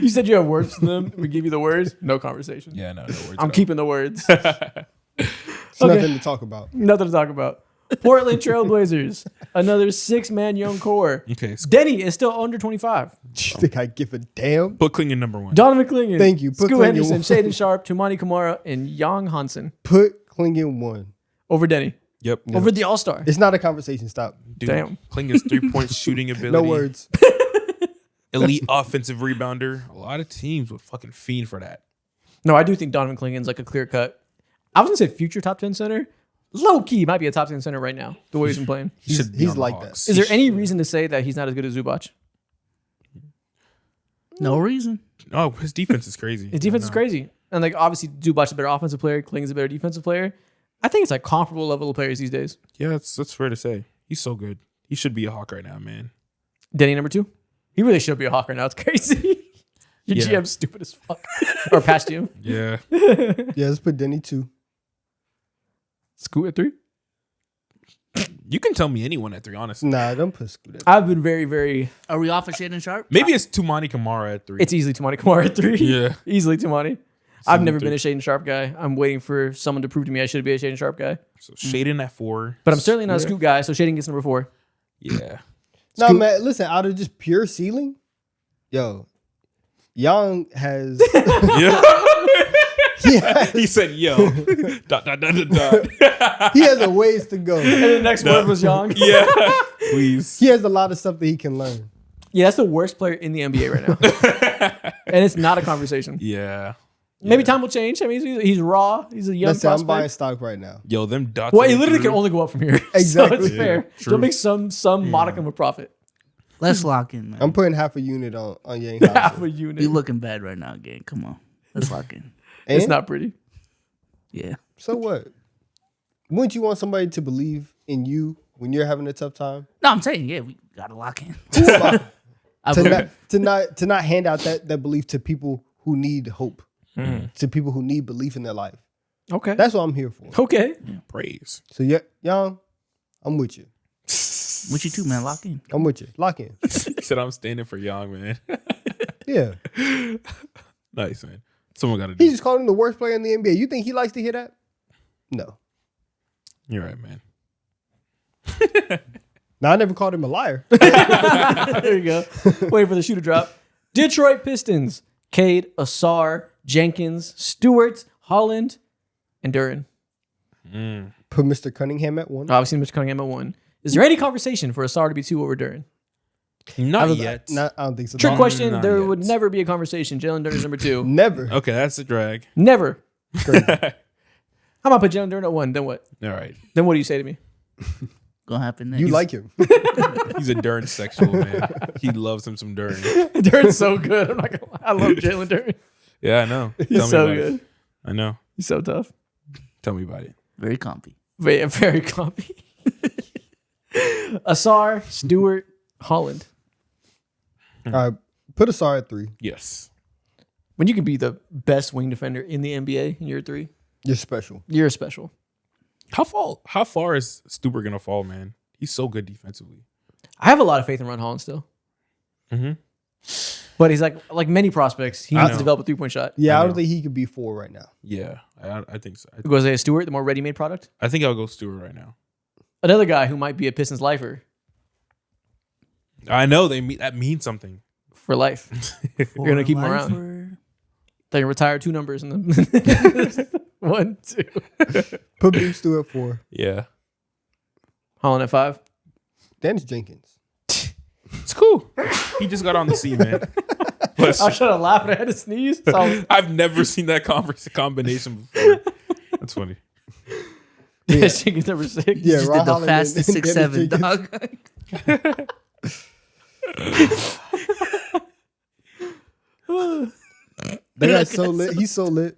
S1: You said you have words for them. We give you the words. No conversation.
S3: Yeah, no words.
S1: I'm keeping the words.
S2: It's nothing to talk about.
S1: Nothing to talk about. Portland Trailblazers. Another 6-man young core.
S3: Okay, so
S1: Denny is still under 25.
S2: You think I give a damn?
S3: put Klingon number 1.
S1: Donovan Clingan.
S2: Thank you. Put
S1: Scoot
S2: Clingan
S1: Henderson,
S2: one.
S1: Shaden Sharp, Tumani Kamara, and Young Hansen
S2: Put Klingon 1.
S1: over Denny.
S3: Yep.
S1: Over the All-Star.
S2: It's not a conversation. Stop.
S3: Dude,
S1: Damn.
S3: Klingon's 3-point shooting ability.
S2: No words.
S3: Elite offensive rebounder. A lot of teams would fucking fiend for that.
S1: No, I do think Donovan Clingan's like a clear cut. I was going to say future top 10 center. Low key might be a top 10 center right now, the way he's been playing.
S3: He should be
S2: he's
S3: on the
S2: like
S3: Hawks.
S1: Is there any reason to say that he's not as good as Zubac?
S4: no reason.
S3: Oh, his defense is crazy.
S1: His defense is crazy. And like obviously Zubac's a better offensive player, Klingan's a better defensive player. I think it's like comparable level of players these days.
S3: Yeah, that's fair to say. He's so good. He should be a Hawk right now, man.
S1: Denny number 2. He really should be a Hawk right now. It's crazy. Your
S3: Yeah.
S1: GM's stupid as fuck. Or past GM.
S3: Yeah.
S2: Yeah, let's put Denny 2.
S1: Scoot at 3.
S3: You can tell me anyone at 3, honestly.
S2: Nah, don't put Scoot.
S1: I've been very, very.
S4: Are we off of Shaden Sharp?
S3: Maybe it's Tumani Kamara at 3.
S1: It's easily Tumani Kamara at 3.
S3: Yeah.
S1: Easily Tumani. I've never
S3: 3.
S1: been a Shaden Sharp guy. I'm waiting for someone to prove to me I should be a Shaden Sharp guy.
S3: So Shaden at 4.
S1: But I'm certainly not a Scoot guy, so Shaden gets number 4.
S3: Yeah.
S2: No,
S1: Scoot.
S2: man, listen, out of just pure ceiling, yo, Young has
S3: Yeah. He said, "Yo, dot dot dot dot dot."
S2: He has a ways to go.
S1: And the next word was Young.
S3: Yeah, please.
S2: He has a lot of stuff that he can learn.
S1: Yeah, that's the worst player in the NBA right now. And it's not a conversation.
S3: Yeah.
S1: Maybe time will change. I mean, he's raw. He's a young
S2: Let's say I'm buying
S1: prospect.
S2: stock right now.
S3: Yo, them dots.
S1: Well,
S3: on
S1: he
S3: the
S1: literally
S3: through.
S1: can only go up from here.
S2: Exactly.
S1: So it's fair.
S3: Yeah,
S1: He'll
S3: true.
S1: make some modicum of profit.
S4: Let's lock in, man.
S2: I'm putting half a unit on Yang
S1: Half
S2: Hao.
S1: a unit.
S4: You looking bad right now, gang. Come on. Let's lock in.
S1: It's
S2: And
S1: not pretty.
S4: Yeah.
S2: so what? Wouldn't you want somebody to believe in you when you're having a tough time?
S4: No, I'm saying, yeah, we gotta lock in.
S2: Who am I?
S4: I
S2: to
S4: believe-
S2: not hand out that belief to people who need hope, to people who need belief in their life.
S1: Okay.
S2: That's what I'm here for.
S1: Okay.
S3: Praise.
S2: So yeah, Young, I'm with you.
S4: With you too, man. Lock in.
S2: I'm with you. Lock in.
S3: He said, "I'm standing for Young, man."
S2: Yeah.
S3: Nice, man. Someone got to do.
S2: He just called him the worst player in the NBA. You think he likes to hear that? No.
S3: You're right, man.
S2: Now I never called him a liar.
S1: There you go. Wait for the shoe to drop. Detroit Pistons. Cade, Asar, Jenkins, Stewart, Holland, and Duran.
S2: Put Mr. Cunningham at one.
S1: Obviously, Mitch Cunningham at 1. Is there any conversation for Asar to be 2 over Duran?
S3: Not yet.
S2: I don't think so.
S1: Trick
S2: No.
S1: question.
S3: not
S1: There
S3: yet.
S1: would never be a conversation. Jalen Duran's number 2.
S2: Never.
S3: Okay, that's a drag.
S1: Never.
S2: Crazy.
S1: How about I put Jalen Duran at 1? Then what?
S3: All right.
S1: Then what do you say to me?
S4: Gonna happen next.
S2: You like him.
S3: He's a Dern sexual, man. He loves him some Dern.
S1: Duran's so good. I'm not gonna lie. I love Jalen Duran.
S3: Yeah, I know. Tell
S1: He's
S3: me
S1: so
S3: about
S1: good.
S3: it. I know.
S1: He's so tough.
S3: Tell me about it.
S4: very comfy.
S1: Very, very comfy. Asar, Stewart, Holland.
S2: All right. Put Asar at 3.
S3: Yes.
S1: When you can be the best wing defender in the NBA in year 3,
S2: You're special.
S1: you're special.
S3: How far is Stuber gonna fall, man? He's so good defensively.
S1: I have a lot of faith in Ron Holland still.
S3: Mm-hmm.
S1: But he's like many prospects. He needs to
S3: know.
S1: develop a 3-point shot.
S2: Yeah,
S3: I
S2: I
S3: know.
S2: don't think he could be 4 right now.
S3: Yeah, I think so.
S1: Go Isaiah Stewart, the more ready-made product.
S3: I think I'll go Stewart right now.
S1: Another guy who might be a Pistons lifer
S3: I know that means something.
S1: for life. You're gonna keep him around. They retire 2 numbers in the 1, 2.
S2: Put Beef Stew at 4.
S3: Yeah,
S1: Holland at 5.
S2: Dennis Jenkins.
S3: it's cool. He just got on the scene, man. Plus,
S1: I was trying to laugh and I had to sneeze. So I was,
S3: I've never seen that combination before. That's funny.
S1: yeah. Jenkins number 6.
S2: Yeah,
S4: Just
S2: Ron
S4: did the
S2: Holland
S4: fastest
S2: and Dennis
S4: 6'7",
S2: Jenkins.
S4: dog.
S2: That guy's so lit. He's so lit.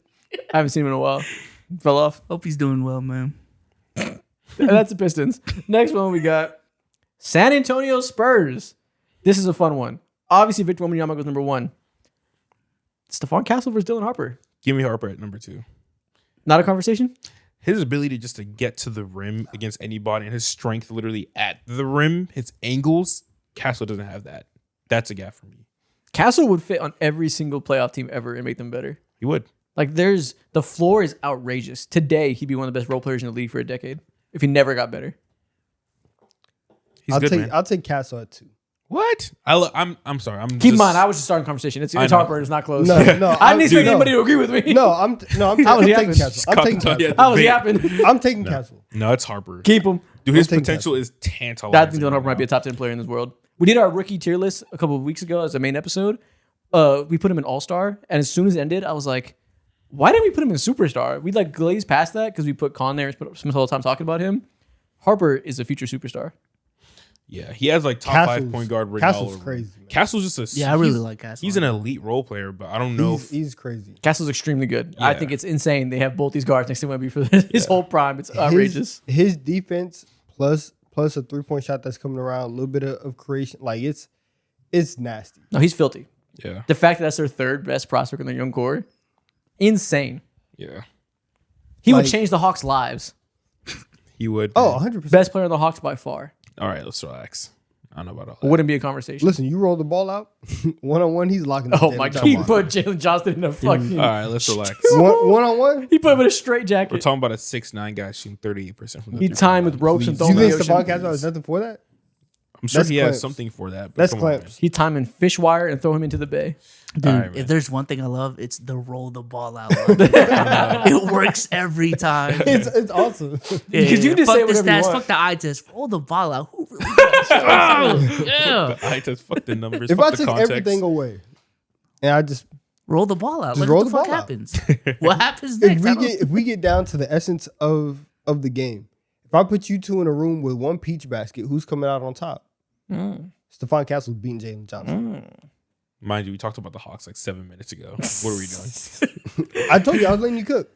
S1: I haven't seen him in a while. Fell off.
S4: Hope he's doing well, man.
S1: And that's the Pistons. Next one we got San Antonio Spurs. This is a fun one. Obviously, Victor Wembanyama goes number 1. Stephon Castle versus Dylan Harper.
S3: Give me Harper at number 2.
S1: Not a conversation?
S3: His ability just to get to the rim against anybody and his strength literally at the rim, his angles, Castle doesn't have that. That's a gap for me.
S1: Castle would fit on every single playoff team ever and make them better.
S3: He would.
S1: Like the floor is outrageous. Today, he'd be one of the best role players in the league for a decade if he never got better.
S3: He's good, man.
S2: I'll take Castle at 2.
S3: What? I'm sorry. I'm
S1: Keep in mind, I was just starting a conversation. It's
S3: I know.
S1: Harper. It's not close.
S2: No, no.
S1: I didn't expect
S2: no.
S1: anybody to agree with me.
S2: No, I'm
S1: How was
S2: taking
S1: he happening?
S2: Castle. I'm taking Castle.
S1: How was he happening?
S2: I'm taking Castle.
S3: No, it's Harper.
S1: Keep him.
S3: Dude, his
S2: I'm taking
S3: potential is tantalizing.
S1: I think Dylan Harper
S3: right
S1: might be a
S3: now.
S1: top 10 player in this world. We did our rookie tier list a couple of weeks ago as a main episode. We put him in All-Star, and as soon as it ended, I was like, why didn't we put him in Superstar? We like glazed past that because we put Con there and spent all the time talking about him. Harper is a future superstar.
S3: Yeah, he has like top
S2: Castle's-
S3: 5 point guard written all
S2: Castle's
S3: over.
S2: crazy, man.
S3: Castle's just a
S4: Yeah, I really
S3: he's-
S4: like Castle.
S3: He's an elite role player, but I don't know.
S2: He's crazy.
S1: Castle's extremely good. I
S3: Yeah.
S1: think it's insane they have both these guards next to Wemby for his whole prime. It's outrageous.
S2: His defense plus a 3-point shot that's coming around, a little bit of creation, like it's nasty.
S1: No, he's filthy.
S3: Yeah,
S1: The fact that that's their 3rd best prospect in their young core, insane.
S3: yeah,
S1: He would
S2: Like-
S1: change the Hawks' lives.
S3: he would.
S2: Oh,
S3: man.
S2: 100%.
S1: Best player on the Hawks by far.
S3: All right, let's relax. I don't know about all that.
S1: Wouldn't be a conversation.
S2: Listen, you roll the ball out, 1-on-1, he's locking the
S1: Oh
S2: Jalen
S1: my god,
S2: Johnson.
S1: he put Jalen Johnson in a fucking.
S3: All right, let's relax.
S2: 1-on-1?
S1: He put him in a straight
S3: We're
S1: jacket.
S3: talking about a 6'9" guy shooting 38% from the
S1: He
S3: three-point
S1: timed
S3: line.
S1: with ropes and
S3: Please.
S2: You
S1: throwing
S2: think
S1: the
S2: Stephon
S1: ocean.
S2: Castle has nothing for that?
S3: I'm sure
S2: That's
S3: he
S2: clamps.
S3: has something for that. But
S2: That's
S3: come on, man.
S2: clamps.
S1: He time and fish wire and throw him into the bay.
S4: Dude,
S3: All right, man.
S4: if there's one thing I love, it's the roll the ball out. It works every time.
S2: It's awesome.
S1: Because you can just
S4: fuck
S1: say
S4: the
S1: whatever you
S4: stats,
S1: want.
S4: fuck the eye test, roll the ball out. Who really does? Oh, yeah.
S3: I just fuck the numbers.
S2: If
S3: fuck
S2: I
S3: the
S2: took
S3: context.
S2: everything away, and I just
S4: Roll the ball out.
S2: Just
S4: Look
S2: roll
S4: what the
S2: the
S4: fuck
S2: ball out.
S4: happens. What happens next?
S2: if we get down to the essence of the game, if I put you two in a room with one peach basket, who's coming out on top? Stephon Castle's beating Jalen Johnson.
S3: Mind you, we talked about the Hawks like 7 minutes ago. What are we doing?
S2: I told you I was letting you cook.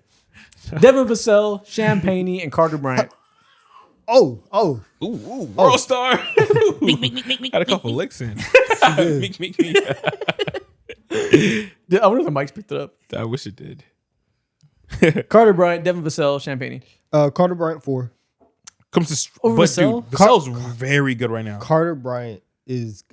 S1: Devin Vassell, Champagne, and Carter Bryant.
S2: Oh,
S3: Ooh, World Star. Had a couple licks in. Meek.
S1: I wonder if the mics picked it up.
S3: I wish it did.
S1: Carter Bryant, Devin Vassell, Champagne.
S2: Carter Bryant 4.
S3: Comes to
S1: Over
S3: but
S1: Vassell?
S3: dude, Vassell's very good right now.
S2: Carter Bryant is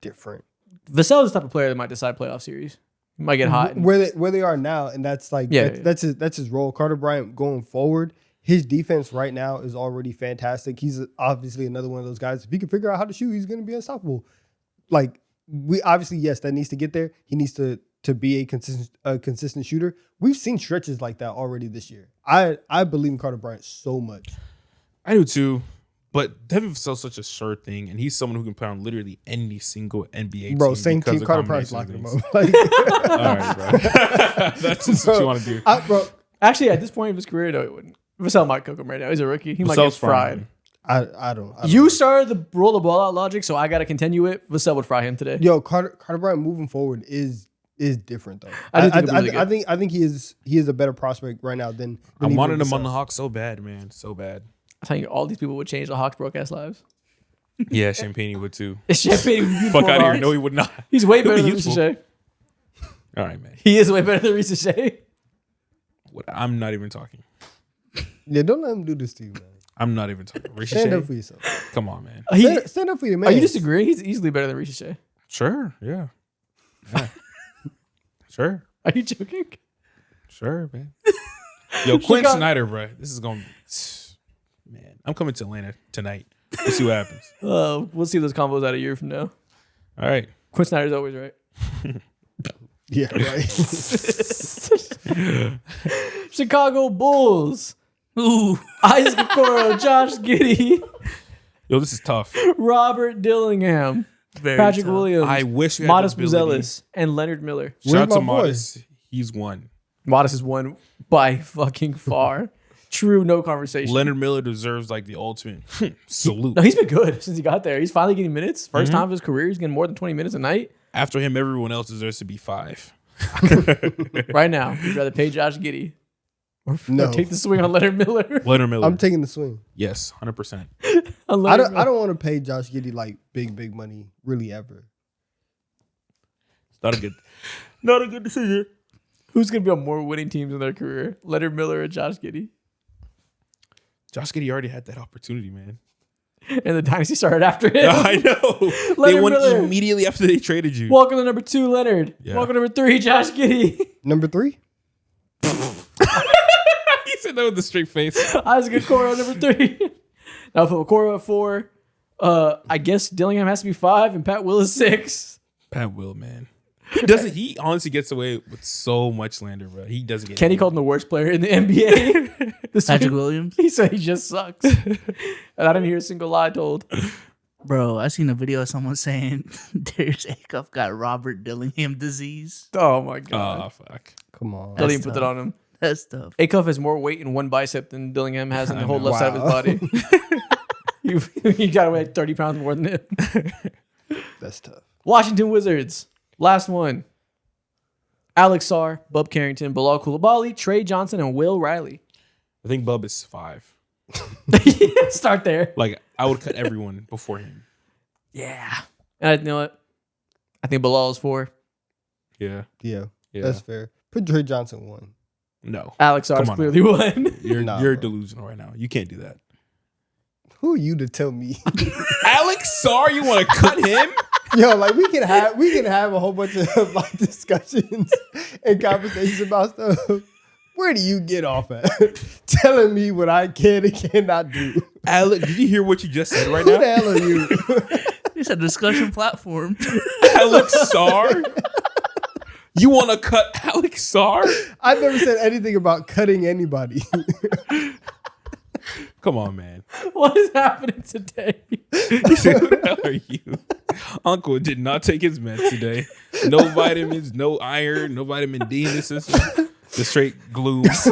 S2: different.
S1: Vassell is the type of player that might decide playoff series. He might get hot.
S2: Where they are now, and that's like
S1: Yeah,
S2: that's his role. Carter Bryant going forward, his defense right now is already fantastic. He's obviously another one of those guys. If he can figure out how to shoot, he's going to be unstoppable. Like we obviously, yes, that needs to get there. He needs to be a consistent shooter. We've seen stretches like that already this year. I believe in Carter Bryant so much.
S3: I do too. But Devin Vassell's such a sure thing, and he's someone who can play on literally any single NBA
S2: Bro,
S3: team.
S2: same
S3: because
S2: team.
S3: of
S2: Carter Bryant's
S3: combination
S2: locking
S3: of
S2: him
S3: things.
S2: up. Like,
S3: All right, bro. That's just what you want to do.
S2: bro,
S1: Actually, at this point of his career, though, it wouldn't. Vassell might cook him right now. He's a rookie. He might get
S3: Vassell's
S1: fried.
S3: fine.
S2: I don't.
S1: You started the roll the ball out logic, so I got to continue it. Vassell would fry him today.
S2: Yo, Carter Bryant moving forward is different though.
S1: I do think he'll be really
S2: I think he is a better prospect right now than
S3: I
S2: even
S3: wanted him
S2: Vassell.
S3: on the Hawks so bad, man. So bad.
S1: I'm telling you, all these people would change the Hawks' broadcast lives.
S3: Yeah, Champagne would too.
S1: Champagne would be
S3: Fuck
S1: for
S3: out of here.
S1: Hawks.
S3: No, he would not.
S1: He's way
S3: He'll
S1: better
S3: be
S1: than
S3: useful.
S1: Reese Shea.
S3: All right, man.
S1: He is way better than Reese Shea.
S3: I'm not even talking.
S2: Yeah, don't let him do this to you, man.
S3: I'm not even talking. Rishi
S2: Stand
S3: Shea?
S2: up for yourself.
S3: Come on, man.
S2: Stand up for your man.
S1: Are you disagreeing? He's easily better than Reese Shea.
S3: Sure. Yeah. Sure.
S1: Are you joking?
S3: Sure, man. Yo, Quinn
S1: Chicago-
S3: Snyder, bro. This is going. Man, I'm coming to Atlanta tonight. We'll see what happens.
S1: We'll see those combos out a year from now.
S3: All right.
S1: Quinn Snyder's always right.
S2: Yeah, right.
S1: Chicago Bulls.
S4: Ooh,
S1: Isaac Okoro, Josh Giddey,
S3: Yo, this is tough.
S1: Robert Dillingham,
S4: very
S1: Patrick
S4: tough.
S1: Williams,
S3: I wish we had
S1: Modest
S3: the ability.
S1: Buzelis, and Leonard Miller.
S3: Shout out
S2: Where's
S3: to
S2: my boy?
S3: Modest. He's won.
S1: Modest is won by fucking far. True, no conversation.
S3: Leonard Miller deserves like the ultimate salute.
S1: No, he's been good since he got there. He's finally getting minutes. 1st time of his career, he's getting more than 20 minutes a night.
S3: After him, everyone else deserves to be 5.
S1: Right now, he'd rather pay Josh Giddey or
S2: No.
S1: take the swing on Leonard Miller.
S3: Leonard Miller.
S2: I'm taking the swing.
S3: Yes, 100%.
S1: On
S2: I
S1: Leonard
S2: don't.
S1: Miller.
S2: I don't want to pay Josh Giddey like big money, really ever.
S3: It's not a good decision.
S1: Who's going to be on more winning teams in their career? Leonard Miller or Josh Giddey?
S3: Josh Giddey already had that opportunity, man.
S1: And the dynasty started after him.
S3: I know. They
S1: Leonard
S3: won
S1: Miller.
S3: immediately after they traded you.
S1: Welcome to number 2, Leonard.
S3: Yeah.
S1: Welcome to number 3, Josh Giddey.
S2: Number 3.
S3: He said that with a straight face.
S1: Isaac Okoro, number 3. Now put Okoro at 4. I guess Dillingham has to be 5 and Pat Will is 6.
S3: Pat Will, man. He honestly gets away with so much slander, bro. He doesn't get
S1: Kenny
S3: any-
S1: called him the worst player in the NBA. This
S4: Patrick
S1: week.
S4: Williams.
S1: He said he just sucks. And I didn't hear a single lie told.
S4: Bro, I seen a video of someone saying Darius Acuff got Robert Dillingham disease.
S1: Oh my God.
S3: Oh, fuck.
S2: Come on.
S1: Don't
S4: That's
S1: even put that
S4: tough.
S1: on him.
S4: That's tough.
S1: Acuff has more weight in one bicep than Dillingham has in the
S3: I
S1: whole
S3: know.
S1: left side of his body. You got to weigh 30 pounds more than him.
S2: That's tough.
S1: Washington Wizards. Last one. Alex Sarr, Bub Carrington, Bilal Coulibaly, Trey Johnson, and Will Riley.
S3: I think Bub is 5.
S1: Start there.
S3: Like, I would cut everyone before him.
S1: Yeah. And you know what? I think Bilal is 4.
S3: Yeah.
S2: Yeah,
S3: Yeah.
S2: that's fair. Put Dre Johnson 1.
S3: No.
S1: Alex Sarr is
S3: Come on
S1: clearly 1.
S3: You're
S2: Nah,
S3: you're
S2: bro.
S3: delusional right now. You can't do that.
S2: Who are you to tell me?
S3: Alex Sarr, you want to cut him?
S2: Yo, like we can have a whole bunch of like discussions and conversations about stuff. Where do you get off at? Telling me what I can and cannot do.
S3: Alex, did you hear what you just said right
S2: Who the
S3: now?
S2: hell are you?
S4: It's a discussion platform.
S3: Alex Sarr? You want to cut Alex Sarr?
S2: I've never said anything about cutting anybody.
S3: Come on, man.
S1: What is happening today?
S3: He said, who the hell are you? Uncle did not take his meds today. No vitamins, no iron, no vitamin D in the system. Just straight glooms.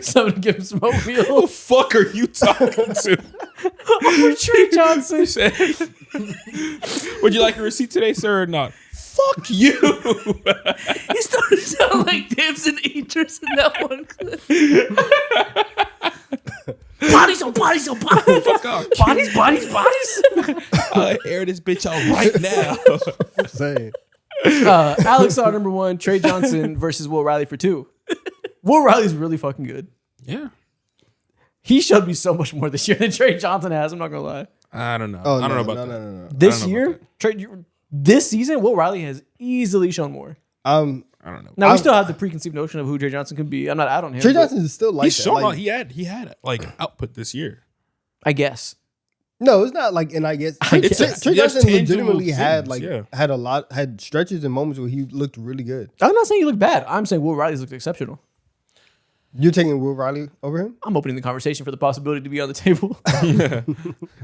S1: Somebody give him smoke
S3: Who
S1: wheel.
S3: the fuck are you talking to?
S1: Trey Johnson.
S3: He said, would you like a receipt today, sir, or not? Fuck you.
S4: He started sounding like Dibs and Idris in that one clip. Bodies on bodies on bodies.
S3: Fuck off.
S4: Bodies, bodies, bodies.
S3: I'll air this bitch out right now.
S2: I'm saying.
S1: Alex Sarr number 1, Trey Johnson versus Will Riley for 2. Will Riley's really fucking good.
S3: Yeah.
S1: He showed me so much more this year than Trey Johnson has. I'm not gonna lie.
S3: I don't know.
S2: Oh,
S3: I don't know about that.
S2: no.
S1: This
S3: know about
S1: year, this season, Will Riley has easily shown more.
S3: I don't know.
S1: Now we
S2: I'm-
S1: still have the preconceived notion of who Trey Johnson can be. I'm not out on him.
S2: Trey
S1: but
S2: Johnson is still like
S3: He's
S2: that.
S3: shown
S2: Like,
S3: he had like output this year.
S1: I guess.
S2: no, it's not like, and I guess
S1: I guess.
S2: Trey
S3: There's
S2: Johnson
S3: tangible
S2: legitimately had
S3: things,
S2: like
S3: yeah.
S2: had stretches and moments where he looked really good.
S1: I'm not saying he looked bad. I'm saying Will Riley's looked exceptional.
S2: You're taking Will Riley over him?
S1: I'm opening the conversation for the possibility to be on the table.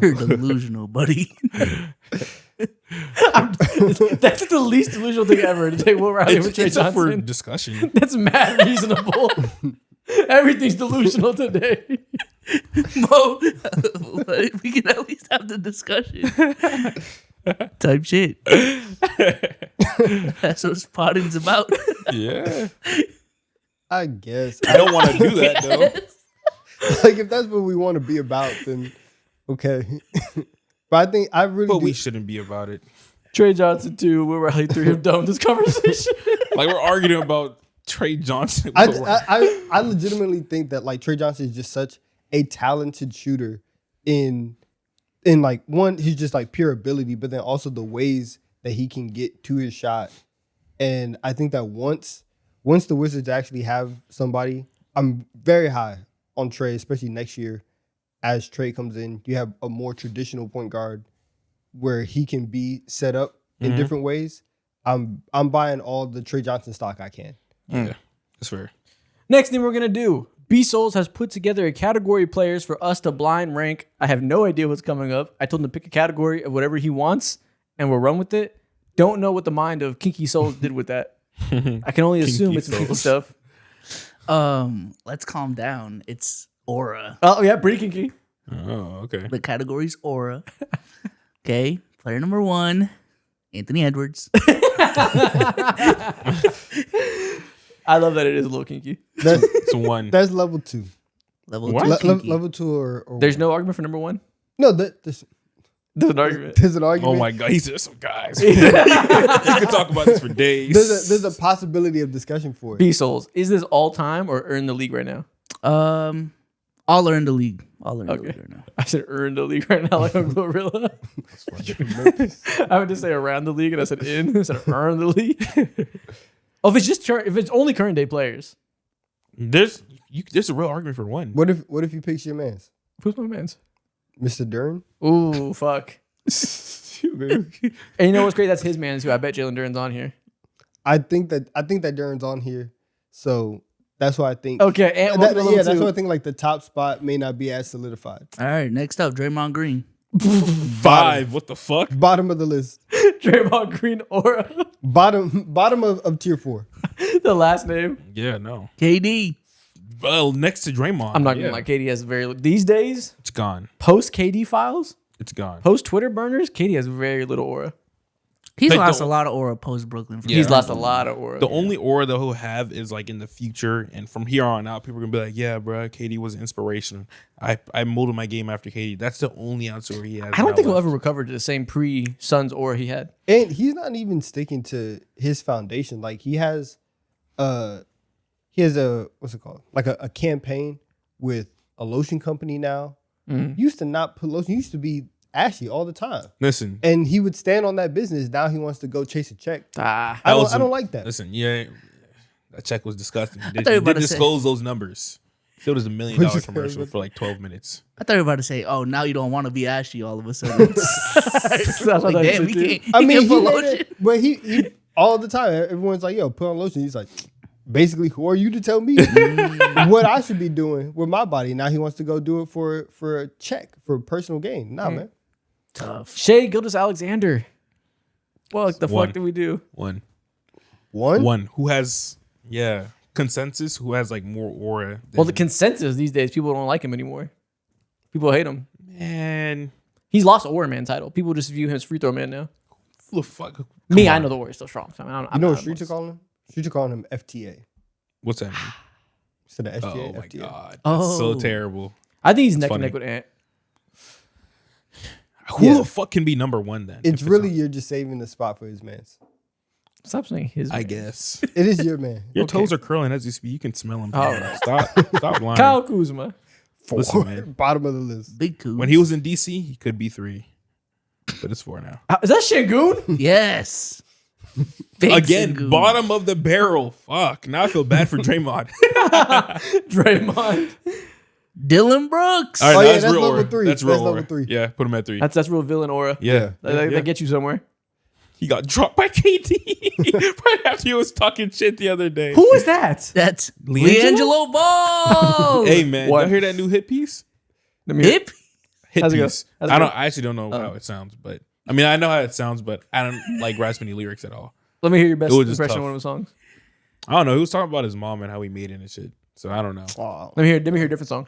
S4: You're delusional, buddy.
S1: That's the least delusional thing ever to take Will Riley with Trey
S3: It's up for
S1: Johnson.
S3: discussion.
S1: That's mad reasonable. Everything's delusional today.
S4: Mo, we can at least have the discussion. Type shit. That's what spotting's about.
S3: Yeah.
S2: I guess.
S3: I don't want to do that though.
S2: Like if that's what we want to be about, then okay. But I think I really
S3: But
S2: do.
S3: we shouldn't be about it.
S1: Trey Johnson 2, Will Riley 3. I'm done with this conversation.
S3: Like we're arguing about Trey Johnson.
S2: I legitimately think that like Trey Johnson is just such a talented shooter in like one, he's just like pure ability, but then also the ways that he can get to his shot. And I think that once the Wizards actually have somebody, I'm very high on Trey, especially next year. As Trey comes in, you have a more traditional point guard where he can be set up in different ways. I'm buying all the Trey Johnson stock I can.
S3: Yeah, that's fair.
S1: Next thing we're going to do. B Souls has put together a category of players for us to blind rank. I have no idea what's coming up. I told him to pick a category of whatever he wants, and we'll run with it. Don't know what the mind of Kinky Souls did with that. I can only assume it's kinky stuff.
S4: Let's calm down. It's aura.
S1: Oh, yeah, pretty kinky.
S3: Oh, okay.
S4: The category's aura. Okay. Player number 1, Anthony Edwards.
S1: I love that it is a little kinky.
S2: That's
S3: It's one.
S2: that's level 2.
S4: Level
S3: What?
S4: 2 kinky.
S2: Level 2 or
S1: There's no argument for number 1?
S2: no. There's
S1: There's an argument.
S2: there's an argument.
S3: Oh my god, he's just some guys. You could talk about this for days.
S2: There's a possibility of discussion for it.
S1: B Souls, is this all time or earn the league right now?
S4: All are in the league. All are in the
S1: Okay.
S4: league right now.
S1: I said earn the league right now like a gorilla. I would just say around the league and I said in. I said earn the league. Oh, if it's only current day players.
S3: There's a real argument for one.
S2: What if you pick your man's
S1: Who's my man's?
S2: Mr. Dern?
S1: Ooh, fuck. And you know what's great? That's his man too. I bet Jalen Duren's on here.
S2: I think that Dern's on here, so that's why I think.
S1: Okay, and welcome to level
S2: that's
S1: two.
S2: why I think like the top spot may not be as solidified.
S4: All right. Next up, Draymond Green.
S3: 5. What the fuck?
S2: Bottom of the list,
S1: Draymond Green aura.
S2: bottom of tier 4.
S1: The last name.
S3: Yeah, no.
S4: KD.
S3: Well, next to Draymond.
S1: I'm not
S3: yeah.
S1: gonna lie. KD has very these days.
S3: It's gone.
S1: Post KD files,
S3: It's gone.
S1: post Twitter burners. KD has very little aura.
S4: He's
S3: Like
S4: lost
S3: the-
S4: a lot of aura post Brooklyn.
S3: Yeah.
S1: He's lost a lot of aura.
S3: The only aura that he'll have is like in the future, and from here on out, people are gonna be like, "Yeah, bro, KD was inspiration. I molded my game after KD." That's the only answer he has.
S1: I don't think he'll
S3: left.
S1: ever recover to the same pre-Suns aura he had.
S2: And he's not even sticking to his foundation. Like he has a what's it called? Like a campaign with a lotion company now.
S1: Mm-hmm.
S2: Used to not put lotion. He used to be ashy all the time,
S3: Listen,
S2: and he would stand on that business. Now he wants to go chase a check.
S1: Ah,
S2: I
S3: was
S2: don't like that.
S3: listen, yeah, That check was disgusting. He
S4: thought you
S3: didn't
S4: were about to say-
S3: disclose those numbers. So it was $1 million
S2: What'd you say?
S3: commercial for like 12 minutes.
S4: I thought you were about to say, "Oh, now you don't want to be ashy all of a sudden."
S1: That's what
S4: Like,
S1: I
S4: damn,
S1: said,
S4: he
S1: too.
S4: can't.
S2: I
S4: He
S2: mean,
S4: can't put
S2: he made
S4: lotion.
S2: it, but he all the time. Everyone's like, "Yo, put on lotion." He's like, basically, who are you to tell me what I should be doing with my body? Now he wants to go do it for a check for personal gain. Nah, man.
S4: Tough.
S1: Shea Gildas Alexander. What the
S3: One.
S1: fuck did we do?
S3: One.
S2: One.
S3: Who has, consensus, who has like more aura.
S1: Well, the
S3: than-
S1: consensus these days, people don't like him anymore. People hate him.
S3: man,
S1: He's lost the Aura Man title. People just view him as free throw man now.
S3: who the fuck?
S1: Me,
S3: Come
S1: I
S3: on.
S1: know the Warrior's still strong. So I'm
S2: You know what
S1: not
S2: Streets are
S1: a-
S2: calling him? Streets are calling him FTA.
S3: What's that mean?
S2: Instead of
S3: Oh
S2: SGA,
S3: my
S2: FTA.
S3: god, that's so
S4: Oh.
S3: terrible.
S1: I think he's
S3: It's
S1: neck
S3: funny.
S1: and neck with Ant.
S3: Who
S2: Yeah.
S3: the fuck can be number one then?
S2: It's
S3: if
S2: really
S3: not-
S2: you're just saving the spot for his mans.
S1: Stop saying his.
S3: I
S1: man.
S3: guess
S2: It is your man.
S3: your
S1: Okay.
S3: toes are curling as you speak. You can smell them.
S1: All right.
S3: Stop lying.
S1: Kyle Kuzma.
S3: Listen, man.
S2: Bottom of the list.
S4: Big coup.
S3: When he was in DC, he could be 3, but it's 4 now.
S1: Is that Shangoon?
S4: yes. Big
S3: Again,
S4: Sengun.
S3: bottom of the barrel. Fuck. Now I feel bad for Draymond.
S1: Draymond.
S4: Dylan Brooks.
S3: All right,
S2: Oh,
S3: now
S2: yeah,
S3: that's
S2: that's
S3: real
S2: level
S3: aura.
S2: 3.
S3: That's real
S2: That's level
S3: aura.
S2: 3.
S3: Yeah, put him at 3.
S1: That's real villain aura.
S3: Yeah.
S1: That gets you somewhere.
S3: He got dropped by KD right after he was talking shit the other day.
S1: Who is that?
S4: That's
S3: LiAngelo?
S4: LiAngelo Ball.
S3: Hey man,
S1: What?
S3: y'all hear that new hit piece?
S1: Let me hear-
S4: Hip.
S3: Hit
S1: How's it go?
S3: piece.
S1: How's it
S3: I
S1: go?
S3: don't. I actually don't know how it sounds, but I mean I know how it sounds, but I don't like grasp any lyrics at all.
S1: Let me hear your best
S3: It was just
S1: impression
S3: tough.
S1: of one of the songs.
S3: I don't know. He was talking about his mom and how he made it and shit. So I don't know.
S2: Oh,
S1: Let me hear a different song.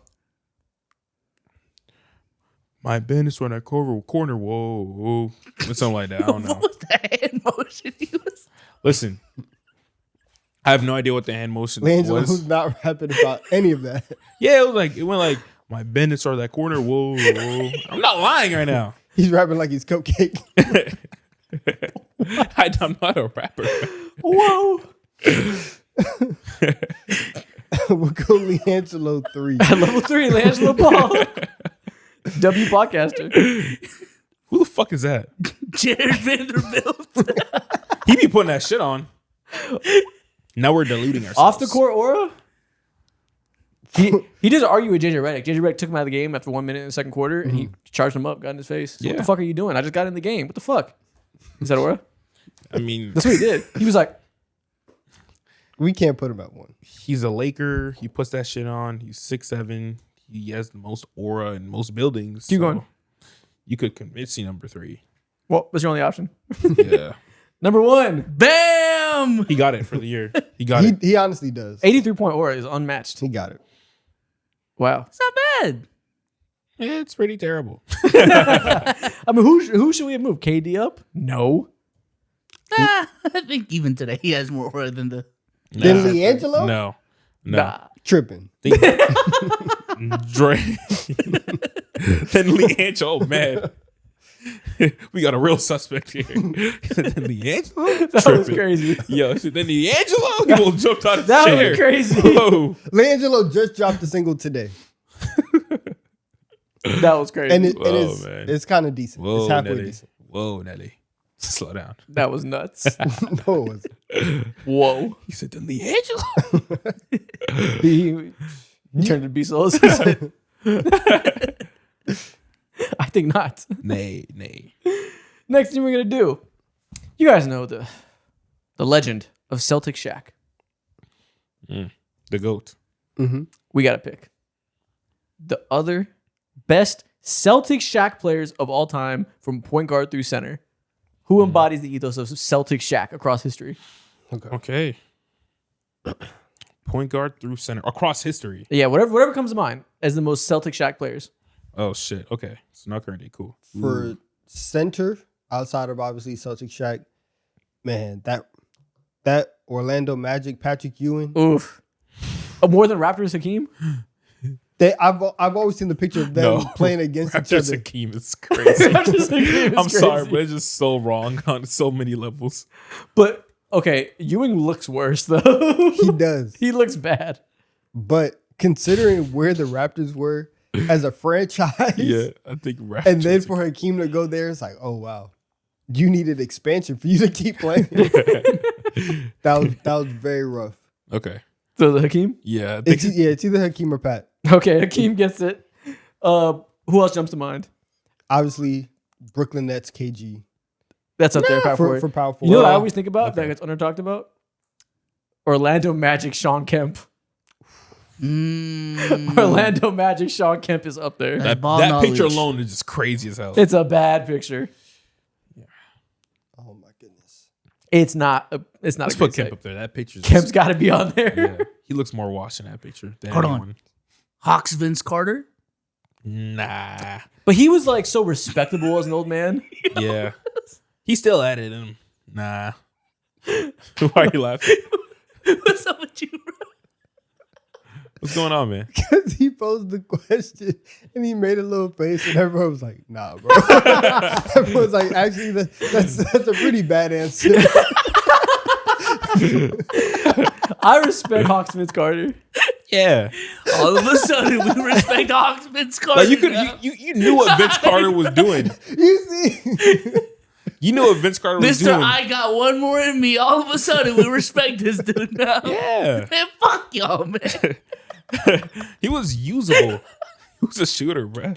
S3: My business when I corner. Whoa, or something like that. I don't know.
S4: What was that hand motion he was?
S3: Listen, I have no idea what the hand motion
S2: LiAngelo
S3: was.
S2: was not rapping about any of that.
S3: Yeah, it went like my business or that corner. Whoa. I'm not lying right now.
S2: He's rapping like he's cupcake.
S3: I'm not a rapper.
S1: Whoa.
S2: We'll go LiAngelo 3.
S1: Level 3, LiAngelo Ball. W podcaster.
S3: Who the fuck is that?
S4: Jared Vanderbilt.
S3: He be putting that shit on. Now we're diluting ourselves.
S1: Off the court aura? He does argue with JJ Redick. JJ Redick took him out of the game after 1 minute in the second quarter, and he charged him up, got in his face. So What
S3: Yeah.
S1: the fuck are you doing? I just got in the game. What the fuck? Is that aura?
S3: I mean,
S1: That's what he did. He was like,
S2: We can't put him at 1.
S3: he's a Laker. He puts that shit on. He's 6'7". He has the most aura in most buildings.
S1: Keep going.
S3: You could convince me number 3.
S1: well, that's your only option.
S3: Yeah.
S1: Number 1,
S4: Bam.
S3: He got it for the year. He got it.
S2: He honestly does.
S1: 83-point aura is unmatched.
S2: He got it.
S1: Wow.
S4: It's not bad.
S3: It's pretty terrible.
S1: I mean, who should we have moved? KD up? No.
S4: I think even today he has more aura than the.
S2: Then LiAngelo?
S3: No.
S1: Nah.
S2: Tripping.
S3: Dre. Then LiAngelo, man. We got a real suspect here. Then LiAngelo?
S1: That was crazy.
S3: Yo, so then LiAngelo? He will jumped out of the
S1: That
S3: chair.
S1: was crazy.
S3: Whoa.
S2: LiAngelo just dropped a single today.
S1: That was crazy.
S2: And
S3: Whoa, man.
S2: it's kind of decent.
S3: Whoa,
S2: it's halfway
S3: Nelly.
S2: decent.
S3: Whoa, Nelly. Slow down.
S1: that was nuts.
S2: No, it wasn't.
S1: Whoa.
S3: He said, then LiAngelo?
S1: He turned to be solos. I think not.
S3: Nay.
S1: Next thing we're gonna do. You guys know the legend of Celtic Shaq.
S3: The GOAT.
S1: We gotta pick the other best Celtic Shaq players of all time from point guard through center. Who embodies the ethos of Celtic Shaq across history?
S3: Okay. Point guard through center. Across history.
S1: Yeah, whatever comes to mind as the most Celtic Shaq players.
S3: Oh, shit. Okay. So not currently. Cool.
S2: For center, outside of obviously Celtic Shaq, man, that Orlando Magic Patrick Ewing.
S1: Oof. More than Raptors Hakeem?
S2: I've always seen the picture of them playing against each
S3: Raptors
S2: other.
S3: Hakeem is crazy.
S1: Raptors Hakeem is
S3: I'm sorry,
S1: crazy.
S3: but it's just so wrong on so many levels.
S1: But okay, Ewing looks worse though.
S2: He does.
S1: He looks bad.
S2: But considering where the Raptors were as a franchise,
S3: Yeah, I think Raptors.
S2: and then for Hakeem to go there, it's like, oh wow, you needed expansion for you to keep playing. that was very rough.
S3: Okay.
S1: So the Hakeem?
S3: Yeah. I think
S2: It's either Hakeem or Pat.
S1: Okay, Hakeem gets it. Who else jumps to mind?
S2: Obviously, Brooklyn Nets, KG
S1: That's up there, power forward.
S2: for power
S1: You know what I
S2: forward.
S1: always think about that gets under talked about? Orlando Magic, Sean Kemp. Orlando Magic, Sean Kemp is up there.
S4: That's ball
S3: that picture
S4: knowledge.
S3: alone is just crazy as hell.
S1: It's a bad picture.
S2: Oh my goodness.
S1: It's not. It's not.
S3: Let's
S1: a great
S3: put Kemp
S1: sight.
S3: up there. That picture's
S1: Kemp's got to be on there.
S3: yeah. He looks more washed in that picture than
S4: Hold on.
S3: anyone.
S4: Hawks Vince Carter.
S3: Nah.
S1: But he was like so respectable as an old man.
S3: Yeah. He's still at it. And nah. Why are you laughing?
S4: What's up with you, bro?
S3: What's going on, man?
S2: Because he posed the question and he made a little face and everyone was like, nah, bro. Everyone was like, actually, that's a pretty bad answer.
S1: I respect Hawks Vince Carter.
S3: Yeah.
S4: All of a sudden, we respect Hawks Vince Carter.
S3: Like
S4: now.
S3: you knew what Vince Carter was doing.
S2: You see?
S3: You knew what Vince Carter was
S4: Mr.
S3: doing.
S4: I got one more in me. All of a sudden, we respect this dude now.
S3: Yeah.
S4: Man, fuck y'all, man.
S3: He was usable. He was a shooter, bro.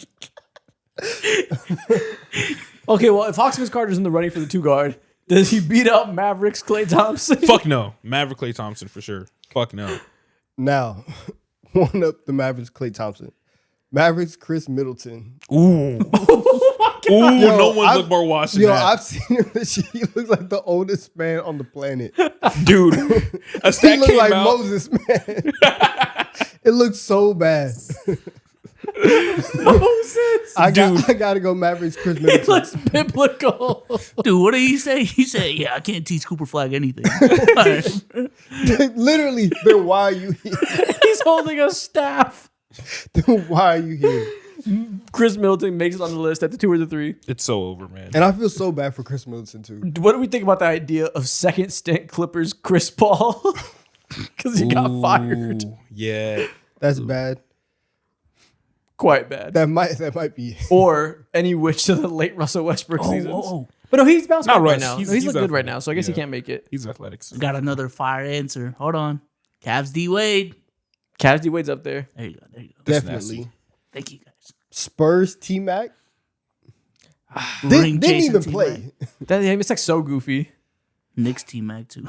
S1: Okay, well, if Hawks Vince Carter's in the running for the 2 guard, does he beat out Mavericks Klay Thompson?
S3: Fuck no. Maverick Klay Thompson for sure. Fuck no.
S2: Now, one up the Mavericks, Klay Thompson. Mavericks, Chris Middleton.
S3: Ooh. Ooh,
S2: Yo,
S3: no one's
S2: I've-
S3: looked more washed than
S2: Yo,
S3: that.
S2: I've seen him this year. He looks like the oldest man on the planet.
S3: Dude, a
S2: He
S3: stat
S2: looks
S3: came
S2: like
S3: out.
S2: Moses, man. It looks so bad.
S1: Moses.
S2: I gotta go Mavericks, Chris
S1: He
S2: Middleton.
S1: looks biblical.
S4: Dude, what did he say? He said, yeah, I can't teach Cooper Flag anything. All right.
S2: Literally, then why are you here?
S1: He's holding a staff.
S2: Then why are you here?
S1: Chris Middleton makes it on the list at the 2 or the 3.
S3: It's so over, man.
S2: And I feel so bad for Chris Middleton too.
S1: What do we think about the idea of second stint Clippers Chris Paul? Because he got fired.
S3: Ooh, yeah.
S2: That's bad.
S1: Quite bad.
S2: That might be.
S1: Or any wish to the late Russell Westbrook seasons.
S4: Oh,
S1: But no, he's bounced
S3: Not
S1: back right
S3: Russ.
S1: now.
S3: He's-
S1: He's
S3: he's
S1: looking good right
S3: athletic.
S1: now, so I guess he
S3: Yeah.
S1: can't make it.
S3: He's athletics.
S4: got another fire answer. Hold on. Cavs D Wade.
S1: Cavs D Wade's up there.
S4: There you go. There you go.
S3: That's
S2: Definitely.
S3: nasty.
S4: Thank you, guys.
S2: Spurs T Mac
S4: Ring
S2: didn't
S4: chasing
S2: even
S4: T-Mac.
S2: play.
S1: It's like so goofy.
S4: Knicks T Mac too.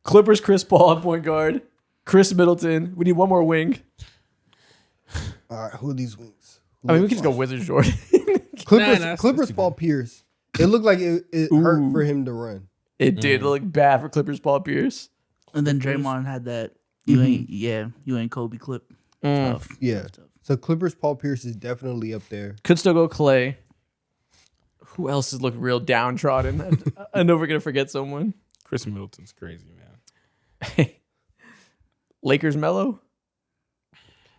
S1: Clippers Chris Paul at point guard. Chris Middleton. We need one more wing.
S2: All right, who are these wings?
S1: I mean, we can just go Wizards Jordan.
S2: Clippers.
S3: Nah, that's
S2: Clippers
S3: too
S2: Paul Pierce. It looked like it hurt
S1: Ooh.
S2: for him to run.
S1: It did look bad for Clippers Paul Pierce.
S4: And then Draymond had that. You ain't Kobe clip. Tough.
S2: Yeah.
S4: Tough.
S2: So Clippers Paul Pierce is definitely up there.
S1: Could still go Clay. Who else has looked real downtrodden? I know we're gonna forget someone.
S3: Chris Middleton's crazy, man.
S1: Lakers Mello?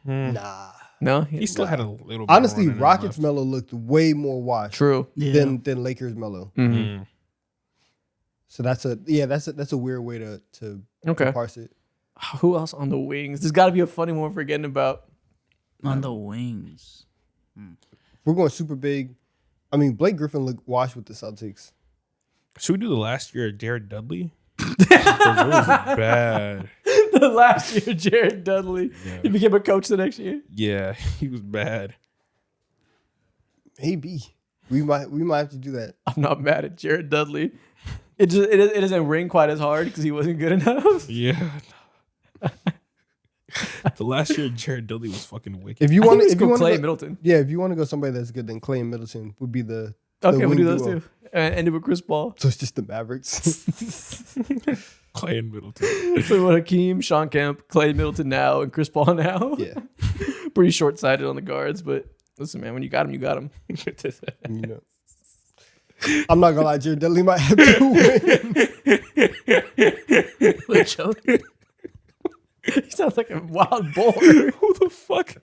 S2: Nah.
S1: No,
S3: He still had a little bit
S2: Honestly,
S3: more in him
S2: Rockets
S3: left.
S2: Melo looked way more washed
S1: true.
S4: Yeah.
S2: than Lakers Melo.
S3: Mm.
S2: So that's a weird way to
S1: Okay.
S2: parse it.
S1: Who else on the wings? There's got to be a funny one we're forgetting about.
S4: On the wings.
S2: We're going super big. I mean, Blake Griffin looked washed with the Celtics.
S3: Should we do the last year of Jared Dudley? 'Cause it was bad.
S1: The last year, Jared Dudley.
S3: Yeah.
S1: He became a coach the next year.
S3: Yeah, he was bad.
S2: Maybe we might have to do that.
S1: I'm not mad at Jared Dudley. It doesn't ring quite as hard because he wasn't good enough.
S3: Yeah. The last year of Jared Dudley was fucking wicked.
S2: If you
S1: I think
S2: want
S1: we
S2: to,
S1: just
S2: if you
S1: go
S2: want
S1: Clay
S2: to,
S1: and Middleton.
S2: yeah, if you want to go somebody that's good, then Clay and Middleton would be the
S1: Okay, we'll
S2: wing
S1: do those
S2: duo.
S1: two. And end it with Chris Paul.
S2: So it's just the Mavericks.
S3: Clay and Middleton.
S1: So we want Hakeem, Sean Kemp, Clay Middleton now, and Chris Paul now.
S2: Yeah,
S1: Pretty short-sighted on the guards, but listen, man, when you got him, you got him.
S2: you know. I'm not gonna lie, Jared Dudley might have to win.
S4: Wait, Joe.
S1: He sounds like a wild boar.
S3: Who the fuck?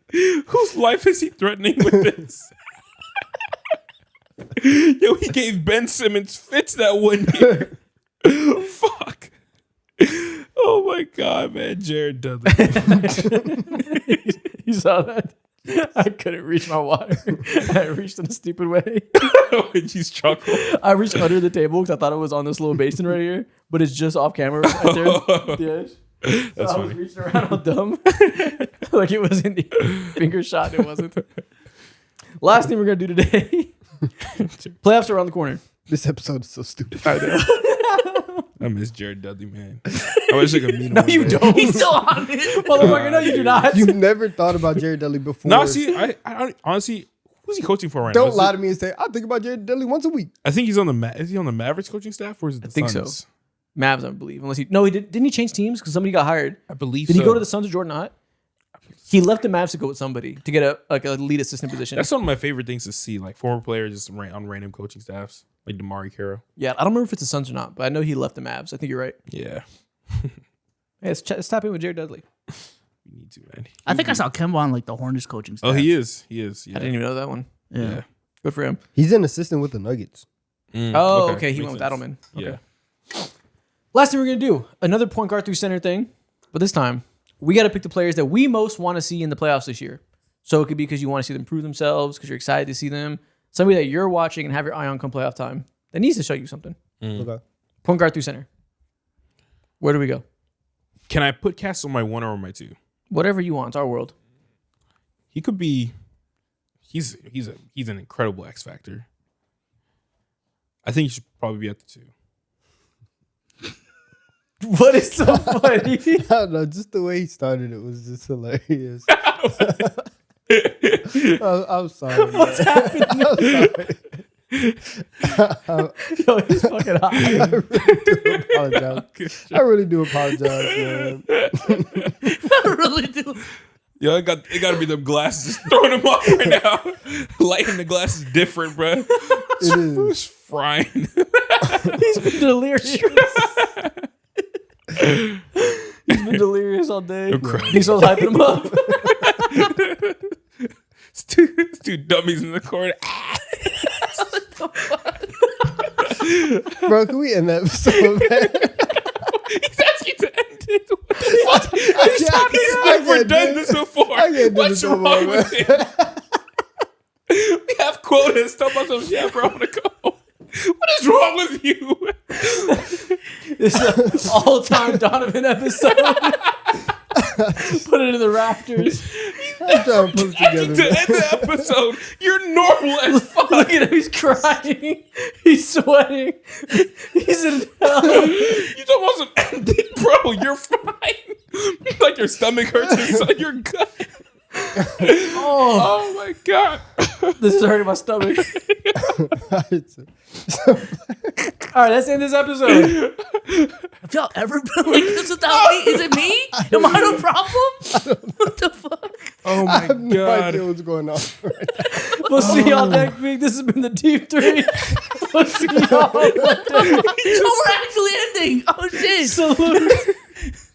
S3: Whose life is he threatening with this? Yo, he gave Ben Simmons fits that one year. Fuck. Oh my god, man, Jared Dudley.
S1: You saw that? I couldn't reach my water. I reached in a stupid way.
S3: When you struggle.
S1: I reached under the table because I thought it was on this little basin right here, but it's just off camera right there. at the edge.
S3: That's
S1: So I was
S3: funny.
S1: reaching around all dumb. Like it was in the finger shot. It wasn't. Last thing we're going to do today. Playoffs are around the corner.
S2: This episode is so stupid.
S3: I know. I miss Jared Dudley, man. I wish I could meet him.
S1: No,
S3: one
S1: you
S3: day.
S1: don't.
S4: He's still on it.
S1: Motherfucker, no, you do not.
S2: You've never thought about Jared Dudley before.
S3: No, see, I don't, honestly, who's he coaching for right now?
S2: Don't
S3: Is
S2: lie
S3: it-
S2: to me and say, I think about Jared Dudley once a week.
S3: I think he's on the is he on the Mavericks coaching staff or is it the
S1: think so.
S3: Suns?
S1: Mavs, I believe. Unless he, no, he didn't he change teams because somebody got hired?
S3: I believe.
S1: Did
S3: so.
S1: he go to the Suns or Jordan Hot? He left the Mavs to go with somebody to get a lead assistant position.
S3: That's one of my favorite things to see, like former players just on random coaching staffs, like Damari Carroll.
S1: Yeah, I don't remember if it's the Suns or not, but I know he left the Mavs. I think you're right.
S3: Yeah,
S1: Hey, let's tap in with Jared Dudley.
S3: we need to, man.
S4: I think I saw Kemba on like the Hornets coaching staff.
S3: Oh, he is. He is. Yeah.
S1: I didn't even know that one.
S4: Yeah.
S1: Good for him.
S2: He's an assistant with the Nuggets.
S3: Mm,
S1: Oh, okay. He
S3: makes
S1: went with
S3: sense.
S1: Adelman. Okay.
S3: Yeah.
S1: Last thing we're gonna do, another point guard through center thing, but this time we got to pick the players that we most want to see in the playoffs this year. So it could be because you want to see them prove themselves, because you're excited to see them. Somebody that you're watching and have your eye on come playoff time that needs to show you something.
S2: Okay.
S1: Point guard through center. Where do we go?
S3: Can I put Cass on my 1 or my 2?
S1: Whatever you want. It's our world.
S3: He could be. He's an incredible X factor. I think he should probably be at the 2.
S1: What is so funny?
S2: I don't know. Just the way he started it was just hilarious. I'm sorry.
S1: What's happening?
S2: I'm sorry.
S1: Yo, he's fucking hot.
S2: I really do apologize, man.
S4: I really do.
S3: Yo, it got to be them glasses throwing them off right now. Lighting the glasses different, bro.
S2: It is.
S3: It's frying.
S1: He's been delirious. He's been delirious all day.
S3: crying.
S1: He's so hyping him up.
S3: It's two dummies in the corner.
S2: Bro, can we end that episode, man?
S3: He's asking to end it. What the fuck? He's never done this before.
S2: I can't do
S3: What's
S2: this no
S3: wrong
S2: more,
S3: with him? We have quotas. Tell myself, yeah, bro, I want to go. What is wrong with you?
S1: It's an all-time Donovan episode. Put it in the rafters.
S2: I'm trying to put it
S3: To end
S2: together.
S3: the episode, you're normal as fuck.
S1: Look at him. He's crying. He's sweating. He's in hell.
S3: You don't want some ending, bro. You're fine. Like your stomach hurts inside your gut. Oh my god.
S1: This is hurting my stomach. All right, let's end this episode.
S4: Have y'all ever been like this without me? Is it me? Am I the problem? What the fuck?
S3: Oh
S2: I
S3: my
S2: have no
S3: god.
S2: idea what's going on.
S1: We'll see y'all next week. This has been the Deep 3. We'll see y'all.
S4: Oh, we're actually ending. Oh shit.
S1: Salute.